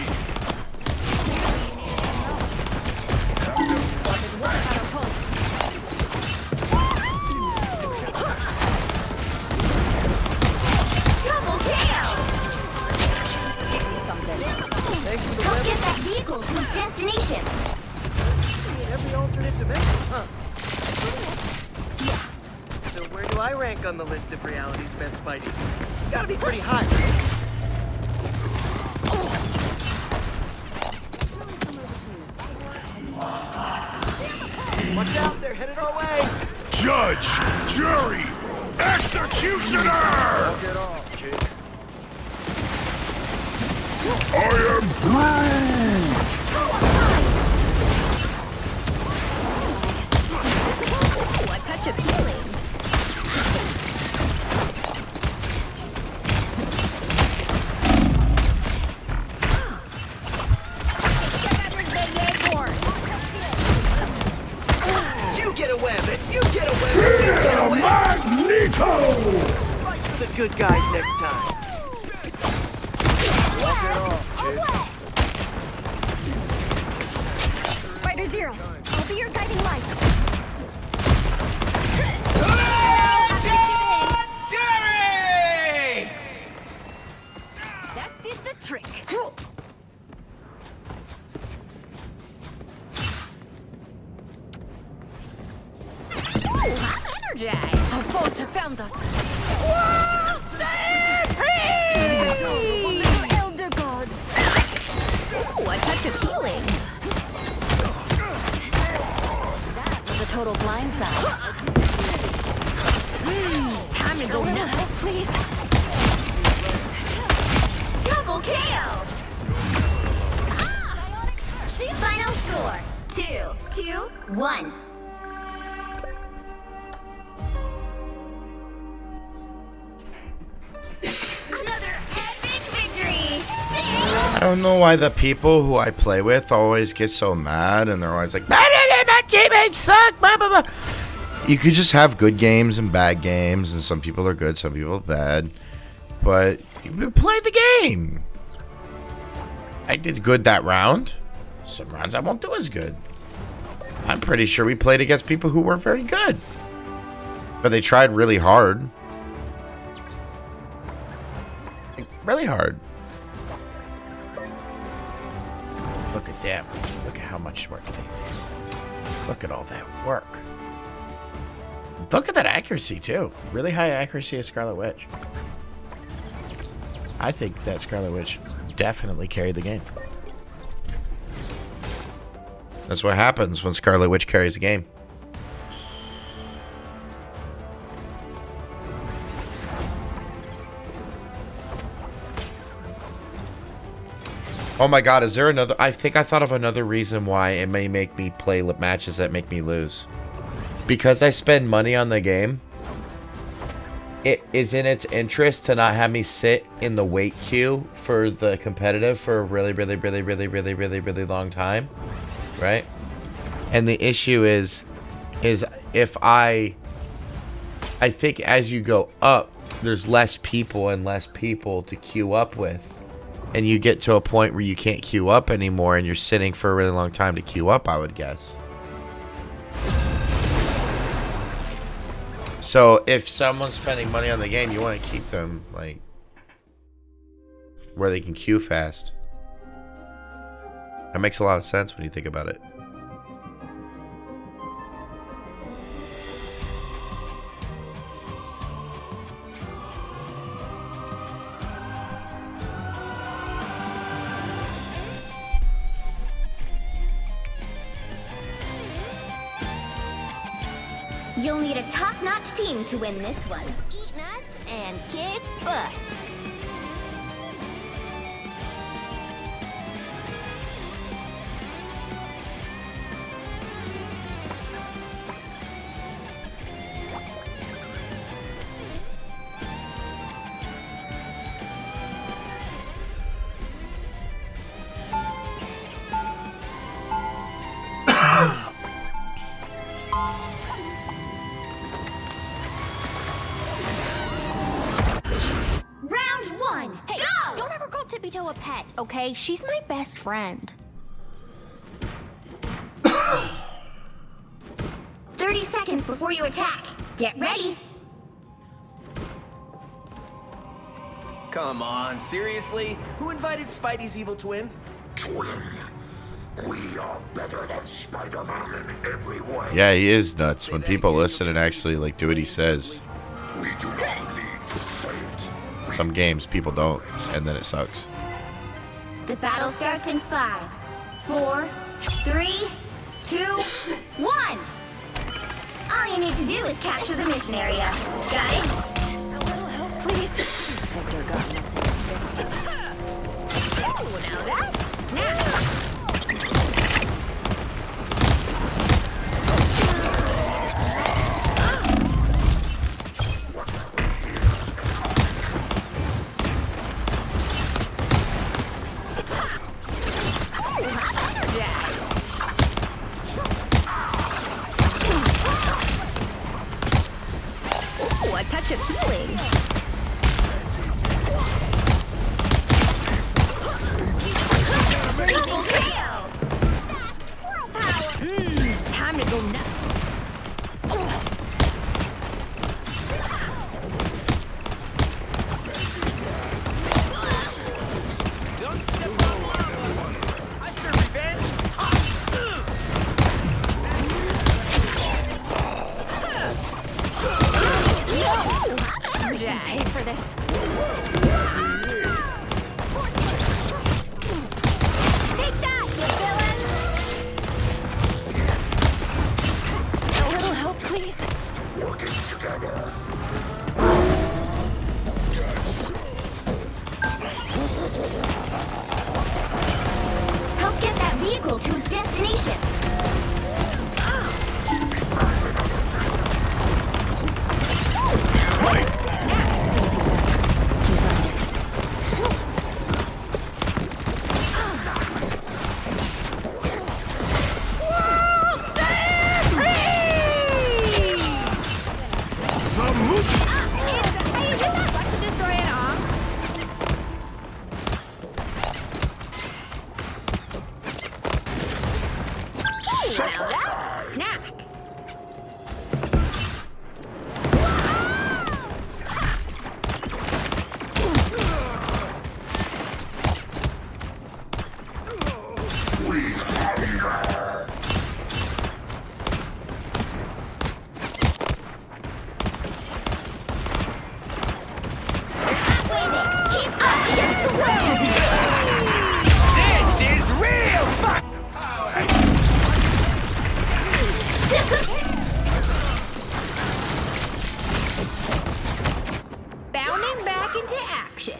Double kill! Give me something. Help get that vehicle to its destination. Every alternate dimension, huh? So where do I rank on the list of reality's best Spideys? Gotta be pretty high. Watch out, they're headed our way. Judge, jury, executioner! Get off, kid. I am Groot! Ooh, a touch of healing. You get a weapon! You get a weapon! You get a weapon! Magneto! Fight for the good guys next time. Walk it off, kid. Spider Zero, I'll be your guiding light. Jerry! That did the trick. Ooh, I'm energized. Our foes have found us. Elder gods. Ooh, a touch of healing. That was a total blindside. Time to go nuts, please. Double kill! Final score, 2-1. Another epic victory! I don't know why the people who I play with always get so mad and they're always like, my teammates suck, blah, blah, blah. You could just have good games and bad games, and some people are good, some people are bad. But you play the game. I did good that round. Some rounds I won't do as good. I'm pretty sure we played against people who were very good. But they tried really hard. Like, really hard. Look at them. Look at how much work they did. Look at all that work. Look at that accuracy, too. Really high accuracy of Scarlet Witch. I think that Scarlet Witch definitely carried the game. That's what happens when Scarlet Witch carries the game. Oh my god, is there another? I think I thought of another reason why it may make me play matches that make me lose. Because I spend money on the game, it is in its interest to not have me sit in the wait queue for the competitive for a really long time, right? And the issue is if I think as you go up, there's less people to queue up with, and you get to a point where you can't queue up anymore, and you're sitting for a really long time to queue up, I would guess. So if someone's spending money on the game, you want to keep them like where they can queue fast. That makes a lot of sense when you think about it. You'll need a top-notch team to win this one. Eat nuts and kick butts. one. Hey, go! Don't ever call Tippy Toe a pet, okay? She's my best friend. 30 seconds before you attack. Get ready. Come on, seriously? Who invited Spidey's evil twin? Twin. We are better than Spider-Man in every way. Yeah, he is nuts. When people listen and actually like do what he says. We do not need to say it. Some games people don't, and then it sucks. The battle starts in 5, 4, 3, 2, 1. All you need to do is capture the mission area. Got it? A little help, please. Victor got us in the fist. Oh, now that's snap. A touch of healing. Double KO. That's squirrel power. Time to go nuts. Don't step on lava. I fear revenge. You're gonna pay for this. Take that, you villain. A little help, please. Working together. Help get that vehicle to its destination. Now that's a snack. Keep us against the world. This is real fucking power. Bounding back into action.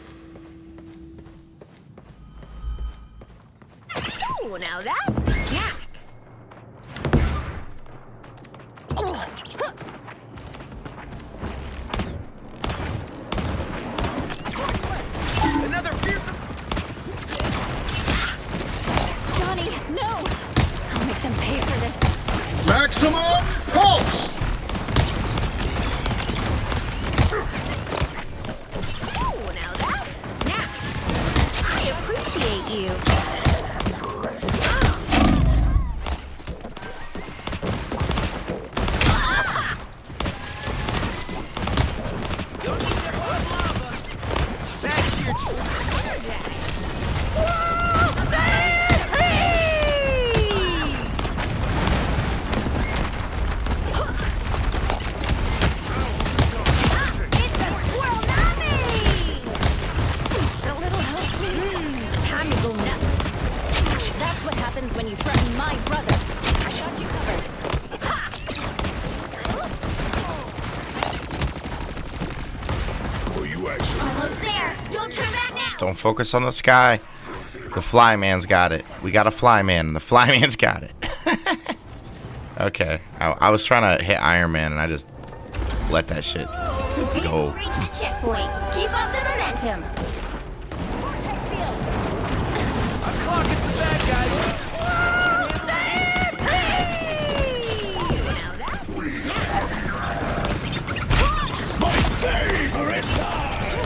Oh, now that's a snack. Oh, huh. Another fearsome. Johnny, no! I'll make them pay for this. Maximum pulse! Oh, now that's a snack. I appreciate you. Don't step on lava. Back to your It's a squirrel nami. A little help, please. Time to go nuts. That's what happens when you threaten my brother. I got you covered. Will you actually? Almost there. Don't turn back now. Just don't focus on the sky. The Flyman's got it. We got a Flyman. The Flyman's got it. Okay. I was trying to hit Iron Man, and I just let that shit The vehicle go. reached the checkpoint. Keep up the momentum. Vortex field. I'm clocking some bad guys. Now that's a snack. My favorite time!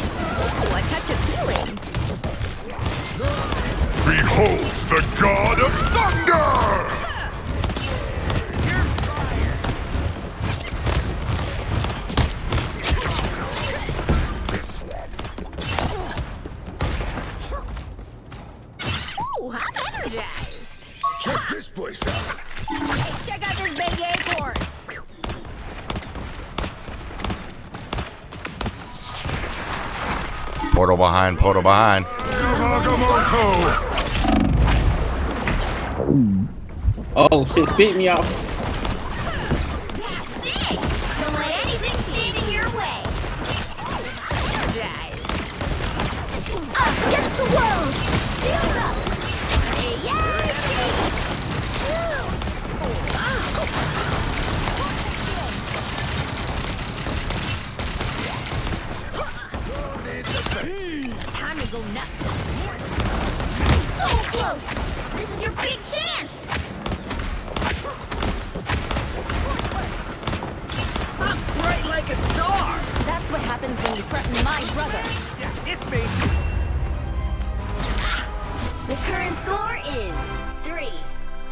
Oh, a touch of healing. Beholds the god of thunder! Ooh, I'm energized. Check this place out. Check out this baby acorn. Portal behind, portal behind. Oh shit, spit me off. That's it. Don't let anything stand in your way. Energized. Us against the world. Shield up. Time to go nuts. So close. This is your big chance. I'm bright like a star. That's what happens when you threaten my brother. Yeah, it's me. The current score is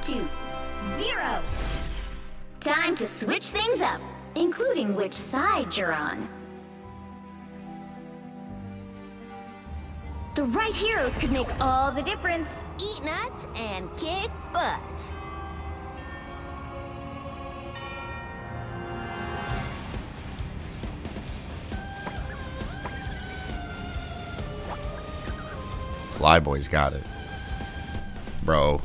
3-2-0. Time to switch things up, including which side you're on. The right heroes could make all the difference. Eat nuts and kick butts. Flyboy's got it. Bro.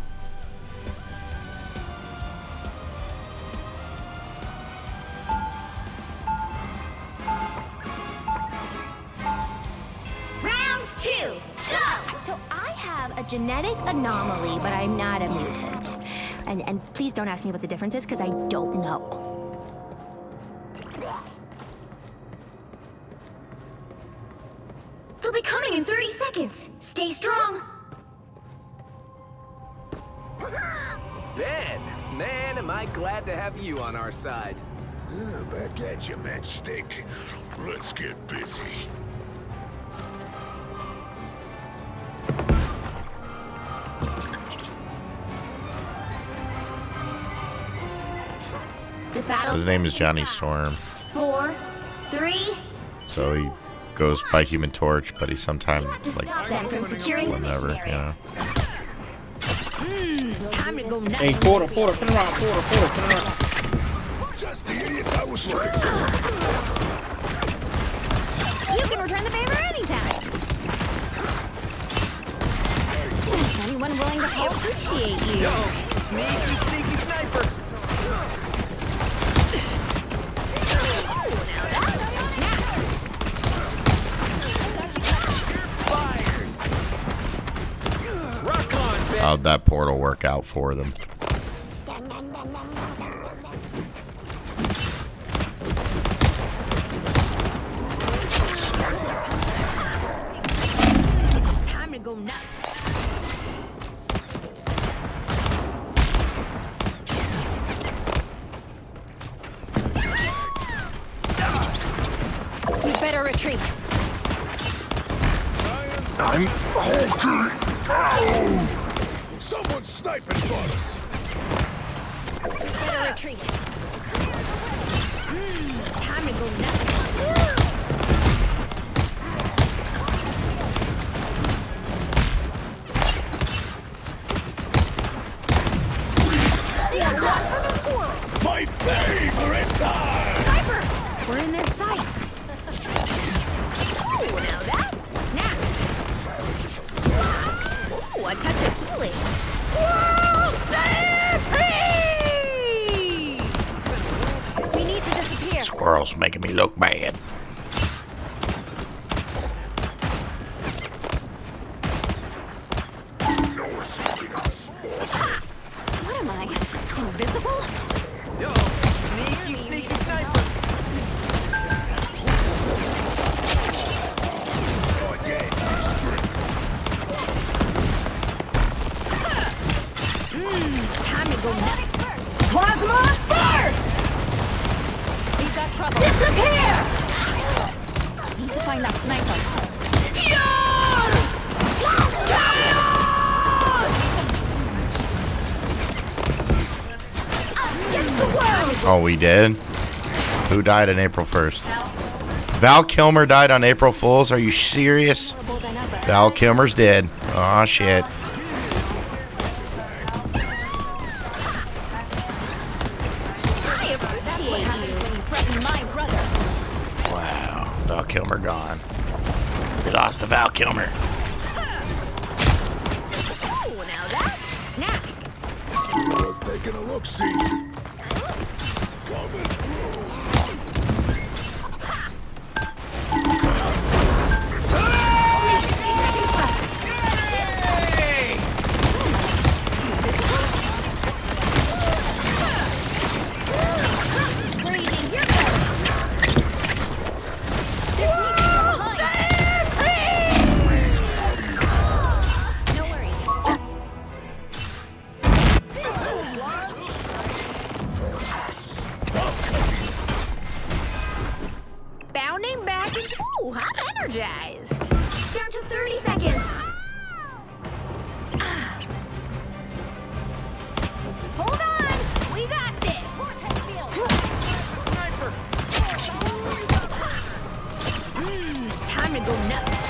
Round 2, go! So I have a genetic anomaly, but I'm not a mutant. And please don't ask me what the difference is, because I don't know. They'll be coming in 30 seconds. Stay strong. Ben, man, am I glad to have you on our side. Back at you, Matchstick. Let's get busy. The battle. His name is Johnny Storm. 4, 3. So he goes by Human Torch, but he's sometimes like Stop them from securing whenever, you know. Time to go nuts. Hey, Porter, turn around, Porter, turn around. Just the idiots I was looking for. You can return the favor anytime. Anyone willing to help appreciate you? Yo, sneaky sniper. How'd that portal work out for them? Time to go nuts. We better retreat. I'm hulking out! Someone's sniping for us! Better retreat. Time to go nuts. Shields up for the squirrels. My favorite time! Sniper! We're in their sights. Ooh, now that's a snap. Ooh, a touch of healing. World stampede! We need to disappear. Squirrel's making me look bad. What am I? Invisible? Yo, sneaky sniper. Time to go nuts. Plasma burst! We've got trouble. Disappear! Oh, we did? Who died on April 1st? Val Kilmer died on April Fool's? Are you serious? Val Kilmer's dead. Aw, shit. Wow, Val Kilmer gone. We lost to Val Kilmer. Oh, now that's a snack. Worth taking a look-see. Coming through. Bounding back and ooh, I'm energized. Down to 30 seconds. Hold on, we got this. Time to go nuts.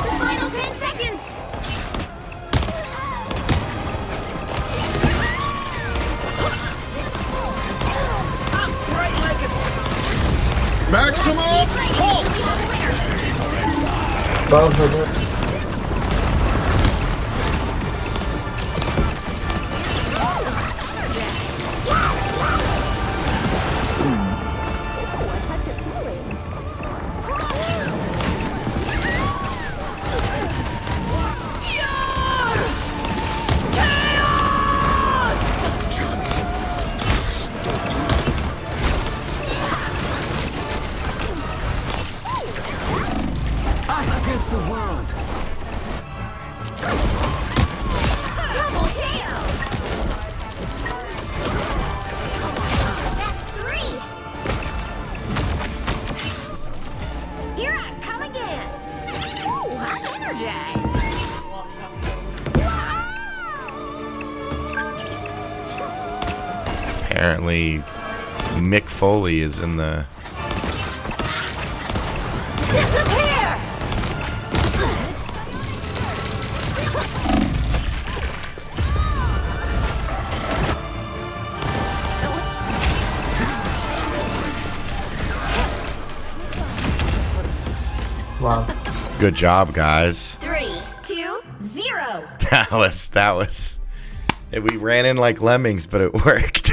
The final 10 seconds. Maximum pulse! Us against the world. Double kill. That's 3. Here I come again. Ooh, I'm energized. Apparently, Mick Foley is in the... Disappear! Wow. Good job, guys. 3, 2, 0. That was... We ran in like lemmings, but it worked.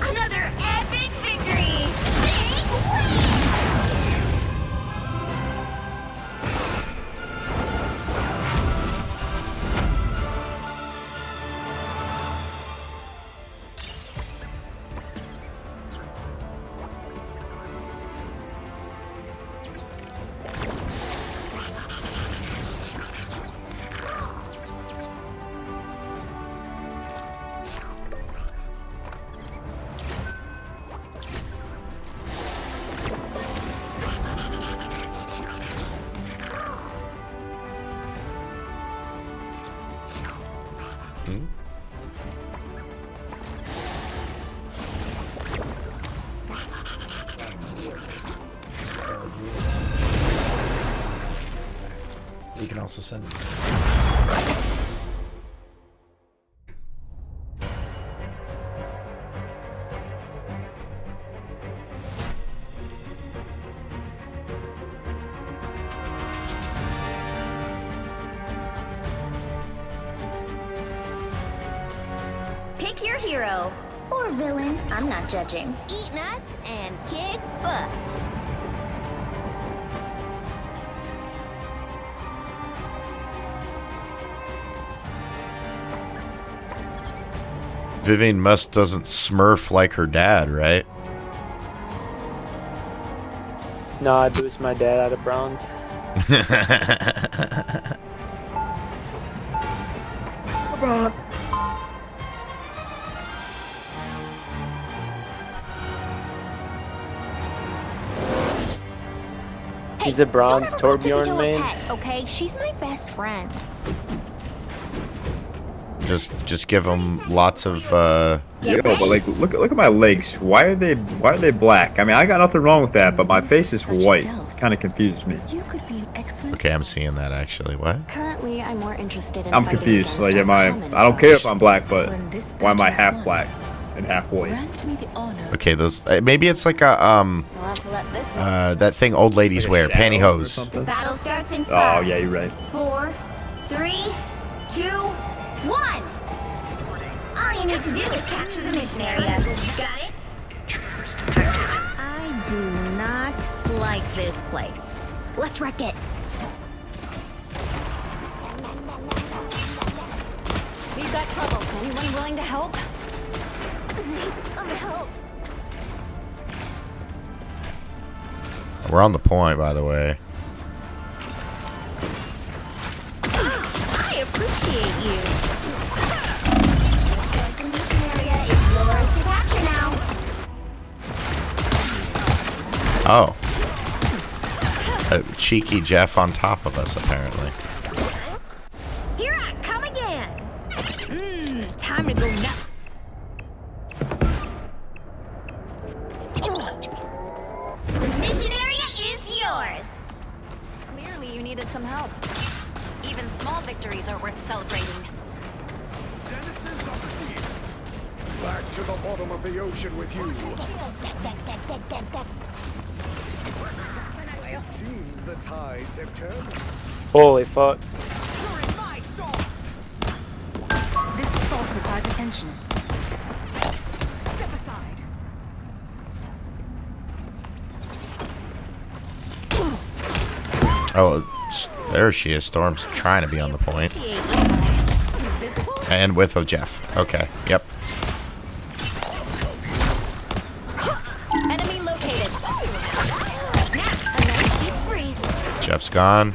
Another epic victory! You can also send it. Pick your hero. Or villain, I'm not judging. Eat nuts and kick butts. Vivian Must doesn't smurf like her dad, right? No, I boost my dad out of bronze. He's a bronze Don't ever go Torbjorn to a main. pet, okay? She's my best friend. Just give them lots of. Yo, but like, look at my legs. Why are they black? I mean, I got nothing wrong with that, but my face is white. Kind of confuses me. You could be an excellent. Okay, I'm seeing that actually. What? Currently, I'm more interested in. I'm confused. Like, I don't care if I'm black, but why am I half black and half white? Okay, those maybe it's like a that thing old ladies wear, pantyhose. The battle starts in 5. Oh yeah, you're right. 4, 3, 2, 1. All you need to do is capture the mission area. Got it? I do not like this place. Let's wreck it. We've got trouble. Anyone willing to help? Need some help. We're on the point, by the way. I appreciate you. The mission area is yours to capture now. Oh. A cheeky Jeff on top of us, apparently. Here I come again. Time to go nuts. The mission area is yours. Clearly, you needed some help. Even small victories are worth celebrating. Back to the bottom of the ocean with you. It seems the tides have turned. Holy fuck. This spot requires attention. Step aside. Oh, there she is. Storm's trying to be on the point. And with a Jeff. Okay, yep. Enemy located. Jeff's gone.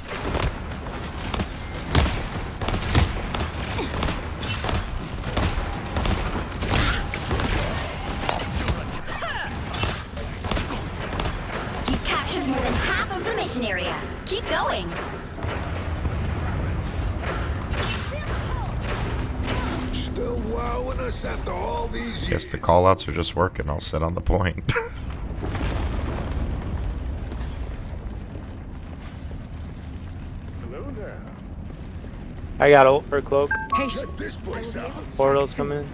You've captured more than half of the mission area. Keep going. Still wowing us after all these years. Guess the callouts are just working. I'll sit on the point. Hello there. I got ult for cloak. Check this place out. Portals come in.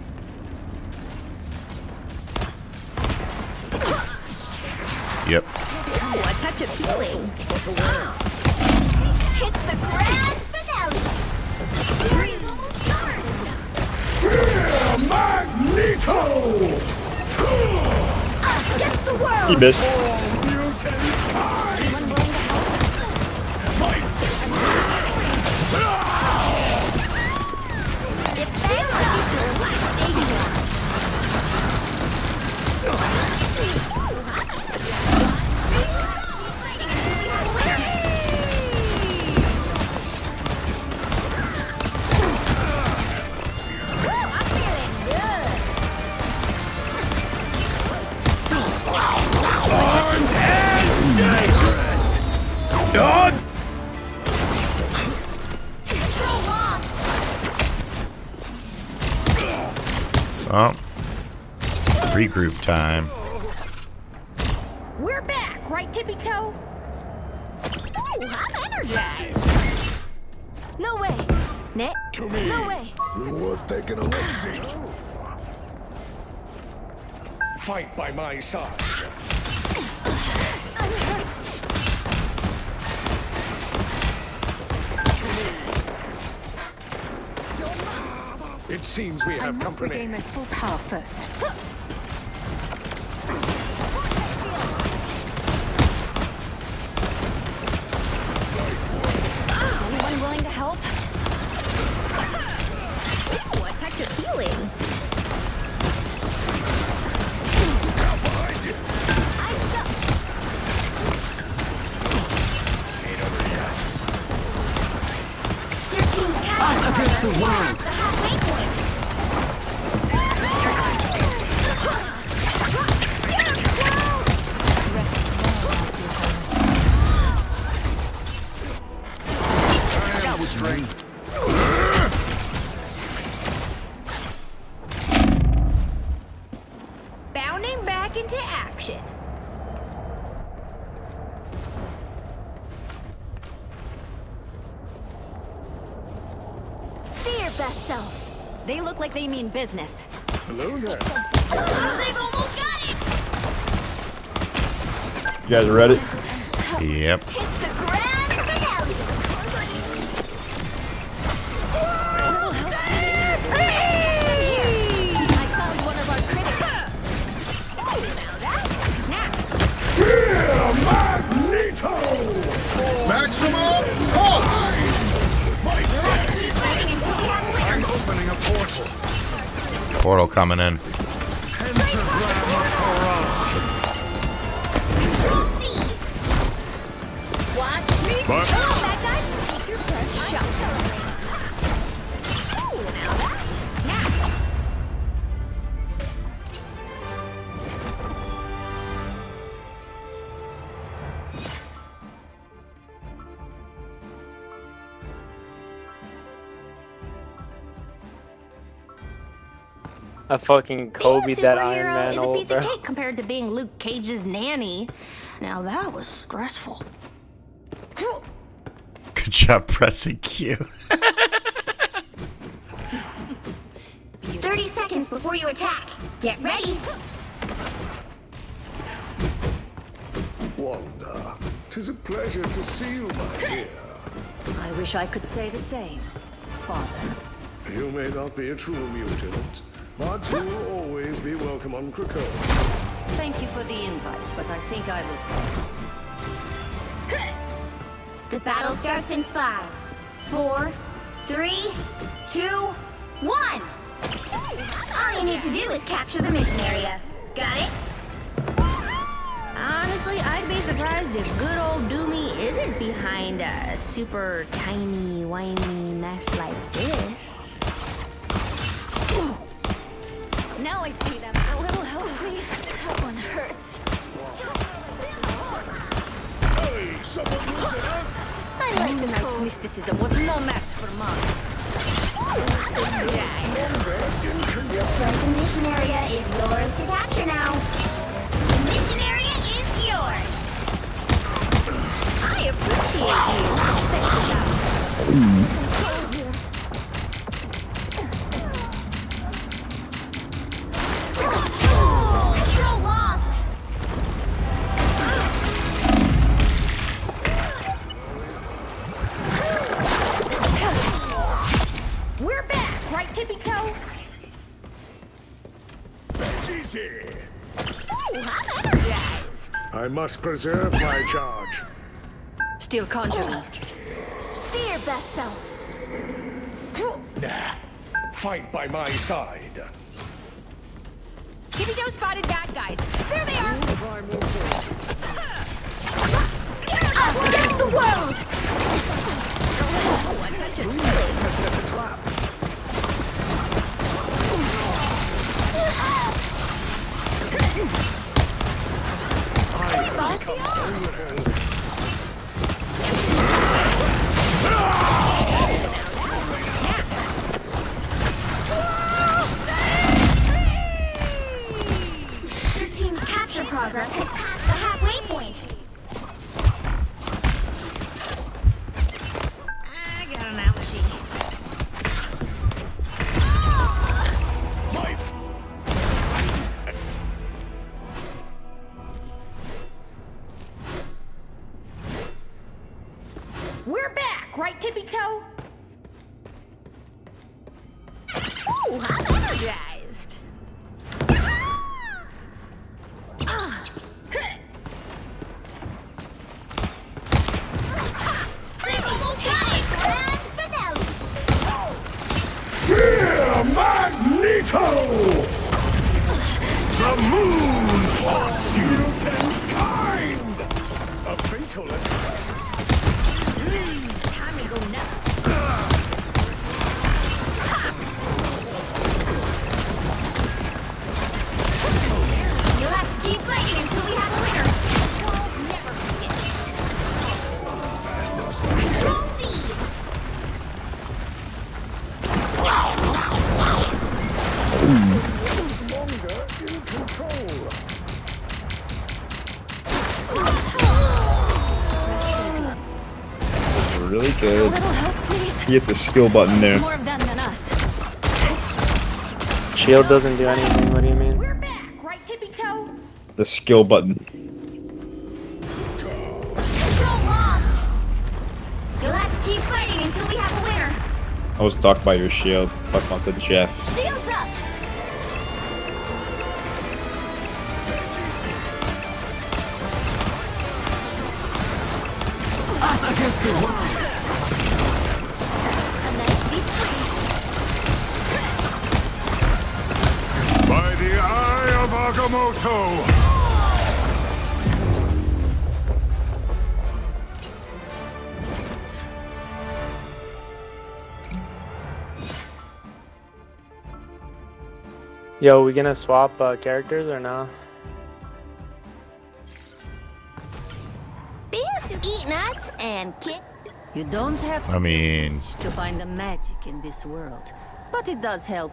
Yep. Ooh, a touch of healing. It's the grand finale. Series almost done. Magneto! Us against the world. He missed. Done! Oh. Regroup time. We're back, right, Tippy Toe? Ooh, I'm energized. No way. Nick? To me. No way. Worth taking a look-see. Fight by my side. I'm hurt. It seems we have company. Regain my full power first. Anyone willing to help? Ooh, a touch of healing. Your team's Us against the world. the halfway point. best self. They look like they mean business. Hello there. They've almost got it! You guys ready? Yep. It's the grand finale! I found one of our critics. Oh, now that's a snap. Fear Magneto! Maximum pulse! I'm opening a portal. Portal coming in. Watch me. But- Come on, bad guys. Take your first shot. Oh, now that's a snap. I fucking Kobe Being a that Iron superhero Man is a piece over. of cake compared to being Luke Cage's nanny. Now that was stressful. Good job pressing Q. 30 seconds before you attack. Get ready. Wanda, 'tis a pleasure to see you, my dear. I wish I could say the same, Father. You may not be a true mutant, but you will always be welcome on Krakoa. Thank you for the invite, but I think I will pass. The battle starts in 5, 4, 3, 2, 1. All you need to do is capture the mission area. Got it? Honestly, I'd be surprised if good old Doomy isn't behind a super tiny, whiny mess like this. Now I see them. A little help, please. That one hurts. Hey, someone lose it, huh? I like the knight's mysticism was no match for mine. Looks like the mission area is yours to capture now. The mission area is yours. I appreciate you. Success is ours. Control lost. We're back, right, Tippy Toe? Veggie's here. Ooh, I'm energized. I must preserve my charge. Still conjuring. Fear best self. Nah, fight by my side. Tippy Toe spotted bad guys. There they are. Us against the world. Set a trap. Their team's capture progress has passed the halfway point. I got an ouchie. We're back, right, Tippy Toe? Ooh, I'm energized. They've almost got it. Grand finale. Fear Magneto! The moon haunts you! Kind! A fatal attack. Time to go nuts. You'll have to keep fighting until we have a winner. Never forget. Control these. Longer in control. Really good. A little help, please. You hit the skill button there. More of them than us. shield doesn't do anything. What do you mean? We're back, right, Tippy Toe? The skill button. Control lost. You'll have to keep fighting until we have a winner. I was talking about your shield. Talking about the Jeff. Shields up. Us against the world. A nice deep freeze. By the eye of Agamotto! Yo, we gonna swap characters or no? Eat nuts and kick. You don't have I mean, to find the magic in this world, but it does help.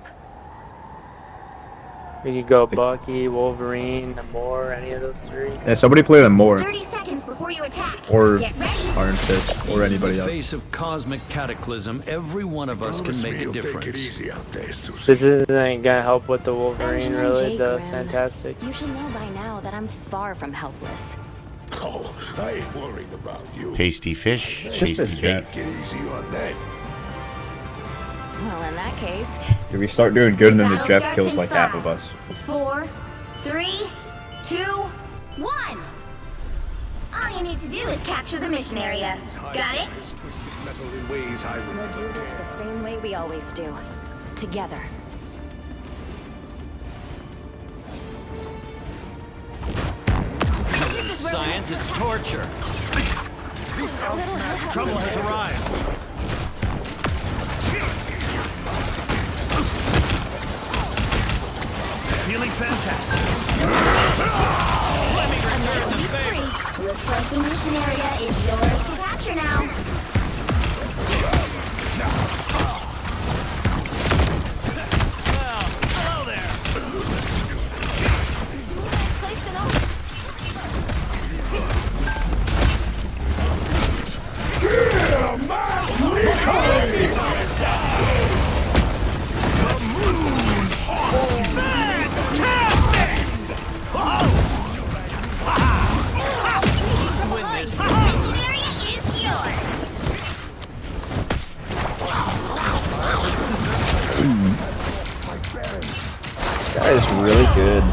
We could go Bucky, Wolverine, Namor, any of those three. Yeah, somebody play them more. 30 seconds before you attack. Or Get ready. Iron Fist, or anybody In the else. face of cosmic cataclysm, every one of us can make a difference. This isn't gonna help with the Wolverine, Benjamin really. J. The Grimm. Fantastic. You should know by now that I'm far from helpless. Oh, I ain't worried about you. tasty fish, It's just tasty a bait. Jeff. Get easy on that. Well, in that case, If we start doing good and then the Battle Jeff starts kills in like half 5, of us. 4, 3, 2, 1. All you need to do is capture the mission area. Got it? This twisted metal in ways I will we'll not do this dare. the same way we always do. Together. Science, it's torture. Trouble has arrived. Feeling fantastic. Let me return the favor. Looks like the mission area is yours to capture now. Well, hello there. Placed an order. Win this. Mission area is yours. This guy is really good.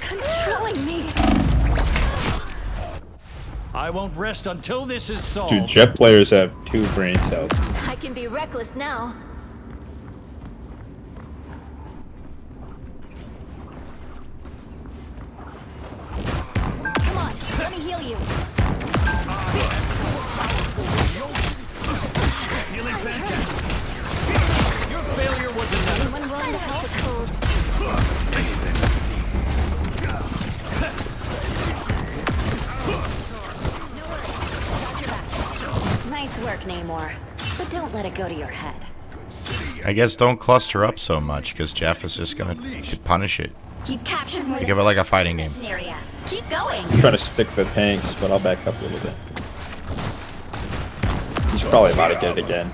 Controlling me. I won't rest until this is solved. Dude, Jeff players have 2 brain cells. I can be reckless now. Come on, let me heal you. Feeling fantastic. Your failure was enough. Anyone willing to help? Cold. Nice work, Namor. But don't let it go to your head. I guess don't cluster up so much, because Jeff is just gonna punish it. You've captured more Give it like a fighting game. mission area. Keep going. I'm trying to stick the tanks, but I'll back up a little bit. He's probably about to get it again.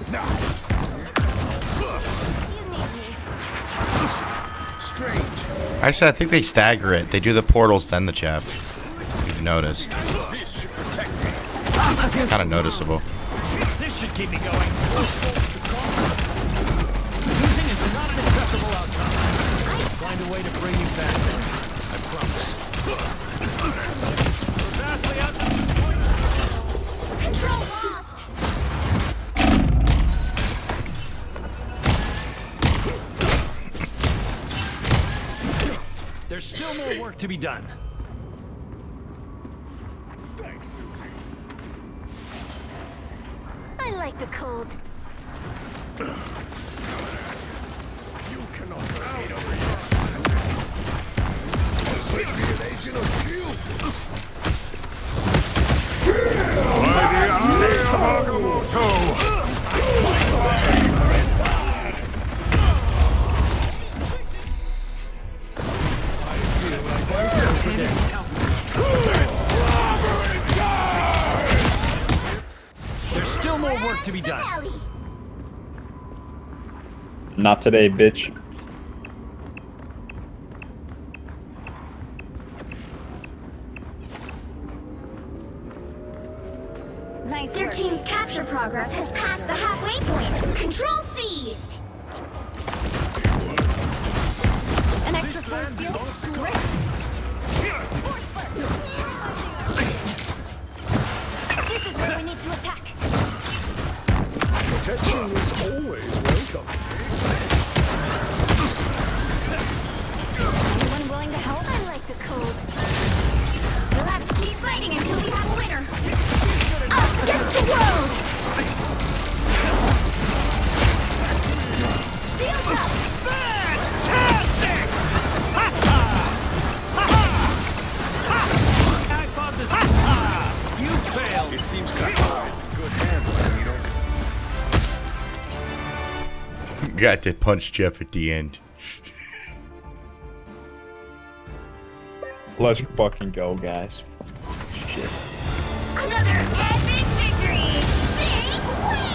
I think they stagger it. They do the portals, then the Jeff. You've noticed. Kind of noticeable. This should keep me going. Losing is not an acceptable outcome. I'll find a way to bring you back there. I promise. We're vastly outnumbered. Control lost. There's still more work to be done. I like the cold. There's still more work to be done. Not today, bitch. Their team's capture progress has passed the halfway point. Control seized. An extra force field? Great! This is where we need to attack. Protection is always welcome. Anyone willing to help? I like the cold. We'll have to keep fighting until we have a winner. Us against the world! Shield up! Fantastic! Ha ha! Ha ha! I thought this. Ha ha! You failed. It seems Kaito is in good hands, Magneto. Got to punch Jeff at the end. Let's fucking go, guys. Shit. Another epic victory! Big win!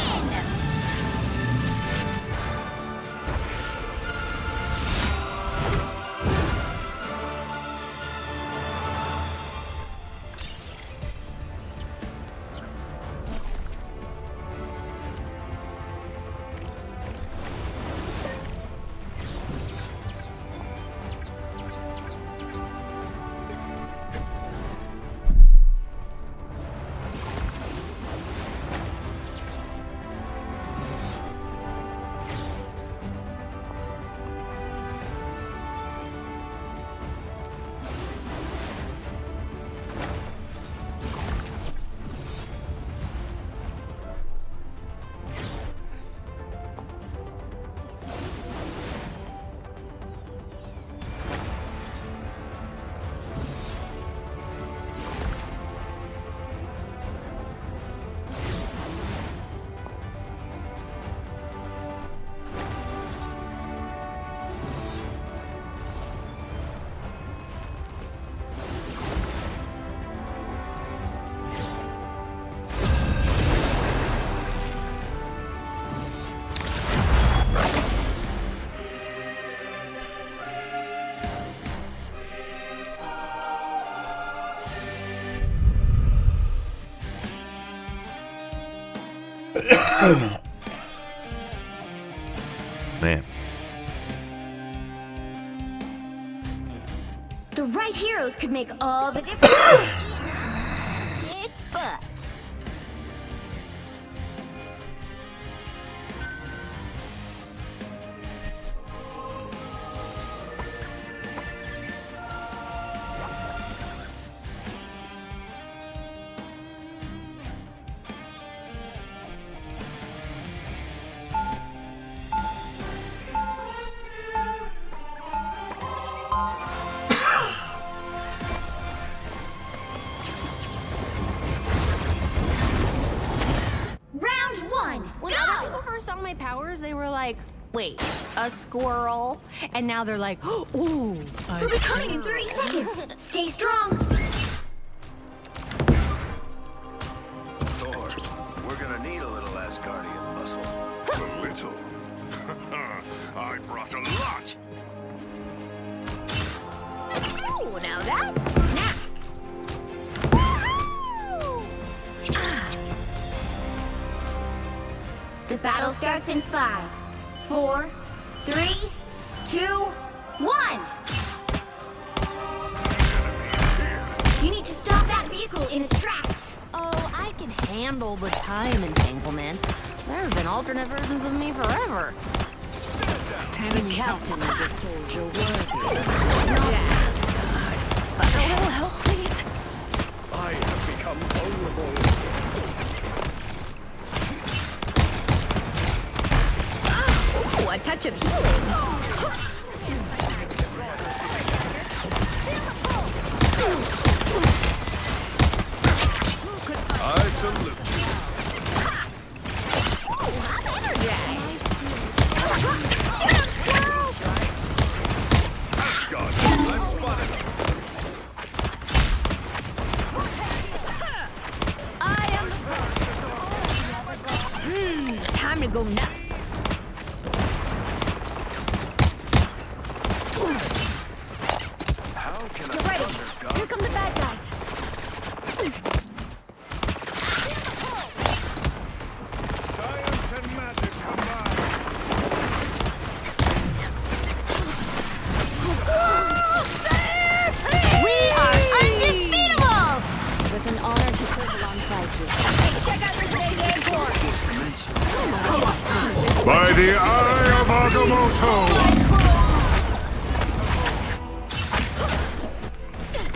Man. The right heroes could make all the difference. Kick butt. When other people first saw my powers, they were like, wait, a squirrel? And now they're like, ooh. We'll be coming in 30 seconds. Stay strong. Thor, we're gonna need a little Asgardian muscle. A little? I brought a lot! Oh, now that's a snap. The battle starts in 5, 4, 3, 2, 1. You need to stop that vehicle in its tracks. Oh, I can handle the time entanglement. There have been alternate versions of me forever. The captain is a soldier worthy. Yes. But a little help, please. I have become vulnerable. Ooh, a touch of healing. I salute you. Oh, I'm energized. God, I'm spotted. I am. Time to go nuts. How can Get ready. Here come the bad guys. Science and magic combined. We are undefeatable! It was an honor to serve alongside you. Hey, check out this big airport! By the eye of Agamotto!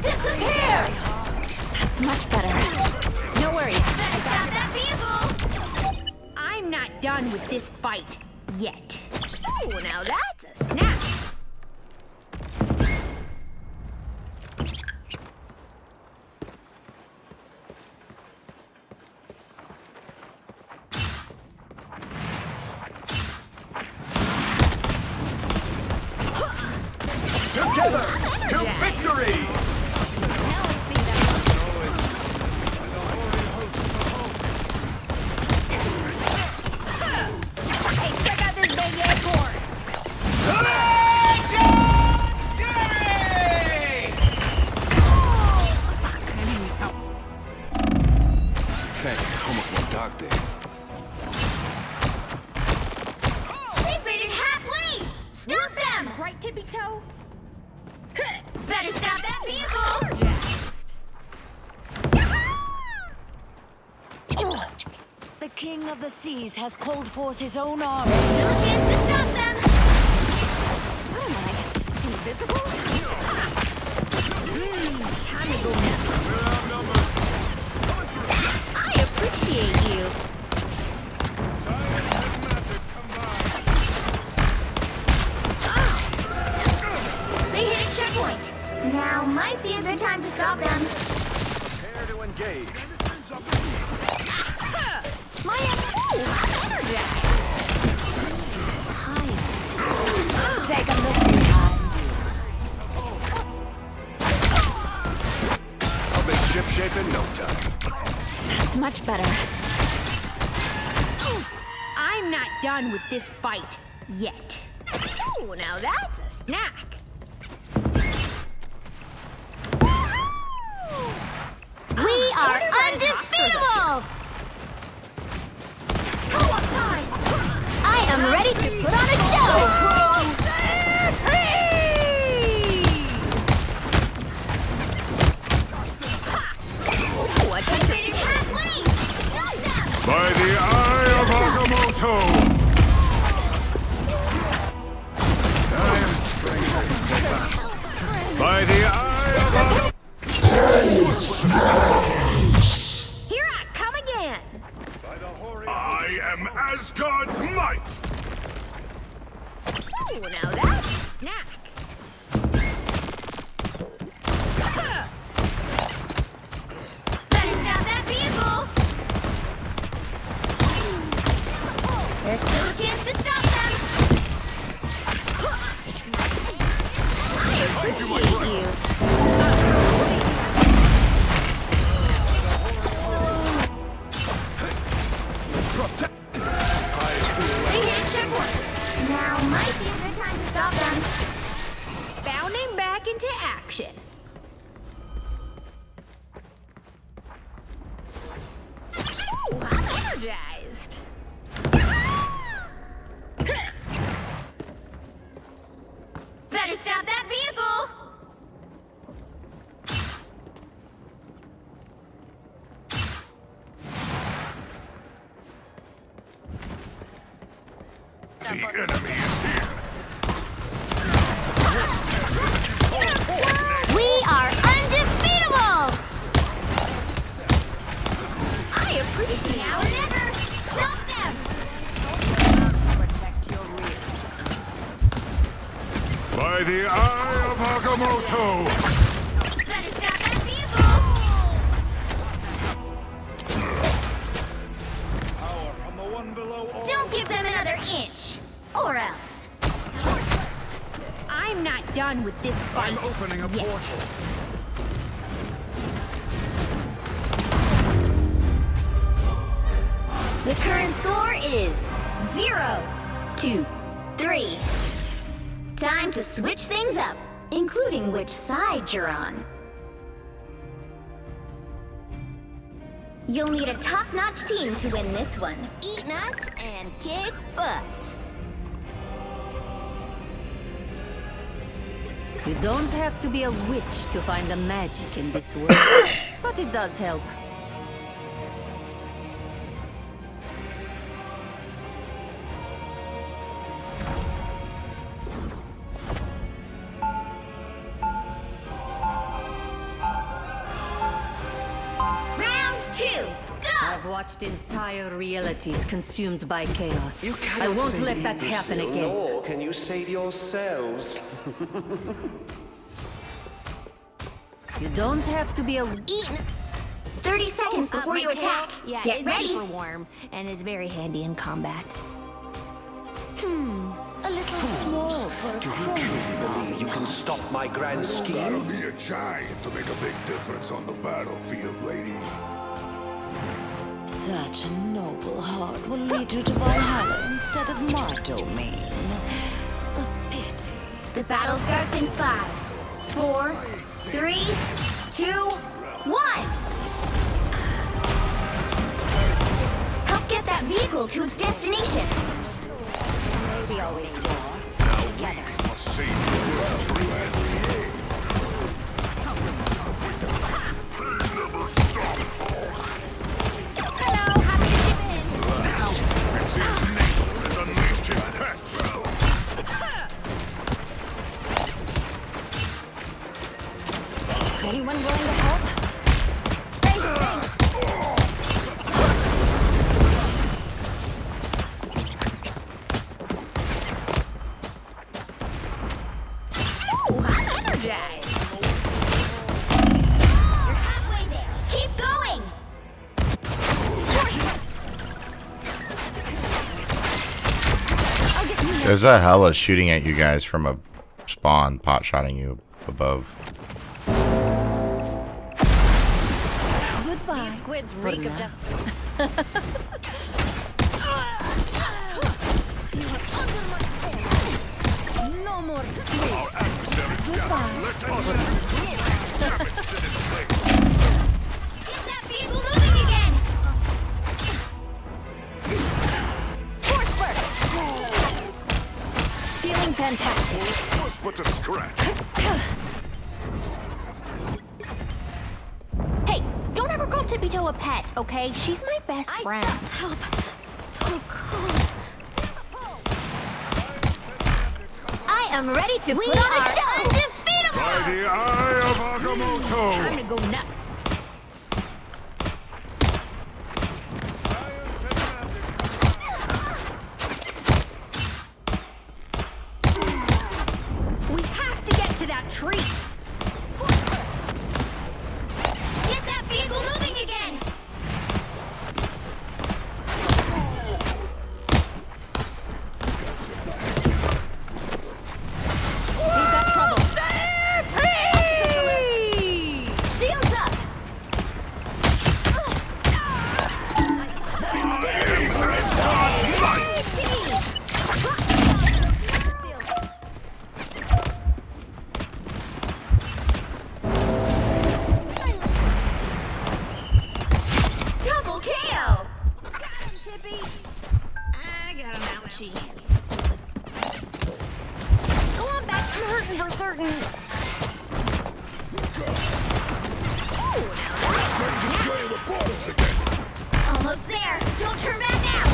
Disappear! That's much better. No worries. Stop that vehicle! I'm not done with this fight yet. Oh, now that's a snap. Together to victory! Hey, check out this big airport! Thanks. Almost went dark there. They made it halfway! Stop them! Right, tippy toe? Better stop that vehicle! The King of the Seas has called forth his own army. Still a chance to stop them! What am I? Invisible? Time to go nuts. I appreciate you. They hit a checkpoint. Now might be a good time to stop them. Prepare to engage. My I'm energized. Time. Take a look behind I'll be shipshape in no time. you. That's much better. I'm not done with this fight yet. Oh, now that's a snack. We are undefeatable! Co-op time! I am ready to put on a show! By the eye of Agamotto! I am stranger. By the eye of Here I come again! I am Asgard's might! Oh, now that's a snack. Better stop that vehicle! There's still a chance to stop them! I appreciate you. They hit a checkpoint. Now might be a good time to stop them. Bounding back into action. Ooh, I'm energized. Better stop that vehicle! The enemy is here! We are undefeatable! I appreciate now and ever! Stop them! By the eye of Agamotto! Better stop that vehicle! Power from the one below all. Don't give them another inch! Or else. I'm not done with this fight. I'm opening a portal. The current score is 0, 2, 3. Time to switch things up, including which side you're on. You'll need a top-notch team to win this one. Eat nuts and kick butt. You don't have to be a witch to find the magic in this world, but it does help. I've watched entire realities consumed by chaos. I won't let that happen again. Nor can you save yourselves. You don't have to be a... Eaten. 30 seconds before you attack. Yeah, Get it's ready. super warm, and it's very handy in combat. A little small for a Do you truly believe you can stop my grand scheme? That'll be a giant to make a big difference on the battlefield, lady. Such a noble heart will lead you to Valhalla instead of my domain. A pity. The battle starts in 5, 4, 3, 2, 1. Help get that vehicle to its destination. We always do. Together. Hello, how did you get in? It seems NATO has unleashed his pet. Anyone willing to help? Thanks. Ooh, I'm energized. You're halfway there. Keep going. There's a hella shooting at you guys from a spawn, pot-shotting you above. Goodbye. These squids reek of just. No more squids. Get that vehicle moving again. Force burst. Feeling fantastic. First put to scratch. Hey, don't ever call Tippy Toe a pet, okay? She's my best friend. Help. So cold. I am ready to put on a show. Undefeatable. By the eye of Agamotto. Time to go nuts. We have to get to that tree. Get that vehicle moving again. We've got trouble. Shields up. Double KO. Got him, Tippy. I got him, ouchie. Go on back. I'm hurting for certain. Ooh, now that's just Playing with portals again. Almost there. Don't turn back now.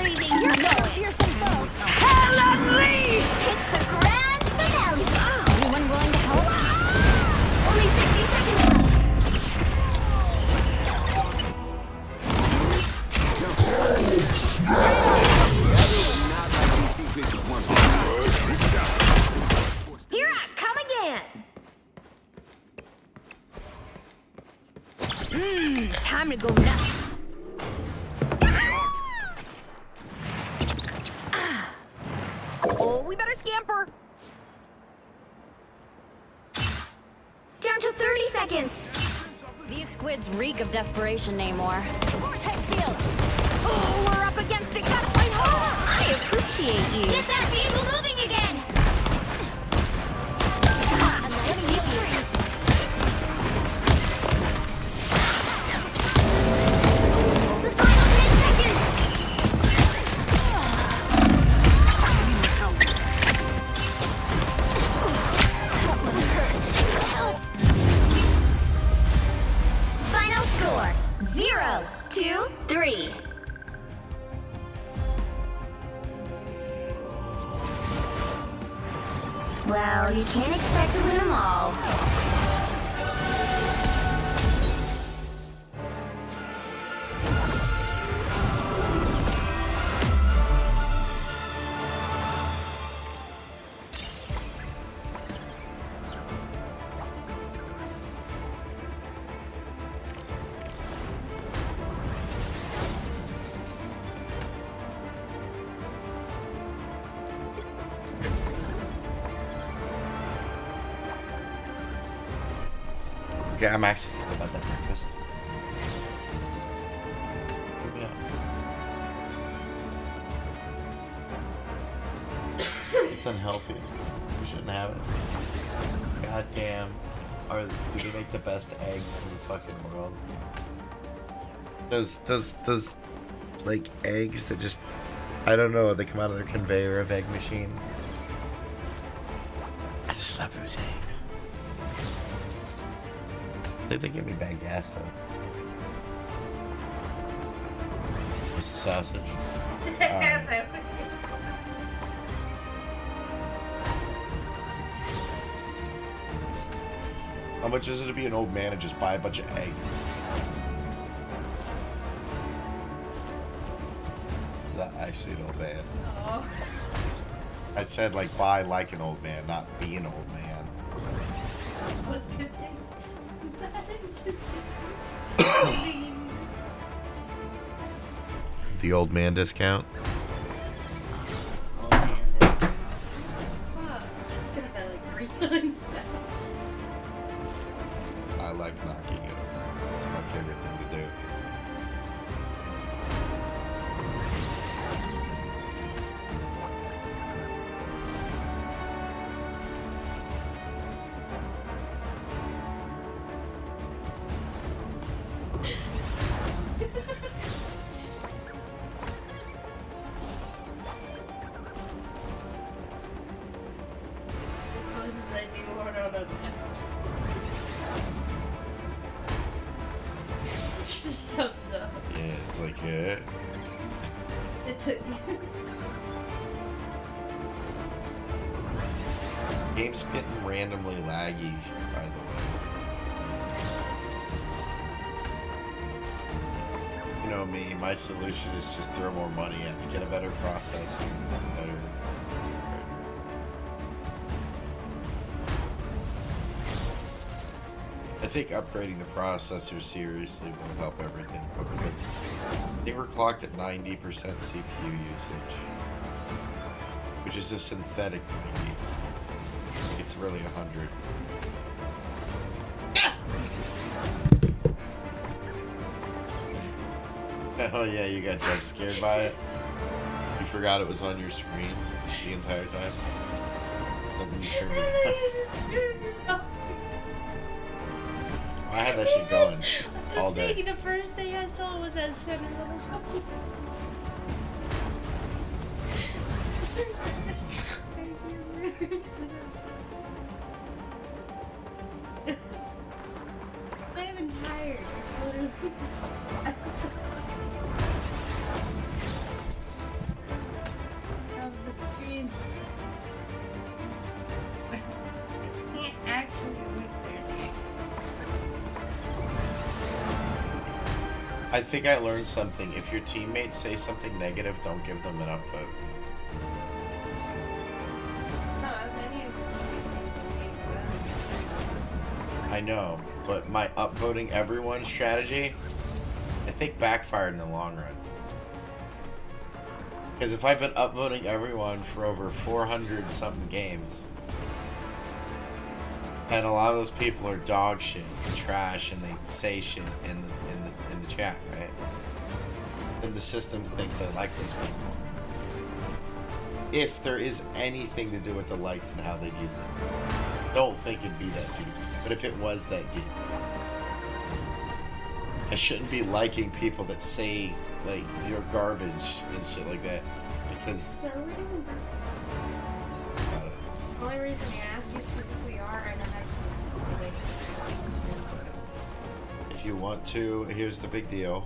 breathing. You're no fearsome foe. Hell unleashed! It's the grand finale. Anyone willing to help? Only 60 seconds left. Here I come again. Time to go nuts. Oh, we better scamper. Down to 30 seconds. These squids reek of desperation, Namor. Vortex field! Oh, we're up against it! Gotta fight harder! I appreciate you! Get that vehicle moving again! The final 10 seconds! Final score, 0-3. Well, you can't expect to win them all. Okay, I'm actually thinking about that breakfast. Yeah. It's unhealthy. We shouldn't have it. God damn. Do they make the best eggs in the fucking world? Those like eggs that just, I don't know, they come out of their conveyor of egg machine. I just love those eggs. They give me bad gas though. What's the sausage? How much is it to be an old man and just buy a bunch of eggs? Is that actually an old man? Oh. I said like buy like an old man, not be an old man. Was good. The old man discount. Fuck. I did that like 3 times. I like knocking it. It's my favorite thing to do. Just thumbs up. Yeah, it's like It took me. Game's getting randomly laggy, by the way. You know me, my solution is just throw more money at it, get a better processor, better. I think upgrading the processor seriously will help everything because they were clocked at 90% CPU usage, which is a synthetic 90. It's really 100. Oh yeah, you got jump scared by it? You forgot it was on your screen the entire time? Then you turned it on. I had that shit going all day. The first thing I saw was that center little I'm even tired. It's literally just of the screen. I can't actually read there's I think I learned something. If your teammates say something negative, don't give them an upvote. I know, but my upvoting everyone strategy, I think backfired in the long run. Because if I've been upvoting everyone for over 400 something games, And a lot of those people are dog shit and trash, and they say shit in the chat, right? And the system thinks I like those people. If there is anything to do with the likes and how they use it, don't think it'd be that deep. But if it was that deep, I shouldn't be liking people that say like you're garbage and shit like that, because. The only reason I asked you specifically are I know how you. If you want to, here's the big deal.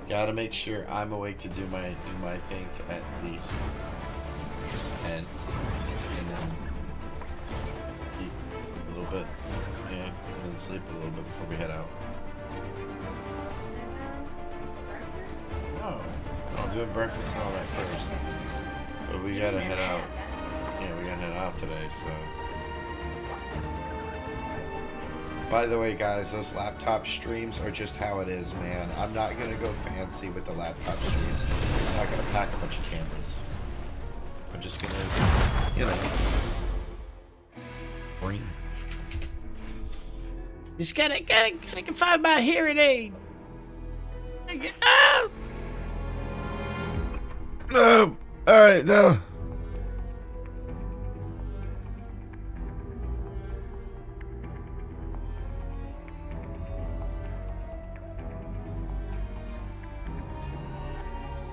Gotta make sure I'm awake to do my things at least, and then sleep a little bit, yeah, and then sleep a little bit before we head out. Oh, I'm doing breakfast and all that first, but we gotta head out. Yeah, we gotta head out today, so. By the way, guys, those laptop streams are just how it is, man. I'm not gonna go fancy with the laptop streams. I'm not gonna pack a bunch of cameras. I'm just gonna, you know, bring. Just gotta find my hearing aid. No, all right, no.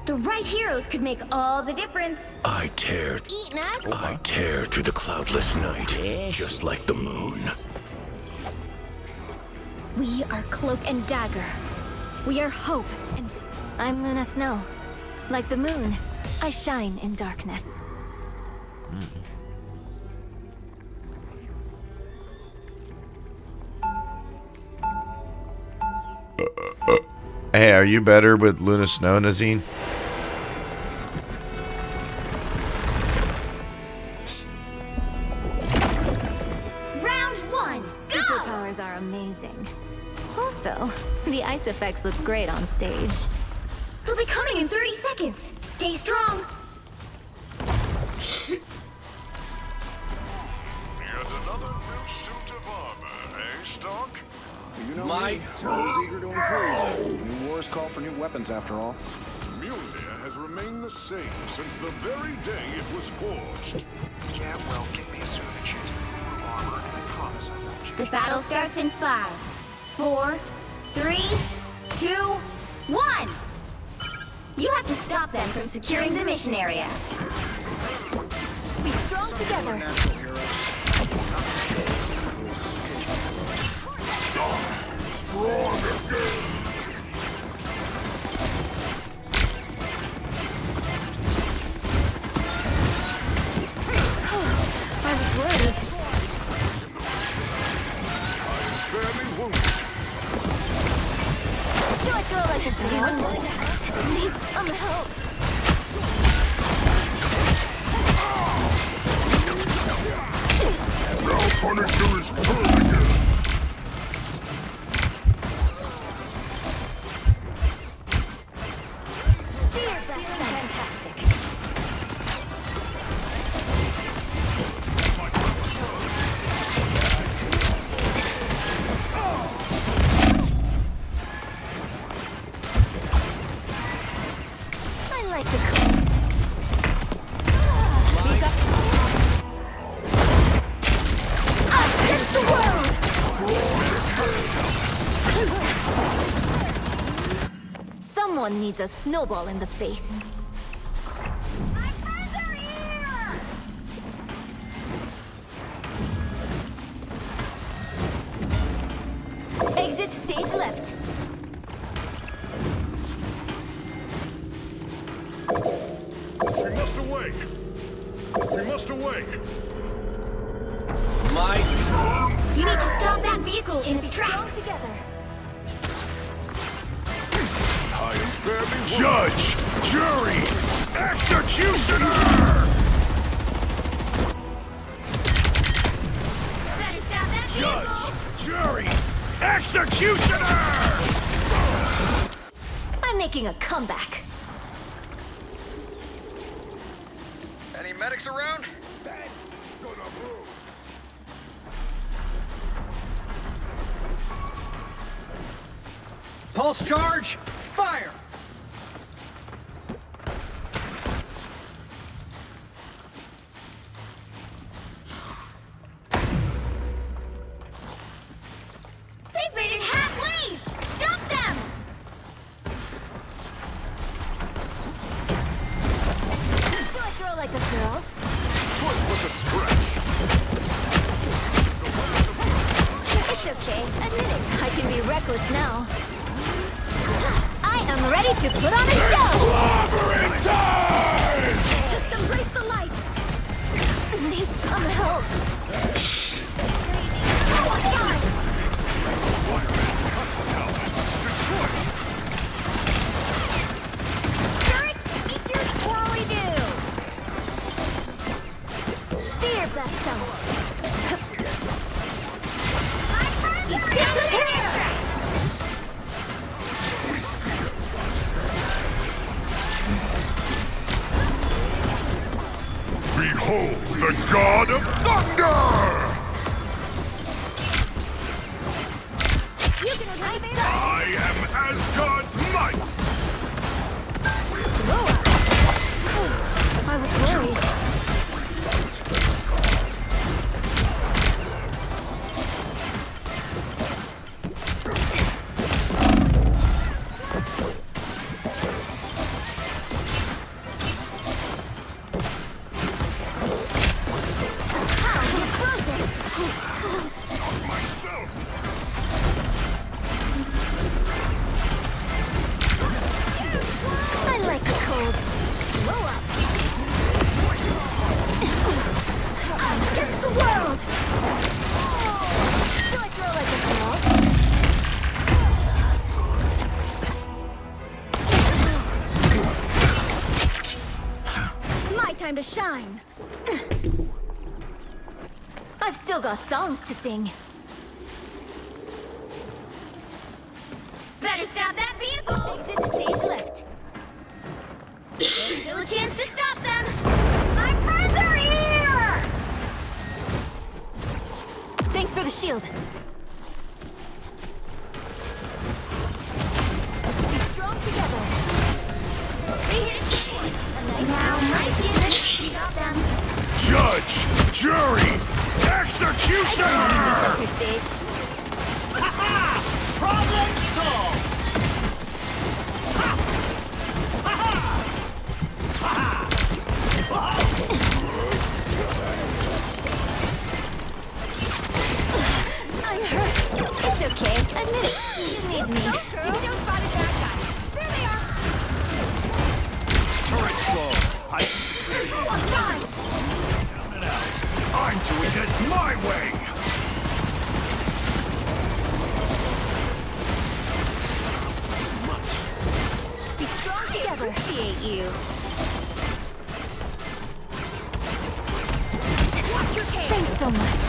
The right heroes could make all the difference. I tear Eat nuts. I tear through the cloudless night, just like the moon. We are Cloak and Dagger. We are hope and... I'm Luna Snow. Like the moon, I shine in darkness. Hey, are you better with Luna Snow, Nazine? Round one! Superpowers are amazing. Also, the ice effects look great on stage. They'll be coming in 30 seconds. Stay strong. Yet another new suit of armor, eh, Stark? You know me, always eager to improve. New wars call for new weapons, after all. Mjolnir has remained the same since the very day it was forged. Yeah, well, get me a suit of enchanted armor, and I promise I won't change. The battle starts in 5, 4, 3, 2, 1. You have to stop them from securing the mission area. Be strong together. I was worried. Do I feel like a demon needs some help? Now Punisher is turning it. Fantastic. I like the cool. Us against the world! Someone needs a snowball in the face. Exit stage left. We must awake. We must awake. You need to stop that vehicle in its tracks. Together. I am fairly Judge, jury, executioner. Better stop that Judge, jury, executioner. I'm making a comeback. Any medics around? Pulse charge, fire! They've made it halfway! Stop them! Do I throw like a girl? Push with the stretch. It's okay. Admit it. I can be reckless now. I am ready to put on a show! Clobbering time! Just embrace the light! Need some help. Turret, meet your squirrely do! Fear blast self. He's still here! Behold the god of thunder! You can race I am Asgard's might! I was worried. I like the cold. Blow up. Us against the world. Do I throw like a girl? My time to shine. I've still got songs to sing. Better stop that vehicle! Exit stage left. There's still a chance to stop them! My friends are here! Thanks for the shield. Be strong together. Now might be a good stop them. Judge, jury, executioner! Center stage. Problem solved! I'm hurt. It's okay. Admit it. You need me. Jimmy don't spot a bad guy. There they are! Turret's low. Time! I'm doing this my way! Be strong together. Appreciate you. Watch your tail. Thanks so much.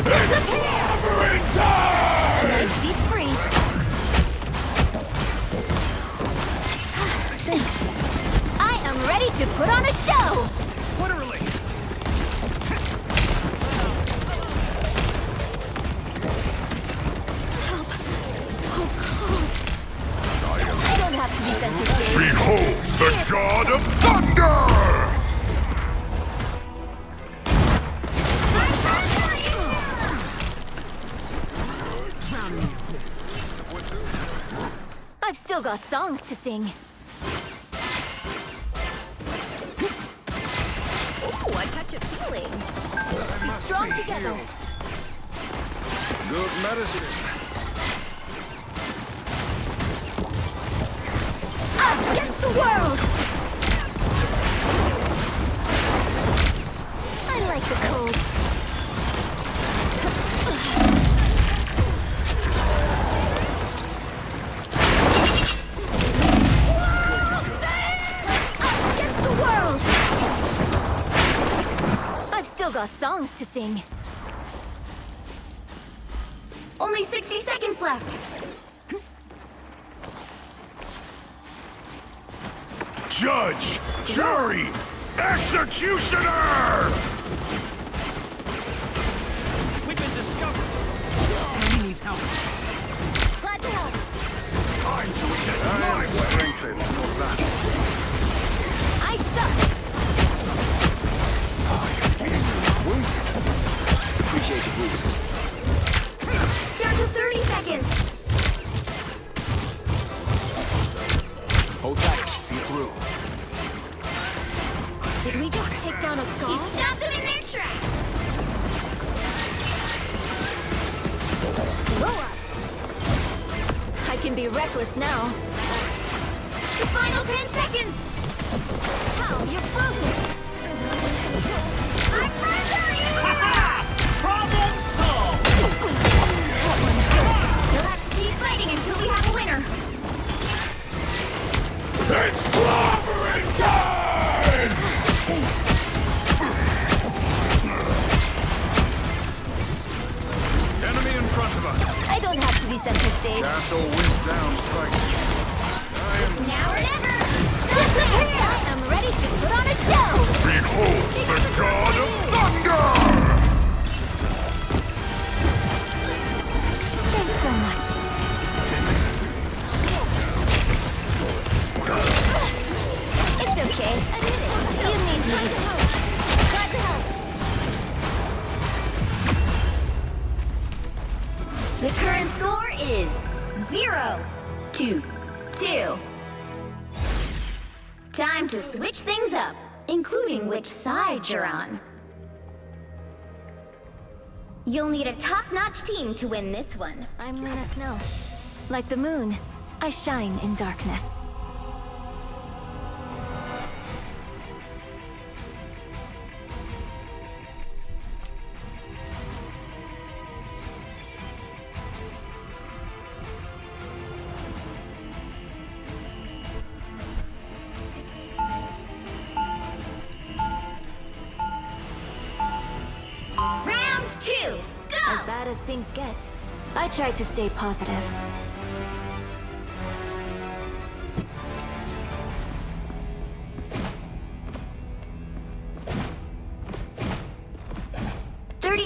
Clobbering time! Nice deep freeze. Thanks. I am ready to put on a show. What a relief! Help. So cold. I don't have to be center stage. Behold the god of thunder! I've still got songs to sing. Ooh, a touch of feeling. Be strong together. Good medicine. Us against the world! I like the cold. Us against the world! I've still got songs to sing. Only 60 seconds left. Judge, jury, executioner! needs help. Glad to help. Time to invest my strength for that. I suck. Appreciate the boost. Down to 30 seconds. Hold tight. See it through. Did we just take down a He gong? stopped them in their tracks. Blow up. I can be reckless now. The final 10 seconds. How? You're frozen. My friends are here. Problem solved! You'll have to keep fighting until we have a winner. It's clobbering time! Enemy in front of us. I don't have to be center stage. Castle went down fight. Now or never. I am ready to put on a show. Behold the god of thunder! Thanks so much. It's okay. I did it. You need me. Glad to help. The current score is 0-2. Time to switch things up, including which side you're on. You'll need a top-notch team to win this one. I'm Luna Snow. Like the moon, I shine in darkness. Round 2, go! As bad as things get, I try to stay positive.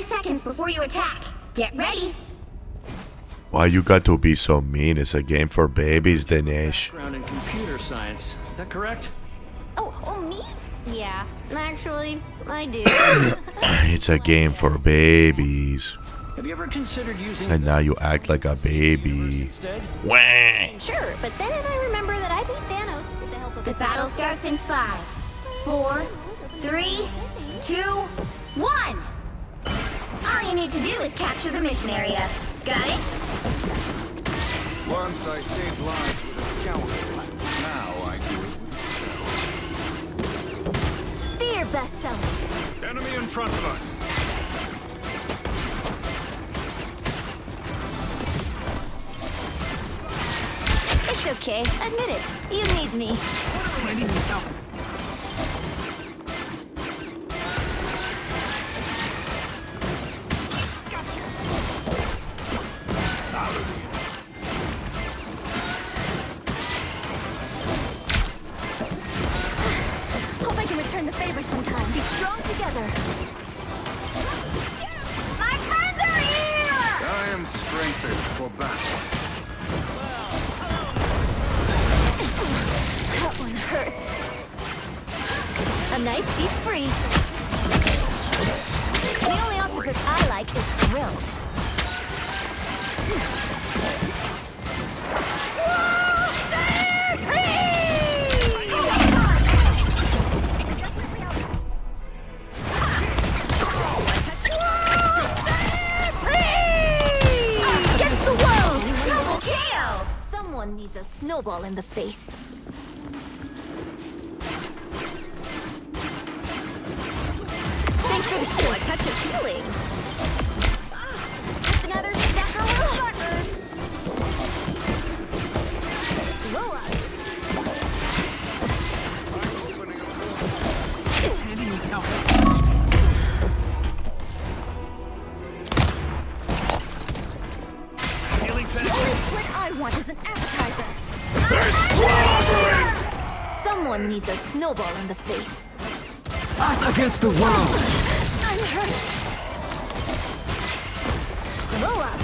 Seconds before you attack. Get ready. Why you got to be so mean? It's a game for babies, Dinesh. Background in computer science. Is that correct? Oh, me? Yeah, actually, I do. It's a game for babies. Have you ever considered using And now you act like a baby. instead? Wah! Sure, but then I remember that I beat Thanos with the help of the battle starts in 5, 4, 3, 2, 1. All you need to do is capture the mission area. Got it? Once I saved lives with a scalpel. Now I do it with a spell. Fear bestseller. Enemy in front of us. It's okay. Admit it. You need me. Randy needs help. Hope I can return the favor sometime. Be strong together. My friends are here! I am strengthened for battle. That one hurts. A nice deep freeze. The only octopus I like is grilled. Against the world! Double KO! Someone needs a snowball in the face. Thanks for the show. A touch of healing. Just another sucker with suckers! Blow up. Tandy needs help. Healing The only split I want is an appetizer. Someone needs a snowball in the face. Us against the world. I'm hurt. Blow up.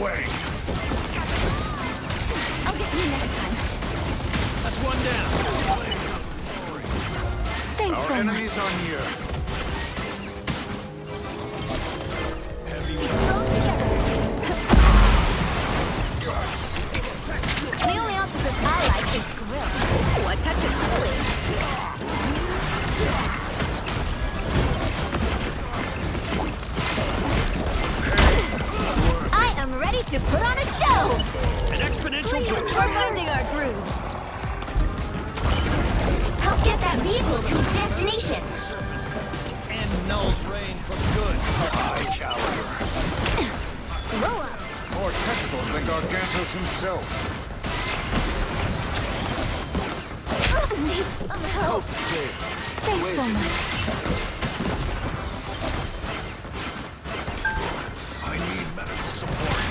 way! I'll get you next time. That's one down. Thanks Our so enemies much. are near. Be strong together. The only octopus I like is grilled. Ooh, a touch of grilling. I am ready to put on a show! An exponential Please, boost. we're finding our groove. Help get that vehicle to its destination. And Null's reign for good. High caliber. Roll up. More tentacles than Gargantos himself. Need some help. Thanks so much. I need medical support.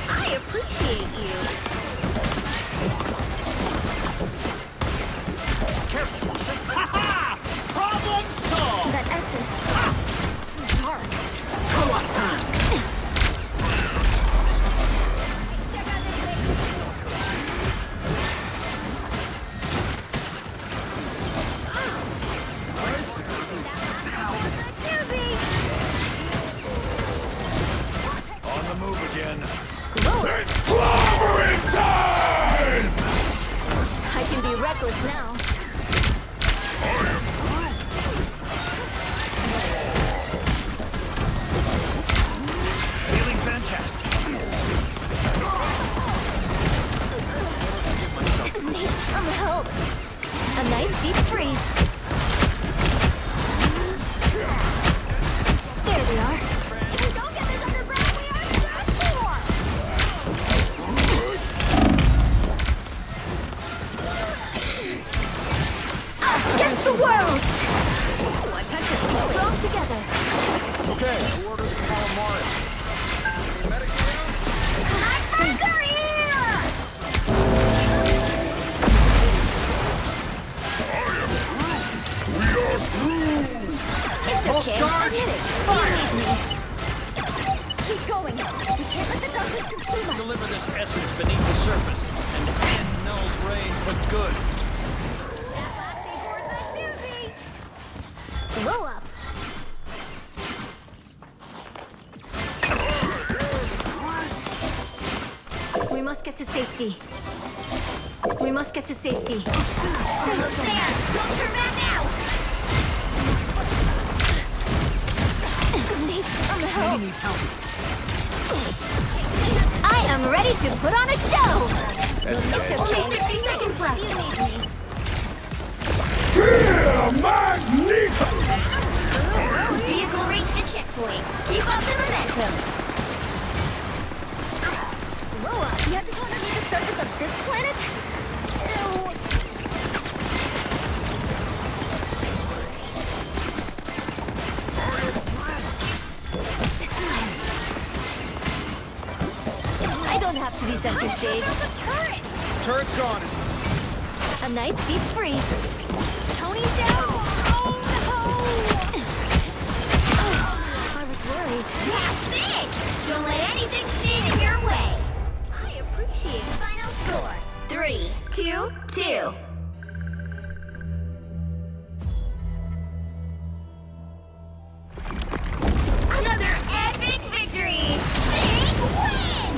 I appreciate you. Problem solved. That essence. So dark. Co-op time. On the move again. It's clobbering time! I can be reckless now. Feeling fantastic. Need some help. A nice deep freeze. There we are. Us against the world! Ooh, a touch of be strong together. Okay, who ordered the calamari? Medic down? We are through! It's Pulse okay. charge. I get it. Fire. Believe me. Keep going. We can't let the darkness consume us. Deliver this essence beneath the surface and end Null's reign for good. Blow up. We must get to safety. We must get to safety. Thanks so much. Don't turn back now! Need some He help. needs help. I am ready to put on a show. It's okay. Only 60 seconds left. You need me. Fear Magneto! Vehicle reached a checkpoint. Keep up the momentum. Blow up. You have to go underneath the surface of this planet? I don't have to be center stage. The turret! Turret's gone. A nice deep freeze. Tony's down! Oh no! I was worried. That's it! Don't let anything stand in your way. I appreciate it. Final score 3-2-2. Another epic victory! Big win!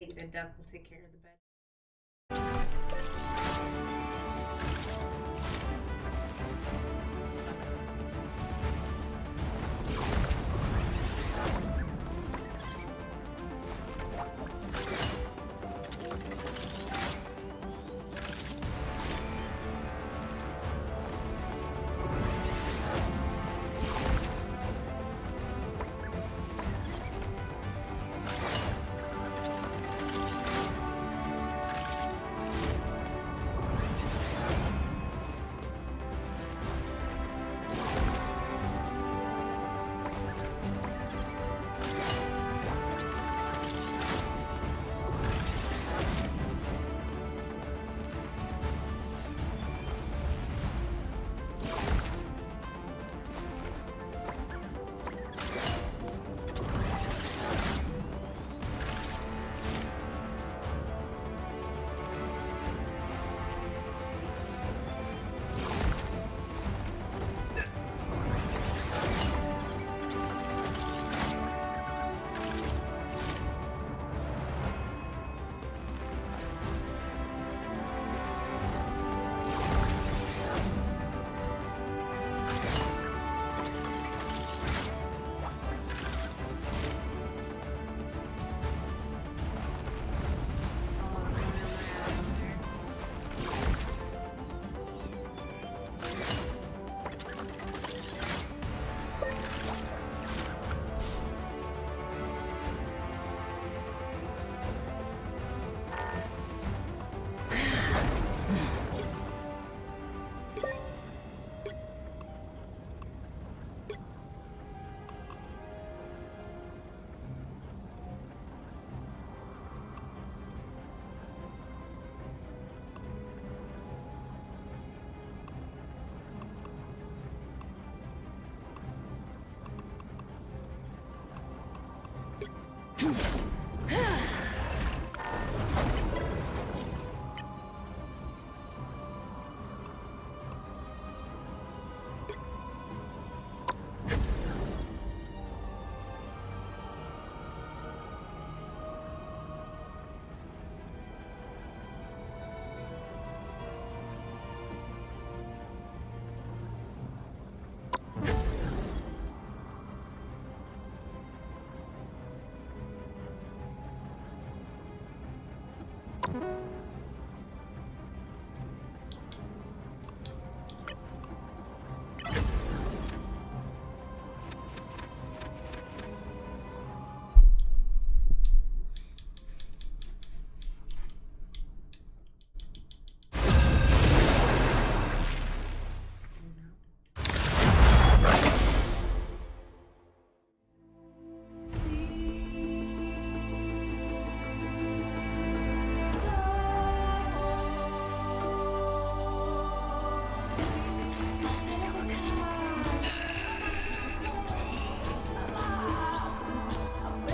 I think the duck will take care of the bed.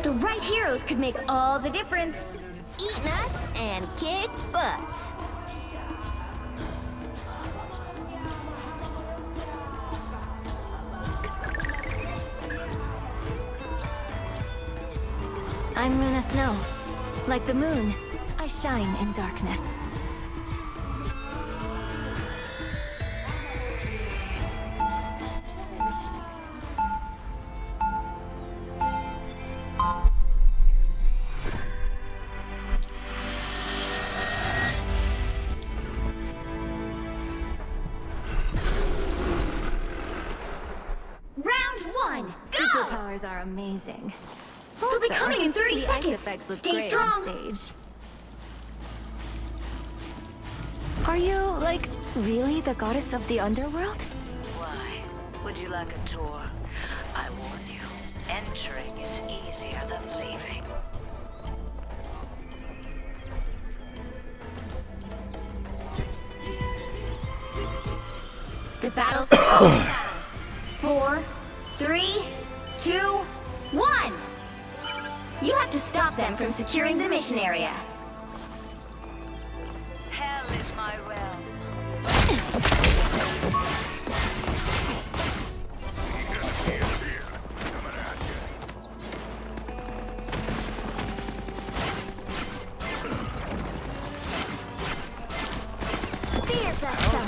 The right heroes could make all the difference. Eat nuts and kick butt. I'm Luna Snow. Like the moon, I shine in darkness. Round one, go! Superpowers are amazing. They'll be coming in 30 the seconds. ice effects look Stay great strong. on stage. Are you, like, really the goddess of the underworld? Why? Would you like a tour? I warn you, entering is easier than leaving. The battle's over. 4, 3, 2, 1. You have to stop them from securing the mission area. Hell is my realm.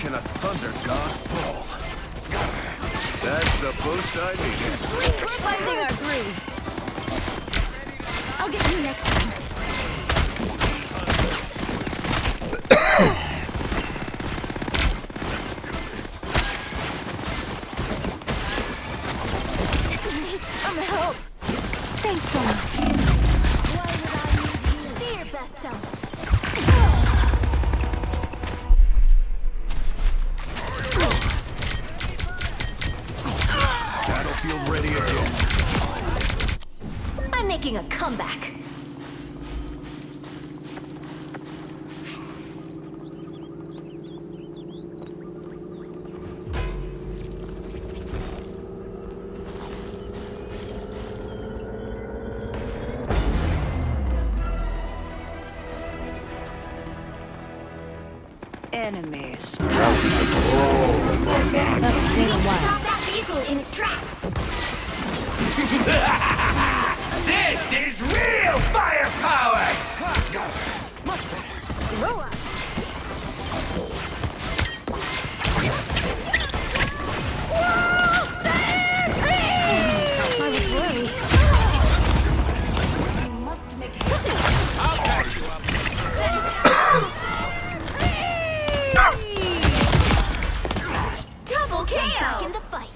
can a thunder god fall? That's the boost I needed. We're finding our groove. I'll get you next time. Need some help. Thanks so much. Why would I need you? Be your best self. Battlefield ready again. I'm making a comeback. Enemies. Stop that vehicle in its tracks. This is real firepower! Much better. Grow up. I was worried. You must make it. I'll patch you up. Double KO! Back in the fight.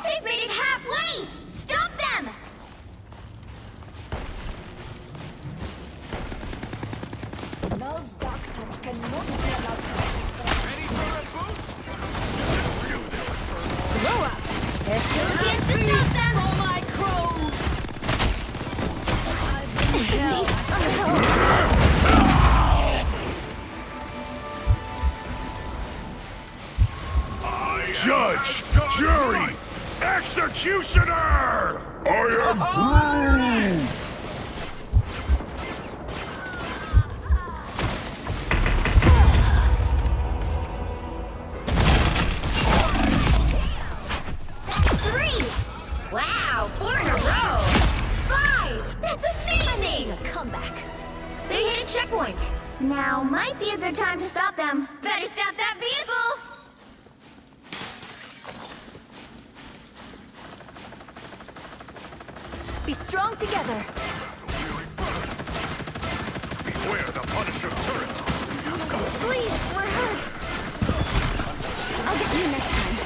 They've made it halfway! Stop them! Null's dark touch cannot be allowed to. Ready for a boost? Grow up. There's still a chance to stop them! Oh my crows. Need some help. Judge, jury, executioner! I am Groot! Wow, 4 in a row! 5! That's amazing! A comeback. They hit a checkpoint. Now might be a good time to stop them. Better stop that vehicle! Be strong together. Beware the Punisher turret! Please, we're hurt. I'll get you next time.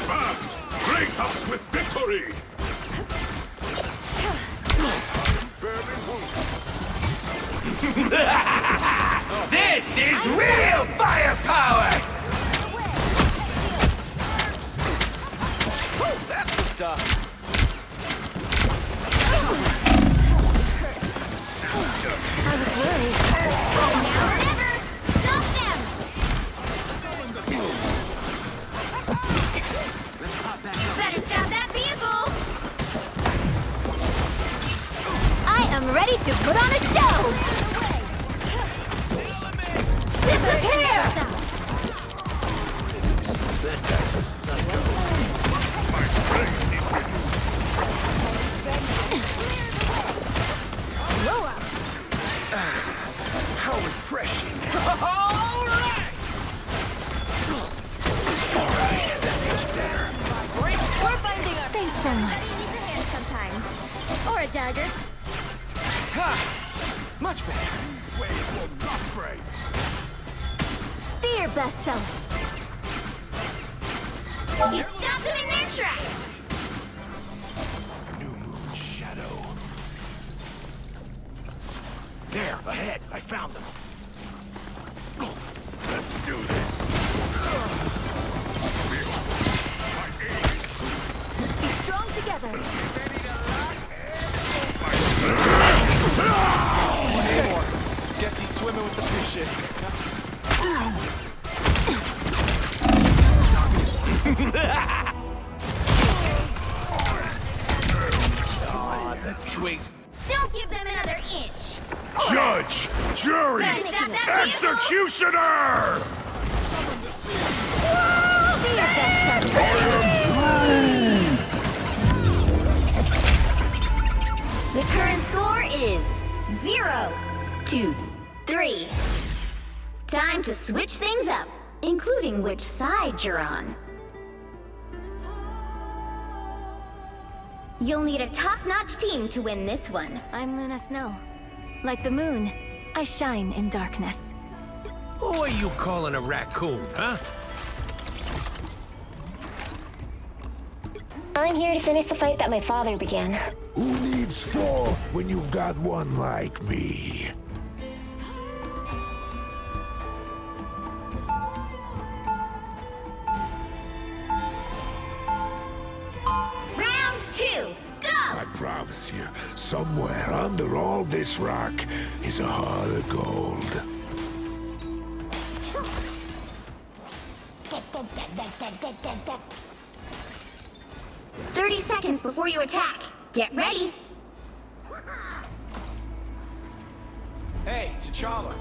Fast! Grace us with victory! This is real firepower! That's the stuff. I was worried. Now or never! Stop them! Better stop that vehicle! I am ready to put on a show. Disappear! That guy's a psycho. Grow up. How refreshing. All right! Alright, that feels better. We're finding our... Thanks so much. Needs a hand sometimes. Or a dagger. Ha! Much better. Wave will not break. Be your best self. You stopped them in their tracks! New moon shadow. There, ahead, I found them. Let's do this. Be strong together. One more. Guess he's swimming with the fishes. Aw, the twigs. Don't give them another inch! Judge, jury, Better stop that vehicle! executioner! Be your best self. The current score is 0-3. Time to switch things up, including which side you're on. You'll need a top-notch team to win this one. I'm Luna Snow. Like the moon, I shine in darkness. Who are you calling a raccoon, huh? I'm here to finish the fight that my father began. Who needs 4 when you've got one like me? Round 2, go! I promise you, somewhere under all this rock is a heart of gold. 30 seconds before you attack. Get ready. Hey, T'Challa.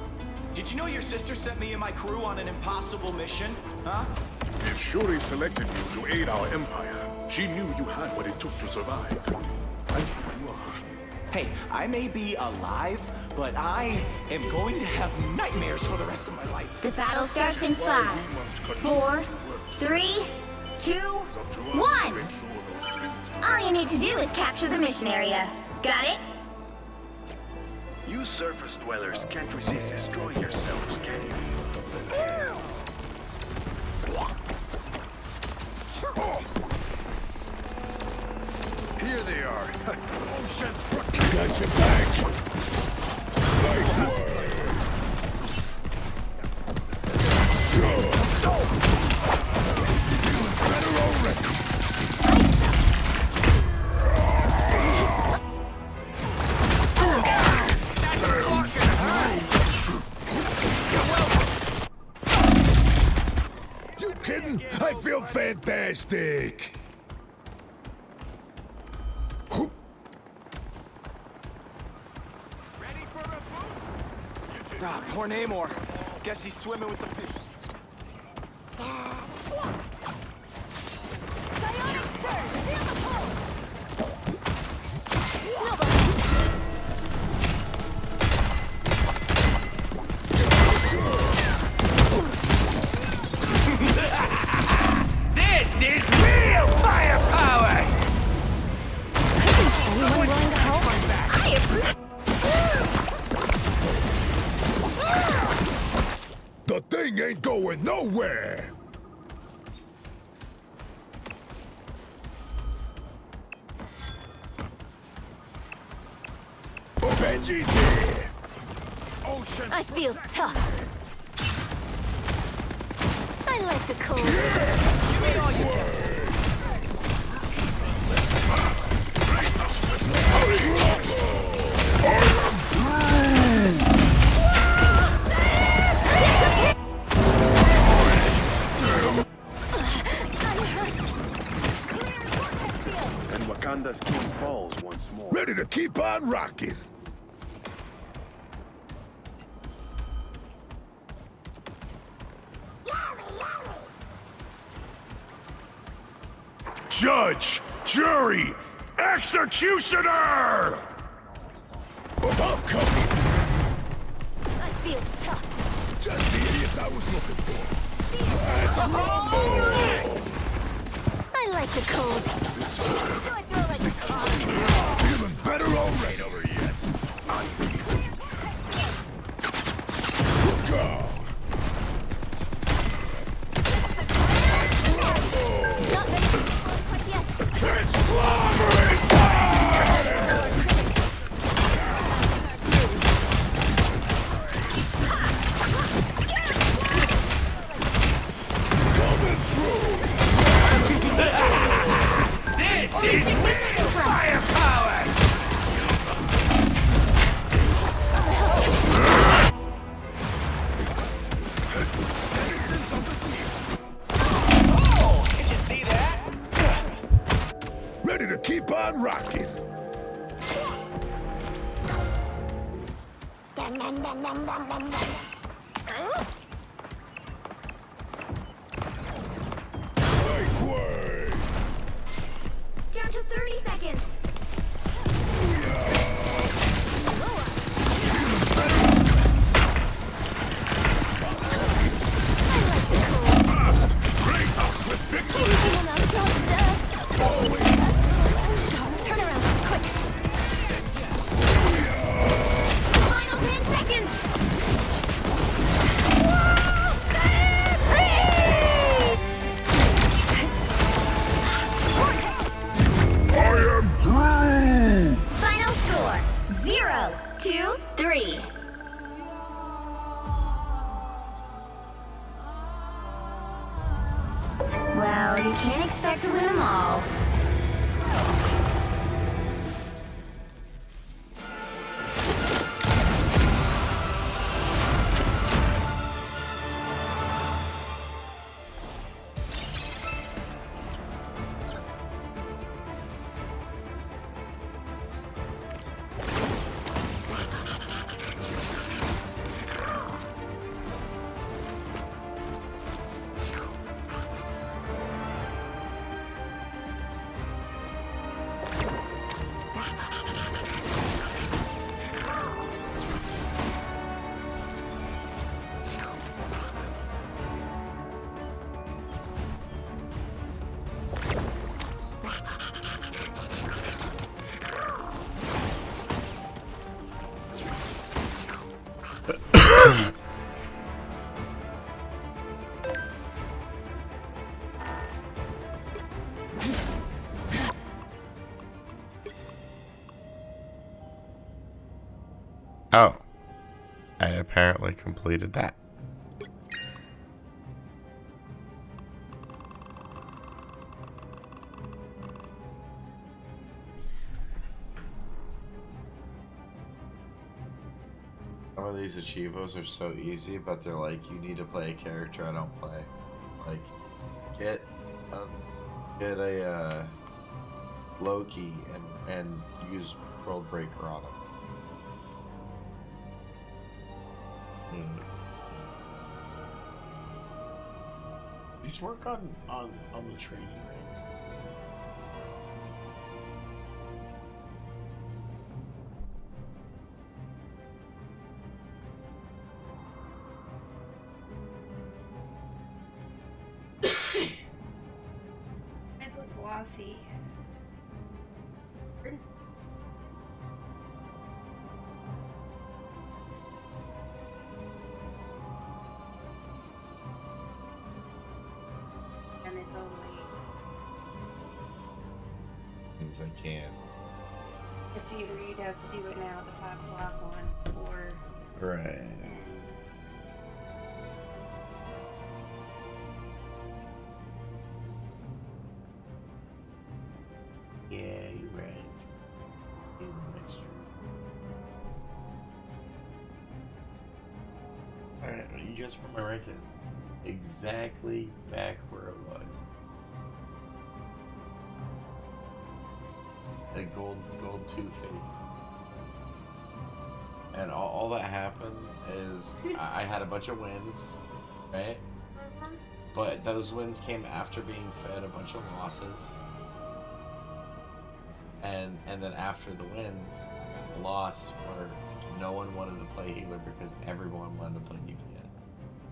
Did you know your sister sent me and my crew on an impossible mission? Huh? If Shuri selected you to aid our empire, she knew you had what it took to survive. Hey, I may be alive, but I am going to have nightmares for the rest of my life. The battle starts in 5, 4, 3, 2, 1. All you need to do is capture the mission area. Got it? You surface dwellers can't resist destroying yourselves, can you? Here they are. Got your back. Right word. Sure. Feeling better already. You kidding? I feel fantastic. Ah, poor Namor. Guess he's swimming with the fish. This is real firepower! Someone touch my back! The thing ain't going nowhere. Benji's here. I feel tough. I like the cold. Give me all you got. And Wakanda's king falls once more. Ready to keep on rocking. Judge, jury, executioner! I'm coming. I feel tough. Just the idiots I was looking for. I like the cold. Feeling better already over yet. Go. It's clobbering time! Coming through! This is real firepower! Oh, did you see that? Ready to keep on rocking. Like word. Down to 30 seconds. Oh. I apparently completed that. Some of these achievos are so easy, but they're like, you need to play a character I don't play. Like, get a Loki and use World Breaker on him. Please work on the training ring. Eyes look glossy. And it's only. Things I can. It's either you'd have to do it now at the 5 o'clock one, or. Right. Yeah, you're right. Alright, you guys where my rank is? Exactly back where it was. A gold tooth fade. And all that happened is I had a bunch of wins, right? But those wins came after being fed a bunch of losses. And then after the wins, the loss where no one wanted to play healer because everyone wanted to play DPS.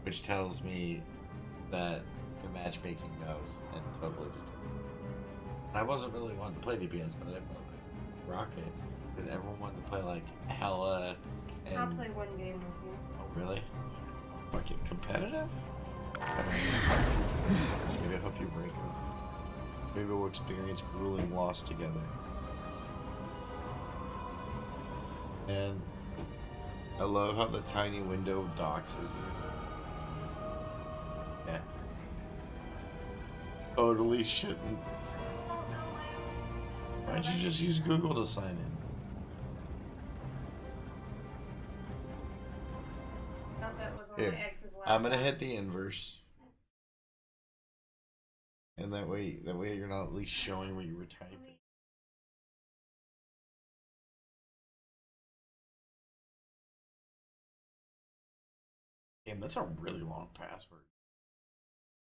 Which tells me that the matchmaking knows and totally just didn't. I wasn't really wanting to play DPS, but I didn't want to rock it because everyone wanted to play like Hella and... I'll play one game with you. Oh, really? Fucking competitive? Maybe I hope you break it. Maybe we'll experience grueling loss together. And I love how the tiny window doxes you. Yeah. Totally shouldn't. Why'd you just use Google to sign in? Here, I'm gonna hit the inverse. And that way you're not at least showing what you were typing. Damn, that's a really long password.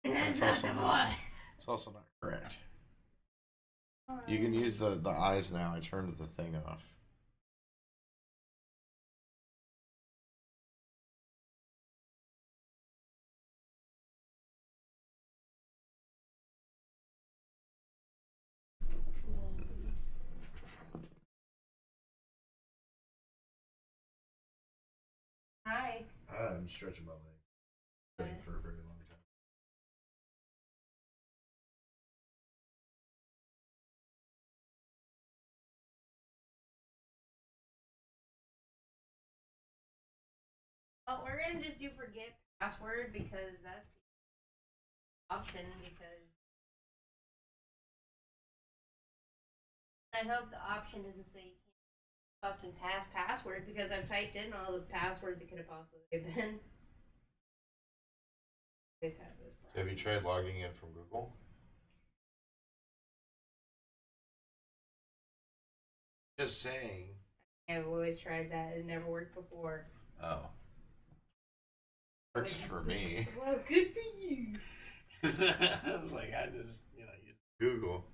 It's also not correct. You can use the eyes now. I turned the thing off. Hi. I'm stretching my leg. Sitting for a very long time. Well, we're gonna just do forget password because that's the option. Because I hope the option doesn't say you can't fucking pass password because I've typed in all the passwords it could have possibly been. Have you tried logging in from Google? Just saying. I've always tried that. It never worked before. Oh. Works for me. Well, good for you. I was like, I just, use Google.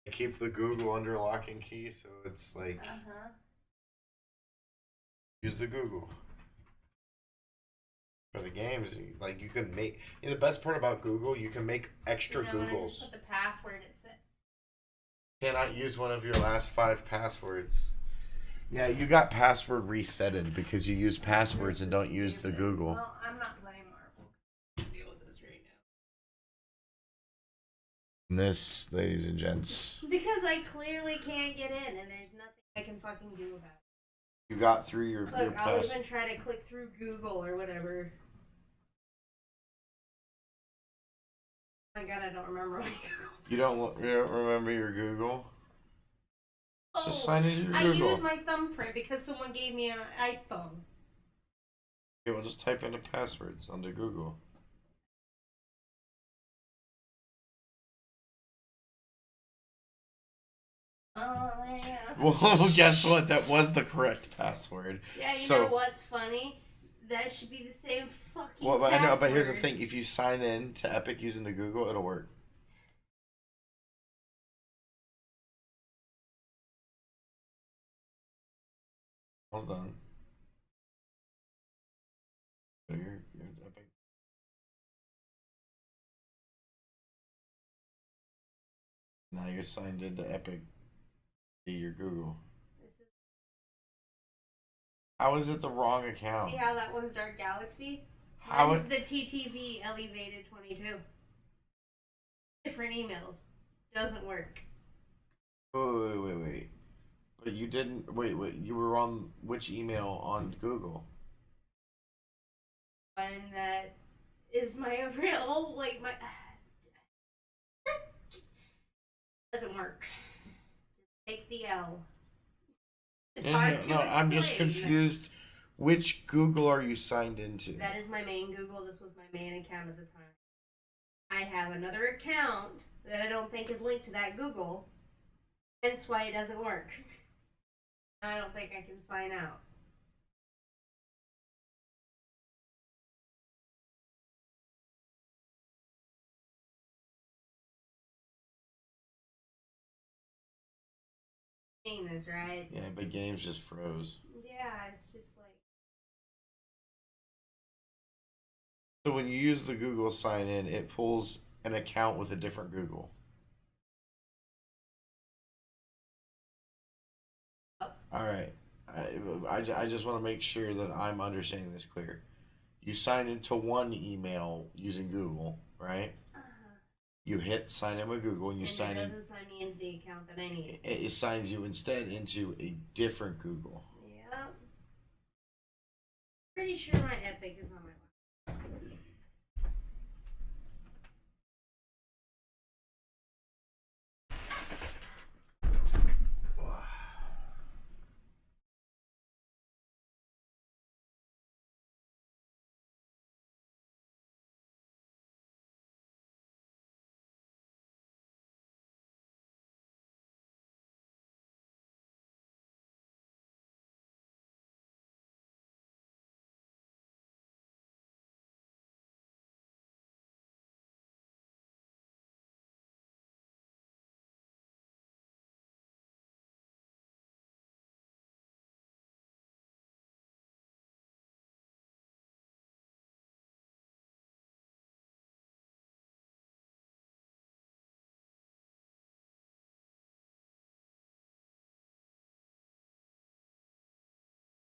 I keep the Google under lock and key, so it's like, use the Google. For the games, like, you can make, the best part about Google, you can make extra Googles. Just put the password it said. Cannot use one of your last 5 passwords. Yeah, you got password resetted because you use passwords and don't use the Google. Well, I'm not playing Marvel. I can deal with this right now. And this, ladies and gents. Because I clearly can't get in, and there's nothing I can fucking do about You got through your Look, I'll pass. even try to click through Google or whatever. Oh my god, I don't remember my Google. You don't remember your Google? Oh, Just sign into your I Google. used my thumbprint because someone gave me an iPhone. Okay, well just type into passwords under Google. Oh, yeah. Well, guess what? That was the correct password. Yeah, you so, know what's funny? That should be the same fucking well, but I know, but here's the password. thing: if you sign in to Epic using the Google, it'll work. All done. So you're Epic. Now you're signed into Epic via your Google. How is it the wrong account? See how that one's Dark Galaxy? How Mine's the TTV Elevated 22. Different emails. Doesn't work. Wait. But you didn't. Wait. You were on which email on Google? One that is my real, like, my. Doesn't work. Take the L. It's hard to No, I'm just explain. confused. Which Google are you signed into? That is my main Google. This was my main account at the time. I have another account that I don't think is linked to that Google. Hence why it doesn't work. I don't think I can sign out. Seeing this, right? Yeah, but games just froze. Yeah, it's just like. So when you use the Google sign in, it pulls an account with a different Google. All right. I just want to make sure that I'm understanding this clear. You sign into one email using Google, right? You hit sign in with Google and you sign it in. doesn't sign me into the account that I need. It signs you instead into a different Google. Yep. Pretty sure my Epic is on my laptop.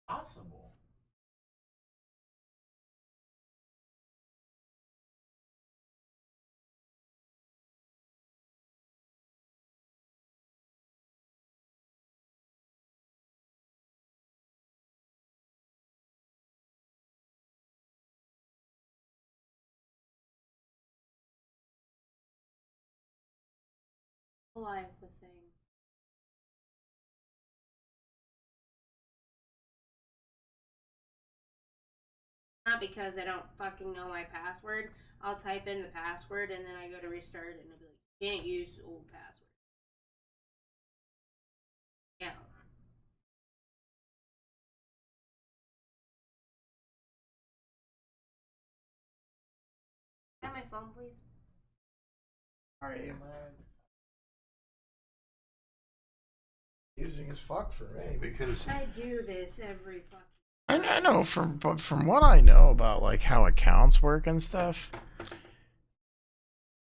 Possible. Like the thing. Not because I don't fucking know my password. I'll type in the password and then I go to restart it and it'll be like, can't use old password. Yeah. Have my phone, please. Alright, man. Using as fuck for me because I do this every fucking. I know but from what I know about like how accounts work and stuff.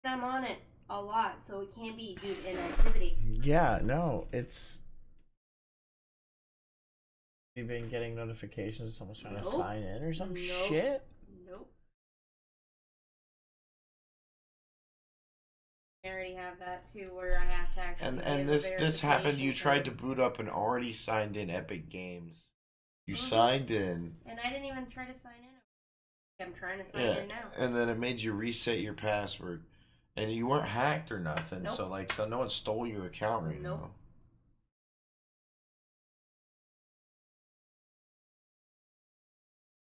I'm on it a lot, so it can't be due to inactivity. Yeah, no, it's. You've been getting notifications of someone's trying to sign in or some shit? Nope. I already have that too, where I have to actually. And this happened. You tried to boot up an already signed in Epic Games You signed in. And I didn't even try to sign in. I'm trying to sign Yeah, in now. and then it made you reset your password, and you weren't hacked or nothing. Nope. So no one stole your account right now.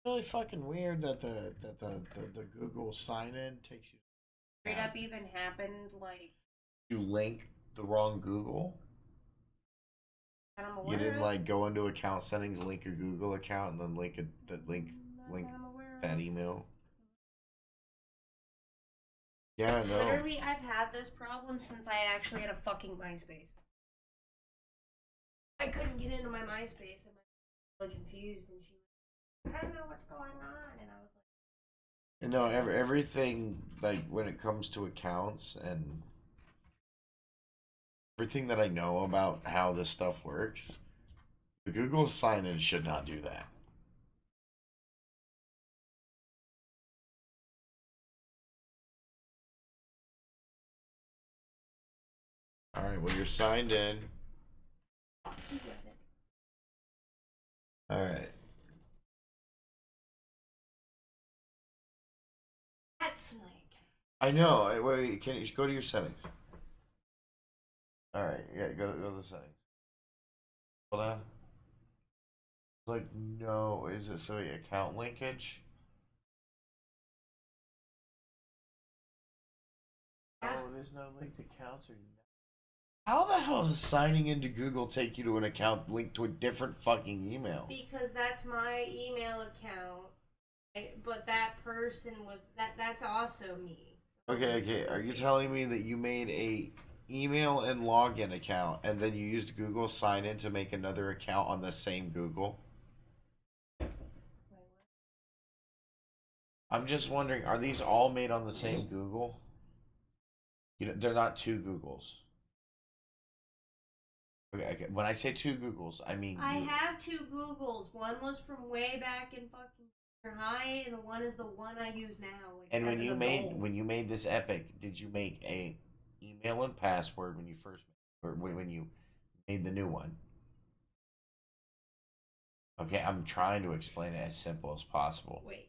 Really fucking weird that the Google sign in takes you. Straight up even happened like. You link the wrong Google. And I'm aware You didn't of. like go into account settings, link a Google account, and then link that email. Yeah, no. Literally, I've had this problem since I actually had a fucking MySpace. I couldn't get into my MySpace, and I was really confused, and she was, I don't know what's going on, and I was like. And no, everything like when it comes to accounts and everything that I know about how this stuff works, the Google sign-in should not do that. All right, well, you're signed in. All right. That's like. I know. Wait, can you go to your settings? All right, yeah, go to the settings. Hold on. Like, no, is it so account linkage? Oh, there's no linked accounts or. How the hell does signing into Google take you to an account linked to a different fucking email? Because that's my email account, but that person was that's also me. Okay. Are you telling me that you made a email and login account and then you used Google sign in to make another account on the same Google? I'm just wondering, are these all made on the same Google? You know, they're not two Googles. Okay. When I say two Googles, I mean I have two Googles. One was from way back in fucking junior high, and one is the one I use now. Like, and as when you made this Epic, did you make a email and password when you first, or when you made the new one? Okay, I'm trying to explain it as simple as possible. Wait.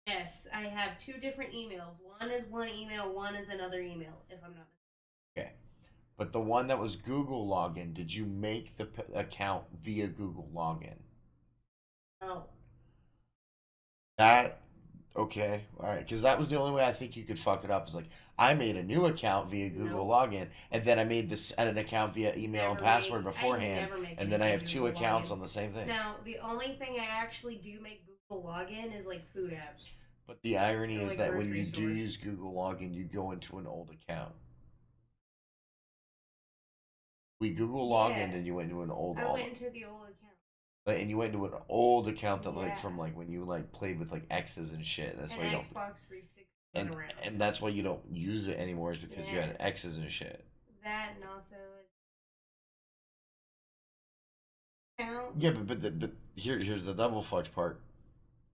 Yes, I have two different emails. One is one email, one is another email, if I'm not mistaken. Okay. But the one that was Google login, did you make the account via Google login? No. Okay, all right, because that was the only way I think you could fuck it up. Is like I made a new account via Google login, and then I made an account via email and password beforehand, and then I have two accounts on the same thing. Now, the only thing I actually do make Google login is like food apps. But the irony is that when you do use Google login, you go into an old account. We Google logged and you went into an old. I went into the old account. And you went into an old account that like from like when you like played with like X's and shit. That's why you don't. Xbox 360 and that's why you don't use it anymore is because you had X's and shit. That and also. Yeah, but here's the double flex part.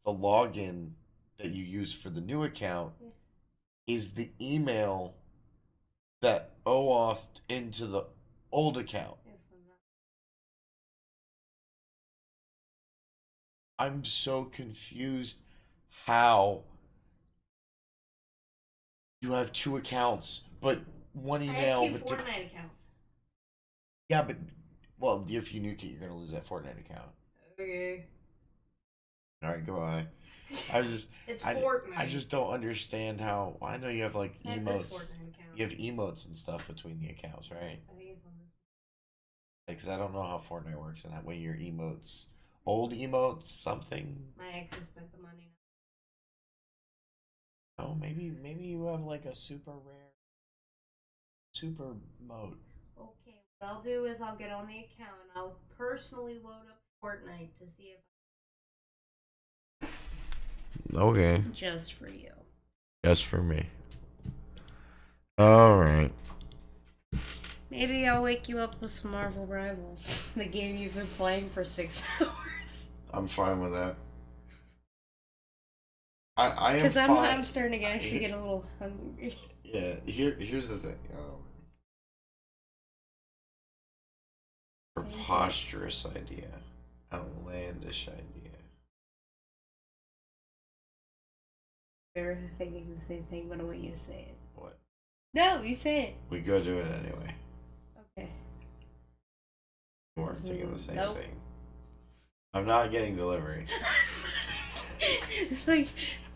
The login that you use for the new account is the email that OAuthed into the old account. I'm so confused how you have two accounts, but one email. I have two Fortnite accounts. Yeah, but well, if you nuke it, you're gonna lose that Fortnite account. Okay. All right, goodbye. It's Fortnite. I just don't understand how. I know you have like emotes. You have emotes and stuff between the accounts, right? I think it's on this. Because I don't know how Fortnite works and that way your emotes, old emotes, something. My ex has spent the money. Oh, maybe you have like a super rare, super mode. Okay, what I'll do is I'll get on the account and I'll personally load up Fortnite to see if. Okay. Just for you. Just for me. All right. Maybe I'll wake you up with some Marvel Rivals, the game you've been playing for 6 hours. I'm fine with that. I am because fine. I'm starting to actually get a little hungry. Yeah, here's the thing. Preposterous idea. Outlandish idea. We're thinking the same thing, but I want you to say it. What? No, you say it. We go do it anyway. Okay. We're thinking the same Nope. thing. I'm not getting delivery. It's like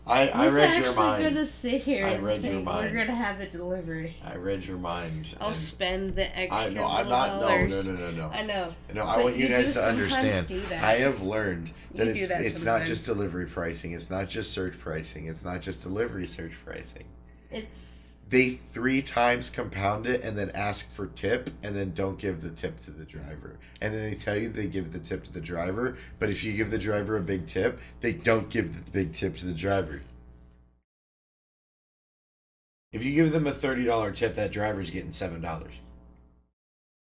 I read your actually mind. gonna sit here I and read your think mind. we're gonna have it delivered. I read your mind. I'll and spend the extra. I know. I'm not. dollars. No. I know. No, I But want you do guys to sometimes understand. do that. I have learned that You do that it's not sometimes. just delivery pricing. It's not just search pricing. It's not just delivery search pricing. It's They 3 times compound it and then ask for tip and then don't give the tip to the driver. And then they tell you they give the tip to the driver, but if you give the driver a big tip, they don't give the big tip to the driver. If you give them a $30 tip, that driver's getting $7.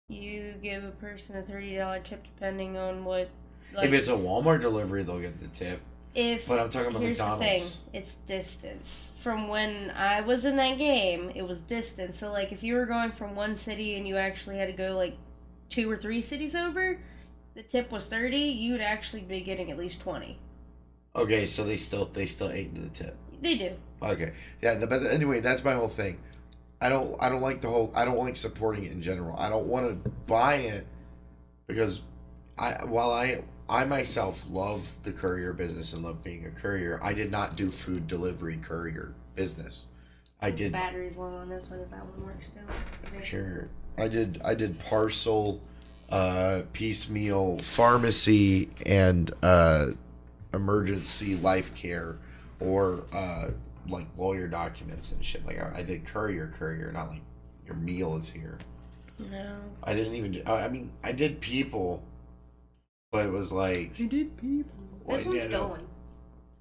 you give a person a $30 tip depending on what. If it's a Walmart delivery, they'll get the tip. But I'm talking about here's McDonald's. the thing, it's distance. From when I was in that game, it was distance. So like, if you were going from one city and you actually had to go like 2 or 3 cities over, the tip was 30. You'd actually be getting at least 20. Okay, so they still ate into the tip. They do. Okay, yeah. But anyway, that's my whole thing. I don't like I don't like supporting it in general. I don't want to buy it because while I myself love the courier business and love being a courier, I did not do food delivery courier business. I did. Battery's low on this one. Does that one work still? Okay. Sure. I did parcel, piecemeal, pharmacy, and emergency life care, or like lawyer documents and shit. Like I did courier, not like your meal is here. No. I didn't even. I mean, I did people, but it was like. You did people. This one's going.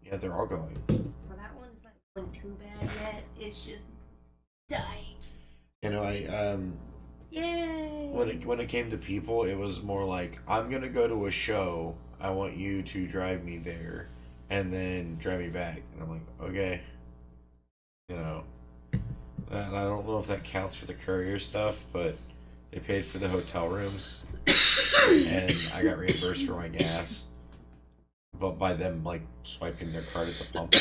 Yeah, they're all going. Well, that one's not going too bad yet. It's just dying. You know, Yay! when it came to people, it was more like, I'm gonna go to a show. I want you to drive me there, and then drive me back. And I'm like, okay. You know, and I don't know if that counts for the courier stuff, but they paid for the hotel rooms, and I got reimbursed for my gas, but by them like swiping their card at the pump.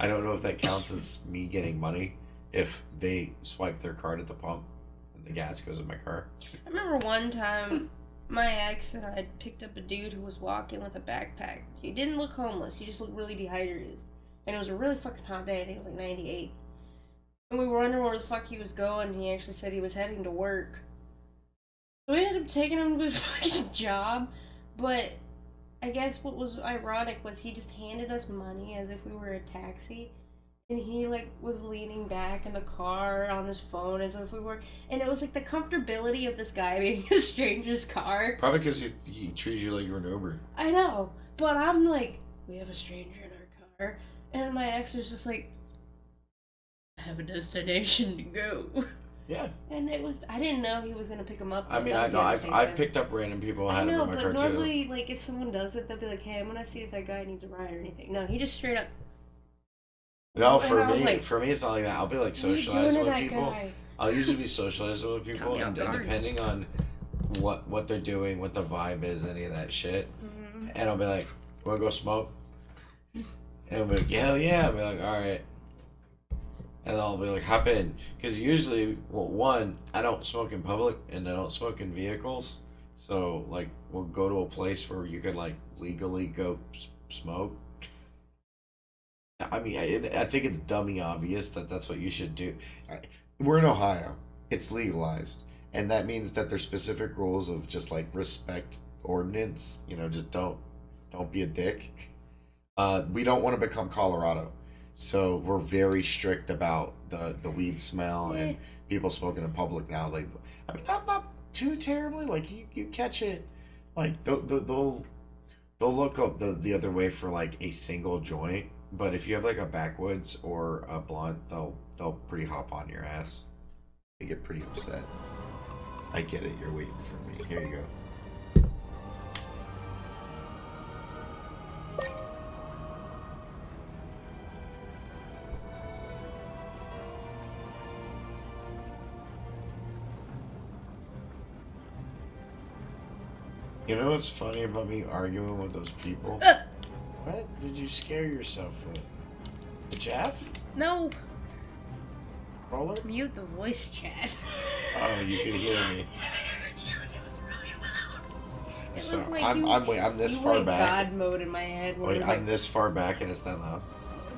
I don't know if that counts as me getting money if they swipe their card at the pump and the gas goes in my car. I remember one time my ex and I picked up a dude who was walking with a backpack. He didn't look homeless. He just looked really dehydrated. And it was a really fucking hot day. I think it was like 98. And we were wondering where the fuck he was going. He actually said he was heading to work. So we ended up taking him to his fucking job. But I guess what was ironic was he just handed us money as if we were a taxi. And he like was leaning back in the car on his phone as if we were, and it was like the comfortability of this guy being in a stranger's car. Probably because he treated you like you were an Uber. I know, but I'm like, we have a stranger in our car, and my ex was just like, I have a destination to go. Yeah. And it was, I didn't know he was gonna pick him up. I mean, I know I've picked up random people and I had them know, in my but car normally, too. like if someone does it, they'll be like, hey, I'm gonna see if that guy needs a ride or anything. No, he just straight up. No, And I was like, for me, it's not like that. I'll be like what are you doing socializing to with that people. guy? I'll usually be socializing with Caught people, me off and guard. depending on what they're doing, what the vibe is, any of that shit, and I'll be like, "Wanna go smoke?" And I'll be like, "Hell yeah!" I'll be like, "All right," and I'll be like, "Hop in," because usually, well, one, I don't smoke in public, and I don't smoke in vehicles, so like, we'll go to a place where you can like legally go smoke. I mean, I think it's dummy obvious that that's what you should do. We're in Ohio. It's legalized. And that means that there's specific rules of just like respect ordinance. You know, just don't be a dick. We don't want to become Colorado. So we're very strict about the weed smell and people smoking in public now. Like, I mean, not too terribly. Like, you catch it. Like, they'll look up the other way for like a single joint. But if you have like a backwoods or a blunt, they'll pretty hop on your ass. They get pretty upset. I get it. You're waiting for me. Here you go. You know what's funny about me arguing with those people? What did you scare yourself with? Jeff? No. Roller? Mute the voice chat. Oh, you could hear me. It was So like I'm this you far went back. God mode in my head. Where Wait, it was I'm like, this far back and it's that loud.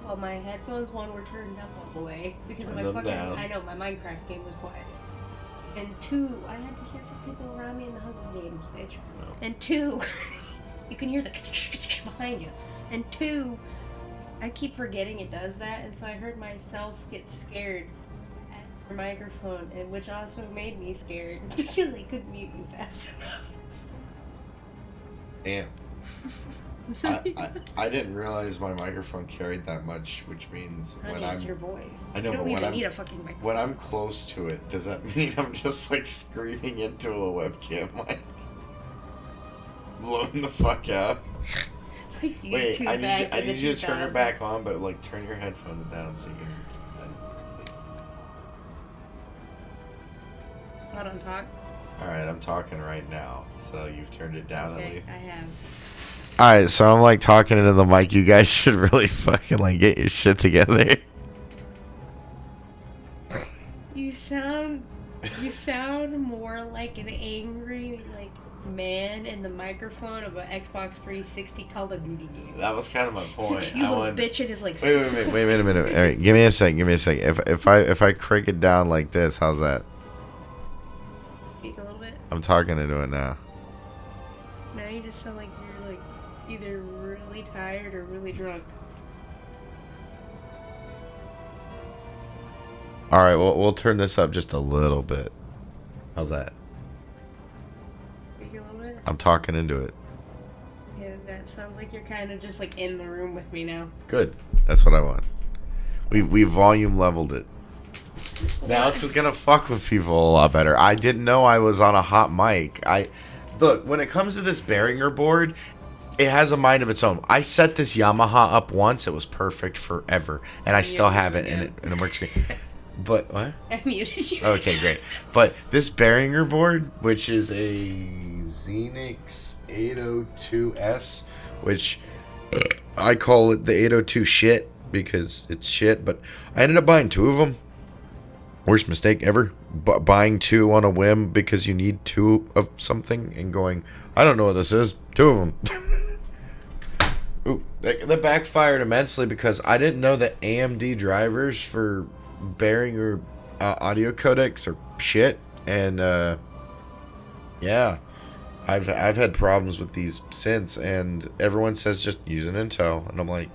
well, my headphones one were turned up all the way because Turn of my them fucking. down. I know my Minecraft game was quiet. And two, I had to hear from people around me in the Hunger Games, bitch. And two, you can hear the behind you. And two, I keep forgetting it does that, and so I heard myself get scared at the microphone, and which also made me scared because I couldn't mute you fast enough. Damn. I didn't realize my microphone carried that much, which means Honey, when it's I'm your voice. I know, You don't but when even I'm need a fucking microphone. when I'm close to it, does that mean I'm just like screaming into a webcam, like blowing the fuck out? Like Wait, YouTube I back in need the you to turn it back 2000s. on, but like turn your headphones down so you can. Hold on, talk. All right, I'm talking right now, so you've turned it down at Okay, least. I have. All right, so I'm like talking into the mic. You guys should really fucking like get your shit together. You sound more like an angry like man in the microphone of an Xbox 360 Call of Duty game. That was kind of my point. You I little wanted- bitch, it is like Wait a minute. All right, give me a sec. If I crank it down like this, how's that? Speak a little bit. I'm talking into it now. Now you just sound like you're like either really tired or really drunk. All right, we'll turn this up just a little bit. How's that? Speak a little bit. I'm talking into it. Yeah, that sounds like you're kind of just like in the room with me now. Good. That's what I want. We volume leveled it. Now it's gonna fuck with people a lot better. I didn't know I was on a hot mic. Look, when it comes to this Behringer board, it has a mind of its own. I set this Yamaha up once. It was perfect forever, and I still have it, and it works great. But what? I muted you. Okay, great. But this Behringer board, which is a Xenix 802S, which I call it the 802 shit because it's shit, but I ended up buying two of them. Worst mistake ever. Buying two on a whim because you need two of something and going, I don't know what this is. Two of them. Ooh, that backfired immensely because I didn't know that AMD drivers for Behringer audio codecs are shit, and yeah, I've had problems with these since, and everyone says just use an Intel, and I'm like,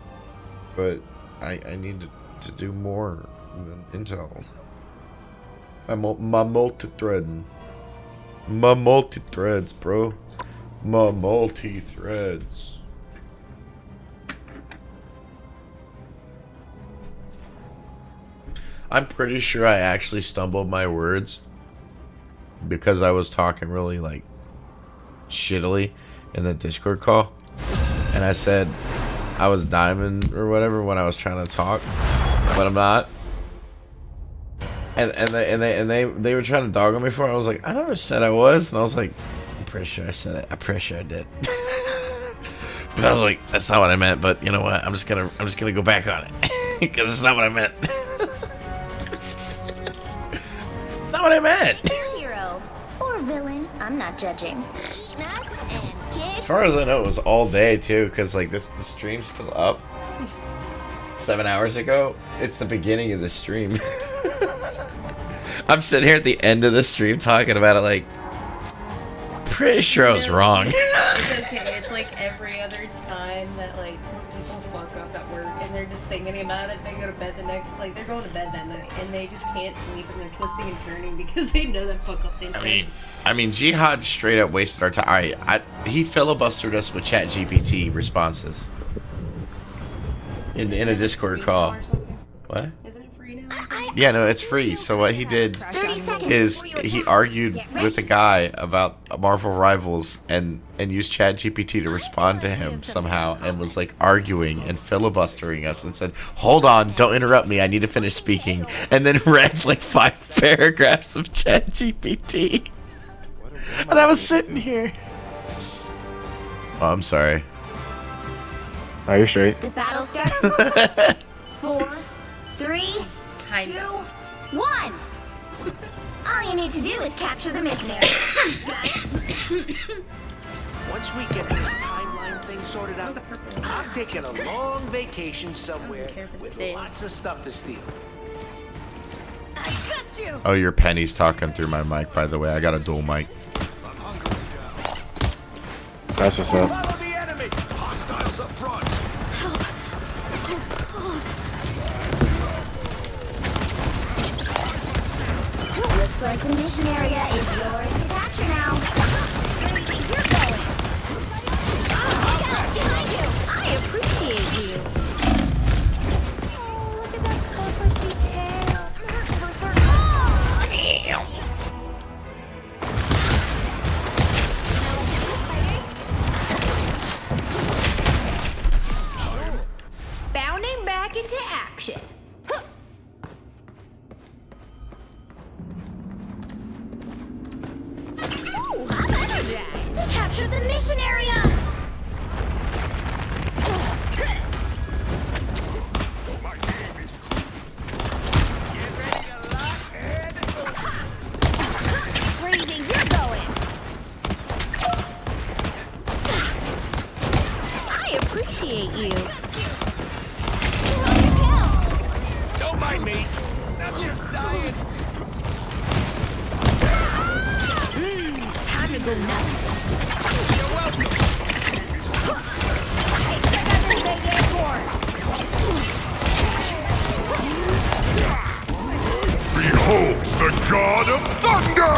but I need to do more than Intel. My multi-threading, my multi-threads, bro, my multi-threads. I'm pretty sure I actually stumbled my words because I was talking really like shittily in the Discord call, and I said I was diamond or whatever when I was trying to talk, but I'm not. And they were trying to dog on me for it. I was like, I never said I was, and I was like, I'm pretty sure I said it. I'm pretty sure I did. But I was like, that's not what I meant. But you know what? I'm just gonna go back on it because it's not what I meant. It's not what I meant. Hero or villain, I'm not judging. Nuts and kick. As far as I know, it was all day too, because like the stream's still up. 7 hours ago. It's the beginning of the stream. I'm sitting here at the end of the stream talking about it like, pretty sure I was wrong. It's okay. It's like every other time that like people fuck up at work and they're just thinking about it. They go to bed the next, like they're going to bed that night and they just can't sleep and they're twisting and turning because they know that fuck up they said. I mean, Jihad straight up wasted our time. Alright, he filibustered us with ChatGPT responses in a Discord call. What? Isn't it free now? Yeah, no, it's free. So what he did is he argued with a guy about Marvel Rivals and used ChatGPT to respond to him somehow and was like arguing and filibustering us and said, hold on, don't interrupt me, I need to finish speaking, and then read like 5 paragraphs of ChatGPT. And I was sitting here Oh, I'm sorry. Are you straight? The battle starts. 4, 3, 2, 1. All you need to do is capture the missionary. Got it? Once we get this timeline thing sorted out, I'm taking a long vacation somewhere with lots of stuff to steal. I got you. Oh, your Penny's talking through my mic, by the way. I got a dual mic. That's what's up. Follow the enemy! Hostiles up front! Help. So cold. Looks like the mission area is yours to capture now. Where do you think you're going? Look out behind you! I appreciate you. Oh, look at that purple tail. Damn. Bounding back into action. Huh. Ooh, I'm energized. They captured the mission area. Where do you think you're going? I appreciate you. Don't mind me! I'm just dying! Time to go nuts. You're welcome! Hey, check out this big airport. Behold the god of thunder!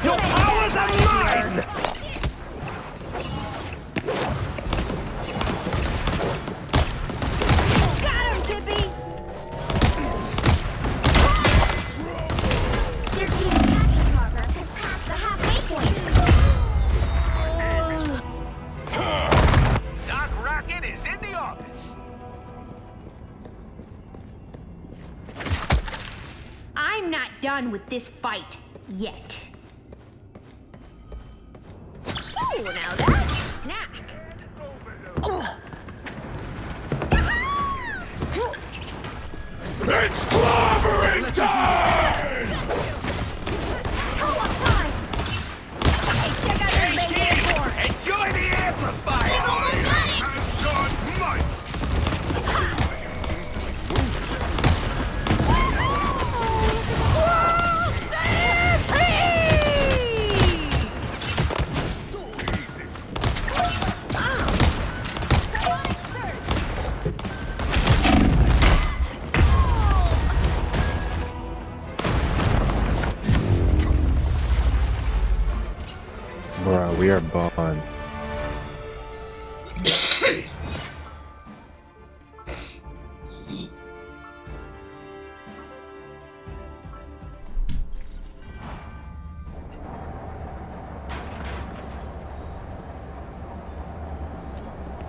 Your powers are mine! Got him, Tippy. Their team's capture progress has passed the halfway point. Doc Rocket is in the office! I'm not done with this fight yet. Oh, now that's a snack. Oh. It's clobbering time! Co-op time. Hey, check out this big airport. Enjoy the amplifier! They've almost got it. As God's might! Bruh, we are bonds.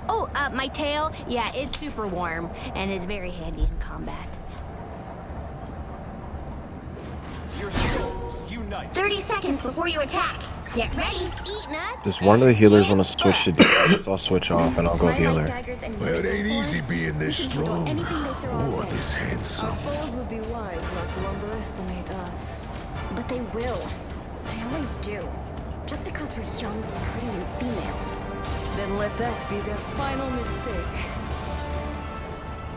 Oh, my tail? Yeah, it's super warm and is very handy in combat. Your souls unite. 30 seconds before you attack. Get ready. Eat nuts. Does one of the healers want to switch to defense? I'll switch off and I'll go healer. Well, it ain't easy being this strong or this handsome. Our foes would be wise not to underestimate us. But they will. They always do. Just because we're young, pretty, and female. Then let that be their final mistake.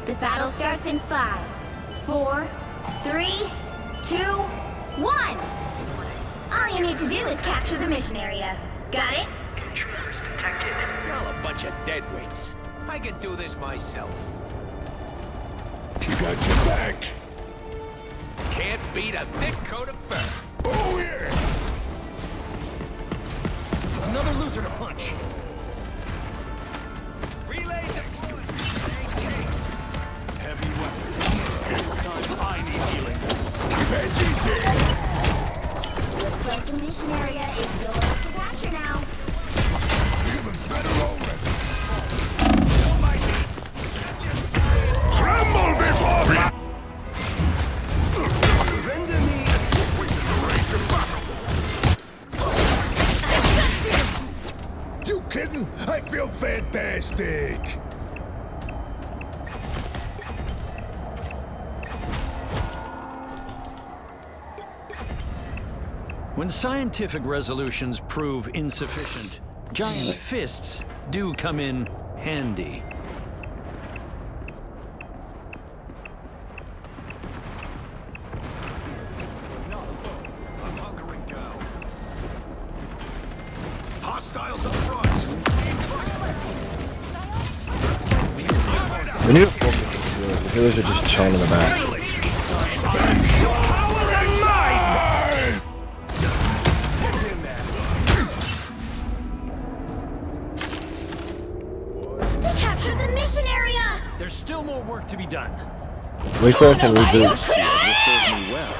The battle starts in 5, 4, 3, 2, 1. All you need to do is capture the mission area. Got it? Intruders detected. Y'all a bunch of deadweights. I can do this myself. You got your back. Can't beat a thick coat of fur. Oh, yeah! Another loser to punch. Relay to... Heavy weapons. This time I need healing. Reggie's here! Looks like the mission area is yours to capture now. Even better already. Tremble before me! Render me assistance. Within the range of battle. fantastic! When scientific resolutions prove insufficient, giant fists do come in handy. Hostiles up front. We need to focus this healers. The healers are just chilling in the back. Powers of mine! It's in there. They captured the mission area! There's still more work to be done. Wait for us to reboot. This shield will serve me well.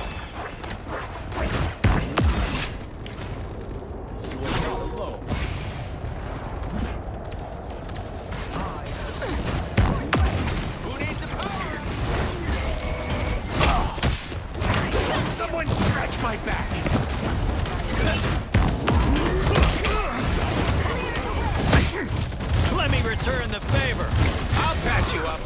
Someone stretch my back. Let me return the favor. I'll patch you up.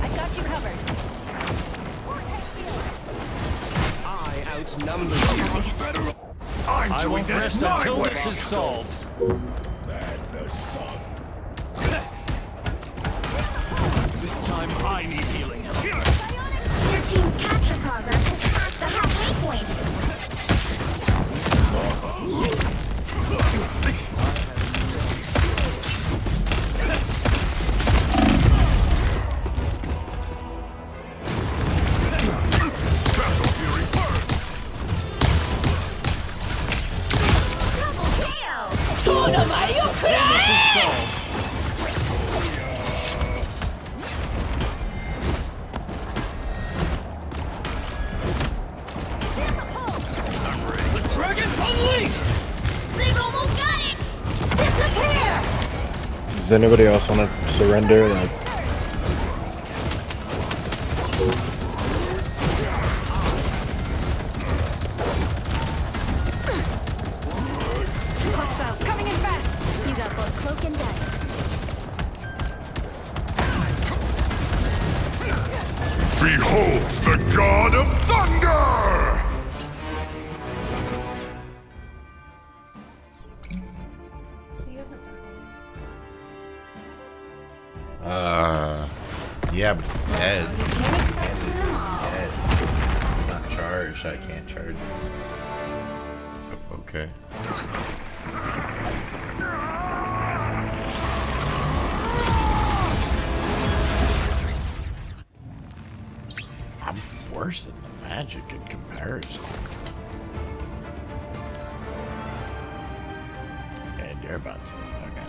I got you covered. I outnumber you. I'm I doing won't this rest my until way. this is solved. This time I need healing. Your team's capture progress is past the halfway point. This is solved. The dragon unleashed! They've almost got it! Disappear! Does anybody else want to surrender? Like, Hostiles coming in fast. You got both cloak and dagger. Behold the god of thunder! Yeah, but it's dead. It's not charged. I can't charge it. Okay. I'm worse than the magic in comparison. And you're about to. Okay.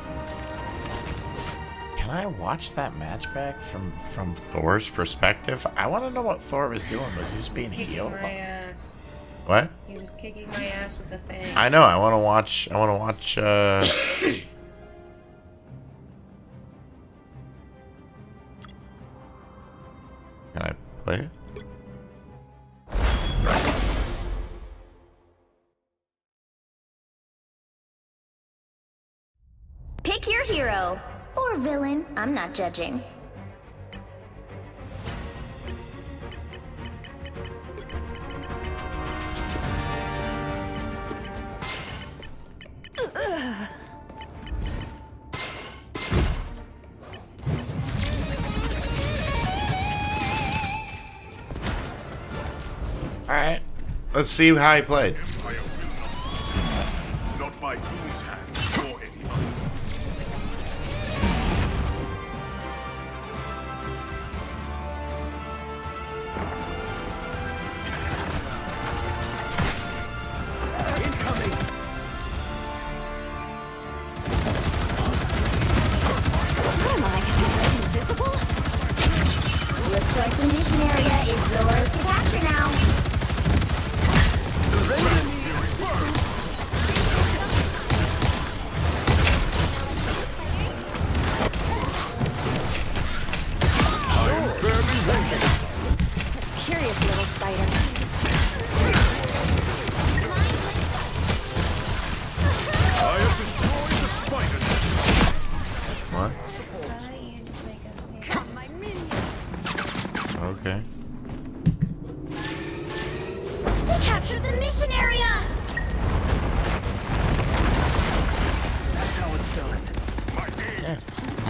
Can I watch that match back from Thor's perspective? I want to know what Thor was doing. Was he just being healed? My ass. What? He was kicking my ass with the thing. I know. I want to watch. I want to watch. Can I play it? Pick your hero. Or villain. I'm not judging. Alright. Let's see how he played. Not by these hands or any other. Incoming. Come on, invisible? Looks like the mission area is yours to capture now. The enemy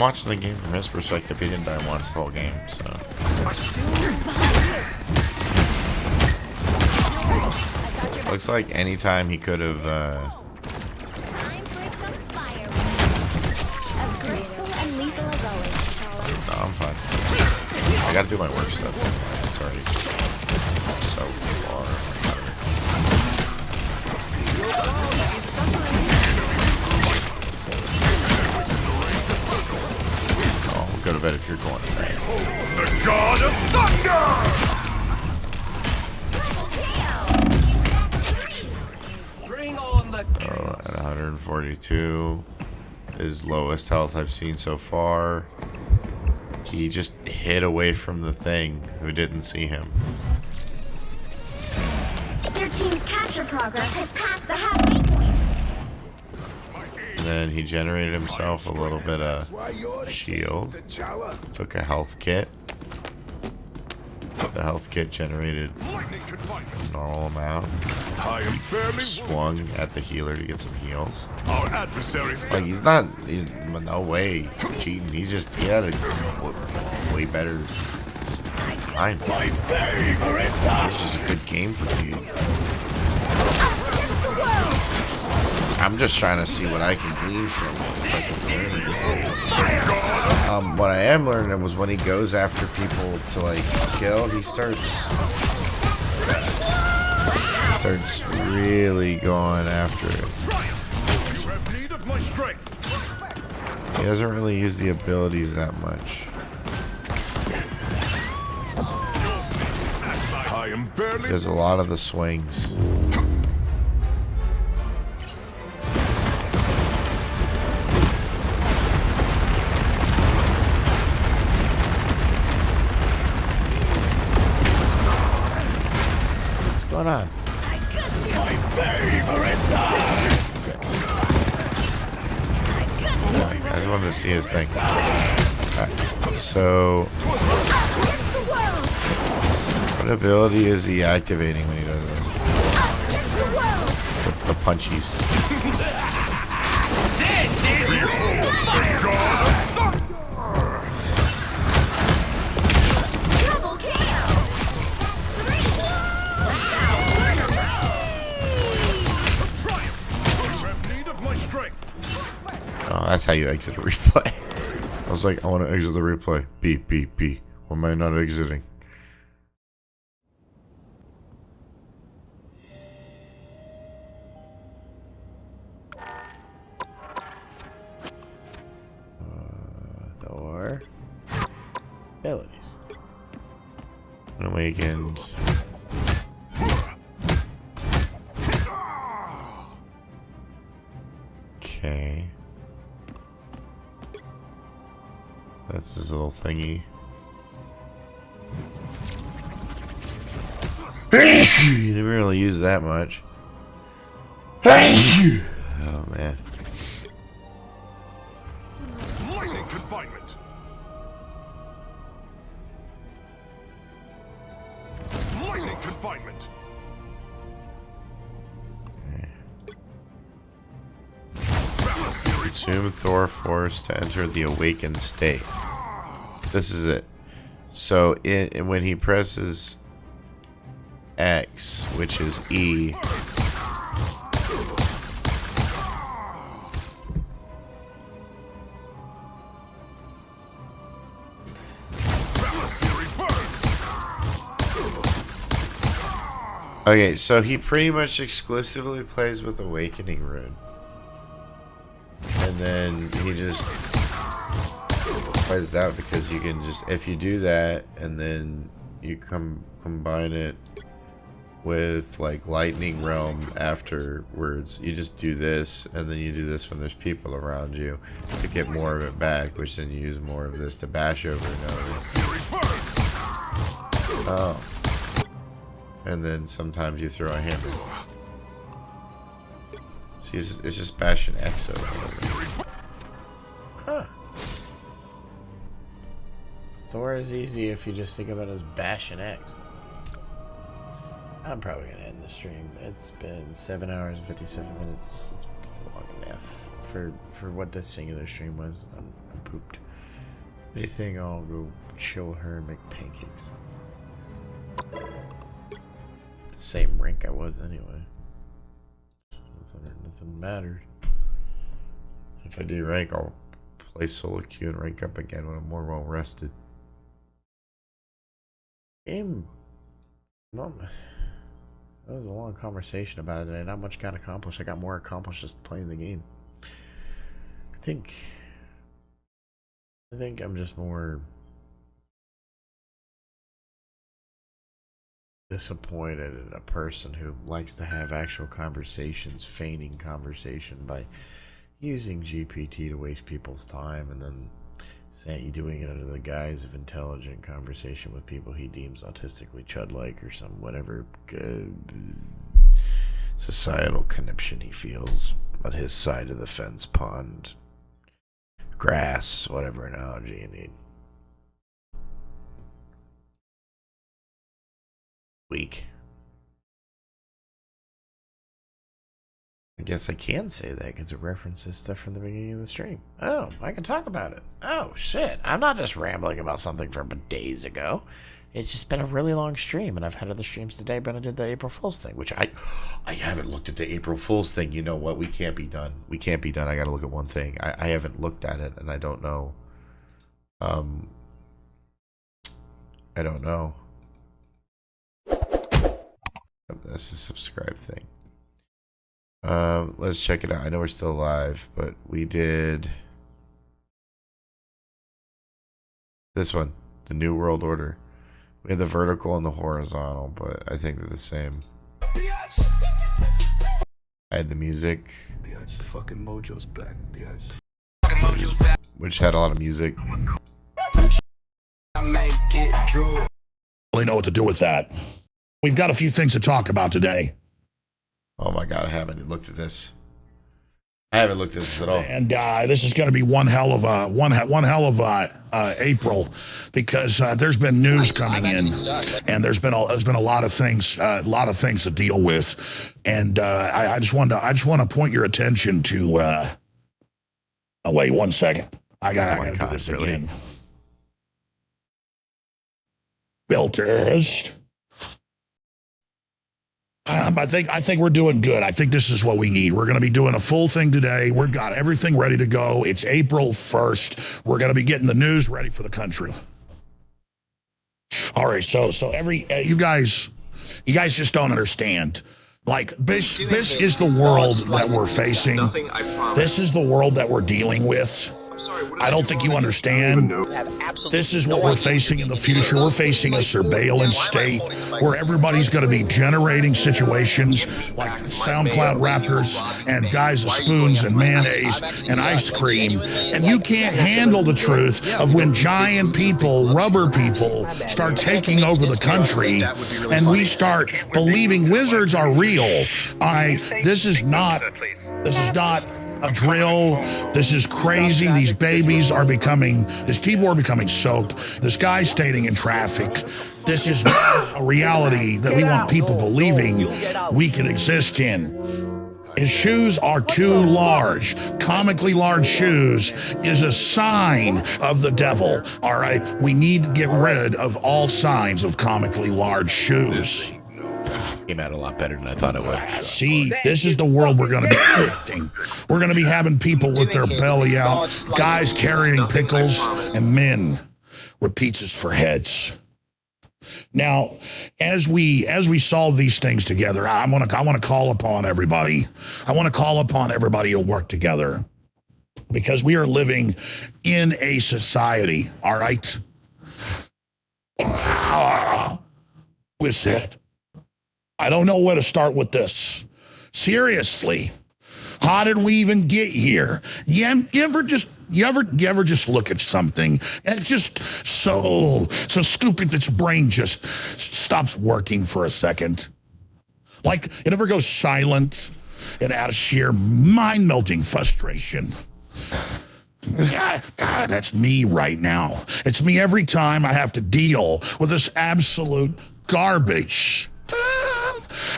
watching the game from his perspective. He didn't die once the whole game, so. Looks like anytime he could have. No, I'm fine. I gotta do my work stuff. It's already so far. Oh, go to bed if you're going to bed. The God of Thunder! Bring on the Oh, at 142. His lowest health I've seen so far. He just hid away from the thing who didn't see him. Your team's capture progress has passed the halfway point. And then he generated himself a little bit of shield. Took a health kit. The health kit generated a normal amount. Swung at the healer to get some heals. Our adversaries. Like he's no way cheating. He had a way better time. This is a good game for you. I'm just trying to see what I can glean from it. What I am learning was when he goes after people to like kill, he starts really going after it. He doesn't really use the abilities that much. He does a lot of the swings. What's going on? I just wanted to see his thing. So, what ability is he activating when he does this? The punchies. Oh, that's how you exit a replay. I was like, I want to exit the replay. B. Why am I not exiting? Thor. Abilities. Unawakened. Okay. That's his little thingy. He didn't really use that much. Oh man. Lightning confinement. Lightning confinement. Consume Thor Force to enter the awakened state. This is it. So when he presses X, which is E, okay, so he pretty much exclusively plays with Awakening Rune. And then he just plays that because you can just, if you do that and then you combine it with like Lightning Realm afterwards, you just do this and then you do this when there's people around you to get more of it back, which then you use more of this to bash over and over. Oh. And then sometimes you throw a hammer. See, it's just bashing X over and over. Huh. Thor is easy if you just think about it as bashing X. I'm probably gonna end the stream. It's been 7 hours and 57 minutes. It's long enough for what this singular stream was. I'm pooped. Anything, I'll go chill with her and make pancakes. The same rank I was anyway. Nothing mattered. If I do rank, I'll play solo queue and rank up again when I'm more well rested. Game. Well, that was a long conversation about it today. Not much got accomplished. I got more accomplished just playing the game. I think I'm just more disappointed in a person who likes to have actual conversations, feigning conversation by using GPT to waste people's time and then saying doing it under the guise of intelligent conversation with people he deems autistically chud-like or some whatever societal conniption he feels on his side of the fence, pond, grass, whatever analogy you need. Weak. I guess I can say that because it references stuff from the beginning of the stream. Oh, I can talk about it. Oh, shit. I'm not just rambling about something from days ago. It's just been a really long stream, and I've had other streams today, but I did the April Fool's thing, which I haven't looked at the April Fool's thing. You know what? We can't be done. We can't be done. I got to look at one thing. I haven't looked at it, and I don't know. I don't know. That's the subscribe thing. Let's check it out. I know we're still live, but we did this one, the New World Order. We had the vertical and the horizontal, but I think they're the same. I had the music. Fucking Mojo's back, which had a lot of music. Really know what to do with that. We've got a few things to talk about today. Oh my god, I haven't looked at this. I haven't looked at this at all. And this is going to be one hell of April, because there's been news coming in, and there's been a lot of things to deal with, and I just want to point your attention to. Oh, wait 1 second. I gotta do this again. Filters. I think we're doing good. I think this is what we need. We're going to be doing a full thing today. We've got everything ready to go. It's April 1st. We're going to be getting the news ready for the country. All right, so you guys just don't understand. Like this is the world that we're facing. This is the world that we're dealing with. I don't think you understand. This is what we're facing in the future. We're facing a surveillance state where everybody's going to be generating situations like SoundCloud rappers and guys with spoons and mayonnaise and ice cream. And you can't handle the truth of when giant people, rubber people, start taking over the country and we start believing wizards are real. This is not a drill. This is crazy. These people are becoming soaked. This guy's standing in traffic. This is not a reality that we want people believing we can exist in. His shoes are too large. Comically large shoes is a sign of the devil. All right, we need to get rid of all signs of comically large shoes. Came out a lot better than I thought it would. See, this is the world we're going to be creating. We're going to be having people with their belly out, guys carrying pickles, and men with pizzas for heads. Now, as we solve these things together, I want to call upon everybody. I want to call upon everybody to work together, because we are living in a society. All right. With it. I don't know where to start with this. Seriously, how did we even get here? You ever just look at something and it's just so stupid that your brain just stops working for a second? Like it ever goes silent and out of sheer mind-melting frustration. God, that's me right now. It's me every time I have to deal with this absolute garbage.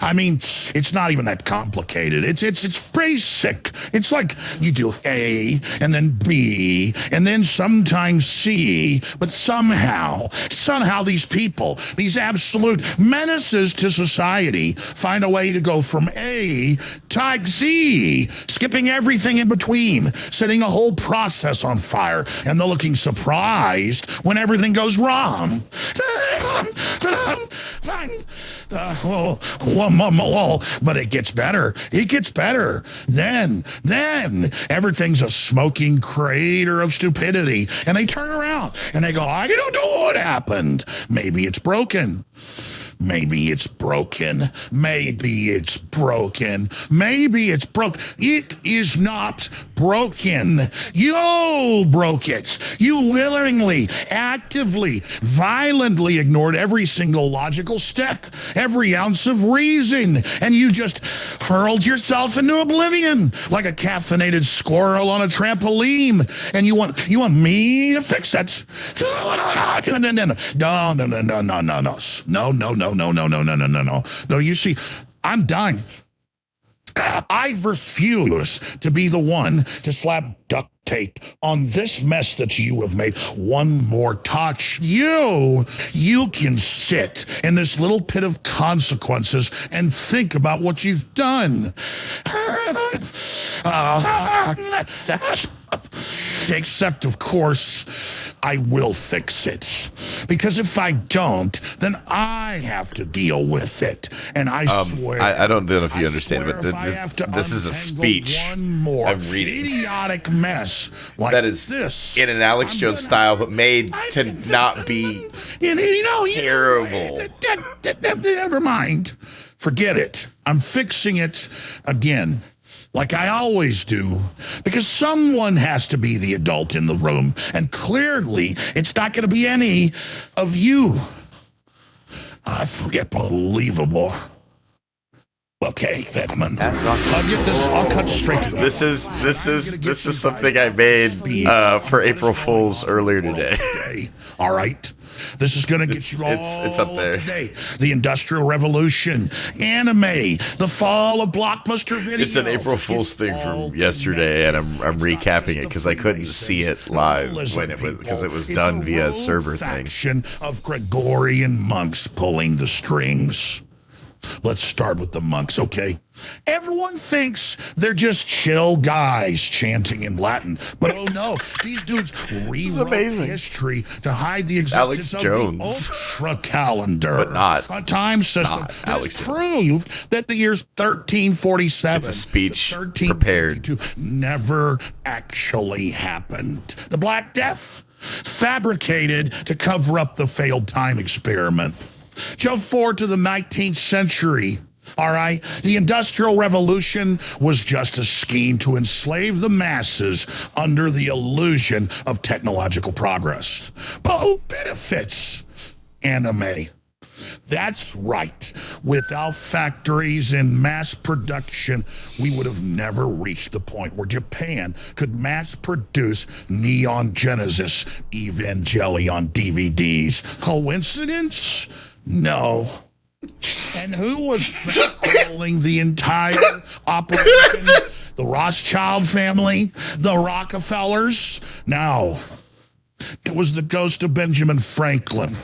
I mean, it's not even that complicated. It's basic. It's like you do A and then B and then sometimes C, but somehow these people, these absolute menaces to society, find a way to go from A to Z, skipping everything in between, setting a whole process on fire, and they're looking surprised when everything goes wrong. But it gets better. It gets better. Then everything's a smoking crater of stupidity. And they turn around and they go, I don't know what happened. Maybe it's broken. Maybe it's broken. Maybe it's broken. Maybe it's broke. It is not broken. You broke it. You willingly, actively, violently ignored every single logical step, every ounce of reason, and you just hurled yourself into oblivion like a caffeinated squirrel on a trampoline. And you want me to fix that? No, you see, I'm dying. I refuse to be the one to slap duct tape on this mess that you have made one more touch. You can sit in this little pit of consequences and think about what you've done. Except, of course, I will fix it. Because if I don't, then I have to deal with it. And I swear... I don't know if you understand, but this is a speech I'm reading. Idiotic mess like that is this. In an Alex Jones style, but made to not be terrible. Never mind. Forget it. I'm fixing it again. Like I always do, because someone has to be the adult in the room, and clearly it's not going to be any of you. I forget, believable. Okay, that month. I'll get this. I'll cut straight to this is something I made for April Fool's earlier today. All right. This is going to get you all it's up there. Today. The Industrial Revolution, anime, the fall of Blockbuster Video. It's an April Fool's thing from yesterday, and I'm recapping it because I couldn't see it live when it was because it was done via a server thing. Of Gregorian monks pulling the strings. Let's start with the monks, okay? Everyone thinks they're just chill guys chanting in Latin, but oh no, these dudes rewrote history to hide the existence of the Ultra calendar, but not a time system that proved that the year's 1347. It's a speech prepared. Never actually happened. The Black Death, fabricated to cover up the failed time experiment. Jump forward to the 19th century. All right, the Industrial Revolution was just a scheme to enslave the masses under the illusion of technological progress. But who benefits? Anime. That's right. Without factories and mass production, we would have never reached the point where Japan could mass produce Neon Genesis Evangelion DVDs. Coincidence? No. And who was controlling the entire operation? The Rothschild family? The Rockefellers? No. It was the ghost of Benjamin Franklin,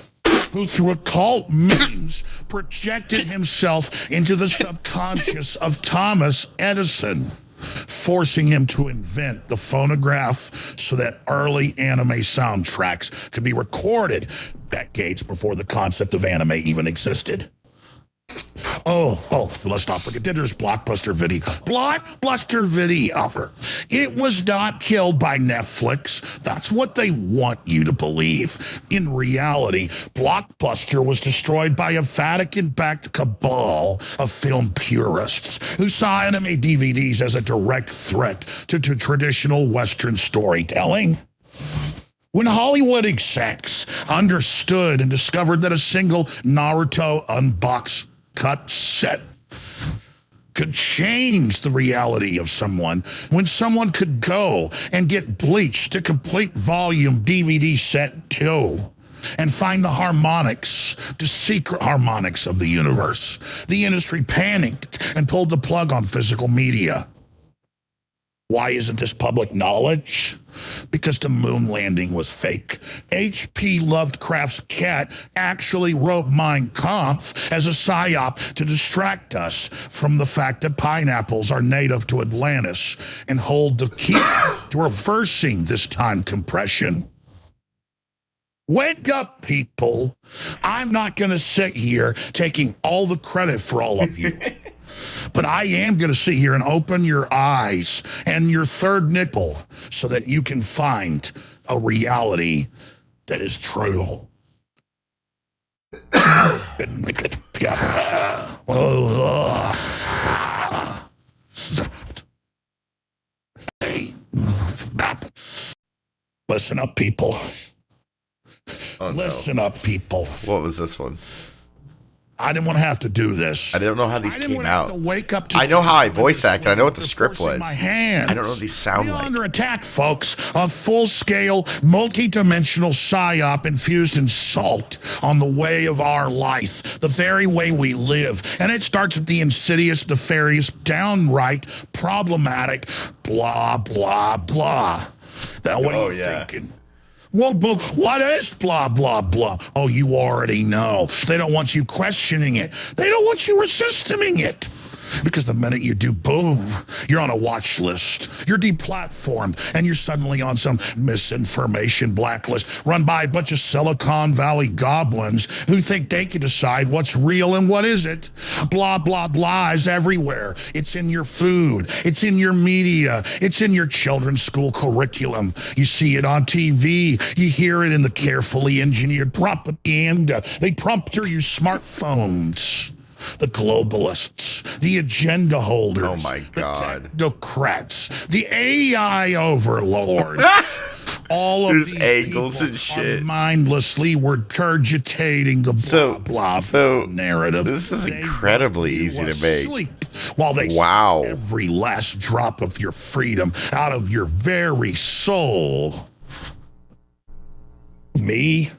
who through occult means projected himself into the subconscious of Thomas Edison, forcing him to invent the phonograph so that early anime soundtracks could be recorded decades before the concept of anime even existed. Oh, let's not forget, there's Blockbuster Video. Blockbuster Video. It was not killed by Netflix. That's what they want you to believe. In reality, Blockbuster was destroyed by a Vatican-backed cabal of film purists who saw anime DVDs as a direct threat to traditional Western storytelling. When Hollywood execs understood and discovered that a single Naruto unboxed cut set could change the reality of someone, when someone could go and get Bleach, the complete volume DVD set 2, and find the harmonics, the secret harmonics of the universe. The industry panicked and pulled the plug on physical media. Why isn't this public knowledge? Because the moon landing was fake. H.P. Lovecraft's cat actually wrote Mein Kampf as a psyop to distract us from the fact that pineapples are native to Atlantis and hold the key to reversing this time compression. Wake up, people. I'm not going to sit here taking all the credit for all of you. But I am going to sit here and open your eyes and your third nipple so that you can find a reality that is true. Listen up, people. Oh, Listen up, people. What was this one? I didn't want to have to do this. I don't know how these came out. Wake up to I know how I voice acted. I know what the script was. my hands. I don't know what these sound We're like. under attack, folks. A full-scale, multi-dimensional psyop infused in salt on the way of our life, the very way we live. And it starts with the insidious, nefarious, downright problematic, blah, blah, blah. Now, what are you thinking? Well, books, what is blah, blah, blah? Oh, you already know. They don't want you questioning it. They don't want you resisting it. Because the minute you do, boom, you're on a watch list. You're deplatformed, and you're suddenly on some misinformation blacklist run by a bunch of Silicon Valley goblins who think they can decide what's real and what isn't. Blah, blah, blah is everywhere. It's in your food. It's in your media. It's in your children's school curriculum. You see it on TV. You hear it in the carefully engineered propaganda. They prompter you smartphones. The globalists, the agenda holders, oh my God, the technocrats, the AI overlords. All of these angles and are shit. Mindlessly regurgitating the blah blah narrative. This is incredibly easy to make. While they suck every last drop of your freedom out of your very soul. Me.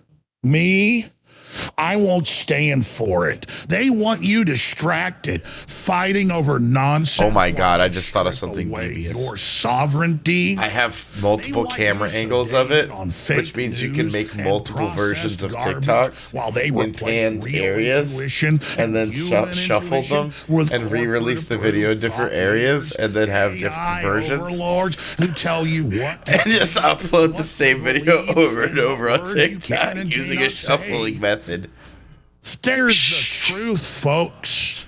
I won't stand for it. They want you distracted, fighting over nonsense. Oh my God, I just thought of something devious. Your sovereignty. I have multiple camera angles of it, which means you can make multiple versions of TikToks while they in panned areas and then shuffle them and re-release the video in different areas and then have different versions. Overlords who tell you what and just upload the same video over and over on TikTok using a shuffling method. There's the truth, folks.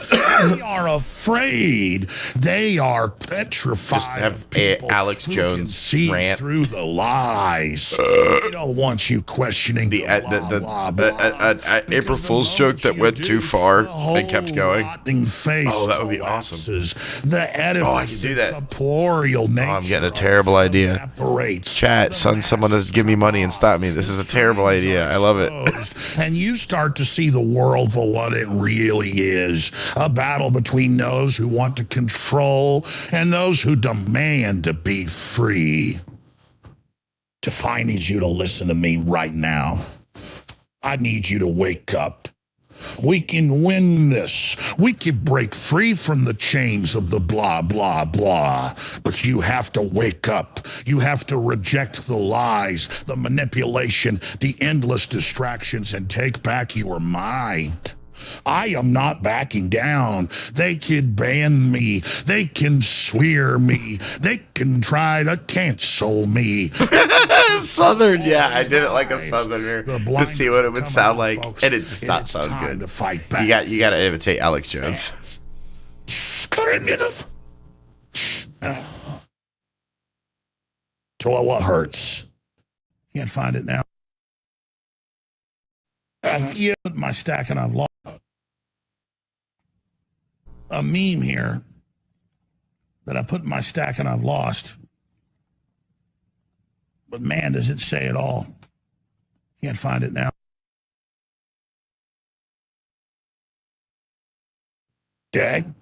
They are afraid. They are petrified. Just have Alex Jones see rant through the lies. They don't want you questioning the April Fool's joke that went too far and kept going. Oh, that would be awesome. The I can do that. I'm getting a terrible idea. Chat, son, someone has give me money and stop me. This is a terrible idea. I love it. And you start to see the world for what it really is. A battle between those who want to control and those who demand to be free. I need you to listen to me right now. I need you to wake up. We can win this. We can break free from the chains of the blah, blah, blah. But you have to wake up. You have to reject the lies, the manipulation, the endless distractions, and take back your mind. I am not backing down. They can ban me. They can swear me. They can try to cancel me. Southern, yeah, I did it like a Southerner to see what it would sound like, and it does not sound good. To fight back. You got to imitate Alex Jones. So what hurts? Can't find it now. Yeah, my stack and I've lost a meme here that I put in my stack and I've lost. But man, does it say it all. Can't find it now.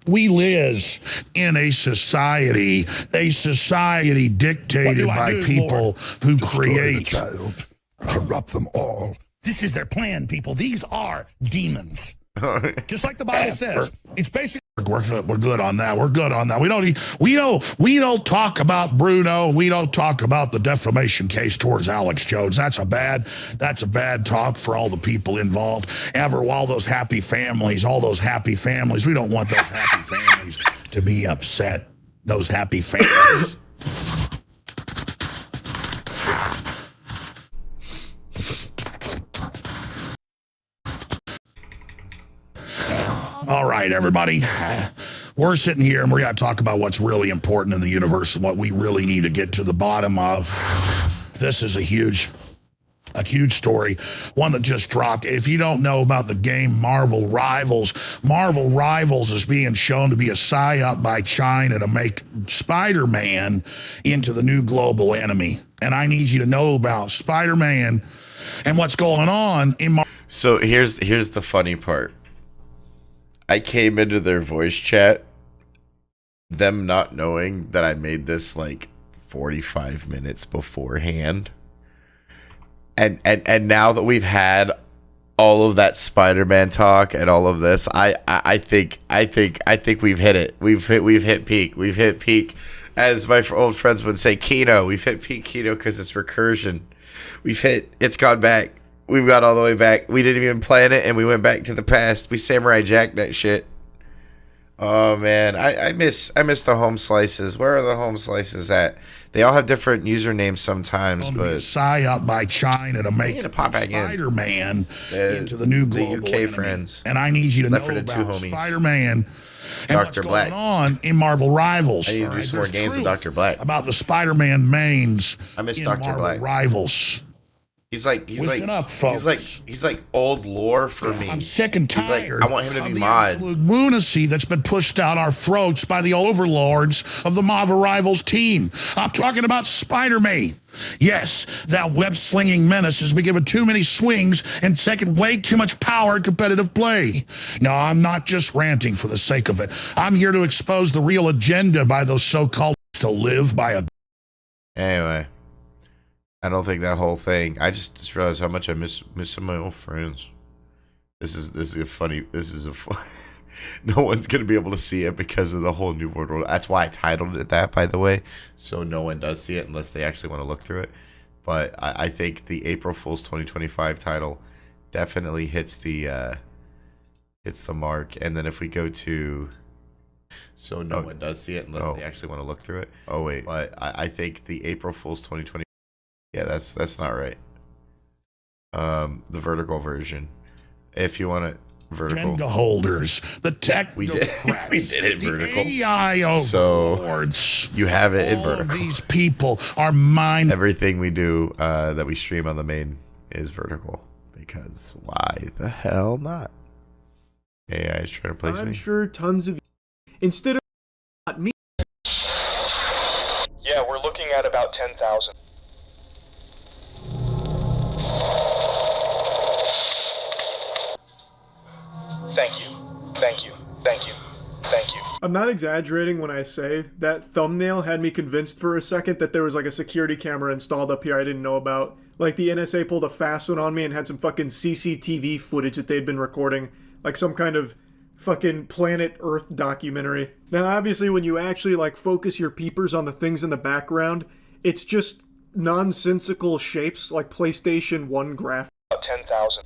We live in a society dictated by people who create Corrupt them all. This is their plan, people. These are demons. Just like the Bible says. It's basically we're good on that. We're good on that. We don't talk about Bruno. We don't talk about the defamation case towards Alex Jones. That's a bad talk for all the people involved. All those happy families, we don't want those happy families to be upset. Those happy families. All right, everybody. We're sitting here and we're going to talk about what's really important in the universe and what we really need to get to the bottom of. This is a huge story, one that just dropped. If you don't know about the game Marvel Rivals is being shown to be a psyop by China to make Spider-Man into the new global enemy. And I need you to know about Spider-Man and what's going on in So here's the funny part. I came into their voice chat, them not knowing that I made this like 45 minutes beforehand. And now that we've had all of that Spider-Man talk and all of this, I think we've hit it. We've hit peak. We've hit peak. As my old friends would say, Kino. We've hit peak Kino because it's recursion. It's gone back. We've got all the way back. We didn't even plan it, and we went back to the past. We Samurai Jack that shit. Oh man, I miss the home slices. Where are the home slices at? They all have different usernames sometimes, but psyop by China to make Spider-Man into the new global UK enemy. friends. And I need you to know for the two about homies. Spider-Man and Dr. what's Black. going on in Marvel Rivals. I need to do some more games with Dr. Black. About the Spider-Man mains. I miss in Dr. Marvel Black. Rivals. Listen up, folks. He's like old lore for me. I'm sick and tired. I want him to be of the mod. absolute lunacy that's been pushed down our throats by the overlords of the Marvel Rivals team. I'm talking about Spider-Man. Yes, that web-slinging menace has been given too many swings and taken way too much power in competitive play. No, I'm not just ranting for the sake of it. I'm here to expose the real agenda by those so-called to live by a... Anyway. I don't think that whole thing. I just realized how much I miss some of my old friends. This is a funny. No one's gonna be able to see it because of the whole New World. That's why I titled it that, by the way, so no one does see it unless they actually want to look through it. But I think the April Fool's 2025 title definitely hits the mark. And then if we go to, so no one does see it unless they actually want to look through it. Oh wait, but I think the April Fool's 2020. Yeah, that's not right. The vertical version. If you want it vertical. Agenda holders, the tech we did it vertical. AI So you have it in vertical. These people are mine. Everything we do that we stream on the main is vertical because why the hell not? AI is trying to place me. I'm sure tons of instead of not me. Yeah, we're looking at about 10,000. Thank you. Thank you. Thank you. Thank you. I'm not exaggerating when I say that thumbnail had me convinced for a second that there was like a security camera installed up here I didn't know about. Like the NSA pulled a fast one on me and had some fucking CCTV footage that they'd been recording. Like some kind of fucking Planet Earth documentary. Now obviously when you actually like focus your peepers on the things in the background, it's just nonsensical shapes like PlayStation 1 graphics. About 10,000.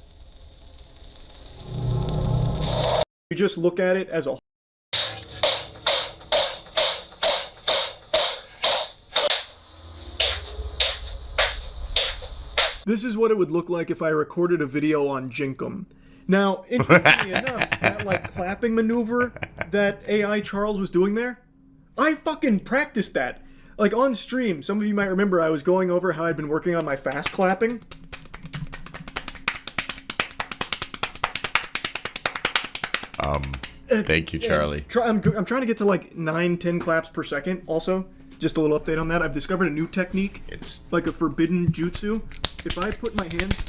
You just look at it as a This is what it would look like if I recorded a video on Jinkum. Now, interestingly enough, that like clapping maneuver that AI Charles was doing there, I fucking practiced that. Like on stream, some of you might remember I was going over how I'd been working on my fast clapping. Thank you, Charlie. I'm trying to get to like 9-10 claps per second also. Just a little update on that. I've discovered a new technique. It's like a forbidden jutsu. If I put my hands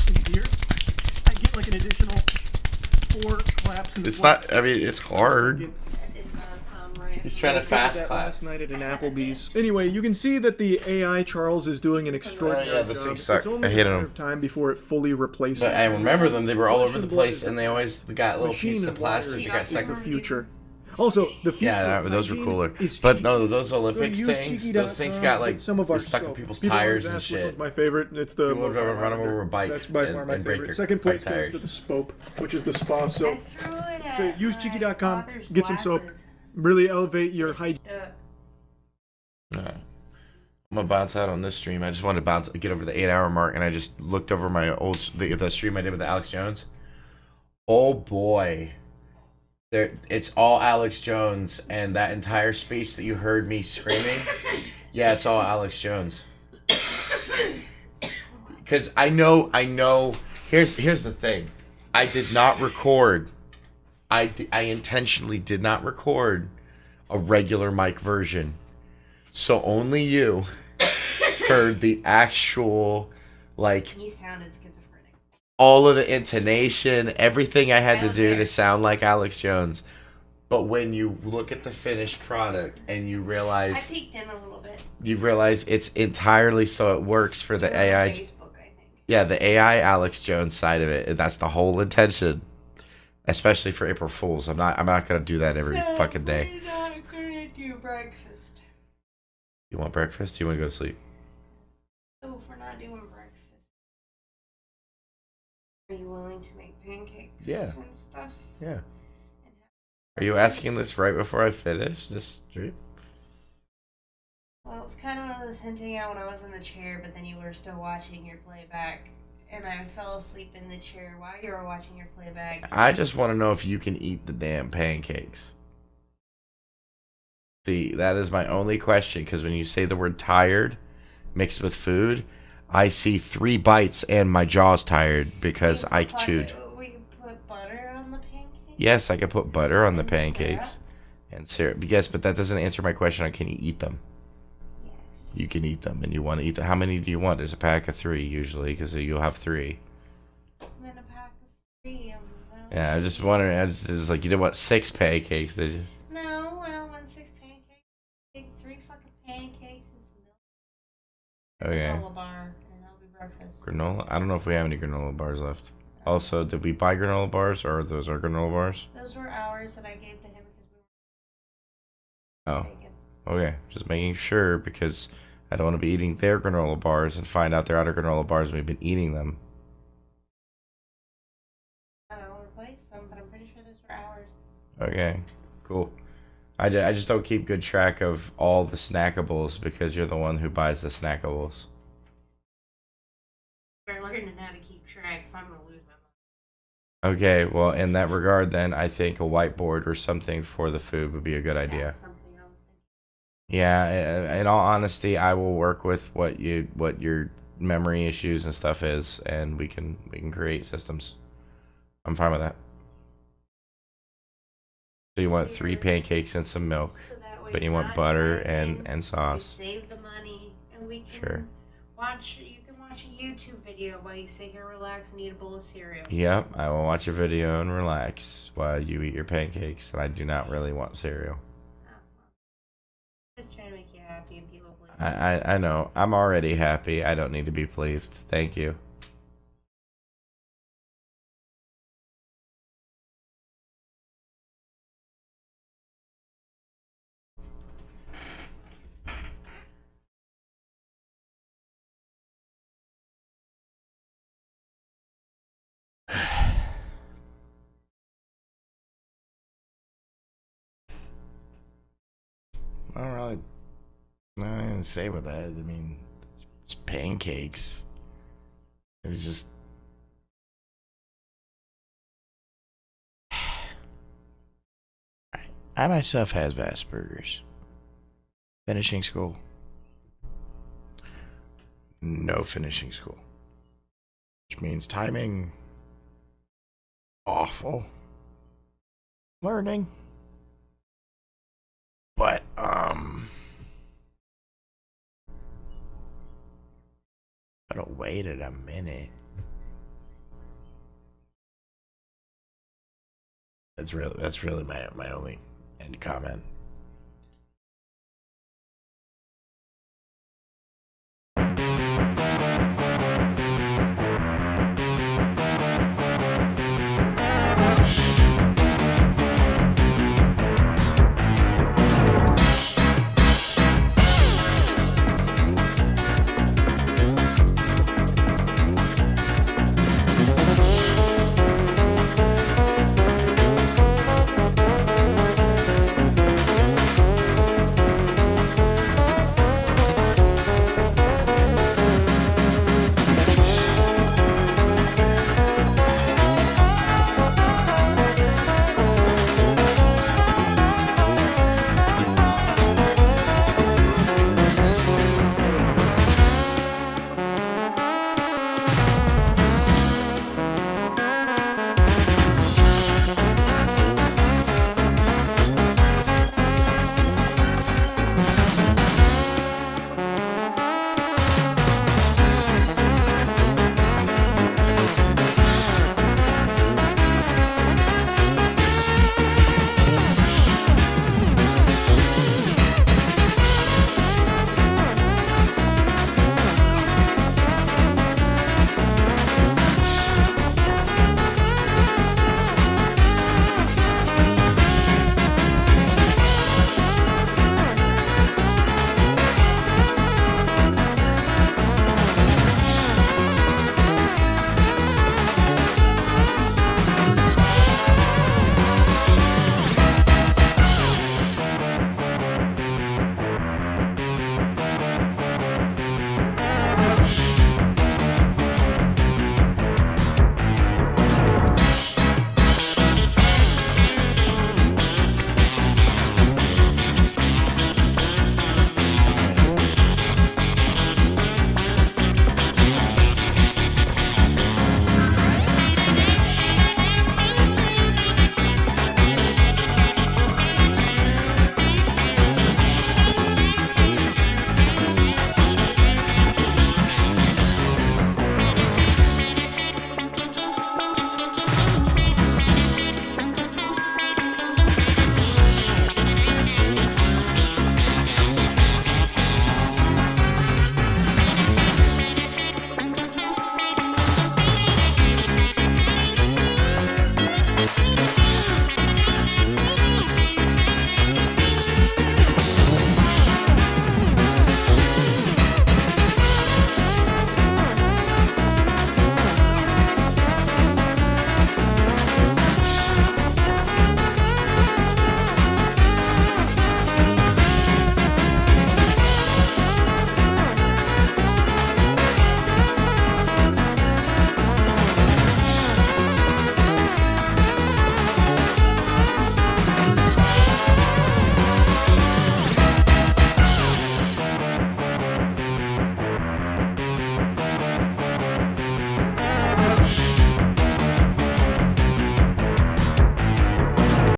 in here, I get like an additional 4 claps. It's not. I mean, it's hard. It's not right. He's trying I to discovered fast that clap. last night at an Applebee's. Anyway, you can see that the AI Charles is doing an extraordinary yeah, this job. thing sucked. It's only I hated a matter him. of time before it fully replaces. But I remember them. They were all Flesh over the and blood place, is and they always got little machine pieces of and wires plastic that got is stuck. the future. Also, the future. Yeah, of those were hygiene cooler. is But cheeky. no, those Olympics Go to things, usecheeky.com, those things got like get some of our stuck in soap. people's People always tires and ask which shit. one's my favorite. It's the People would run them over bikes. That's by far my and break favorite. their Second place bike goes to tires. the Spope, which is the spa soap. So at use cheeky.com, father's get some soap. glasses. Really elevate your hygiene. Alright. I'm gonna bounce out on this stream. I just wanted to get over the 8-hour mark, and I just looked over my the stream I did with Alex Jones. Oh boy, it's all Alex Jones, and that entire speech that you heard me screaming, yeah, it's all Alex Jones. Because I know. Here's the thing. I did not record. I intentionally did not record a regular mic version. So only you heard the actual, like, You sounded schizophrenic. all of the intonation, everything I had to do to sound like Alex Jones. But when you look at the finished product and you I realize, peeked in a little bit. you realize it's entirely so it works for the You were on AI. Facebook, I think. Yeah, the AI Alex Jones side of it. That's the whole intention. Especially for April Fools. I'm not gonna do that every fucking day. We're not gonna do breakfast. You want breakfast? You want to go to sleep? So if we're not doing breakfast, are you willing to make pancakes Yeah. and stuff? Yeah. Are you asking this right before I finish this stream? Well, it was kind of one of those hinting out when I was in the chair, but then you were still watching your playback, and I fell asleep in the chair while you were watching your playback. I just want to know if you can eat the damn pancakes. See, that is my only question, because when you say the word tired mixed with food, I see 3 bites and my jaw's tired because I chewed. We put butter on the pancakes? Yes, I can put butter on the pancakes and syrup. Yes, but that doesn't answer my question on can you eat them. You can eat them, and you want to eat them. How many do you want? There's a pack of 3 usually, because you'll have 3. And then a pack of 3. Yeah, I'm just wondering. It was like you didn't want 6 pancakes, did you? No, I don't want 6 pancakes. Take 3 fucking pancakes and some milk. Okay. Granola bar, and that'll be breakfast. Granola? I don't know if we have any granola bars left. Also, did we buy granola bars, or are those our granola bars? Those were ours that I gave to him because we Oh. were mistaken. Okay, just making sure, because I don't want to be eating their granola bars and find out they're out of granola bars and we've been eating them. I'll replace them, but I'm pretty sure those were ours. Okay, cool. I just don't keep good track of all the snackables because you're the one who buys the snackables. We're learning how to keep track if I'm going to lose my mind. Okay, well, in that regard, then, I think a whiteboard or something for the food would be a good idea. That's something I was thinking. Yeah, in all honesty, I will work with what your memory issues and stuff is, and we can create systems. I'm fine with that. So you want 3 pancakes and some milk, So that way but you we're want not butter driving, and sauce. We save the money, and we can Sure. watch. You can watch a YouTube video while you sit here, relax, and eat a bowl of cereal. Yep, I will watch a video and relax while you eat your pancakes, and I do not really want cereal. Just trying to make you happy and people please. I know. I'm already happy. I don't need to be pleased. Thank you. I don't really nothing to say with that. I mean, it's pancakes. It was just. I myself have Asperger's. Finishing school. No finishing school. Which means timing. Awful. Learning. But, gotta wait a minute. That's really my only end comment.